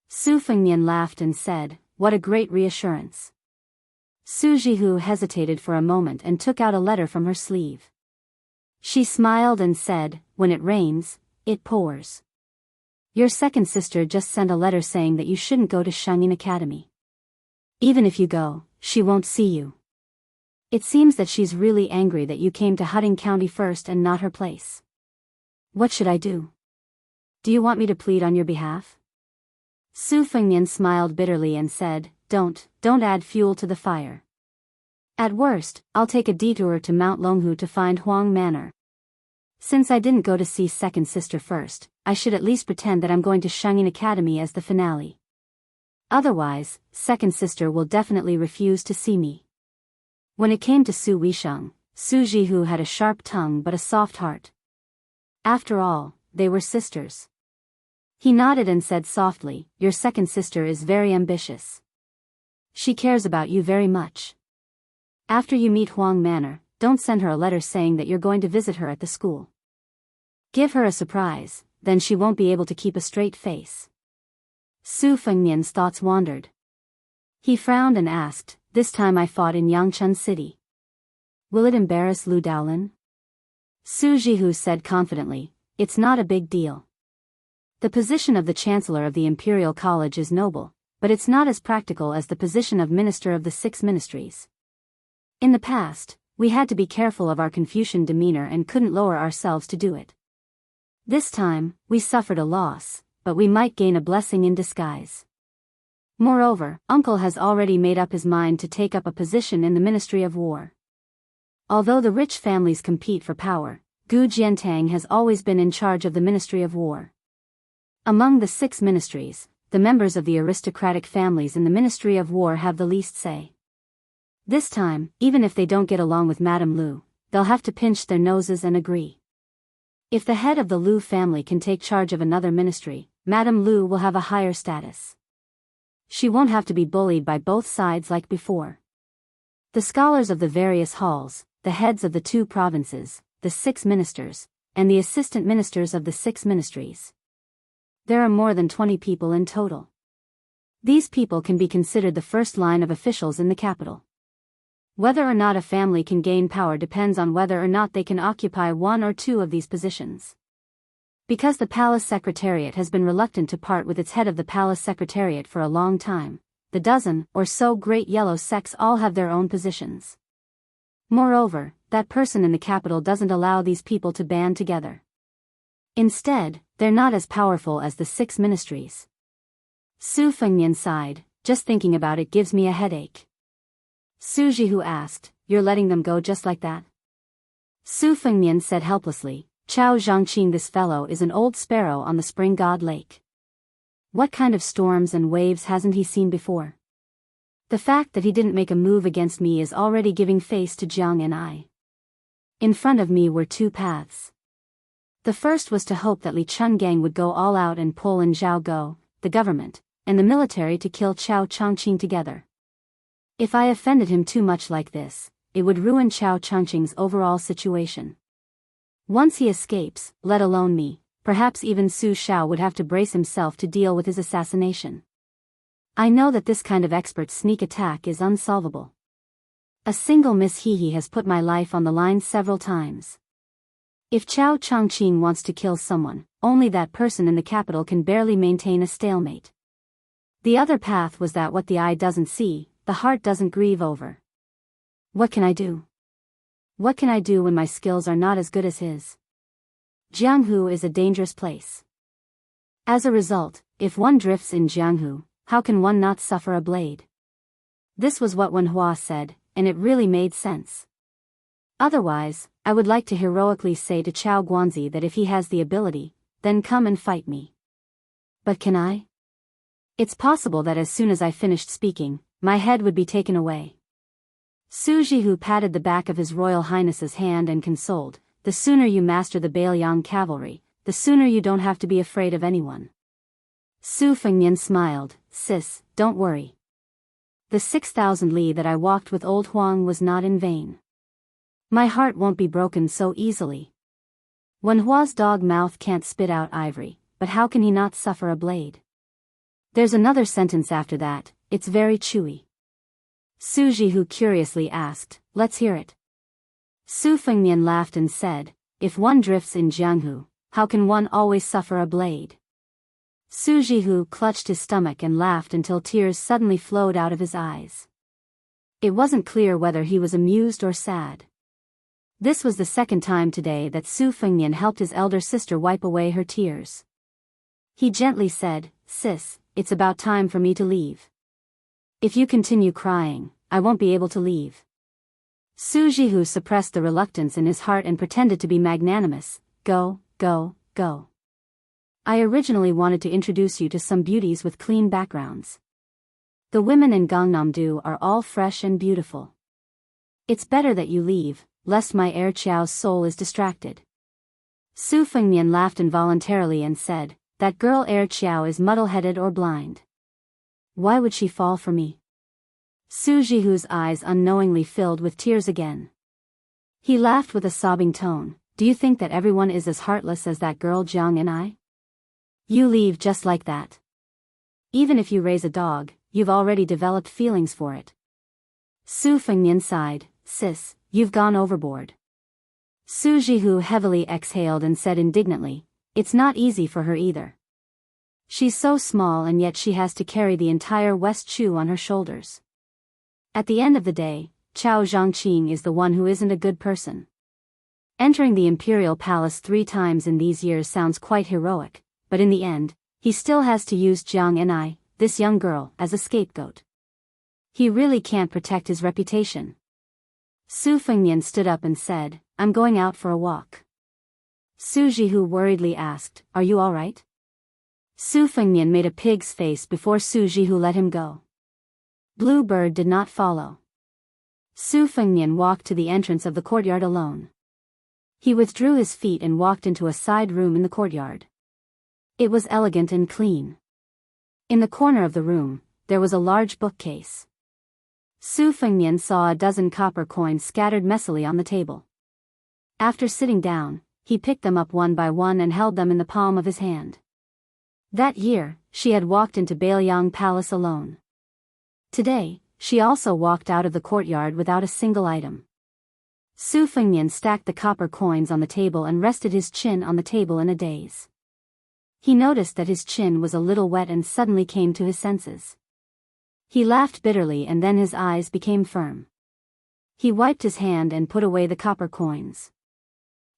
A: Su Fengnian laughed and said, "What a great reassurance." Su Jihu hesitated for a moment and took out a letter from her sleeve. She smiled and said, "When it rains, it pours. Your second sister just sent a letter saying that you shouldn't go to Shangyin Academy. Even if you go, she won't see you. It seems that she's really angry that you came to Hutting County first and not her place. What should I do? Do you want me to plead on your behalf?" Su Fengnian smiled bitterly and said, Don't add fuel to the fire. At worst, I'll take a detour to Mount Longhu to find Huang Manor. Since I didn't go to see second sister first, I should at least pretend that I'm going to Shangyin Academy as the finale. Otherwise, second sister will definitely refuse to see me. When it came to Su Weisheng, Su Jihu had a sharp tongue but a soft heart. After all, they were sisters. He nodded and said softly, "Your second sister is very ambitious. She cares about you very much. After you meet Huang Manor, don't send her a letter saying that you're going to visit her at the school. Give her a surprise, then she won't be able to keep a straight face." Su Fengnian's thoughts wandered. He frowned and asked, "This time I fought in Yangchun City. Will it embarrass Lu Daolin?" Su Jihu said confidently, "It's not a big deal. The position of the Chancellor of the Imperial College is noble, but it's not as practical as the position of Minister of the Six Ministries. In the past, we had to be careful of our Confucian demeanor and couldn't lower ourselves to do it. This time, we suffered a loss, but we might gain a blessing in disguise. Moreover, Uncle has already made up his mind to take up a position in the Ministry of War. Although the rich families compete for power, Gu Jiantang has always been in charge of the Ministry of War. Among the 6 ministries, the members of the aristocratic families in the Ministry of War have the least say. This time, even if they don't get along with Madame Lu, they'll have to pinch their noses and agree. If the head of the Lu family can take charge of another ministry, Madame Lu will have a higher status. She won't have to be bullied by both sides like before. The scholars of the various halls, the heads of the 2 provinces, the 6 ministers, and the assistant ministers of the 6 ministries. There are more than 20 people in total. These people can be considered the first line of officials in the capital. Whether or not a family can gain power depends on whether or not they can occupy 1 or 2 of these positions. Because the palace secretariat has been reluctant to part with its head of the palace secretariat for a long time, the dozen or so great yellow sects all have their own positions. Moreover, that person in the capital doesn't allow these people to band together. Instead, they're not as powerful as the 6 ministries. Su Fengnian sighed, "Just thinking about it gives me a headache." Su Jihu asked, "You're letting them go just like that?" Su Fengnian said helplessly, "Chao Zhangqing, this fellow is an old sparrow on the Spring God Lake. What kind of storms and waves hasn't he seen before? The fact that he didn't make a move against me is already giving face to Jiang and I. In front of me were 2 paths. The first was to hope that Li Chungang would go all out and pull in Zhao Go, the government, and the military to kill Chao Changqing together. If I offended him too much like this, it would ruin Chao Changqing's overall situation. Once he escapes, let alone me, perhaps even Su Shao would have to brace himself to deal with his assassination. I know that this kind of expert sneak attack is unsolvable. A single Miss Hehe has put my life on the line several times. If Chao Changqing wants to kill someone, only that person in the capital can barely maintain a stalemate. The other path was that what the eye doesn't see, the heart doesn't grieve over. What can I do? What can I do when my skills are not as good as his? Jianghu is a dangerous place. As a result, if one drifts in Jianghu, how can one not suffer a blade? This was what Wen Hua said, and it really made sense. Otherwise, I would like to heroically say to Chao Guanzi that if he has the ability, then come and fight me. But can I? It's possible that as soon as I finished speaking, my head would be taken away. Su Jihu patted the back of His Royal Highness's hand and consoled, "The sooner you master the Beiliang cavalry, the sooner you don't have to be afraid of anyone." Su Fengnian smiled, "Sis, don't worry. The 6,000 li that I walked with old Huang was not in vain. My heart won't be broken so easily. Wen Hua's dog mouth can't spit out ivory, but how can he not suffer a blade? There's another sentence after that, it's very chewy. Su Jihu curiously asked, let's hear it. Su Fengnian laughed and said, if one drifts in Jianghu, how can one always suffer a blade? Su Jihu clutched his stomach and laughed until tears suddenly flowed out of his eyes. It wasn't clear whether he was amused or sad. This was the second time today that Su Fengnian helped his elder sister wipe away her tears. He gently said, sis, it's about time for me to leave. If you continue crying, I won't be able to leave. Su Jihu suppressed the reluctance in his heart and pretended to be magnanimous. Go, go, go. I originally wanted to introduce you to some beauties with clean backgrounds. The women in Gangnam-do are all fresh and beautiful. It's better that you leave, lest my heir Qiao's soul is distracted. Su Fengnian laughed involuntarily and said, that girl heir Qiao is muddle-headed or blind. Why would she fall for me? Su Jihu's eyes unknowingly filled with tears again. He laughed with a sobbing tone. Do you think that everyone is as heartless as that girl Jiang and I? You leave just like that. Even if you raise a dog, you've already developed feelings for it. Su Fengnian sighed, sis, you've gone overboard. Su Jihu heavily exhaled and said indignantly, it's not easy for her either. She's so small and yet she has to carry the entire West Chu on her shoulders. At the end of the day, Chao Zhangqing is the one who isn't a good person. Entering the imperial palace 3 times in these years sounds quite heroic, but in the end, he still has to use Jiang and I, this young girl, as a scapegoat. He really can't protect his reputation. Su Fengnian stood up and said, I'm going out for a walk. Su Jihu worriedly asked, are you all right? Su Fengnian made a pig's face before Su Jihu let him go. Blue Bird did not follow. Su Fengnian walked to the entrance of the courtyard alone. He withdrew his feet and walked into a side room in the courtyard. It was elegant and clean. In the corner of the room, there was a large bookcase. Su Fengnian saw a dozen copper coins scattered messily on the table. After sitting down, he picked them up one by one and held them in the palm of his hand. That year, she had walked into Bailiang Palace alone. Today, she also walked out of the courtyard without a single item. Su Fengnian stacked the copper coins on the table and rested his chin on the table in a daze. He noticed that his chin was a little wet and suddenly came to his senses. He laughed bitterly and then his eyes became firm. He wiped his hand and put away the copper coins.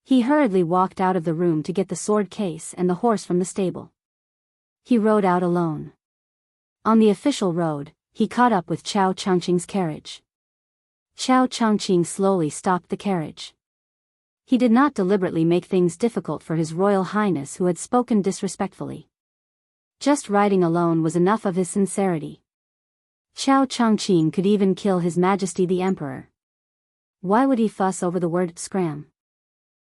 A: He hurriedly walked out of the room to get the sword case and the horse from the stable. He rode out alone. On the official road, he caught up with Chao Changqing's carriage. Chao Changqing slowly stopped the carriage. He did not deliberately make things difficult for His Royal Highness who had spoken disrespectfully. Just riding alone was enough of his sincerity. Chao Changqing could even kill His Majesty the Emperor. Why would he fuss over the word scram?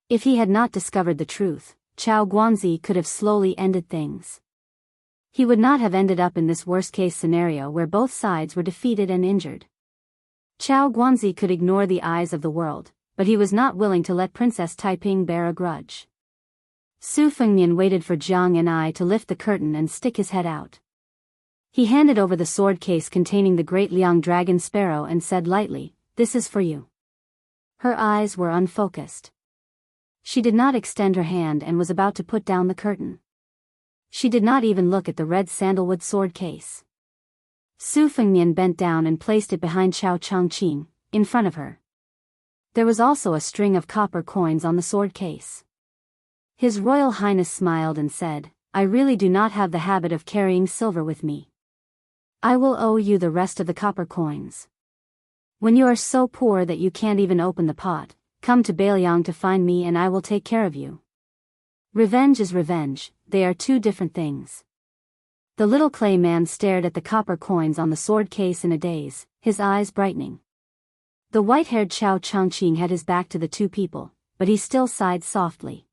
A: If he had not discovered the truth, Chao Guanzi could have slowly ended things. He would not have ended up in this worst-case scenario where both sides were defeated and injured. Chao Guanzi could ignore the eyes of the world, but he was not willing to let Princess Taiping bear a grudge. Su Fengnian waited for Jiang and I to lift the curtain and stick his head out. He handed over the sword case containing the great Liang dragon sparrow and said lightly, "This is for you." Her eyes were unfocused. She did not extend her hand and was about to put down the curtain. She did not even look at the red sandalwood sword case. Su Fengnian bent down and placed it behind Chao Changqing, in front of her. There was also a string of copper coins on the sword case. His Royal Highness smiled and said, "I really do not have the habit of carrying silver with me. I will owe you the rest of the copper coins. When you are so poor that you can't even open the pot, come to Bailiang to find me and I will take care of you." Revenge is revenge, they are two different things. The little clay man stared at the copper coins on the sword case in a daze, his eyes brightening. The white-haired Chao Changqing had his back to the two people, but he still sighed softly.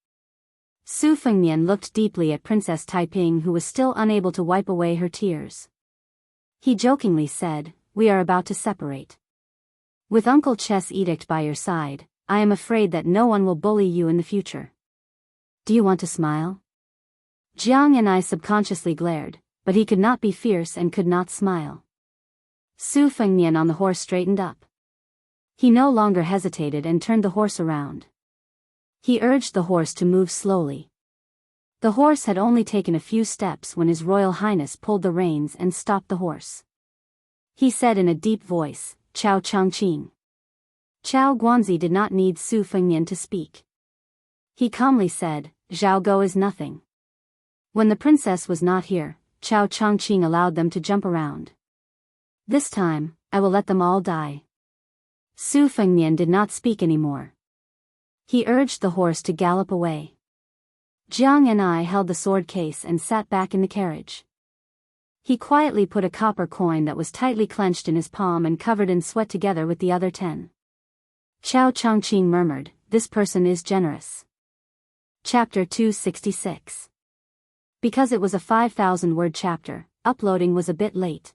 A: Su Fengnian looked deeply at Princess Taiping who was still unable to wipe away her tears. He jokingly said, "We are about to separate. With Uncle Chess' edict by your side, I am afraid that no one will bully you in the future." Do you want to smile? Jianghu subconsciously glared, but he could not be fierce and could not smile. Su Fengnian on the horse straightened up. He no longer hesitated and turned the horse around. He urged the horse to move slowly. The horse had only taken a few steps when His Royal Highness pulled the reins and stopped the horse. He said in a deep voice, "Chao Changqing." Chao Guanzi did not need Su Fengnian to speak. He calmly said, "Zhao Go is nothing." When the princess was not here, Chao Changqing allowed them to jump around. "This time, I will let them all die." Su Fengnian did not speak anymore. He urged the horse to gallop away. Jiang and I held the sword case and sat back in the carriage. He quietly put a copper coin that was tightly clenched in his palm and covered in sweat together with the other 10. Chao Changqing murmured, "This person is generous." Chapter 266. Because it was a 5,000-word chapter, uploading was a bit late.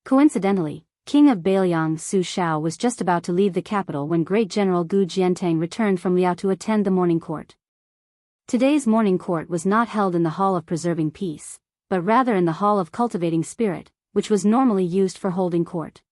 A: Coincidentally, King of Bailiang Su Shao was just about to leave the capital when Great General Gu Jiantang returned from Liao to attend the morning court. Today's morning court was not held in the Hall of Preserving Peace, but rather in the Hall of Cultivating Spirit, which was normally used for holding court.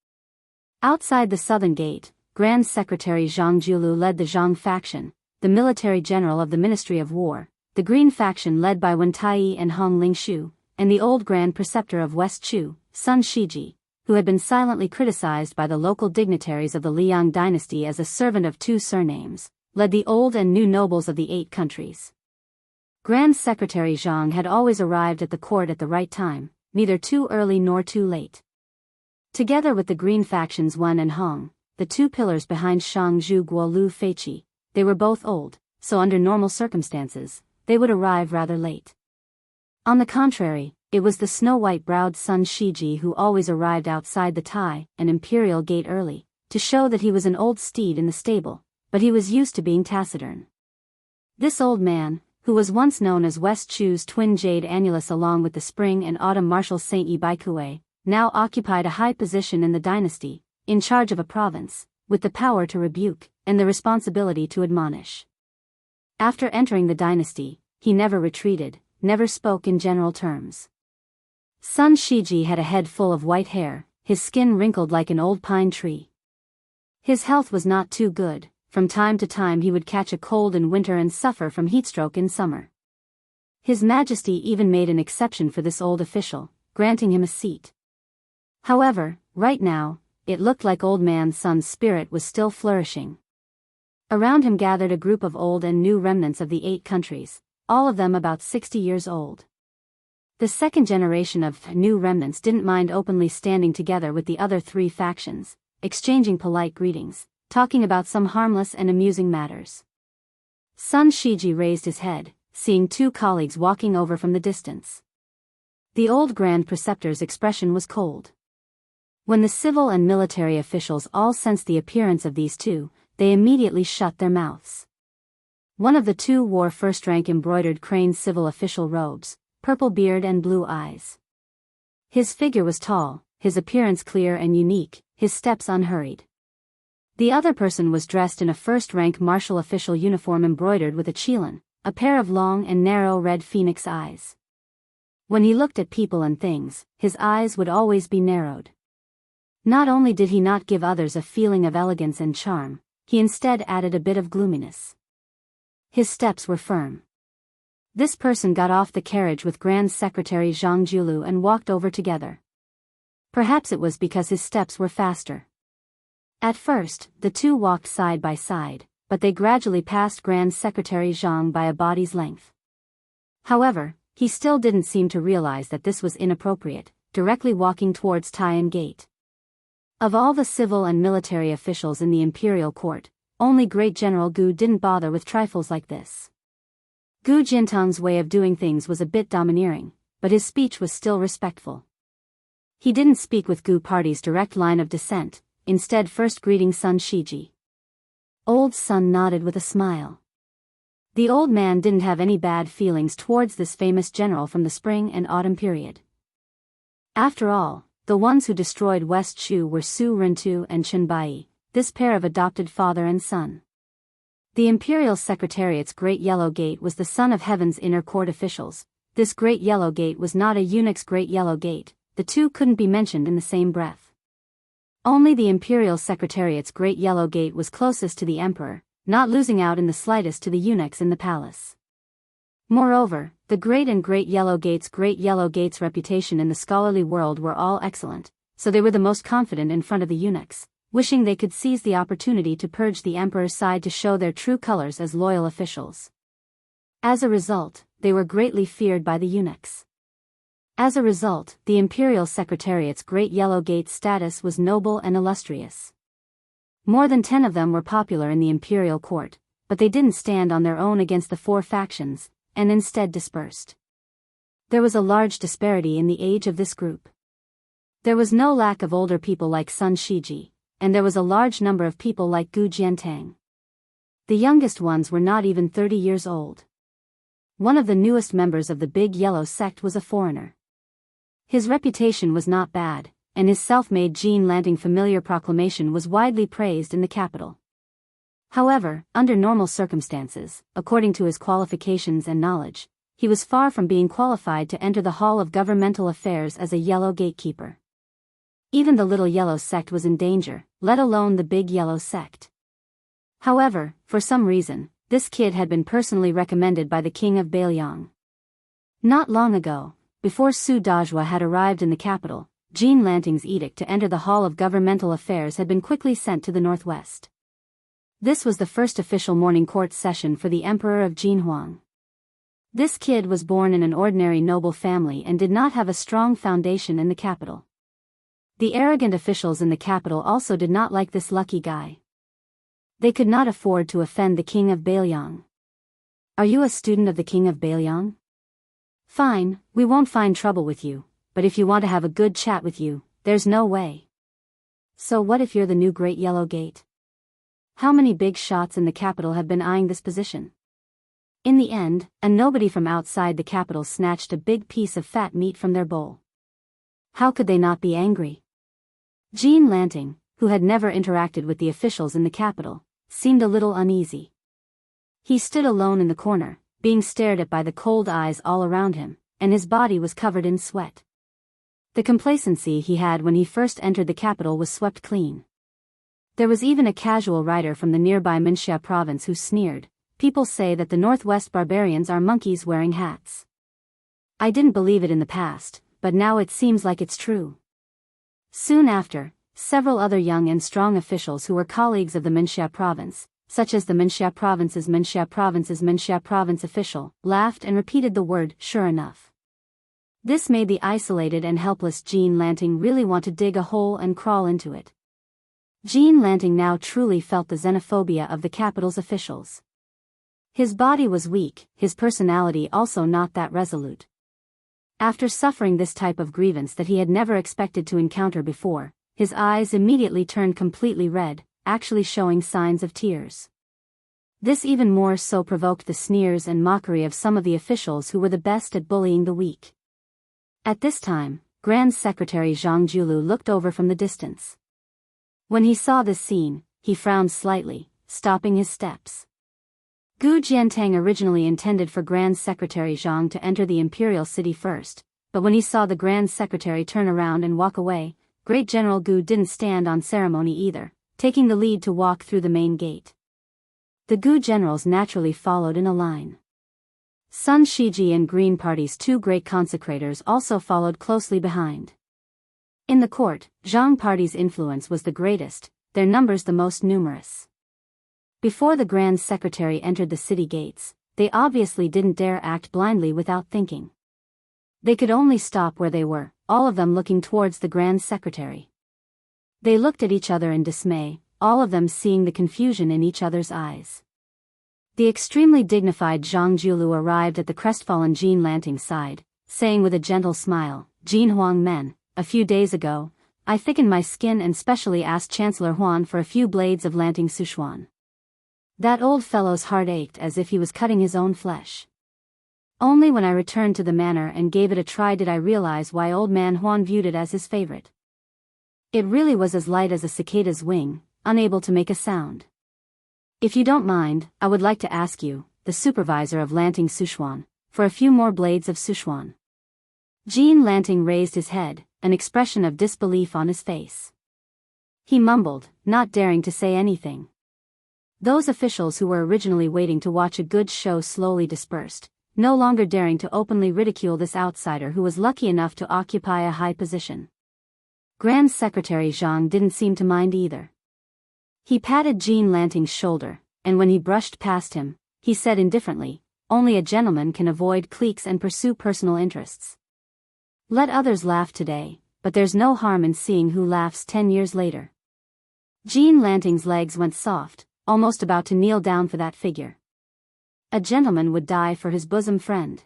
A: Outside the southern gate, Grand Secretary Zhang Jiulu led the Zhang faction, the military general of the Ministry of War, the Green faction led by Wen Taiyi and Hong Lingshu, and the old Grand Preceptor of West Chu, Sun Shiji, who had been silently criticized by the local dignitaries of the Liang dynasty as a servant of 2 surnames, led the old and new nobles of the 8 countries. Grand Secretary Zhang had always arrived at the court at the right time, neither too early nor too late. Together with the Green factions Wen and Hong, the 2 pillars behind Shangzhu Guolu Feiqi, they were both old, so under normal circumstances, they would arrive rather late. On the contrary, it was the snow-white-browed Sun Shiji who always arrived outside the Tai and Imperial Gate early, to show that he was an old steed in the stable, but he was used to being taciturn. This old man, who was once known as West Chu's twin Jade Annulus along with the spring and autumn Marshal Saint Yi Baikue, now occupied a high position in the dynasty, in charge of a province, with the power to rebuke, and the responsibility to admonish. After entering the dynasty, he never retreated, never spoke in general terms. Sun Shiji had a head full of white hair, his skin wrinkled like an old pine tree. His health was not too good. From time to time he would catch a cold in winter and suffer from heatstroke in summer. His Majesty even made an exception for this old official, granting him a seat. However, right now, it looked like old man Sun's spirit was still flourishing. Around him gathered a group of old and new remnants of the 8 countries, all of them about 60 years old. The second generation of new remnants didn't mind openly standing together with the other 3 factions, exchanging polite greetings, talking about some harmless and amusing matters. Sun Shiji raised his head, seeing 2 colleagues walking over from the distance. The old Grand Preceptor's expression was cold. When the civil and military officials all sensed the appearance of these 2, they immediately shut their mouths. One of the 2 wore first-rank embroidered crane civil official robes, purple beard and blue eyes. His figure was tall, his appearance clear and unique, his steps unhurried. The other person was dressed in a first-rank martial official uniform embroidered with a qilin, a pair of long and narrow red phoenix eyes. When he looked at people and things, his eyes would always be narrowed. Not only did he not give others a feeling of elegance and charm, he instead added a bit of gloominess. His steps were firm. This person got off the carriage with Grand Secretary Zhang Jiulu and walked over together. Perhaps it was because his steps were faster. At first, the 2 walked side by side, but they gradually passed Grand Secretary Zhang by a body's length. However, he still didn't seem to realize that this was inappropriate, directly walking towards Taiyan Gate. Of all the civil and military officials in the imperial court, only Great General Gu didn't bother with trifles like this. Gu Jintang's way of doing things was a bit domineering, but his speech was still respectful. He didn't speak with Gu Party's direct line of descent, instead first greeting Sun Shiji. Old Sun nodded with a smile. The old man didn't have any bad feelings towards this famous general from the spring and autumn period. After all, the ones who destroyed West Chu were Su Rentu and Chen Bai, this pair of adopted father and son. The Imperial Secretariat's Great Yellow Gate was the Son of Heaven's inner court officials. This Great Yellow Gate was not a eunuch's Great Yellow Gate, the two couldn't be mentioned in the same breath. Only the Imperial Secretariat's Great Yellow Gate was closest to the Emperor, not losing out in the slightest to the eunuchs in the palace. Moreover, the Great and Great Yellow Gate's reputation in the scholarly world were all excellent, so they were the most confident in front of the eunuchs, wishing they could seize the opportunity to purge the Emperor's side to show their true colors as loyal officials. As a result, they were greatly feared by the eunuchs. As a result, the Imperial Secretariat's Great Yellow Gate's status was noble and illustrious. More than 10 of them were popular in the imperial court, but they didn't stand on their own against the 4 factions, and instead dispersed. There was a large disparity in the age of this group. There was no lack of older people like Sun Shiji, and there was a large number of people like Gu Jiantang. The youngest ones were not even 30 years old. One of the newest members of the Big Yellow sect was a foreigner. His reputation was not bad, and his self-made Jean Lanting familiar proclamation was widely praised in the capital. However, under normal circumstances, according to his qualifications and knowledge, he was far from being qualified to enter the Hall of Governmental Affairs as a Yellow Gatekeeper. Even the Little Yellow sect was in danger, let alone the Big Yellow sect. However, for some reason, this kid had been personally recommended by the King of Bailiang. Not long ago, before Su Dajua had arrived in the capital, Jean Lanting's edict to enter the Hall of Governmental Affairs had been quickly sent to the northwest. This was the first official morning court session for the Emperor of Jinhuang. This kid was born in an ordinary noble family and did not have a strong foundation in the capital. The arrogant officials in the capital also did not like this lucky guy. They could not afford to offend the King of Bailiang. Are you a student of the King of Bailiang? Fine, we won't find trouble with you, but if you want to have a good chat with you, there's no way. So what if you're the new Great Yellow Gate? How many big shots in the capital have been eyeing this position? In the end, a nobody from outside the capital snatched a big piece of fat meat from their bowl. How could they not be angry? Jean Lanting, who had never interacted with the officials in the capital, seemed a little uneasy. He stood alone in the corner, being stared at by the cold eyes all around him, and his body was covered in sweat. The complacency he had when he first entered the capital was swept clean. There was even a casual rider from the nearby Wuxia province who sneered, "People say that the Northwest barbarians are monkeys wearing hats." I didn't believe it in the past, but now it seems like it's true. Soon after, several other young and strong officials who were colleagues of the Wuxia province, such as the Wuxia province official, laughed and repeated the word, "sure enough." This made the isolated and helpless Jean Lanting really want to dig a hole and crawl into it. Jean Lanting now truly felt the xenophobia of the capital's officials. His body was weak, his personality also not that resolute. After suffering this type of grievance that he had never expected to encounter before, his eyes immediately turned completely red, actually showing signs of tears. This even more so provoked the sneers and mockery of some of the officials who were the best at bullying the weak. At this time, Grand Secretary Zhang Julu looked over from the distance. When he saw this scene, he frowned slightly, stopping his steps. Gu Jiantang originally intended for Grand Secretary Zhang to enter the imperial city first, but when he saw the Grand Secretary turn around and walk away, Great General Gu didn't stand on ceremony either, taking the lead to walk through the main gate. The Gu generals naturally followed in a line. Sun Shiji and Green Party's 2 great consecrators also followed closely behind. In the court, Zhang Party's influence was the greatest, their numbers the most numerous. Before the Grand Secretary entered the city gates, they obviously didn't dare act blindly without thinking. They could only stop where they were, all of them looking towards the Grand Secretary. They looked at each other in dismay, all of them seeing the confusion in each other's eyes. The extremely dignified Zhang Julu arrived at the crestfallen Jean Lanting's side, saying with a gentle smile, "Jean Huang men, a few days ago, I thickened my skin and specially asked Chancellor Huan for a few blades of Lanting Sichuan. That old fellow's heart ached as if he was cutting his own flesh. Only when I returned to the manor and gave it a try did I realize why old man Huan viewed it as his favorite. It really was as light as a cicada's wing, unable to make a sound. If you don't mind, I would like to ask you, the supervisor of Lanting Sichuan, for a few more blades of Sichuan. Jean Lanting raised his head, an expression of disbelief on his face. He mumbled, not daring to say anything. Those officials who were originally waiting to watch a good show slowly dispersed, no longer daring to openly ridicule this outsider who was lucky enough to occupy a high position. Grand Secretary Zhang didn't seem to mind either. He patted Jean Lanting's shoulder, and when he brushed past him, he said indifferently, "Only a gentleman can avoid cliques and pursue personal interests. Let others laugh today, but there's no harm in seeing who laughs 10 years later." Jean Lanting's legs went soft, almost about to kneel down for that figure. A gentleman would die for his bosom friend.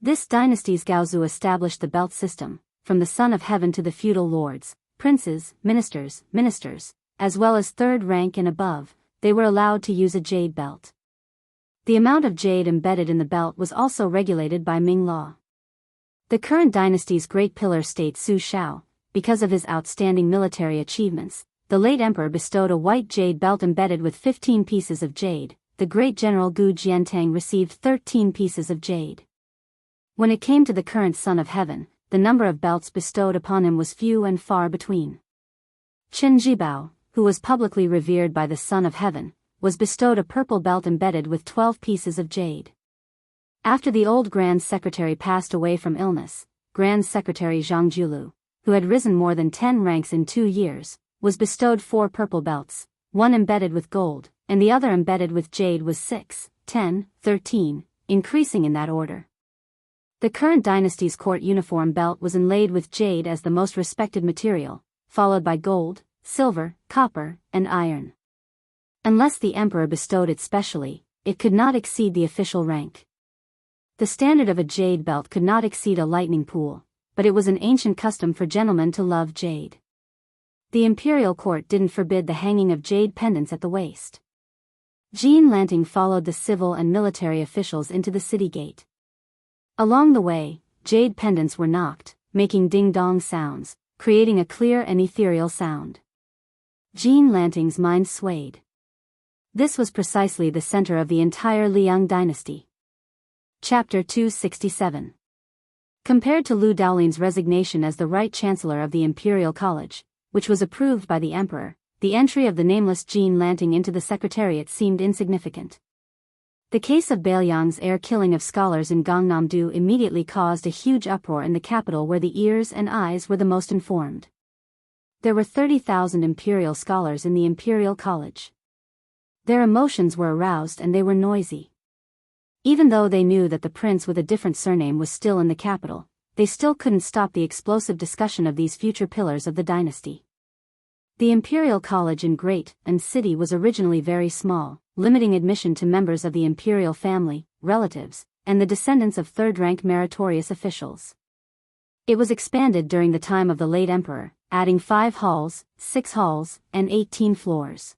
A: This dynasty's Gaozu established the belt system, from the son of heaven to the feudal lords, princes, ministers, as well as third rank and above, they were allowed to use a jade belt. The amount of jade embedded in the belt was also regulated by Ming law. The current dynasty's great pillar state Su Shao, because of his outstanding military achievements, the late emperor bestowed a white jade belt embedded with 15 pieces of jade. The great general Gu Jiantang received 13 pieces of jade. When it came to the current son of heaven, the number of belts bestowed upon him was few and far between. Qin Jibao, who was publicly revered by the son of heaven, was bestowed a purple belt embedded with 12 pieces of jade. After the old Grand Secretary passed away from illness, Grand Secretary Zhang Julu, who had risen more than 10 ranks in 2 years, was bestowed 4 purple belts, one embedded with gold, and the other embedded with jade was 6, 10, 13, increasing in that order. The current dynasty's court uniform belt was inlaid with jade as the most respected material, followed by gold, silver, copper, and iron. Unless the emperor bestowed it specially, it could not exceed the official rank. The standard of a jade belt could not exceed a lightning pool, but it was an ancient custom for gentlemen to love jade. The imperial court didn't forbid the hanging of jade pendants at the waist. Jean Lanting followed the civil and military officials into the city gate. Along the way, jade pendants were knocked, making ding-dong sounds, creating a clear and ethereal sound. Jean Lanting's mind swayed. This was precisely the center of the entire Liang dynasty. Chapter 267. Compared to Lu Daolin's resignation as the right chancellor of the Imperial College, which was approved by the emperor, the entry of the nameless Jean Lanting into the secretariat seemed insignificant. The case of Bailiang's air killing of scholars in Gangnam-do immediately caused a huge uproar in the capital where the ears and eyes were the most informed. There were 30,000 imperial scholars in the Imperial College. Their emotions were aroused and they were noisy. Even though they knew that the prince with a different surname was still in the capital, they still couldn't stop the explosive discussion of these future pillars of the dynasty. The Imperial College in Great and City was originally very small, limiting admission to members of the imperial family, relatives, and the descendants of third-rank meritorious officials. It was expanded during the time of the late emperor, adding 5 halls, 6 halls, and 18 floors.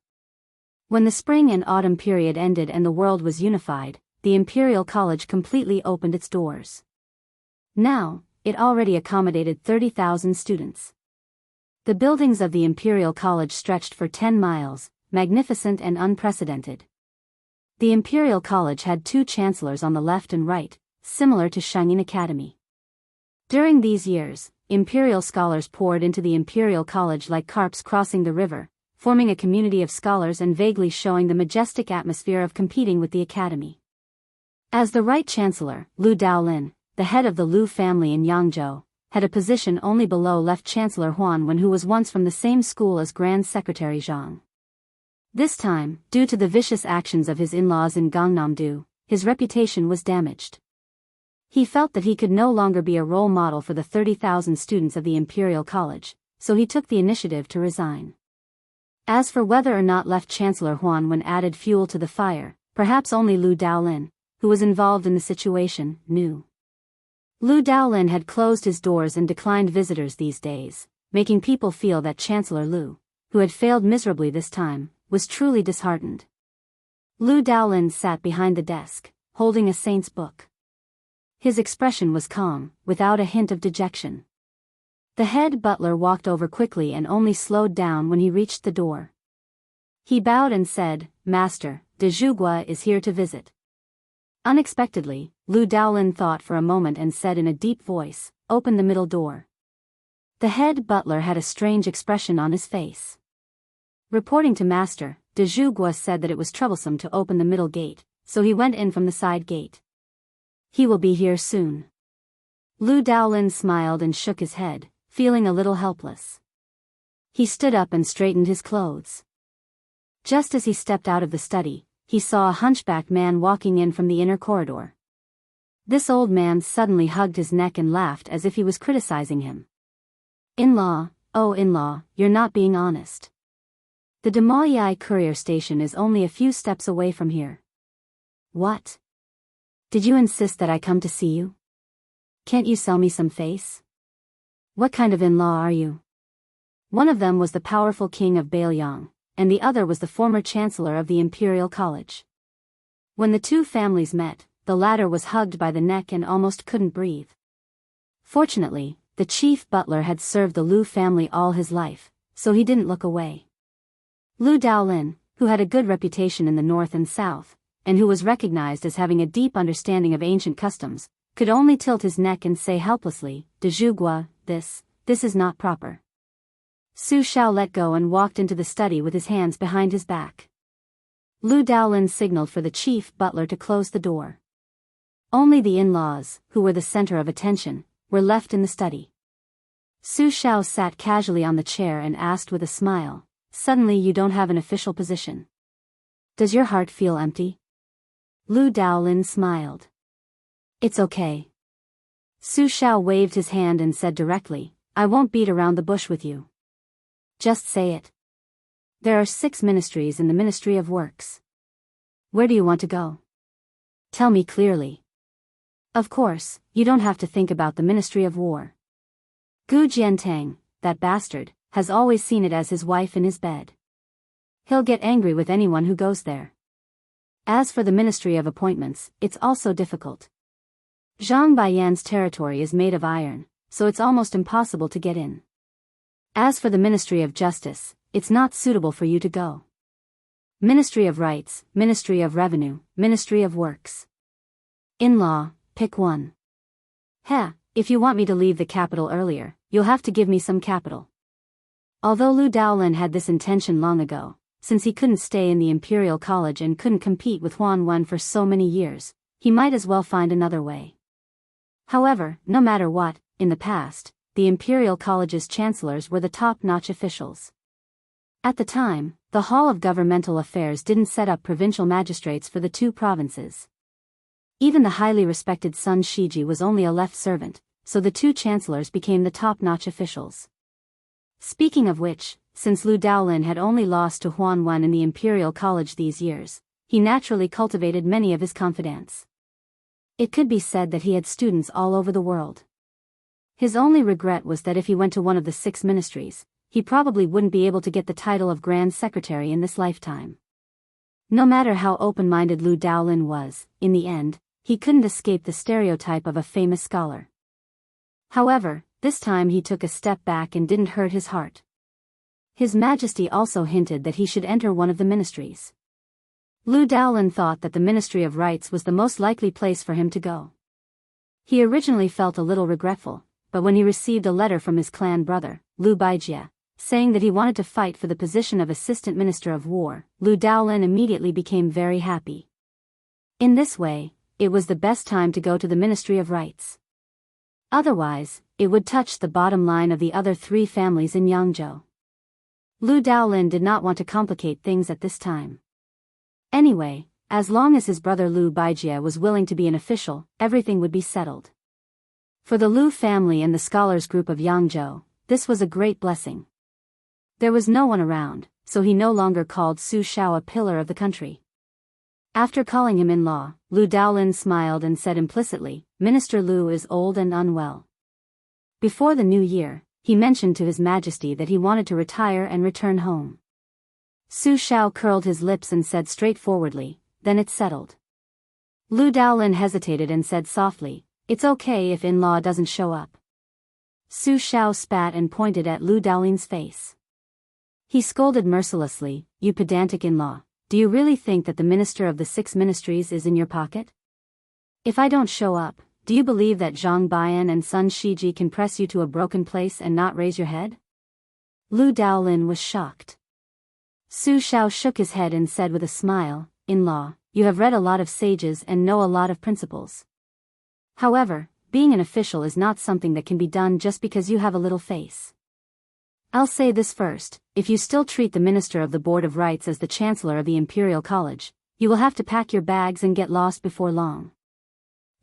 A: When the spring and autumn period ended and the world was unified, the Imperial College completely opened its doors. Now, it already accommodated 30,000 students. The buildings of the Imperial College stretched for 10 miles, magnificent and unprecedented. The Imperial College had 2 chancellors on the left and right, similar to Shangyin Academy. During these years, imperial scholars poured into the Imperial College like carps crossing the river, forming a community of scholars and vaguely showing the majestic atmosphere of competing with the academy. As the right chancellor, Lu Daolin, the head of the Lu family in Yangzhou, had a position only below Left Chancellor Huan Wen, who was once from the same school as Grand Secretary Zhang. This time, due to the vicious actions of his in-laws in Gangnam-do, his reputation was damaged. He felt that he could no longer be a role model for the 30,000 students of the Imperial College, so he took the initiative to resign. As for whether or not Left Chancellor Huan Wen added fuel to the fire, perhaps only Lu Daolin, who was involved in the situation, knew. Lu Daolin had closed his doors and declined visitors these days, making people feel that Chancellor Lu, who had failed miserably this time, was truly disheartened. Lu Daolin sat behind the desk, holding a saint's book. His expression was calm, without a hint of dejection. The head butler walked over quickly and only slowed down when he reached the door. He bowed and said, "Master, de Zhugua is here to visit." Unexpectedly, Lu Daolin thought for a moment and said in a deep voice, "Open the middle door." The head butler had a strange expression on his face. Reporting to Master, de Zhugua said that it was troublesome to open the middle gate, so he went in from the side gate. "He will be here soon." Lu Daolin smiled and shook his head, feeling a little helpless. He stood up and straightened his clothes. Just as he stepped out of the study, he saw a hunchbacked man walking in from the inner corridor. This old man suddenly hugged his neck and laughed as if he was criticizing him. "In-law, oh in-law, you're not being honest. The Demoyai courier station is only a few steps away from here." "What? Did you insist that I come to see you? Can't you sell me some face? What kind of in-law are you?" One of them was the powerful king of Bailiang, and the other was the former chancellor of the Imperial College. When the two families met, the latter was hugged by the neck and almost couldn't breathe. Fortunately, the chief butler had served the Lu family all his life, so he didn't look away. Lu Daolin, who had a good reputation in the north and south, and who was recognized as having a deep understanding of ancient customs, could only tilt his neck and say helplessly, "De Zhugua, this is not proper." Su Shao let go and walked into the study with his hands behind his back. Lu Daolin signaled for the chief butler to close the door. Only the in-laws, who were the center of attention, were left in the study. Su Shao sat casually on the chair and asked with a smile, "Suddenly you don't have an official position. Does your heart feel empty?" Lu Daolin smiled. "It's okay." Su Shao waved his hand and said directly, "I won't beat around the bush with you. Just say it. There are 6 ministries in the Ministry of Works. Where do you want to go? Tell me clearly. Of course, you don't have to think about the Ministry of War. Gu Jiantang, that bastard, has always seen it as his wife in his bed. He'll get angry with anyone who goes there. As for the Ministry of Appointments, it's also difficult. Zhang Baiyan's territory is made of iron, so it's almost impossible to get in. As for the Ministry of Justice, it's not suitable for you to go. Ministry of Rights, Ministry of Revenue, Ministry of Works. In-law, pick one. If you want me to leave the capital earlier, you'll have to give me some capital." Although Lu Daolin had this intention long ago, since he couldn't stay in the Imperial College and couldn't compete with Huan Wen for so many years, he might as well find another way. However, no matter what, in the past, the Imperial College's chancellors were the top-notch officials. At the time, the Hall of Governmental Affairs didn't set up provincial magistrates for the 2 provinces. Even the highly respected Sun Shiji was only a left servant, so the 2 chancellors became the top-notch officials. Speaking of which, since Lu Daolin had only lost to Huan Wen in the Imperial College these years, he naturally cultivated many of his confidants. It could be said that he had students all over the world. His only regret was that if he went to one of the 6 ministries, he probably wouldn't be able to get the title of Grand Secretary in this lifetime. No matter how open-minded Lu Daolin was, in the end, he couldn't escape the stereotype of a famous scholar. However, this time he took a step back and didn't hurt his heart. His Majesty also hinted that he should enter one of the ministries. Lu Daolin thought that the Ministry of Rights was the most likely place for him to go. He originally felt a little regretful, but when he received a letter from his clan brother, Lu Baijie, saying that he wanted to fight for the position of Assistant Minister of War, Lu Daolin immediately became very happy. In this way, it was the best time to go to the Ministry of Rights. Otherwise, it would touch the bottom line of the other 3 families in Yangzhou. Lu Daolin did not want to complicate things at this time. Anyway, as long as his brother Lu Baijie was willing to be an official, everything would be settled. For the Lu family and the scholars group of Yangzhou, this was a great blessing. There was no one around, so he no longer called Su Shao a pillar of the country. After calling him in-law, Lu Daolin smiled and said implicitly, "Minister Lu is old and unwell." Before the new year, he mentioned to His Majesty that he wanted to retire and return home. Su Shao curled his lips and said straightforwardly, "Then it's settled." Lu Daolin hesitated and said softly, "It's okay if in-law doesn't show up." Su Shao spat and pointed at Lu Daolin's face. He scolded mercilessly, "You pedantic in-law, do you really think that the minister of the 6 ministries is in your pocket? If I don't show up, do you believe that Zhang Bian and Sun Shiji can press you to a broken place and not raise your head?" Lu Daolin was shocked. Su Shao shook his head and said with a smile, "In-law, you have read a lot of sages and know a lot of principles. However, being an official is not something that can be done just because you have a little face. I'll say this first, if you still treat the Minister of the Board of Rites as the Chancellor of the Imperial College, you will have to pack your bags and get lost before long."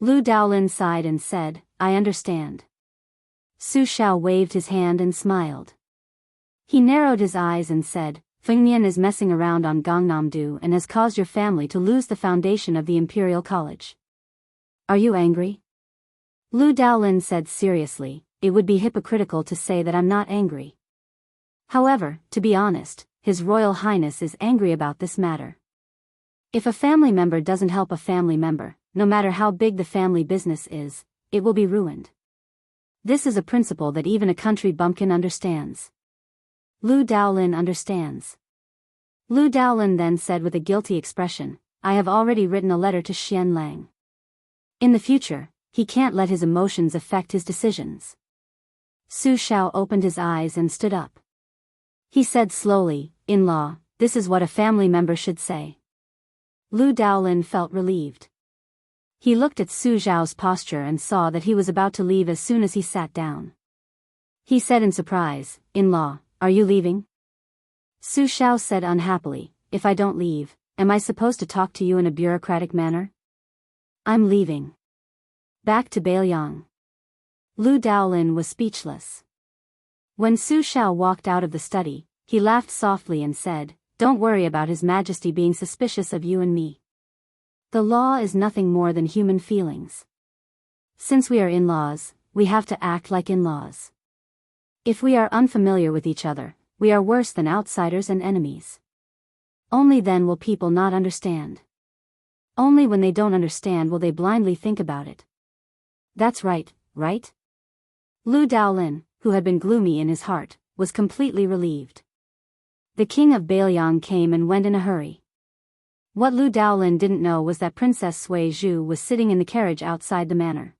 A: Lu Daolin sighed and said, "I understand." Su Shao waved his hand and smiled. He narrowed his eyes and said, "Feng Nian is messing around on Gangnam-do and has caused your family to lose the foundation of the Imperial College. Are you angry?" Lu Daolin said seriously, "It would be hypocritical to say that I'm not angry. However, to be honest, His Royal Highness is angry about this matter. If a family member doesn't help a family member, no matter how big the family business is, it will be ruined. This is a principle that even a country bumpkin understands." Lu Daolin understands. Lu Daolin then said with a guilty expression, "I have already written a letter to Xian Lang. In the future, he can't let his emotions affect his decisions." Su Shao opened his eyes and stood up. He said slowly, "In-law, this is what a family member should say." Lu Daolin felt relieved. He looked at Su Zhao's posture and saw that he was about to leave as soon as he sat down. He said in surprise, "In-law, are you leaving?" Su Shao said unhappily, "If I don't leave, am I supposed to talk to you in a bureaucratic manner?" "I'm leaving. Back to Beiliang." Lu Daolin was speechless. When Su Shao walked out of the study, he laughed softly and said, "Don't worry about His Majesty being suspicious of you and me. The law is nothing more than human feelings. Since we are in-laws, we have to act like in-laws. If we are unfamiliar with each other, we are worse than outsiders and enemies. Only then will people not understand. Only when they don't understand will they blindly think about it. That's right, right?" Lu Daolin, who had been gloomy in his heart, was completely relieved. The king of Beiliang came and went in a hurry. What Lu Daolin didn't know was that Princess Sui Zhu was sitting in the carriage outside the manor.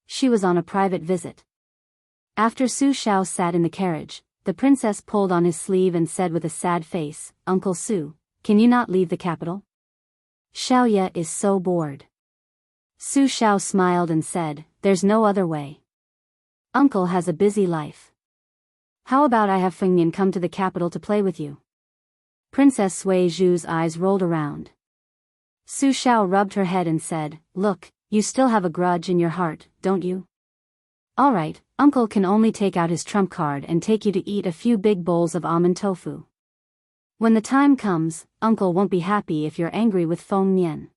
A: She was on a private visit. After Su Shao sat in the carriage, the princess pulled on his sleeve and said with a sad face, "Uncle Su, can you not leave the capital? Xiaoye is so bored." Su Shao smiled and said, "There's no other way. Uncle has a busy life. How about I have Feng Nian come to the capital to play with you?" Princess Sui Zhu's eyes rolled around. Su Shao rubbed her head and said, "Look, you still have a grudge in your heart, don't you? All right, Uncle can only take out his trump card and take you to eat a few big bowls of almond tofu. When the time comes, Uncle won't be happy if you're angry with Feng Nian."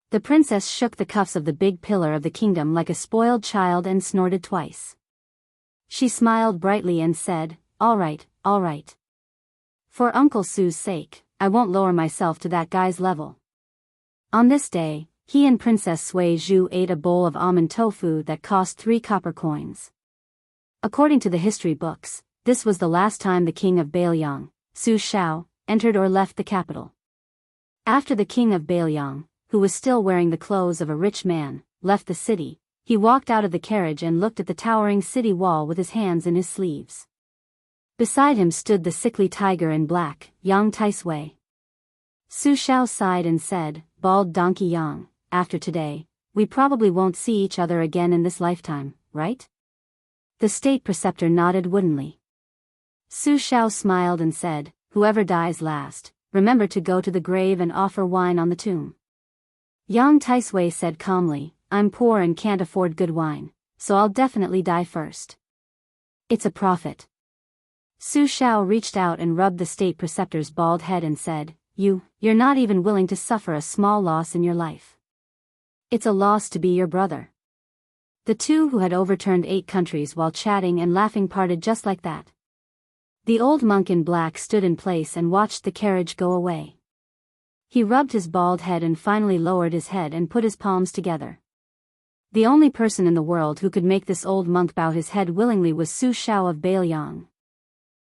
A: The princess shook the cuffs of the big pillar of the kingdom like a spoiled child and snorted twice. She smiled brightly and said, all right. For Uncle Su's sake, I won't lower myself to that guy's level." On this day, he and Princess Sui Zhu ate a bowl of almond tofu that cost 3 copper coins. According to the history books, this was the last time the king of Beiliang, Su Shao, entered or left the capital. After the king of Beiliang, who was still wearing the clothes of a rich man, left the city, he walked out of the carriage and looked at the towering city wall with his hands in his sleeves. Beside him stood the sickly tiger in black, Yang Taisui. Su Shao sighed and said, "Bald donkey Yang, after today, we probably won't see each other again in this lifetime, right?" The state preceptor nodded woodenly. Su Shao smiled and said, "Whoever dies last, remember to go to the grave and offer wine on the tomb." Yang Taisui said calmly, "I'm poor and can't afford good wine, so I'll definitely die first." "It's a profit." Su Shao reached out and rubbed the state preceptor's bald head and said, You're not even willing to suffer a small loss in your life. It's a loss to be your brother." The two who had overturned 8 countries while chatting and laughing parted just like that. The old monk in black stood in place and watched the carriage go away. He rubbed his bald head and finally lowered his head and put his palms together. The only person in the world who could make this old monk bow his head willingly was Su Shao of Beiliang.